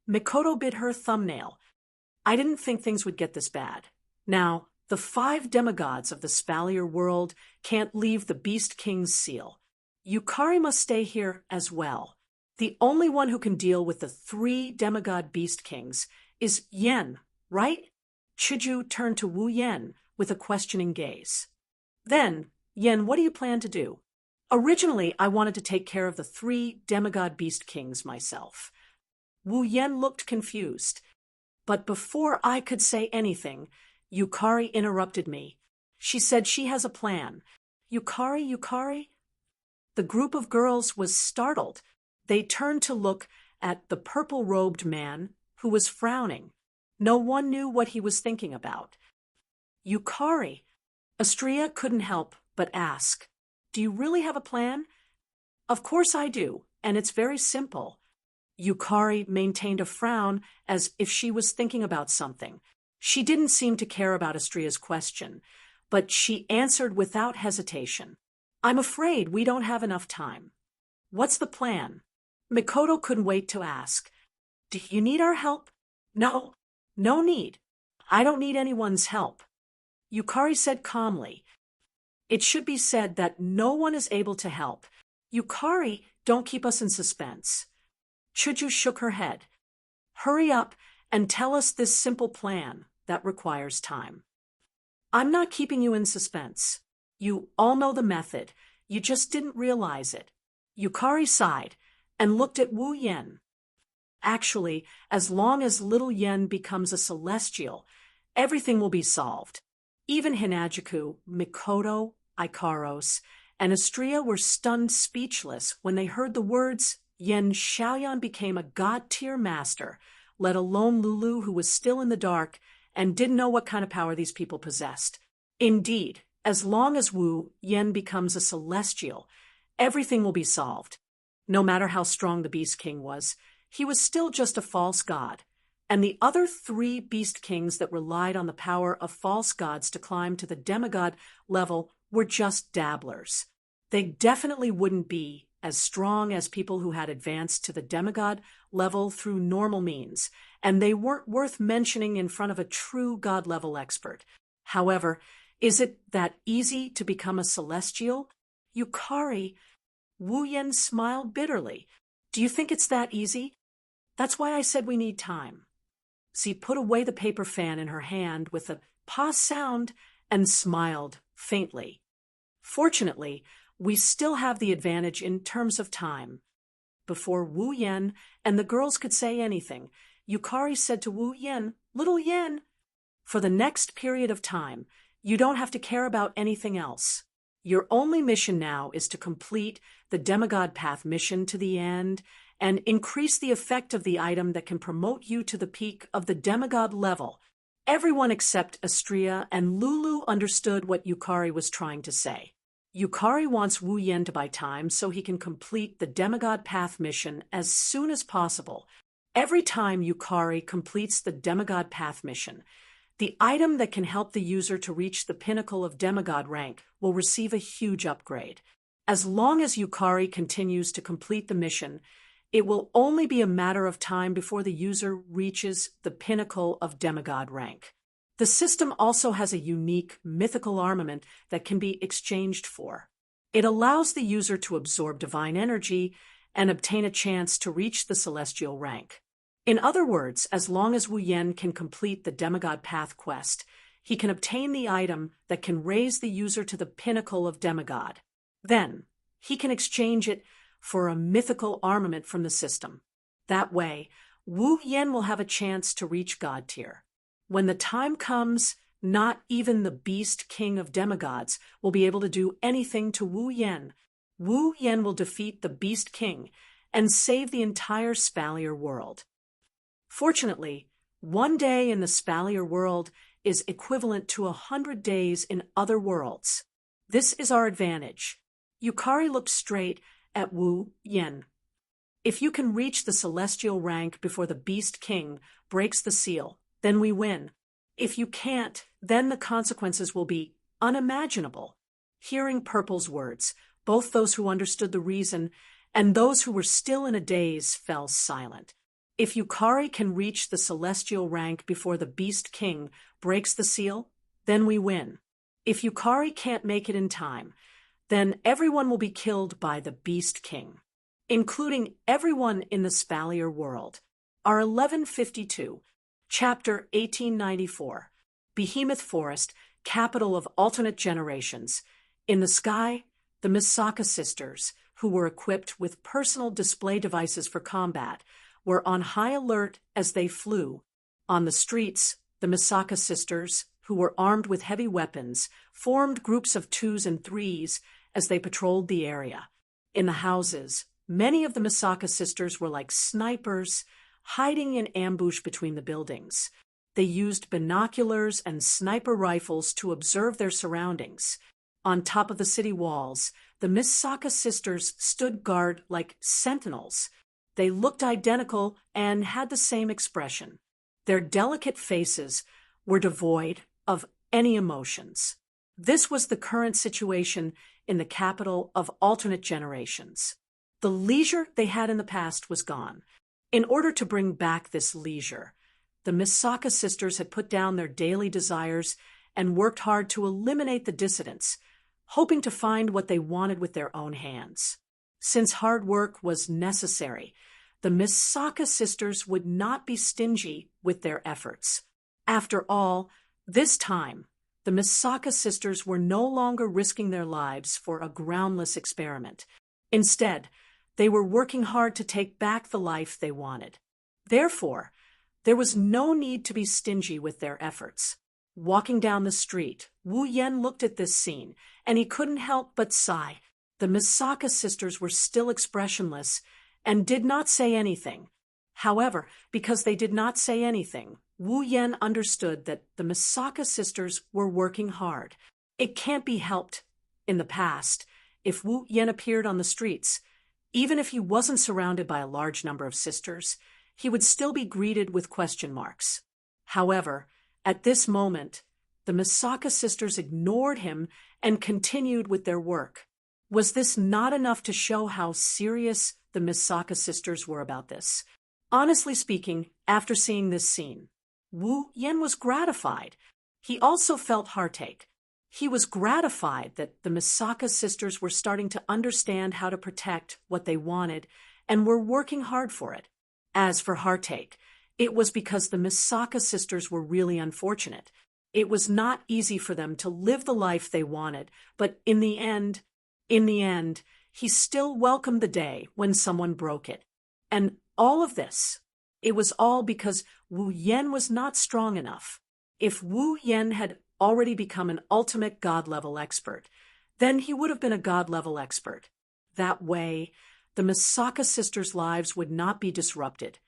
Mikoto bit her thumbnail. I didn't think things would get this bad. Now, the 5 demigods of the Spalier world can't leave the Beast King's seal. Yukari must stay here as well. The only one who can deal with the 3 demigod Beast Kings is Yen, right? Shoujo turned to Wu Yen with a questioning gaze. Then, Yen, what do you plan to do? Originally, I wanted to take care of the 3 demigod Beast Kings myself. Wu Yen looked confused. But before I could say anything, Yukari interrupted me. She said she has a plan. Yukari? The group of girls was startled. They turned to look at the purple-robed man who was frowning. No one knew what he was thinking about. Yukari. Astria couldn't help but ask, "Do you really have a plan?" "Of course I do, and it's very simple." Yukari maintained a frown as if she was thinking about something. She didn't seem to care about Astria's question, but she answered without hesitation. "I'm afraid we don't have enough time." "What's the plan?" Mikoto couldn't wait to ask. "Do you need our help?" "No need. I don't need anyone's help." Yukari said calmly. "It should be said that no one is able to help. Yukari, don't keep us in suspense." Shoujo shook her head. "Hurry up and tell us this simple plan that requires time." "I'm not keeping you in suspense. You all know the method. You just didn't realize it." Yukari sighed and looked at Wu Yen. "Actually, as long as little Yen becomes a celestial, everything will be solved." Even Hinajuku, Mikoto, Ikaros, and Astria were stunned speechless when they heard the words Yen Xiaoyan became a god-tier master, let alone Lulu, who was still in the dark and didn't know what kind of power these people possessed. Indeed, as long as Wu Yen becomes a celestial, everything will be solved. No matter how strong the Beast King was, he was still just a false god, and the other 3 Beast Kings that relied on the power of false gods to climb to the demigod level were just dabblers. They definitely wouldn't be as strong as people who had advanced to the demigod level through normal means, and they weren't worth mentioning in front of a true god-level expert. However, is it that easy to become a celestial? Yukari, Wu Yen smiled bitterly. "Do you think it's that easy? That's why I said we need time." She put away the paper fan in her hand with a pa sound and smiled faintly. "Fortunately, we still have the advantage in terms of time." Before Wu Yen and the girls could say anything, Yukari said to Wu Yen, "Little Yen, for the next period of time, you don't have to care about anything else. Your only mission now is to complete the Demigod Path mission to the end and increase the effect of the item that can promote you to the peak of the demigod level." Everyone except Astria and Lulu understood what Yukari was trying to say. Yukari wants Wu Yen to buy time so he can complete the Demigod Path mission as soon as possible. Every time Yukari completes the Demigod Path mission, the item that can help the user to reach the pinnacle of demigod rank will receive a huge upgrade. As long as Yukari continues to complete the mission, it will only be a matter of time before the user reaches the pinnacle of demigod rank. The system also has a unique, mythical armament that can be exchanged for. It allows the user to absorb divine energy and obtain a chance to reach the celestial rank. In other words, as long as Wu Yen can complete the Demigod Path quest, he can obtain the item that can raise the user to the pinnacle of demigod. Then, he can exchange it for a mythical armament from the system. That way, Wu Yen will have a chance to reach God tier. When the time comes, not even the Beast King of Demigods will be able to do anything to Wu Yen. Wu Yen will defeat the Beast King and save the entire Spalier world. Fortunately, 1 day in the Spalier world is equivalent to 100 days in other worlds. This is our advantage. Yukari looked straight at Wu Yen. If you can reach the celestial rank before the Beast King breaks the seal, then we win. If you can't, then the consequences will be unimaginable. Hearing Purple's words, both those who understood the reason and those who were still in a daze fell silent. If Yukari can reach the celestial rank before the Beast King breaks the seal, then we win. If Yukari can't make it in time, then everyone will be killed by the Beast King, including everyone in the Spalier world. Our 1152, Chapter 1894, Behemoth Forest, capital of alternate generations. In the sky, the Misaka sisters, who were equipped with personal display devices for combat, were on high alert as they flew. On the streets, the Misaka sisters, who were armed with heavy weapons, formed groups of 2s and 3s as they patrolled the area. In the houses, many of the Misaka sisters were like snipers, hiding in ambush between the buildings. They used binoculars and sniper rifles to observe their surroundings. On top of the city walls, the Misaka sisters stood guard like sentinels. They looked identical and had the same expression. Their delicate faces were devoid of any emotions. This was the current situation in the capital of alternate generations. The leisure they had in the past was gone. In order to bring back this leisure, the Misaka sisters had put down their daily desires and worked hard to eliminate the dissidents, hoping to find what they wanted with their own hands. Since hard work was necessary, the Misaka sisters would not be stingy with their efforts. After all, this time, the Misaka sisters were no longer risking their lives for a groundless experiment. Instead, they were working hard to take back the life they wanted. Therefore, there was no need to be stingy with their efforts. Walking down the street, Wu Yen looked at this scene, and he couldn't help but sigh. The Misaka sisters were still expressionless and did not say anything. However, because they did not say anything, Wu Yen understood that the Misaka sisters were working hard. It can't be helped. In the past, if Wu Yen appeared on the streets, even if he wasn't surrounded by a large number of sisters, he would still be greeted with question marks. However, at this moment, the Misaka sisters ignored him and continued with their work. Was this not enough to show how serious the Misaka sisters were about this? Honestly speaking, after seeing this scene, Wu Yen was gratified. He also felt heartache. He was gratified that the Misaka sisters were starting to understand how to protect what they wanted and were working hard for it. As for heartache, it was because the Misaka sisters were really unfortunate. It was not easy for them to live the life they wanted, but in the end, he still welcomed the day when someone broke it. And all of this, it was all because Wu Yen was not strong enough. If Wu Yen had already become an ultimate god-level expert, then he would have been a god-level expert. That way, the Misaka sisters' lives would not be disrupted,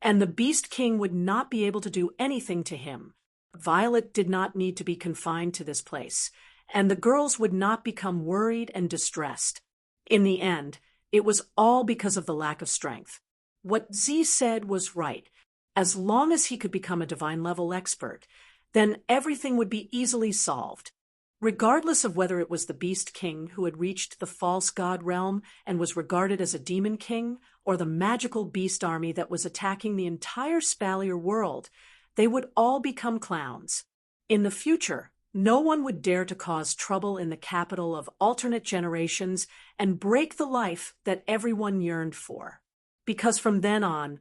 and the Beast King would not be able to do anything to him. Violet did not need to be confined to this place, and the girls would not become worried and distressed. In the end, it was all because of the lack of strength. What Z said was right. As long as he could become a divine-level expert, then everything would be easily solved. Regardless of whether it was the Beast King who had reached the false god realm and was regarded as a demon king, or the magical beast army that was attacking the entire Spalier world, they would all become clowns. In the future, no one would dare to cause trouble in the capital of alternate generations and break the life that everyone yearned for. Because from then on,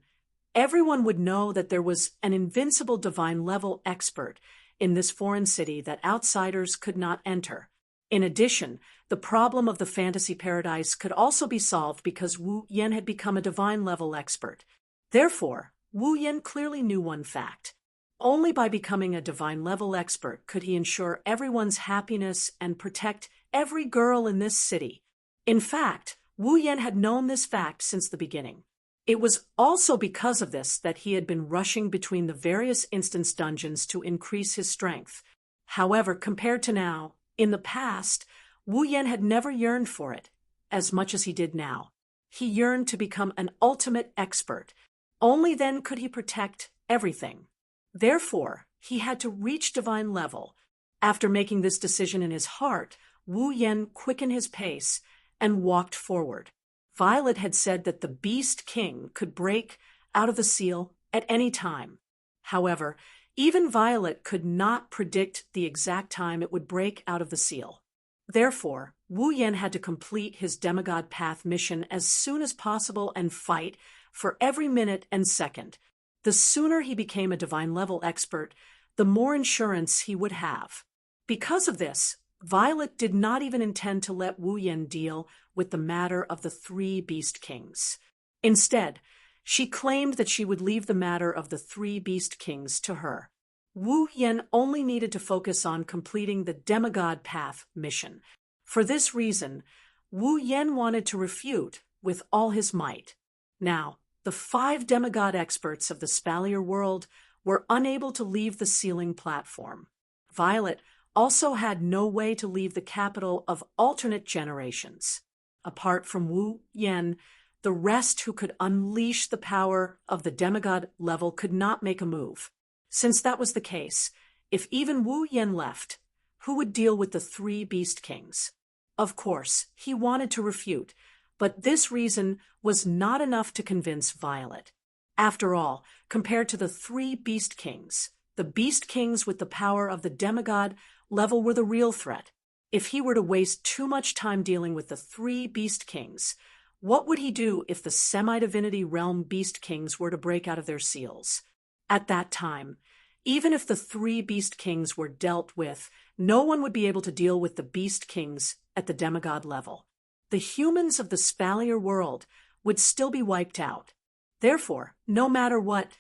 everyone would know that there was an invincible divine-level expert in this foreign city that outsiders could not enter. In addition, the problem of the fantasy paradise could also be solved because Wu Yan had become a divine-level expert. Therefore, Wu Yan clearly knew one fact. Only by becoming a divine-level expert could he ensure everyone's happiness and protect every girl in this city. In fact, Wu Yan had known this fact since the beginning. It was also because of this that he had been rushing between the various instance dungeons to increase his strength. However, compared to now, in the past, Wu Yan had never yearned for it as much as he did now. He yearned to become an ultimate expert. Only then could he protect everything. Therefore, he had to reach divine level. After making this decision in his heart, Wu Yan quickened his pace and walked forward. Violet had said that the Beast King could break out of the seal at any time. However, even Violet could not predict the exact time it would break out of the seal. Therefore, Wu Yan had to complete his demigod path mission as soon as possible and fight for every minute and second. The sooner he became a divine-level expert, the more insurance he would have. Because of this, Violet did not even intend to let Wu Yan deal with the matter of the 3 Beast Kings. Instead, she claimed that she would leave the matter of the 3 Beast Kings to her. Wu Yan only needed to focus on completing the demigod path mission. For this reason, Wu Yan wanted to refute with all his might. Now, the 5 demigod experts of the Spalier world were unable to leave the sealing platform. Violet also had no way to leave the capital of alternate generations. Apart from Wu Yan, the rest who could unleash the power of the demigod level could not make a move. Since that was the case, if even Wu Yan left, who would deal with the 3 Beast Kings? Of course, he wanted to refute, but this reason was not enough to convince Violet. After all, compared to the 3 Beast Kings, the Beast Kings with the power of the demigod level were the real threat. If he were to waste too much time dealing with the 3 Beast Kings, what would he do if the semi-divinity realm Beast Kings were to break out of their seals? At that time, even if the 3 Beast Kings were dealt with, no one would be able to deal with the Beast Kings at the demigod level. The humans of the Spalier world would still be wiped out. Therefore, no matter what,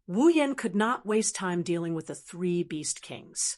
Wu Yan could not waste time dealing with the 3 Beast Kings.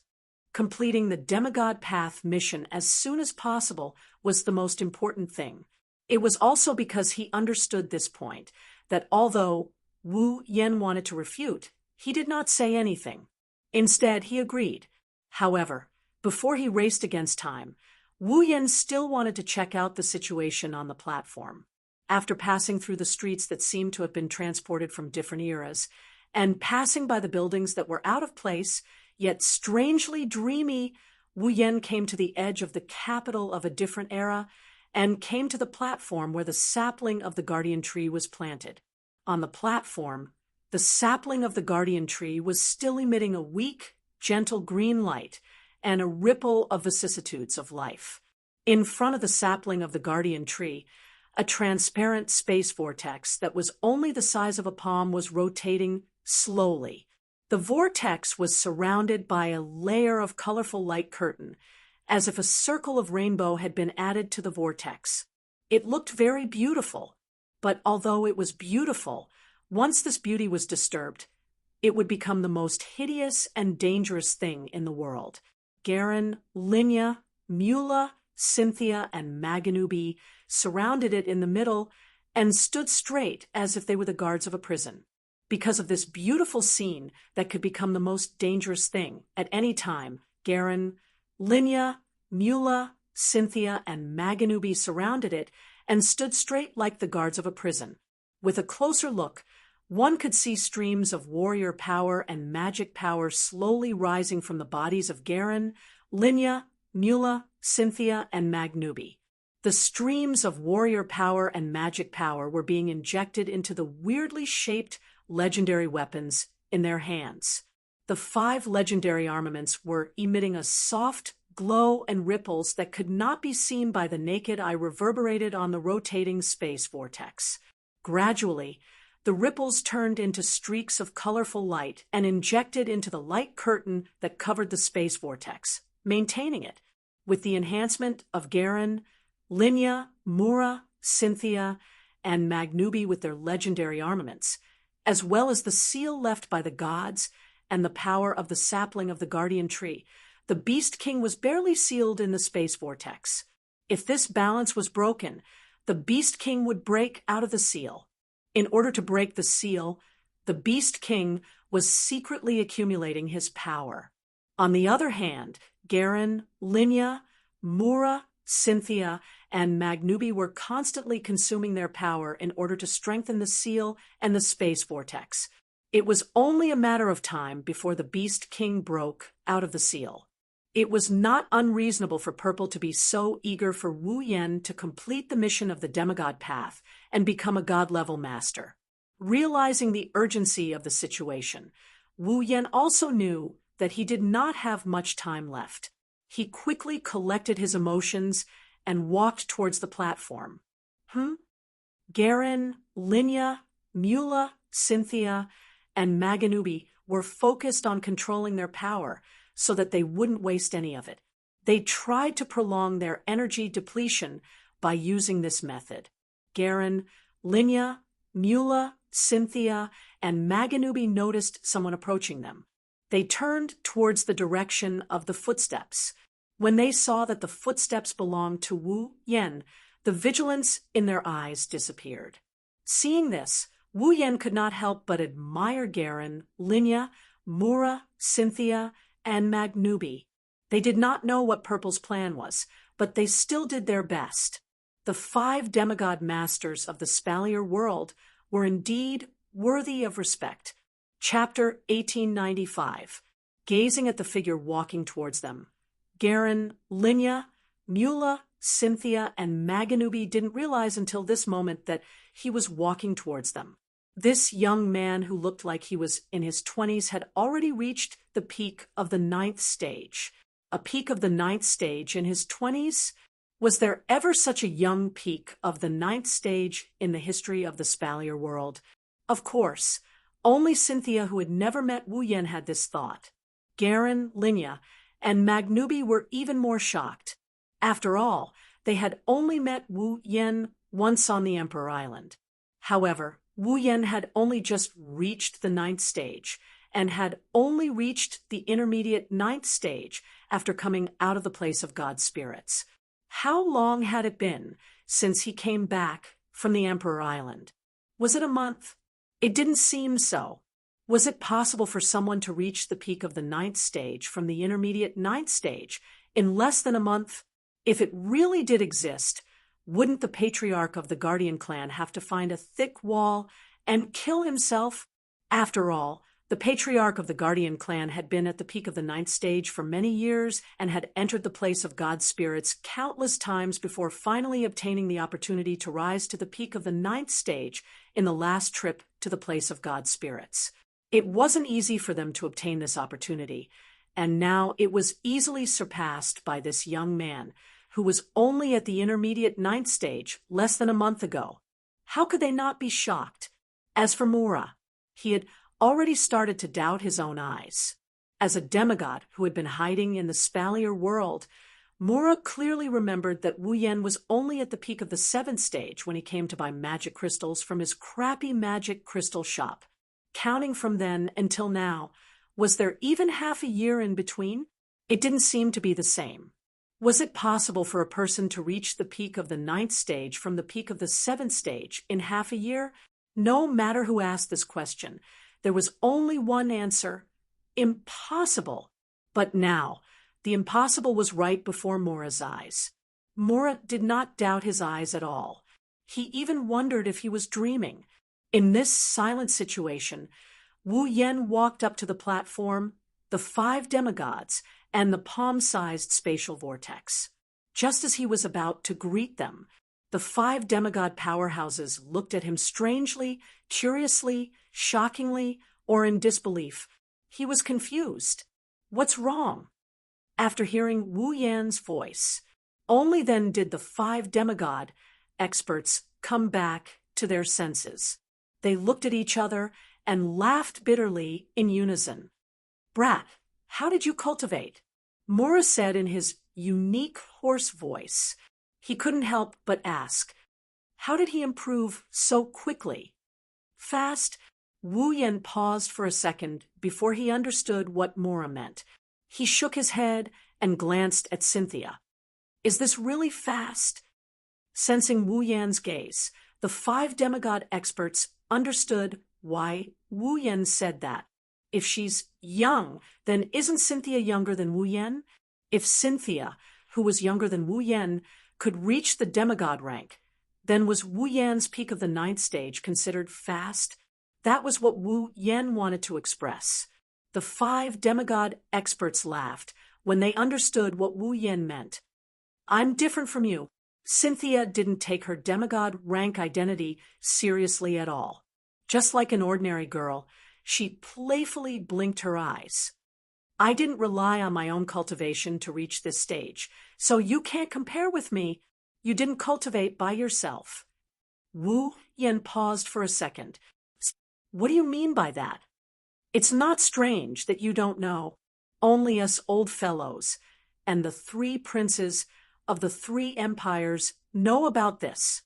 Completing the demigod path mission as soon as possible was the most important thing. It was also because he understood this point, that although Wu Yan wanted to refute, he did not say anything. Instead, he agreed. However, before he raced against time, Wu Yan still wanted to check out the situation on the platform. After passing through the streets that seemed to have been transported from different eras, and passing by the buildings that were out of place, yet strangely dreamy, Wu Yan came to the edge of the capital of a different era and came to the platform where the sapling of the guardian tree was planted. On the platform, the sapling of the guardian tree was still emitting a weak, gentle green light and a ripple of vicissitudes of life. In front of the sapling of the guardian tree, a transparent space vortex that was only the size of a palm was rotating slowly. The vortex was surrounded by a layer of colorful light curtain, as if a circle of rainbow had been added to the vortex. It looked very beautiful, but although it was beautiful, once this beauty was disturbed, it would become the most hideous and dangerous thing in the world. Garen, Linya, Mula, Cynthia, and Maganubi surrounded it in the middle and stood straight as if they were the guards of a prison. Because of this beautiful scene that could become the most dangerous thing at any time, Garen, Linya, Mula, Cynthia, and Maganubi surrounded it and stood straight like the guards of a prison. With a closer look, one could see streams of warrior power and magic power slowly rising from the bodies of Garen, Linya, Mula, Cynthia, and Magnubi. The streams of warrior power and magic power were being injected into the weirdly shaped legendary weapons in their hands. The 5 legendary armaments were emitting a soft glow and ripples that could not be seen by the naked eye reverberated on the rotating space vortex. Gradually, the ripples turned into streaks of colorful light and injected into the light curtain that covered the space vortex, maintaining it. With the enhancement of Garen, Linya, Mura, Cynthia, and Magnubi with their legendary armaments, as well as the seal left by the gods and the power of the sapling of the guardian tree, the Beast King was barely sealed in the space vortex. If this balance was broken, the Beast King would break out of the seal. In order to break the seal, the Beast King was secretly accumulating his power. On the other hand, Garen, Linya, Mura, Cynthia, and Magnubi were constantly consuming their power in order to strengthen the seal and the space vortex. It was only a matter of time before the Beast King broke out of the seal. It was not unreasonable for Purple to be so eager for Wu Yen to complete the mission of the demigod path and become a god-level master. Realizing the urgency of the situation, Wu Yen also knew that he did not have much time left. He quickly collected his emotions and walked towards the platform. Garen, Linya, Mula, Cynthia, and Maganubi were focused on controlling their power so that they wouldn't waste any of it. They tried to prolong their energy depletion by using this method. Garen, Linya, Mula, Cynthia, and Maganubi noticed someone approaching them. They turned towards the direction of the footsteps. When they saw that the footsteps belonged to Wu Yen, the vigilance in their eyes disappeared. Seeing this, Wu Yen could not help but admire Garen, Linya, Mura, Cynthia, and Magnubi. They did not know what Purple's plan was, but they still did their best. The 5 demigod masters of the Spalier world were indeed worthy of respect. Chapter 1895. Gazing at the figure walking towards them, Garen, Linya, Mula, Cynthia, and Maganubi didn't realize until this moment that he was walking towards them. This young man who looked like he was in his 20s had already reached the peak of the 9th stage. A peak of the 9th stage in his 20s? Was there ever such a young peak of the 9th stage in the history of the Spalier world? Of course, only Cynthia, who had never met Wu Yen, had this thought. Garen, Linya, and Magnubi were even more shocked. After all, they had only met Wu Yen once on the Emperor Island. However, Wu Yen had only just reached the 9th stage, and had only reached the intermediate 9th stage after coming out of the place of god spirits. How long had it been since he came back from the Emperor Island? Was it a month? It didn't seem so. Was it possible for someone to reach the peak of the 9th stage from the intermediate 9th stage in less than a month? If it really did exist, wouldn't the patriarch of the Guardian clan have to find a thick wall and kill himself? After all, the patriarch of the Guardian clan had been at the peak of the 9th stage for many years and had entered the place of god spirits countless times before finally obtaining the opportunity to rise to the peak of the 9th stage in the last trip to the place of god spirits. It wasn't easy for them to obtain this opportunity, and now it was easily surpassed by this young man, who was only at the intermediate 9th stage less than a month ago. How could they not be shocked? As for Mura, he had already started to doubt his own eyes. As a demigod who had been hiding in the Spalier world, Mura clearly remembered that Wu Yen was only at the peak of the 7th stage when he came to buy magic crystals from his crappy magic crystal shop. Counting from then until now, was there even half a year in between? It didn't seem to be the same. Was it possible for a person to reach the peak of the 9th stage from the peak of the 7th stage in half a year? No matter who asked this question, there was only one answer: impossible. But now, The impossible was right before Mora's eyes. Mora did not doubt his eyes at all. He even wondered if he was dreaming. In this silent situation, Wu Yen walked up to the platform, the 5 demigods, and the palm-sized spatial vortex. Just as he was about to greet them, the 5 demigod powerhouses looked at him strangely, curiously, shockingly, or in disbelief. He was confused. What's wrong? After hearing Wu Yan's voice, only then did the 5 demigod experts come back to their senses. They looked at each other and laughed bitterly in unison. "Brat, how did you cultivate?" Mora said in his unique hoarse voice. He couldn't help but ask, how did he improve so quickly? Fast, Wu Yan paused for a second before he understood what Mora meant. He shook his head and glanced at Cynthia. "Is this really fast?" Sensing Wu Yan's gaze, the 5 demigod experts understood why Wu Yan said that. If she's young, then isn't Cynthia younger than Wu Yan? If Cynthia, who was younger than Wu Yan, could reach the demigod rank, then was Wu Yan's peak of the 9th stage considered fast? That was what Wu Yan wanted to express. The 5 demigod experts laughed when they understood what Wu Yan meant. "I'm different from you." Cynthia didn't take her demigod rank identity seriously at all. Just like an ordinary girl, she playfully blinked her eyes. "I didn't rely on my own cultivation to reach this stage, so you can't compare with me. You didn't cultivate by yourself." Wu Yan paused for a second. "What do you mean by that?" "It's not strange that you don't know. Only us old fellows and the 3 princes of the 3 empires know about this."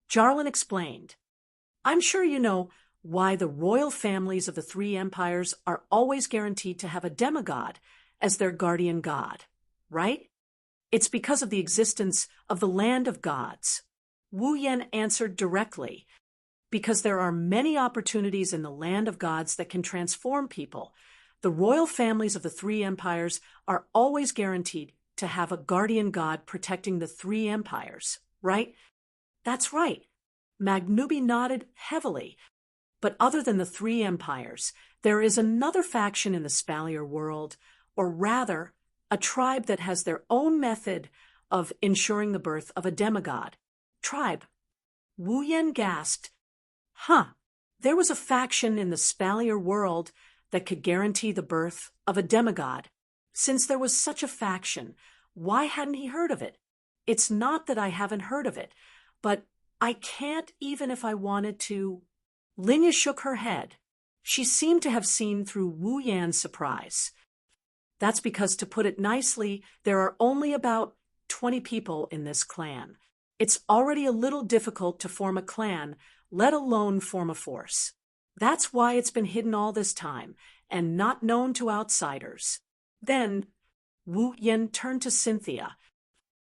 Jarlin explained. "I'm sure you know why the royal families of the 3 empires are always guaranteed to have a demigod as their guardian god, right? It's because of the existence of the land of gods." Wu Yan answered directly. "Because there are many opportunities in the land of gods that can transform people. The royal families of the 3 empires are always guaranteed to have a guardian god protecting the 3 empires, right?" "That's right." Magnubi nodded heavily. "But other than the 3 empires, there is another faction in the Spalier world, or rather, a tribe that has their own method of ensuring the birth of a demigod." "Tribe?" Wu Yan gasped. "Huh, there was a faction in the Spalier world that could guarantee the birth of a demigod. Since there was such a faction, why hadn't he heard of it? It's not that I haven't heard of it, but I can't even if I wanted to." Linya shook her head. She seemed to have seen through Wu Yan's surprise. "That's because, to put it nicely, there are only about 20 people in this clan. It's already a little difficult to form a clan, let alone form a force. That's why it's been hidden all this time and not known to outsiders." Then Wu Yan turned to Cynthia.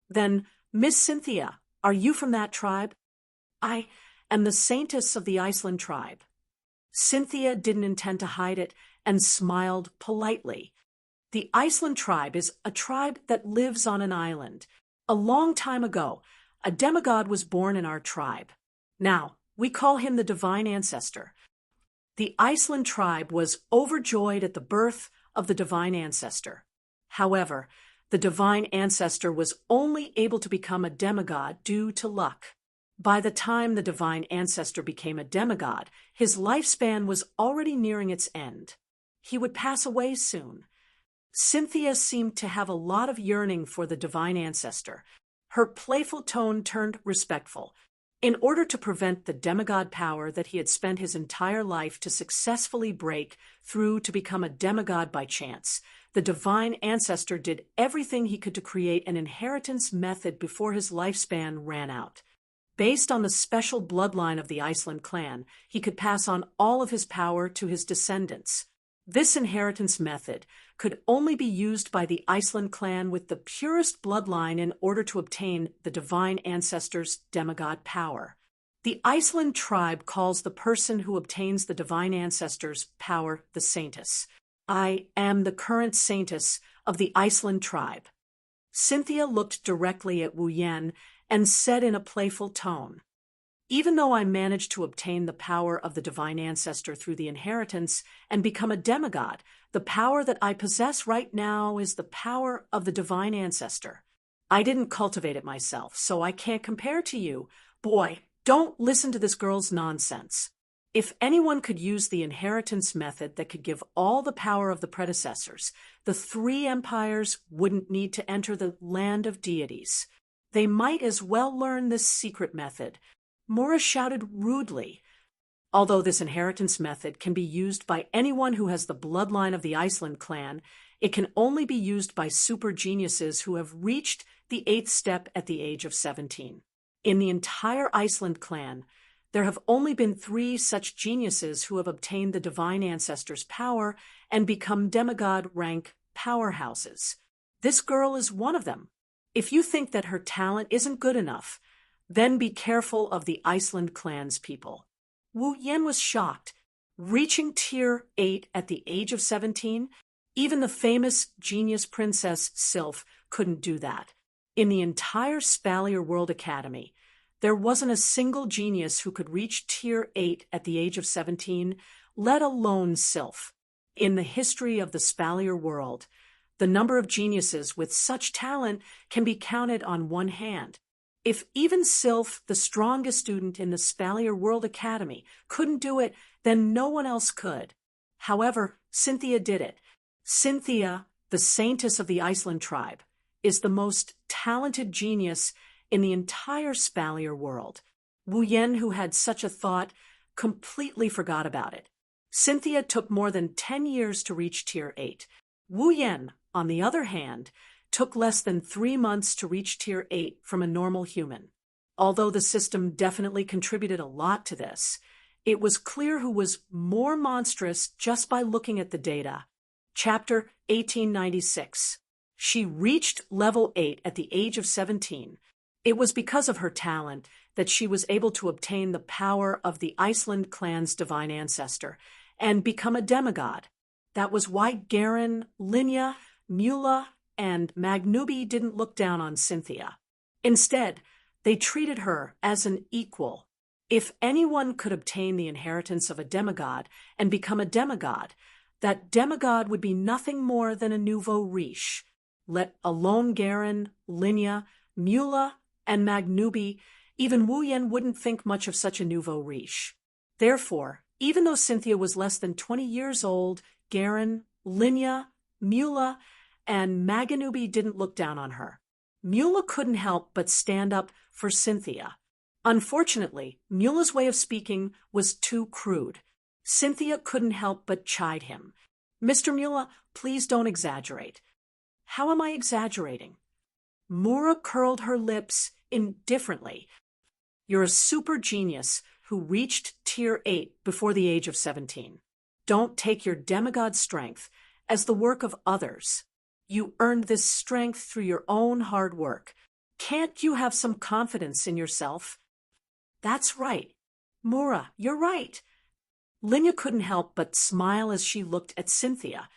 "Then, Miss Cynthia, are you from that tribe?" "I am the saintess of the Iceland tribe." Cynthia didn't intend to hide it and smiled politely. "The Iceland tribe is a tribe that lives on an island. A long time ago, a demigod was born in our tribe. Now, we call him the Divine Ancestor." The Iceland tribe was overjoyed at the birth of the Divine Ancestor. However, the Divine Ancestor was only able to become a demigod due to luck. By the time the Divine Ancestor became a demigod, his lifespan was already nearing its end. He would pass away soon. Cynthia seemed to have a lot of yearning for the Divine Ancestor. Her playful tone turned respectful. In order to prevent the demigod power that he had spent his entire life to successfully break through to become a demigod by chance, the Divine Ancestor did everything he could to create an inheritance method before his lifespan ran out. Based on the special bloodline of the Iceland clan, he could pass on all of his power to his descendants. This inheritance method could only be used by the Iceland clan with the purest bloodline in order to obtain the Divine Ancestor's demigod power. The Iceland tribe calls the person who obtains the Divine Ancestor's power the Saintess. I am the current saintess of the Iceland tribe. Cynthia looked directly at Wu Yen and said in a playful tone, even though I managed to obtain the power of the divine ancestor through the inheritance and become a demigod, the power that I possess right now is the power of the divine ancestor. I didn't cultivate it myself, so I can't compare to you. Boy, don't listen to this girl's nonsense. If anyone could use the inheritance method that could give all the power of the predecessors, the three empires wouldn't need to enter the land of deities. They might as well learn this secret method. Mura shouted rudely. Although this inheritance method can be used by anyone who has the bloodline of the Iceland clan, it can only be used by super geniuses who have reached the 8th step at the age of 17. In the entire Iceland clan, there have only been 3 such geniuses who have obtained the divine ancestor's power and become demigod rank powerhouses. This girl is one of them. If you think that her talent isn't good enough, then be careful of the Iceland clan's people. Wu Yen was shocked. Reaching tier 8 at the age of 17, even the famous genius princess Sylph couldn't do that. In the entire Spalier World Academy, there wasn't a single genius who could reach tier 8 at the age of 17, let alone Sylph. In the history of the Spalier world, the number of geniuses with such talent can be counted on one hand. If even Sylph, the strongest student in the Spalier World Academy, couldn't do it, then no one else could. However, Cynthia did it. Cynthia, the saintess of the Iceland tribe, is the most talented genius in the entire Spalier world. Wu Yen, who had such a thought, completely forgot about it. Cynthia took more than 10 years to reach tier 8. Wu Yen, on the other hand, took less than 3 months to reach tier 8 from a normal human. Although the system definitely contributed a lot to this, it was clear who was more monstrous just by looking at the data. Chapter 1896. She reached level 8 at the age of 17. It was because of her talent that she was able to obtain the power of the Iceland clan's divine ancestor and become a demigod. That was why Garen, Linya, Mula, and Magnubi didn't look down on Cynthia. Instead, they treated her as an equal. If anyone could obtain the inheritance of a demigod and become a demigod, that demigod would be nothing more than a nouveau riche. Let alone Garen, Linya, Mula, and Magnubi, even Wu Yen wouldn't think much of such a nouveau riche. Therefore, even though Cynthia was less than 20 years old, Garen, Linya, Mula, and Maganubi didn't look down on her. Mula couldn't help but stand up for Cynthia. Unfortunately, Mula's way of speaking was too crude. Cynthia couldn't help but chide him. Mr. Mula, please don't exaggerate. How am I exaggerating? Mura curled her lips indifferently. You're a super genius who reached tier 8 before the age of 17. Don't take your demigod strength as the work of others. You earned this strength through your own hard work. Can't you have some confidence in yourself? That's right. Mura, you're right. Linya couldn't help but smile as she looked at Cynthia.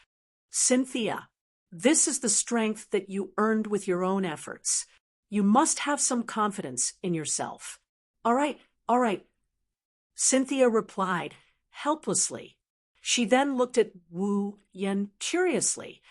Cynthia, this is the strength that you earned with your own efforts. You must have some confidence in yourself. All right. Cynthia replied, helplessly. She then looked at Wu Yen curiously.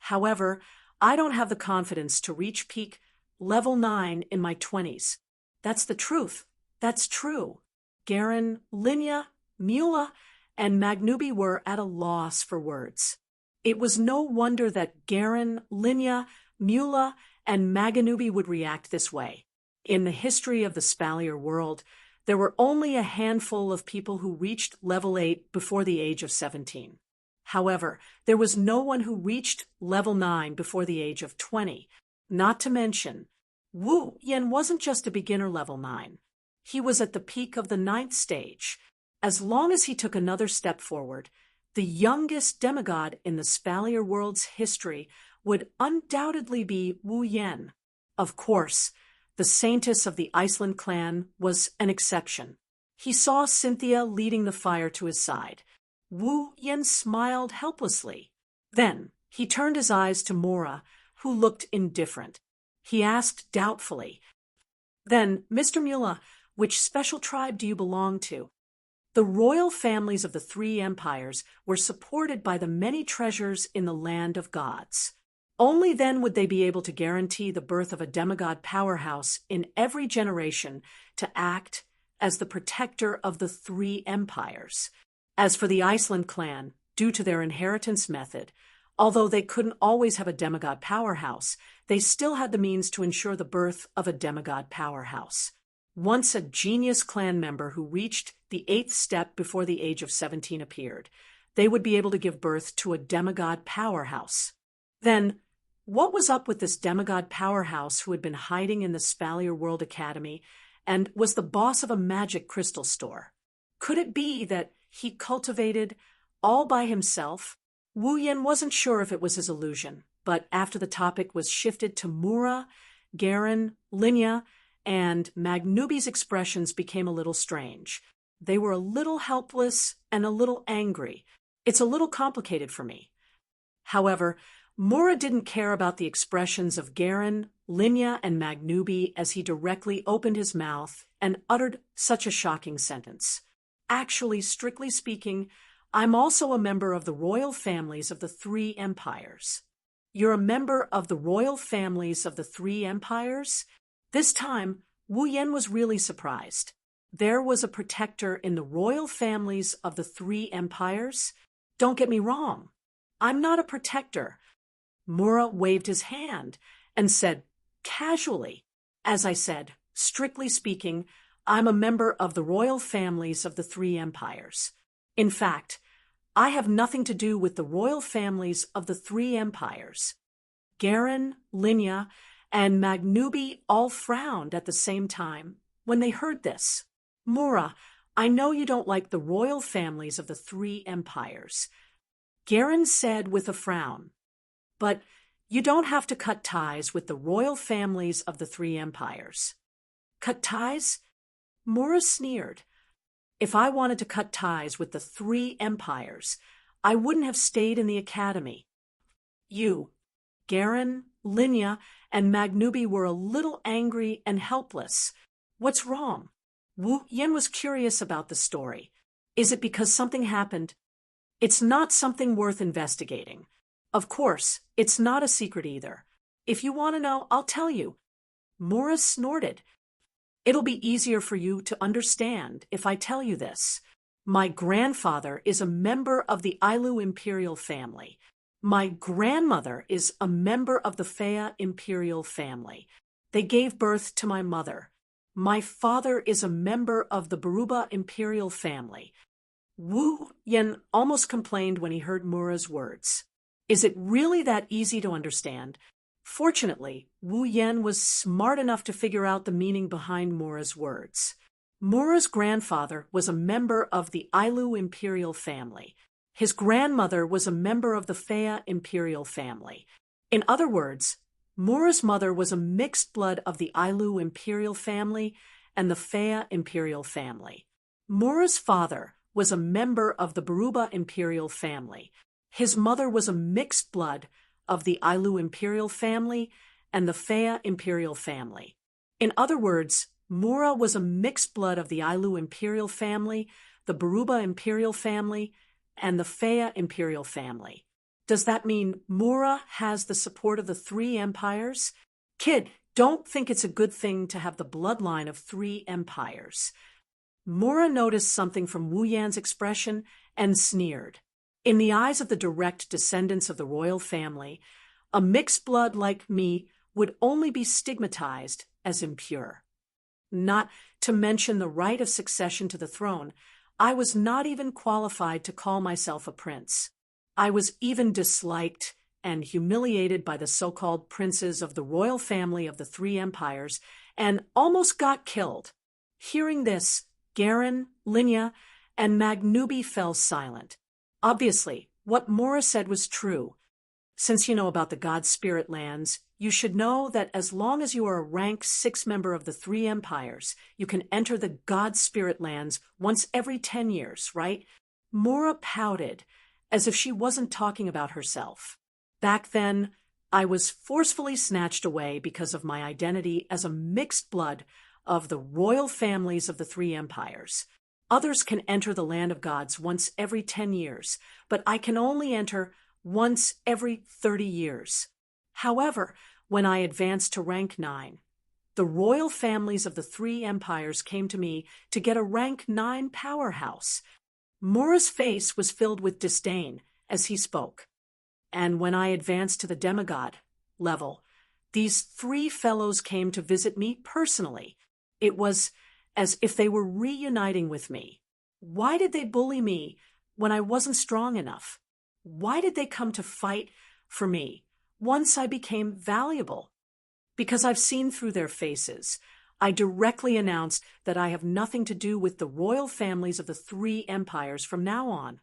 However, I don't have the confidence to reach peak level 9 in my 20s. That's the truth. That's true. Garen, Linya, Mula, and Magnubi were at a loss for words. It was no wonder that Garen, Linya, Mula, and Maganubi would react this way. In the history of the Spalier world, there were only a handful of people who reached level 8 before the age of 17. However, there was no one who reached level 9 before the age of 20. Not to mention, Wu Yen wasn't just a beginner level 9. He was at the peak of the 9th stage. As long as he took another step forward, the youngest demigod in the Spalier world's history would undoubtedly be Wu Yen. Of course, the saintess of the Iceland clan was an exception. He saw Cynthia leading the fire to his side. Wu Yen smiled helplessly. Then he turned his eyes to Mora, who looked indifferent. He asked doubtfully, "Then, Mr. Mula, which special tribe do you belong to?" The royal families of the three empires were supported by the many treasures in the land of gods. Only then would they be able to guarantee the birth of a demigod powerhouse in every generation to act as the protector of the three empires. As for the Iceland clan, due to their inheritance method, although they couldn't always have a demigod powerhouse, they still had the means to ensure the birth of a demigod powerhouse. Once a genius clan member who reached the 8th step before the age of 17 appeared, they would be able to give birth to a demigod powerhouse. Then, what was up with this demigod powerhouse who had been hiding in the Spalier World Academy and was the boss of a magic crystal store? Could it be that he cultivated all by himself? Wu Yen wasn't sure if it was his illusion, but after the topic was shifted to Mura, Garen, Linya, and Magnubi's expressions became a little strange. They were a little helpless and a little angry. It's a little complicated for me. However, Mura didn't care about the expressions of Garen, Linya, and Magnubi as he directly opened his mouth and uttered such a shocking sentence. Actually, strictly speaking, I'm also a member of the royal families of the three empires. You're a member of the royal families of the three empires? This time, Wu Yen was really surprised. There was a protector in the royal families of the three empires? Don't get me wrong. I'm not a protector. Mura waved his hand and said, casually, as I said, strictly speaking, I'm a member of the royal families of the three empires. In fact, I have nothing to do with the royal families of the three empires. Garen, Linya, and Magnubi all frowned at the same time when they heard this. Mura, I know you don't like the royal families of the three empires. Garen said with a frown, but you don't have to cut ties with the royal families of the three empires. Cut ties? Mura sneered. If I wanted to cut ties with the three empires, I wouldn't have stayed in the academy. You, Garen, Linya, and Magnubi were a little angry and helpless. What's wrong? Wu Yen was curious about the story. Is it because something happened? It's not something worth investigating. Of course, it's not a secret either. If you want to know, I'll tell you. Mura snorted. It'll be easier for you to understand if I tell you this. My grandfather is a member of the Ailu imperial family. My grandmother is a member of the Fea imperial family. They gave birth to my mother. My father is a member of the Baruba imperial family. Wu Yen almost complained when he heard Mura's words. Is it really that easy to understand? Fortunately, Wu Yen was smart enough to figure out the meaning behind Mura's words. Mura's grandfather was a member of the Ailu imperial family. His grandmother was a member of the Fea imperial family. In other words, Mura's mother was a mixed blood of the Ailu imperial family and the Fea imperial family. Mura's father was a member of the Baruba imperial family. His mother was a mixed blood of the Ailu imperial family and the Fea imperial family. In other words, Mura was a mixed blood of the Ailu imperial family, the Baruba imperial family, and the Fea imperial family. Does that mean Mura has the support of the three empires? Kid, don't think it's a good thing to have the bloodline of three empires. Mura noticed something from Wu Yan's expression and sneered. In the eyes of the direct descendants of the royal family, a mixed blood like me would only be stigmatized as impure. Not to mention the right of succession to the throne, I was not even qualified to call myself a prince. I was even disliked and humiliated by the so-called princes of the royal family of the three empires and almost got killed. Hearing this, Garen, Linya, and Magnubi fell silent. Obviously, what Mura said was true. Since you know about the God Spirit lands, you should know that as long as you are a rank 6 member of the three empires, you can enter the God Spirit lands once every 10 years, right? Mora pouted, as if she wasn't talking about herself. Back then, I was forcefully snatched away because of my identity as a mixed blood of the royal families of the three empires. Others can enter the land of gods once every 10 years, but I can only enter once every 30 years. However, when I advanced to rank 9, the royal families of the three empires came to me to get a rank 9 powerhouse. Mora's face was filled with disdain as he spoke. And when I advanced to the demigod level, these three fellows came to visit me personally. It was as if they were reuniting with me. Why did they bully me when I wasn't strong enough? Why did they come to fight for me once I became valuable? Because I've seen through their faces. I directly announced that I have nothing to do with the royal families of the three empires from now on.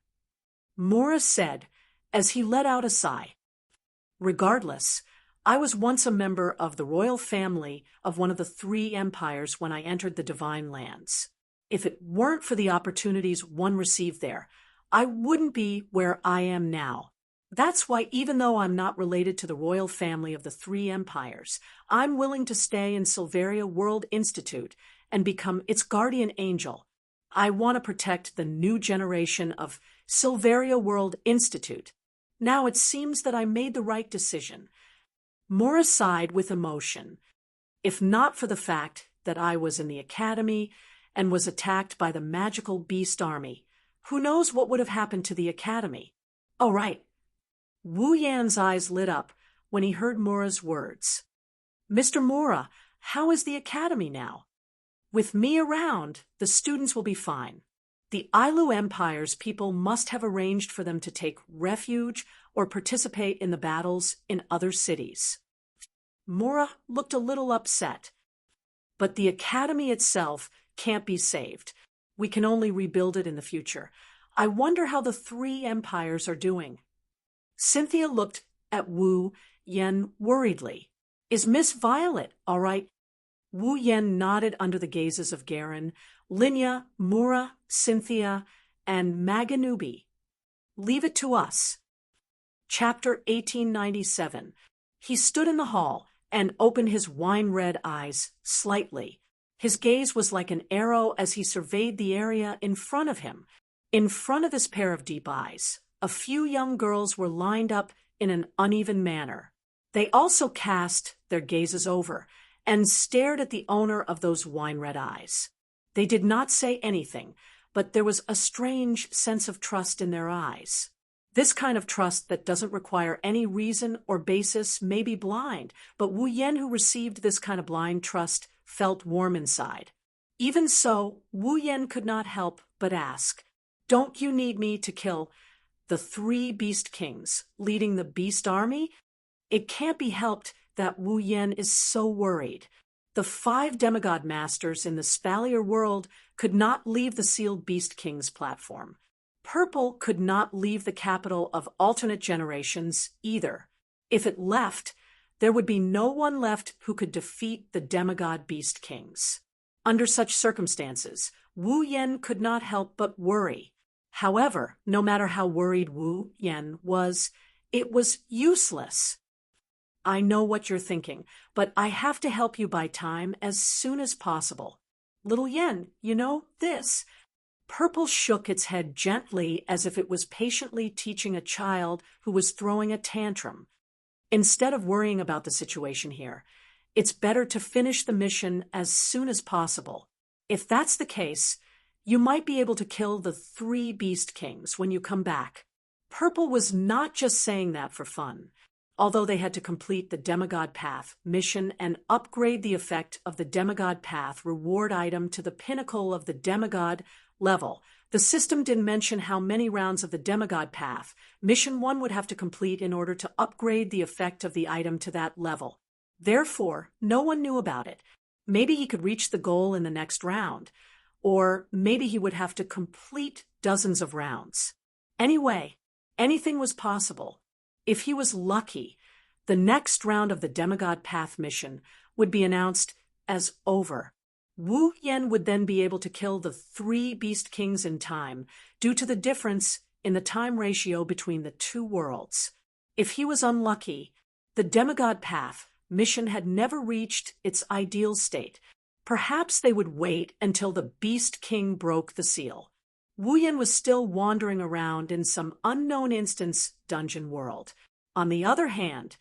Mora said, as he let out a sigh. Regardless, I was once a member of the royal family of one of the three empires when I entered the Divine Lands. If it weren't for the opportunities one received there, I wouldn't be where I am now. That's why, even though I'm not related to the royal family of the three empires, I'm willing to stay in Silveria World Institute and become its guardian angel. I want to protect the new generation of Silveria World Institute. Now it seems that I made the right decision. Mora sighed with emotion. If not for the fact that I was in the academy and was attacked by the magical beast army, who knows what would have happened to the academy? Oh, right. Wu Yan's eyes lit up when he heard Mora's words. Mr. Mora, how is the academy now? With me around, the students will be fine. The Ailu Empire's people must have arranged for them to take refuge or participate in the battles in other cities. Mora looked a little upset. But the academy itself can't be saved. We can only rebuild it in the future. I wonder how the three empires are doing. Cynthia looked at Wu Yan worriedly. Is Miss Violet all right? Wu Yan nodded under the gazes of Garen, Linya, Mura, Cynthia, and Maganubi. Leave it to us. Chapter 1897. He stood in the hall and opened his wine-red eyes slightly. His gaze was like an arrow as he surveyed the area in front of him. In front of this pair of deep eyes, a few young girls were lined up in an uneven manner. They also cast their gazes over and stared at the owner of those wine-red eyes. They did not say anything, but there was a strange sense of trust in their eyes. This kind of trust that doesn't require any reason or basis may be blind, but Wu Yan, who received this kind of blind trust, felt warm inside. Even so, Wu Yan could not help but ask, "Don't you need me to kill the three beast kings leading the beast army?" It can't be helped that Wu Yan is so worried. The 5 demigod masters in the Spalier world could not leave the sealed beast king's platform. Purple could not leave the capital of alternate generations either. If it left, there would be no one left who could defeat the demigod beast kings. Under such circumstances, Wu Yan could not help but worry. However, no matter how worried Wu Yan was, it was useless. I know what you're thinking, but I have to help you buy time as soon as possible. Little Yen, you know, this. Purple shook its head gently as if it was patiently teaching a child who was throwing a tantrum. Instead of worrying about the situation here, it's better to finish the mission as soon as possible. If that's the case, you might be able to kill the 3 beast kings when you come back. Purple was not just saying that for fun. Although they had to complete the Demigod Path mission and upgrade the effect of the Demigod Path reward item to the pinnacle of the Demigod level, the system didn't mention how many rounds of the Demigod Path Mission 1 would have to complete in order to upgrade the effect of the item to that level. Therefore, no one knew about it. Maybe he could reach the goal in the next round, or maybe he would have to complete dozens of rounds. Anyway, anything was possible. If he was lucky, the next round of the Demigod Path mission would be announced as over. Wu Yen would then be able to kill the 3 beast kings in time due to the difference in the time ratio between the 2 worlds. If he was unlucky, the demigod path mission had never reached its ideal state. Perhaps they would wait until the beast king broke the seal. Wu Yen was still wandering around in some unknown instance dungeon world. On the other hand,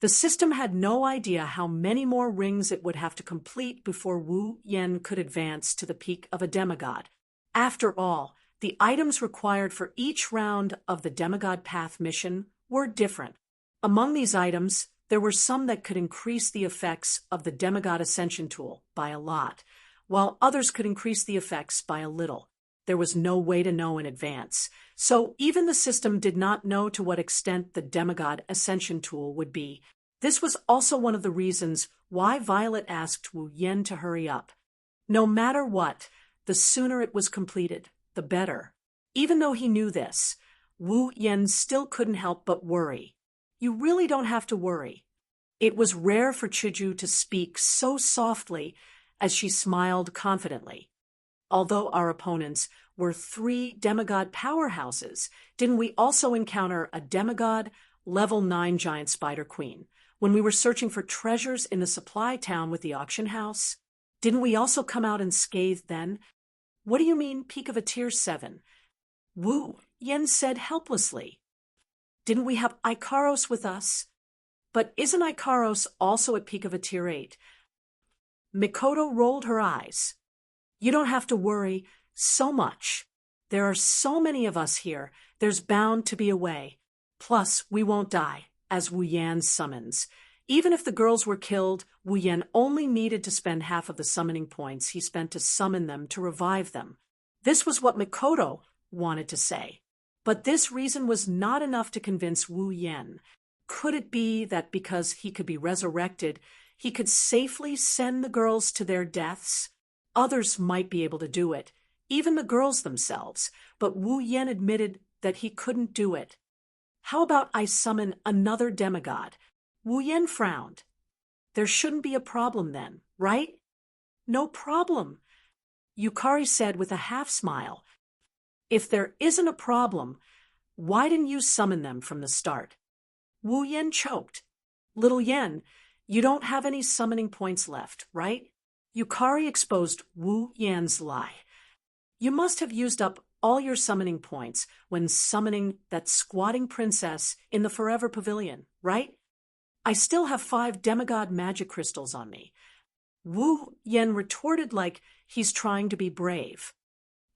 the system had no idea how many more rings it would have to complete before Wu Yen could advance to the peak of a demigod. After all, the items required for each round of the demigod path mission were different. Among these items, there were some that could increase the effects of the demigod ascension tool by a lot, while others could increase the effects by a little. There was no way to know in advance, so even the system did not know to what extent the demigod ascension tool would be. This was also one of the reasons why Violet asked Wu Yen to hurry up. No matter what, the sooner it was completed, the better. Even though he knew this, Wu Yen still couldn't help but worry. You really don't have to worry. It was rare for Shoujo to speak so softly as she smiled confidently. Although our opponents were 3 demigod powerhouses, didn't we also encounter a demigod level 9 giant spider queen when we were searching for treasures in the supply town with the auction house? Didn't we also come out unscathed then? What do you mean peak of a tier 7? Wu Yen said helplessly. Didn't we have Ikaros with us? But isn't Ikaros also at peak of a tier 8? Mikoto rolled her eyes. You don't have to worry so much. There are so many of us here, there's bound to be a way. Plus, we won't die, as Wu Yen summons. Even if the girls were killed, Wu Yen only needed to spend half of the summoning points he spent to summon them to revive them. This was what Mikoto wanted to say. But this reason was not enough to convince Wu Yen. Could it be that because he could be resurrected, he could safely send the girls to their deaths? Others might be able to do it, even the girls themselves, but Wu Yen admitted that he couldn't do it. How about I summon another demigod? Wu Yen frowned. There shouldn't be a problem then, right? No problem, Yukari said with a half-smile. If there isn't a problem, why didn't you summon them from the start? Wu Yen choked. Little Yen, you don't have any summoning points left, right? Yukari exposed Wu Yan's lie. You must have used up all your summoning points when summoning that squatting princess in the Forever Pavilion, right? I still have 5 demigod magic crystals on me. Wu Yen retorted like he's trying to be brave.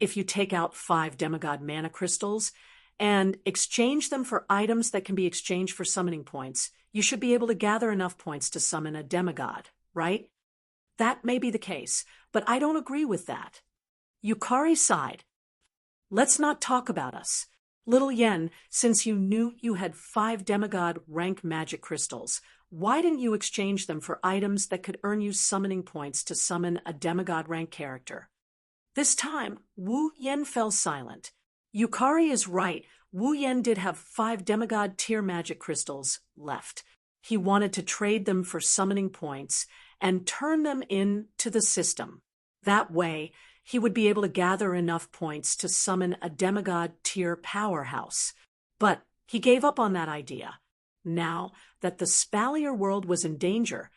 If you take out 5 demigod mana crystals and exchange them for items that can be exchanged for summoning points, you should be able to gather enough points to summon a demigod, right? That may be the case, but I don't agree with that. Yukari sighed. Let's not talk about us. Little Yen, since you knew you had 5 demigod rank magic crystals, why didn't you exchange them for items that could earn you summoning points to summon a demigod rank character? This time, Wu Yen fell silent. Yukari is right. Wu Yen did have 5 demigod tier magic crystals left. He wanted to trade them for summoning points and turn them into the system. That way, he would be able to gather enough points to summon a demigod tier powerhouse. But he gave up on that idea. Now that the Spalier world was in danger,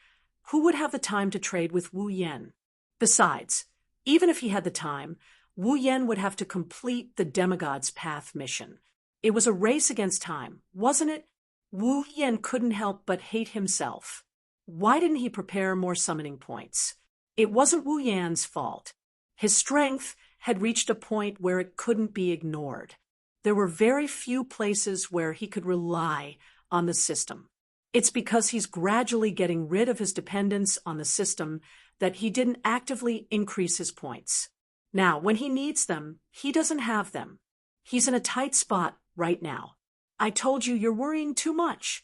who would have the time to trade with Wu Yen? Besides, even if he had the time, Wu Yen would have to complete the Demigod's Path mission. It was a race against time, wasn't it? Wu Yen couldn't help but hate himself. Why didn't he prepare more summoning points? It wasn't Wu Yan's fault. His strength had reached a point where it couldn't be ignored. There were very few places where he could rely on the system. It's because he's gradually getting rid of his dependence on the system that he didn't actively increase his points. Now, when he needs them, he doesn't have them. He's in a tight spot right now. I told you you're worrying too much.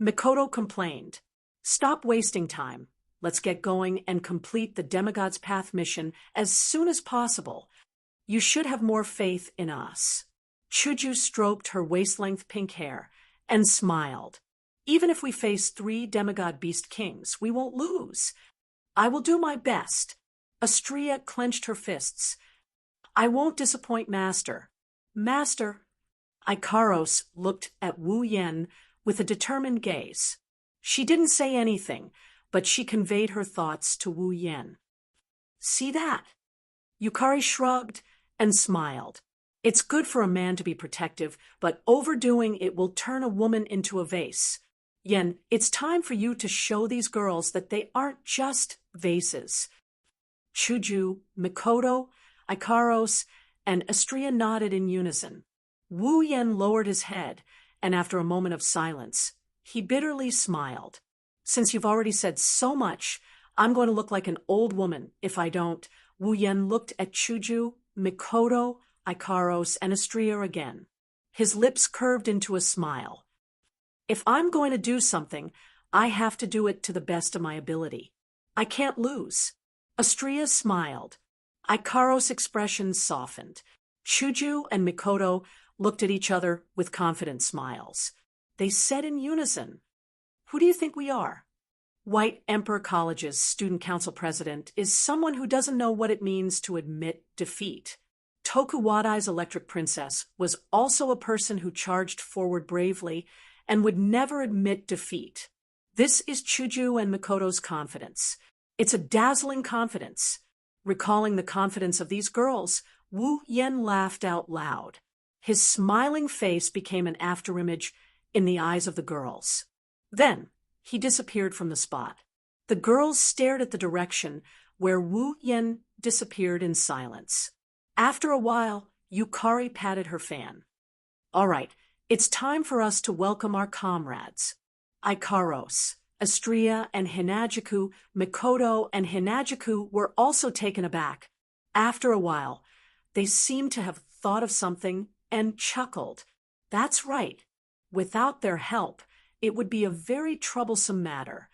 Mikoto complained. Stop wasting time. Let's get going and complete the Demigod's Path mission as soon as possible. You should have more faith in us. Shoujo stroked her waist-length pink hair and smiled. Even if we face 3 demigod beast kings, we won't lose. I will do my best. Astrea clenched her fists. I won't disappoint Master. Master. Ikaros looked at Wu Yen with a determined gaze. She didn't say anything, but she conveyed her thoughts to Wu Yen. See that? Yukari shrugged and smiled. It's good for a man to be protective, but overdoing it will turn a woman into a vase. Yen, it's time for you to show these girls that they aren't just vases. Shoujo, Mikoto, Ikaros, and Astrea nodded in unison. Wu Yen lowered his head, and after a moment of silence, he bitterly smiled. Since you've already said so much, I'm going to look like an old woman if I don't. Wu Yen looked at Shoujo, Mikoto, Ikaros, and Astrea again. His lips curved into a smile. If I'm going to do something, I have to do it to the best of my ability. I can't lose. Astrea smiled. Ikaros' expression softened. Shoujo and Mikoto looked at each other with confident smiles. They said in unison, Who do you think we are? White Emperor College's student council president is someone who doesn't know what it means to admit defeat. Tokuwadai's electric princess was also a person who charged forward bravely and would never admit defeat. This is Shoujo and Mikoto's confidence. It's a dazzling confidence. Recalling the confidence of these girls, Wu Yen laughed out loud. His smiling face became an afterimage in the eyes of the girls. Then, he disappeared from the spot. The girls stared at the direction where Wu Yen disappeared in silence. After a while, Yukari patted her fan. All right, it's time for us to welcome our comrades. Ikaros, Astrea, and Hinajuku, Mikoto, and Hinajuku were also taken aback. After a while, they seemed to have thought of something and chuckled. That's right. Without their help, it would be a very troublesome matter.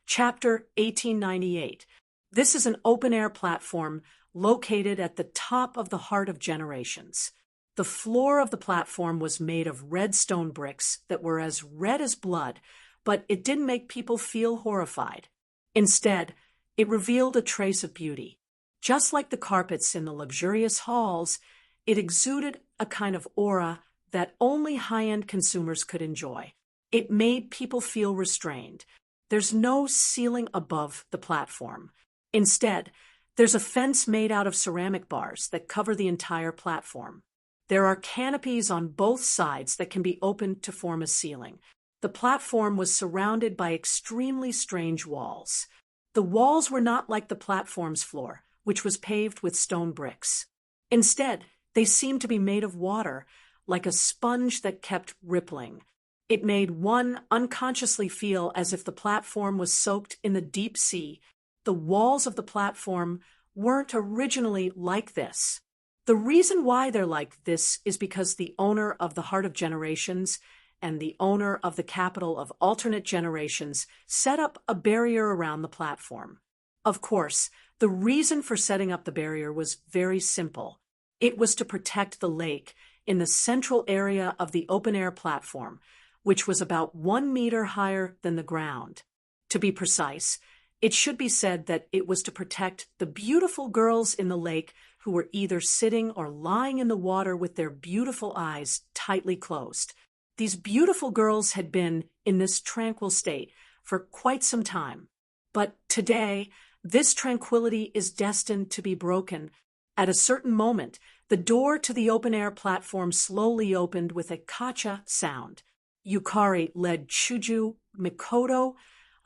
Chapter 1898. This is an open-air platform located at the top of the Heart of Generations. The floor of the platform was made of red stone bricks that were as red as blood, but it didn't make people feel horrified. Instead, it revealed a trace of beauty. Just like the carpets in the luxurious halls, it exuded a kind of aura that only high-end consumers could enjoy. It made people feel restrained. There's no ceiling above the platform. Instead, there's a fence made out of ceramic bars that cover the entire platform. There are canopies on both sides that can be opened to form a ceiling. The platform was surrounded by extremely strange walls. The walls were not like the platform's floor, which was paved with stone bricks. Instead, they seemed to be made of water, like a sponge that kept rippling. It made one unconsciously feel as if the platform was soaked in the deep sea. The walls of the platform weren't originally like this. The reason why they're like this is because the owner of the Heart of Generations and the owner of the capital of alternate generations set up a barrier around the platform. Of course, the reason for setting up the barrier was very simple. It was to protect the lake in the central area of the open-air platform, which was about 1 meter higher than the ground. To be precise, it should be said that it was to protect the beautiful girls in the lake who were either sitting or lying in the water with their beautiful eyes tightly closed. These beautiful girls had been in this tranquil state for quite some time. But today, this tranquility is destined to be broken. At a certain moment, the door to the open-air platform slowly opened with a kacha sound. Yukari led Shoujo, Mikoto,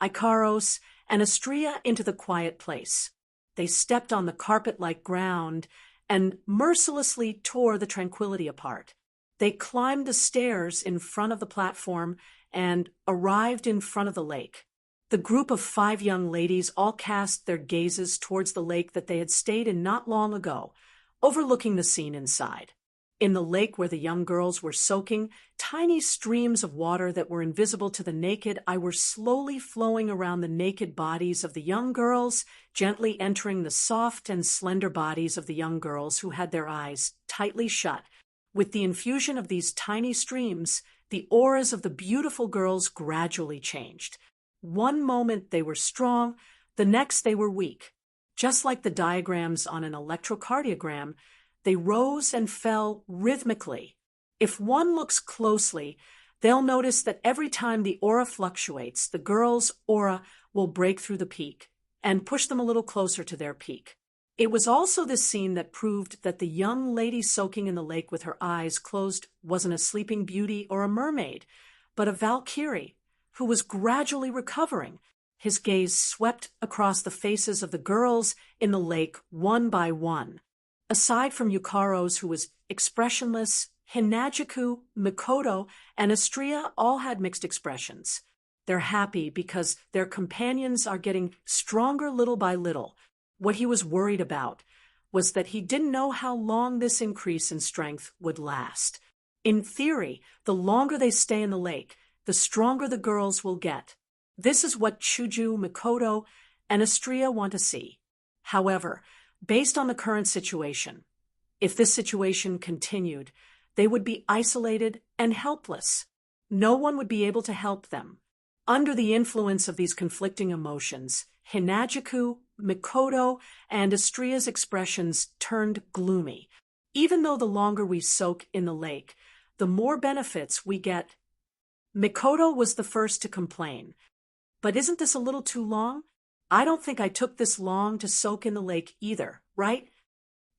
Ikaros, and Astrea into the quiet place. They stepped on the carpet-like ground and mercilessly tore the tranquility apart. They climbed the stairs in front of the platform and arrived in front of the lake. The group of 5 young ladies all cast their gazes towards the lake that they had stayed in not long ago, overlooking the scene inside. In the lake where the young girls were soaking, tiny streams of water that were invisible to the naked eye were slowly flowing around the naked bodies of the young girls, gently entering the soft and slender bodies of the young girls who had their eyes tightly shut. With the infusion of these tiny streams, the auras of the beautiful girls gradually changed. One moment they were strong, the next they were weak. Just like the diagrams on an electrocardiogram, they rose and fell rhythmically. If one looks closely, they'll notice that every time the aura fluctuates, the girl's aura will break through the peak and push them a little closer to their peak. It was also this scene that proved that the young lady soaking in the lake with her eyes closed wasn't a sleeping beauty or a mermaid, but a Valkyrie who was gradually recovering. His gaze swept across the faces of the girls in the lake one by one. Aside from Yukaro's, who was expressionless, Hinajuku, Mikoto, and Astria all had mixed expressions. They're happy because their companions are getting stronger little by little. What he was worried about was that he didn't know how long this increase in strength would last. In theory, the longer they stay in the lake, the stronger the girls will get. This is what Shoujo, Mikoto, and Astria want to see. However, based on the current situation, if this situation continued, they would be isolated and helpless. No one would be able to help them. Under the influence of these conflicting emotions, Hinajuku, Mikoto, and Astria's expressions turned gloomy. Even though the longer we soak in the lake, the more benefits we get. Mikoto was the first to complain. But isn't this a little too long? I don't think I took this long to soak in the lake either, right?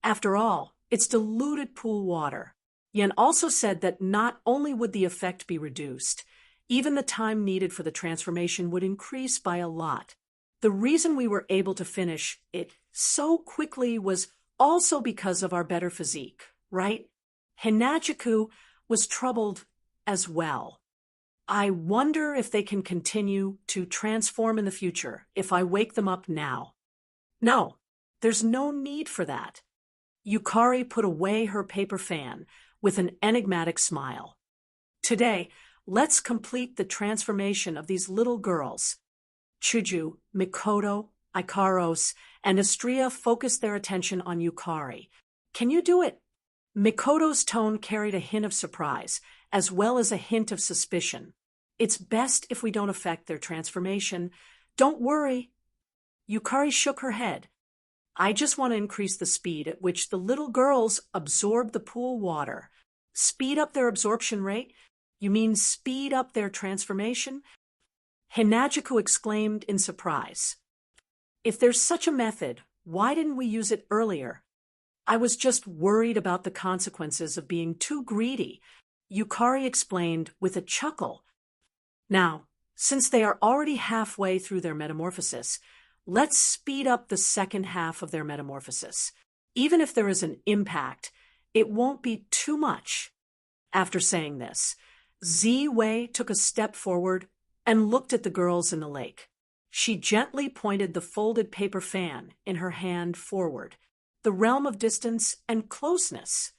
After all, it's diluted pool water. Yen also said that not only would the effect be reduced, even the time needed for the transformation would increase by a lot. The reason we were able to finish it so quickly was also because of our better physique, right? Hinajuku was troubled as well. I wonder if they can continue to transform in the future if I wake them up now. No, there's no need for that. Yukari put away her paper fan with an enigmatic smile. Today, let's complete the transformation of these little girls. Shoujo, Mikoto, Ikaros, and Astria focused their attention on Yukari. Can you do it? Mikoto's tone carried a hint of surprise, as well as a hint of suspicion. It's best if we don't affect their transformation. Don't worry. Yukari shook her head. I just want to increase the speed at which the little girls absorb the pool water. Speed up their absorption rate? You mean speed up their transformation? Hinajuku exclaimed in surprise. If there's such a method, why didn't we use it earlier? I was just worried about the consequences of being too greedy, Yukari explained with a chuckle. Now, since they are already halfway through their metamorphosis, let's speed up the second half of their metamorphosis. Even if there is an impact, it won't be too much. After saying this, Zi-Wei took a step forward and looked at the girls in the lake. She gently pointed the folded paper fan in her hand forward, the realm of distance and closeness.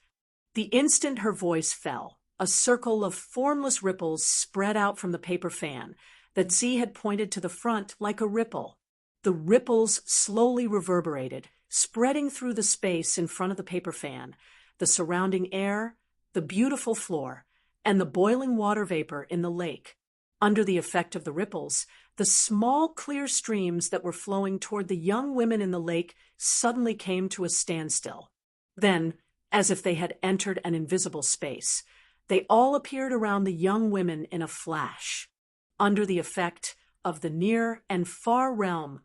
The instant her voice fell, a circle of formless ripples spread out from the paper fan that Z had pointed to the front like a ripple. The ripples slowly reverberated, spreading through the space in front of the paper fan, the surrounding air, the beautiful floor, and the boiling water vapor in the lake. Under the effect of the ripples, the small clear streams that were flowing toward the young women in the lake suddenly came to a standstill. Then, as if they had entered an invisible space, they all appeared around the young women in a flash. Under the effect of the near and far realm,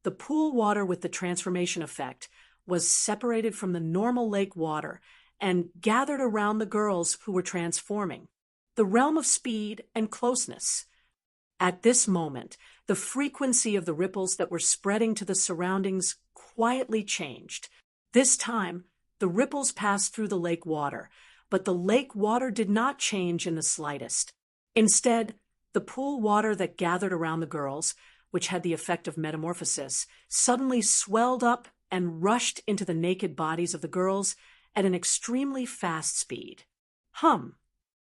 the pool water with the transformation effect was separated from the normal lake water and gathered around the girls who were transforming. The realm of speed and closeness. At this moment, the frequency of the ripples that were spreading to the surroundings quietly changed. This time, the ripples passed through the lake water, but the lake water did not change in the slightest. Instead, the pool water that gathered around the girls, which had the effect of metamorphosis, suddenly swelled up and rushed into the naked bodies of the girls at an extremely fast speed.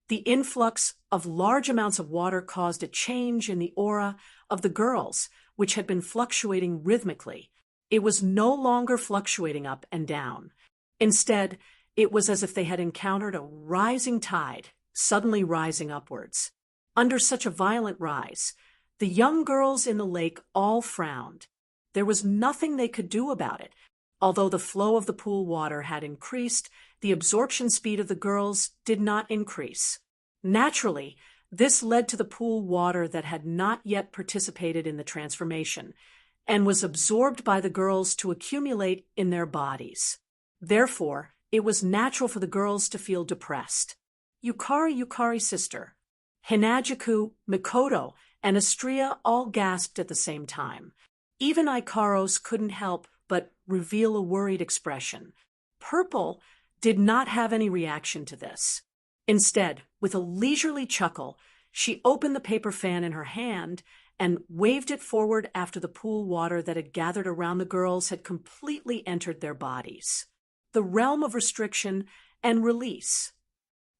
The influx of large amounts of water caused a change in the aura of the girls, which had been fluctuating rhythmically. It was no longer fluctuating up and down. Instead, it was as if they had encountered a rising tide, suddenly rising upwards. Under such a violent rise, the young girls in the lake all frowned. There was nothing they could do about it. Although the flow of the pool water had increased, the absorption speed of the girls did not increase. Naturally, this led to the pool water that had not yet participated in the transformation and was absorbed by the girls to accumulate in their bodies. Therefore, it was natural for the girls to feel depressed. Yukari's sister, Hinajuku, Mikoto, and Astria all gasped at the same time. Even Ikaros couldn't help but reveal a worried expression. Purple did not have any reaction to this. Instead, with a leisurely chuckle, she opened the paper fan in her hand and waved it forward after the pool water that had gathered around the girls had completely entered their bodies. The realm of restriction and release.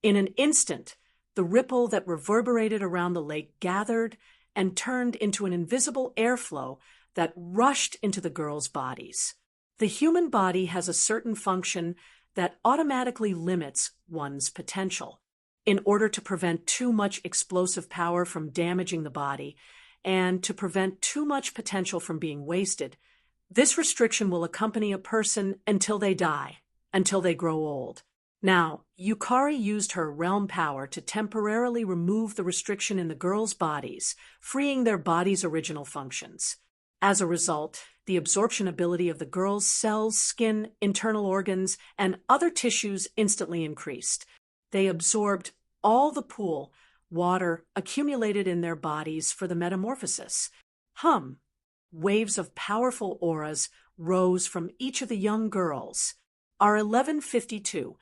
In an instant, the ripple that reverberated around the lake gathered and turned into an invisible airflow that rushed into the girls' bodies. The human body has a certain function that automatically limits one's potential. In order to prevent too much explosive power from damaging the body and to prevent too much potential from being wasted, this restriction will accompany a person until they die, until they grow old. Now, Yukari used her realm power to temporarily remove the restriction in the girls' bodies, freeing their bodies' original functions. As a result, the absorption ability of the girls' cells, skin, internal organs, and other tissues instantly increased. They absorbed all the pool water accumulated in their bodies for the metamorphosis. Waves of powerful auras rose from each of the young girls. Our 1152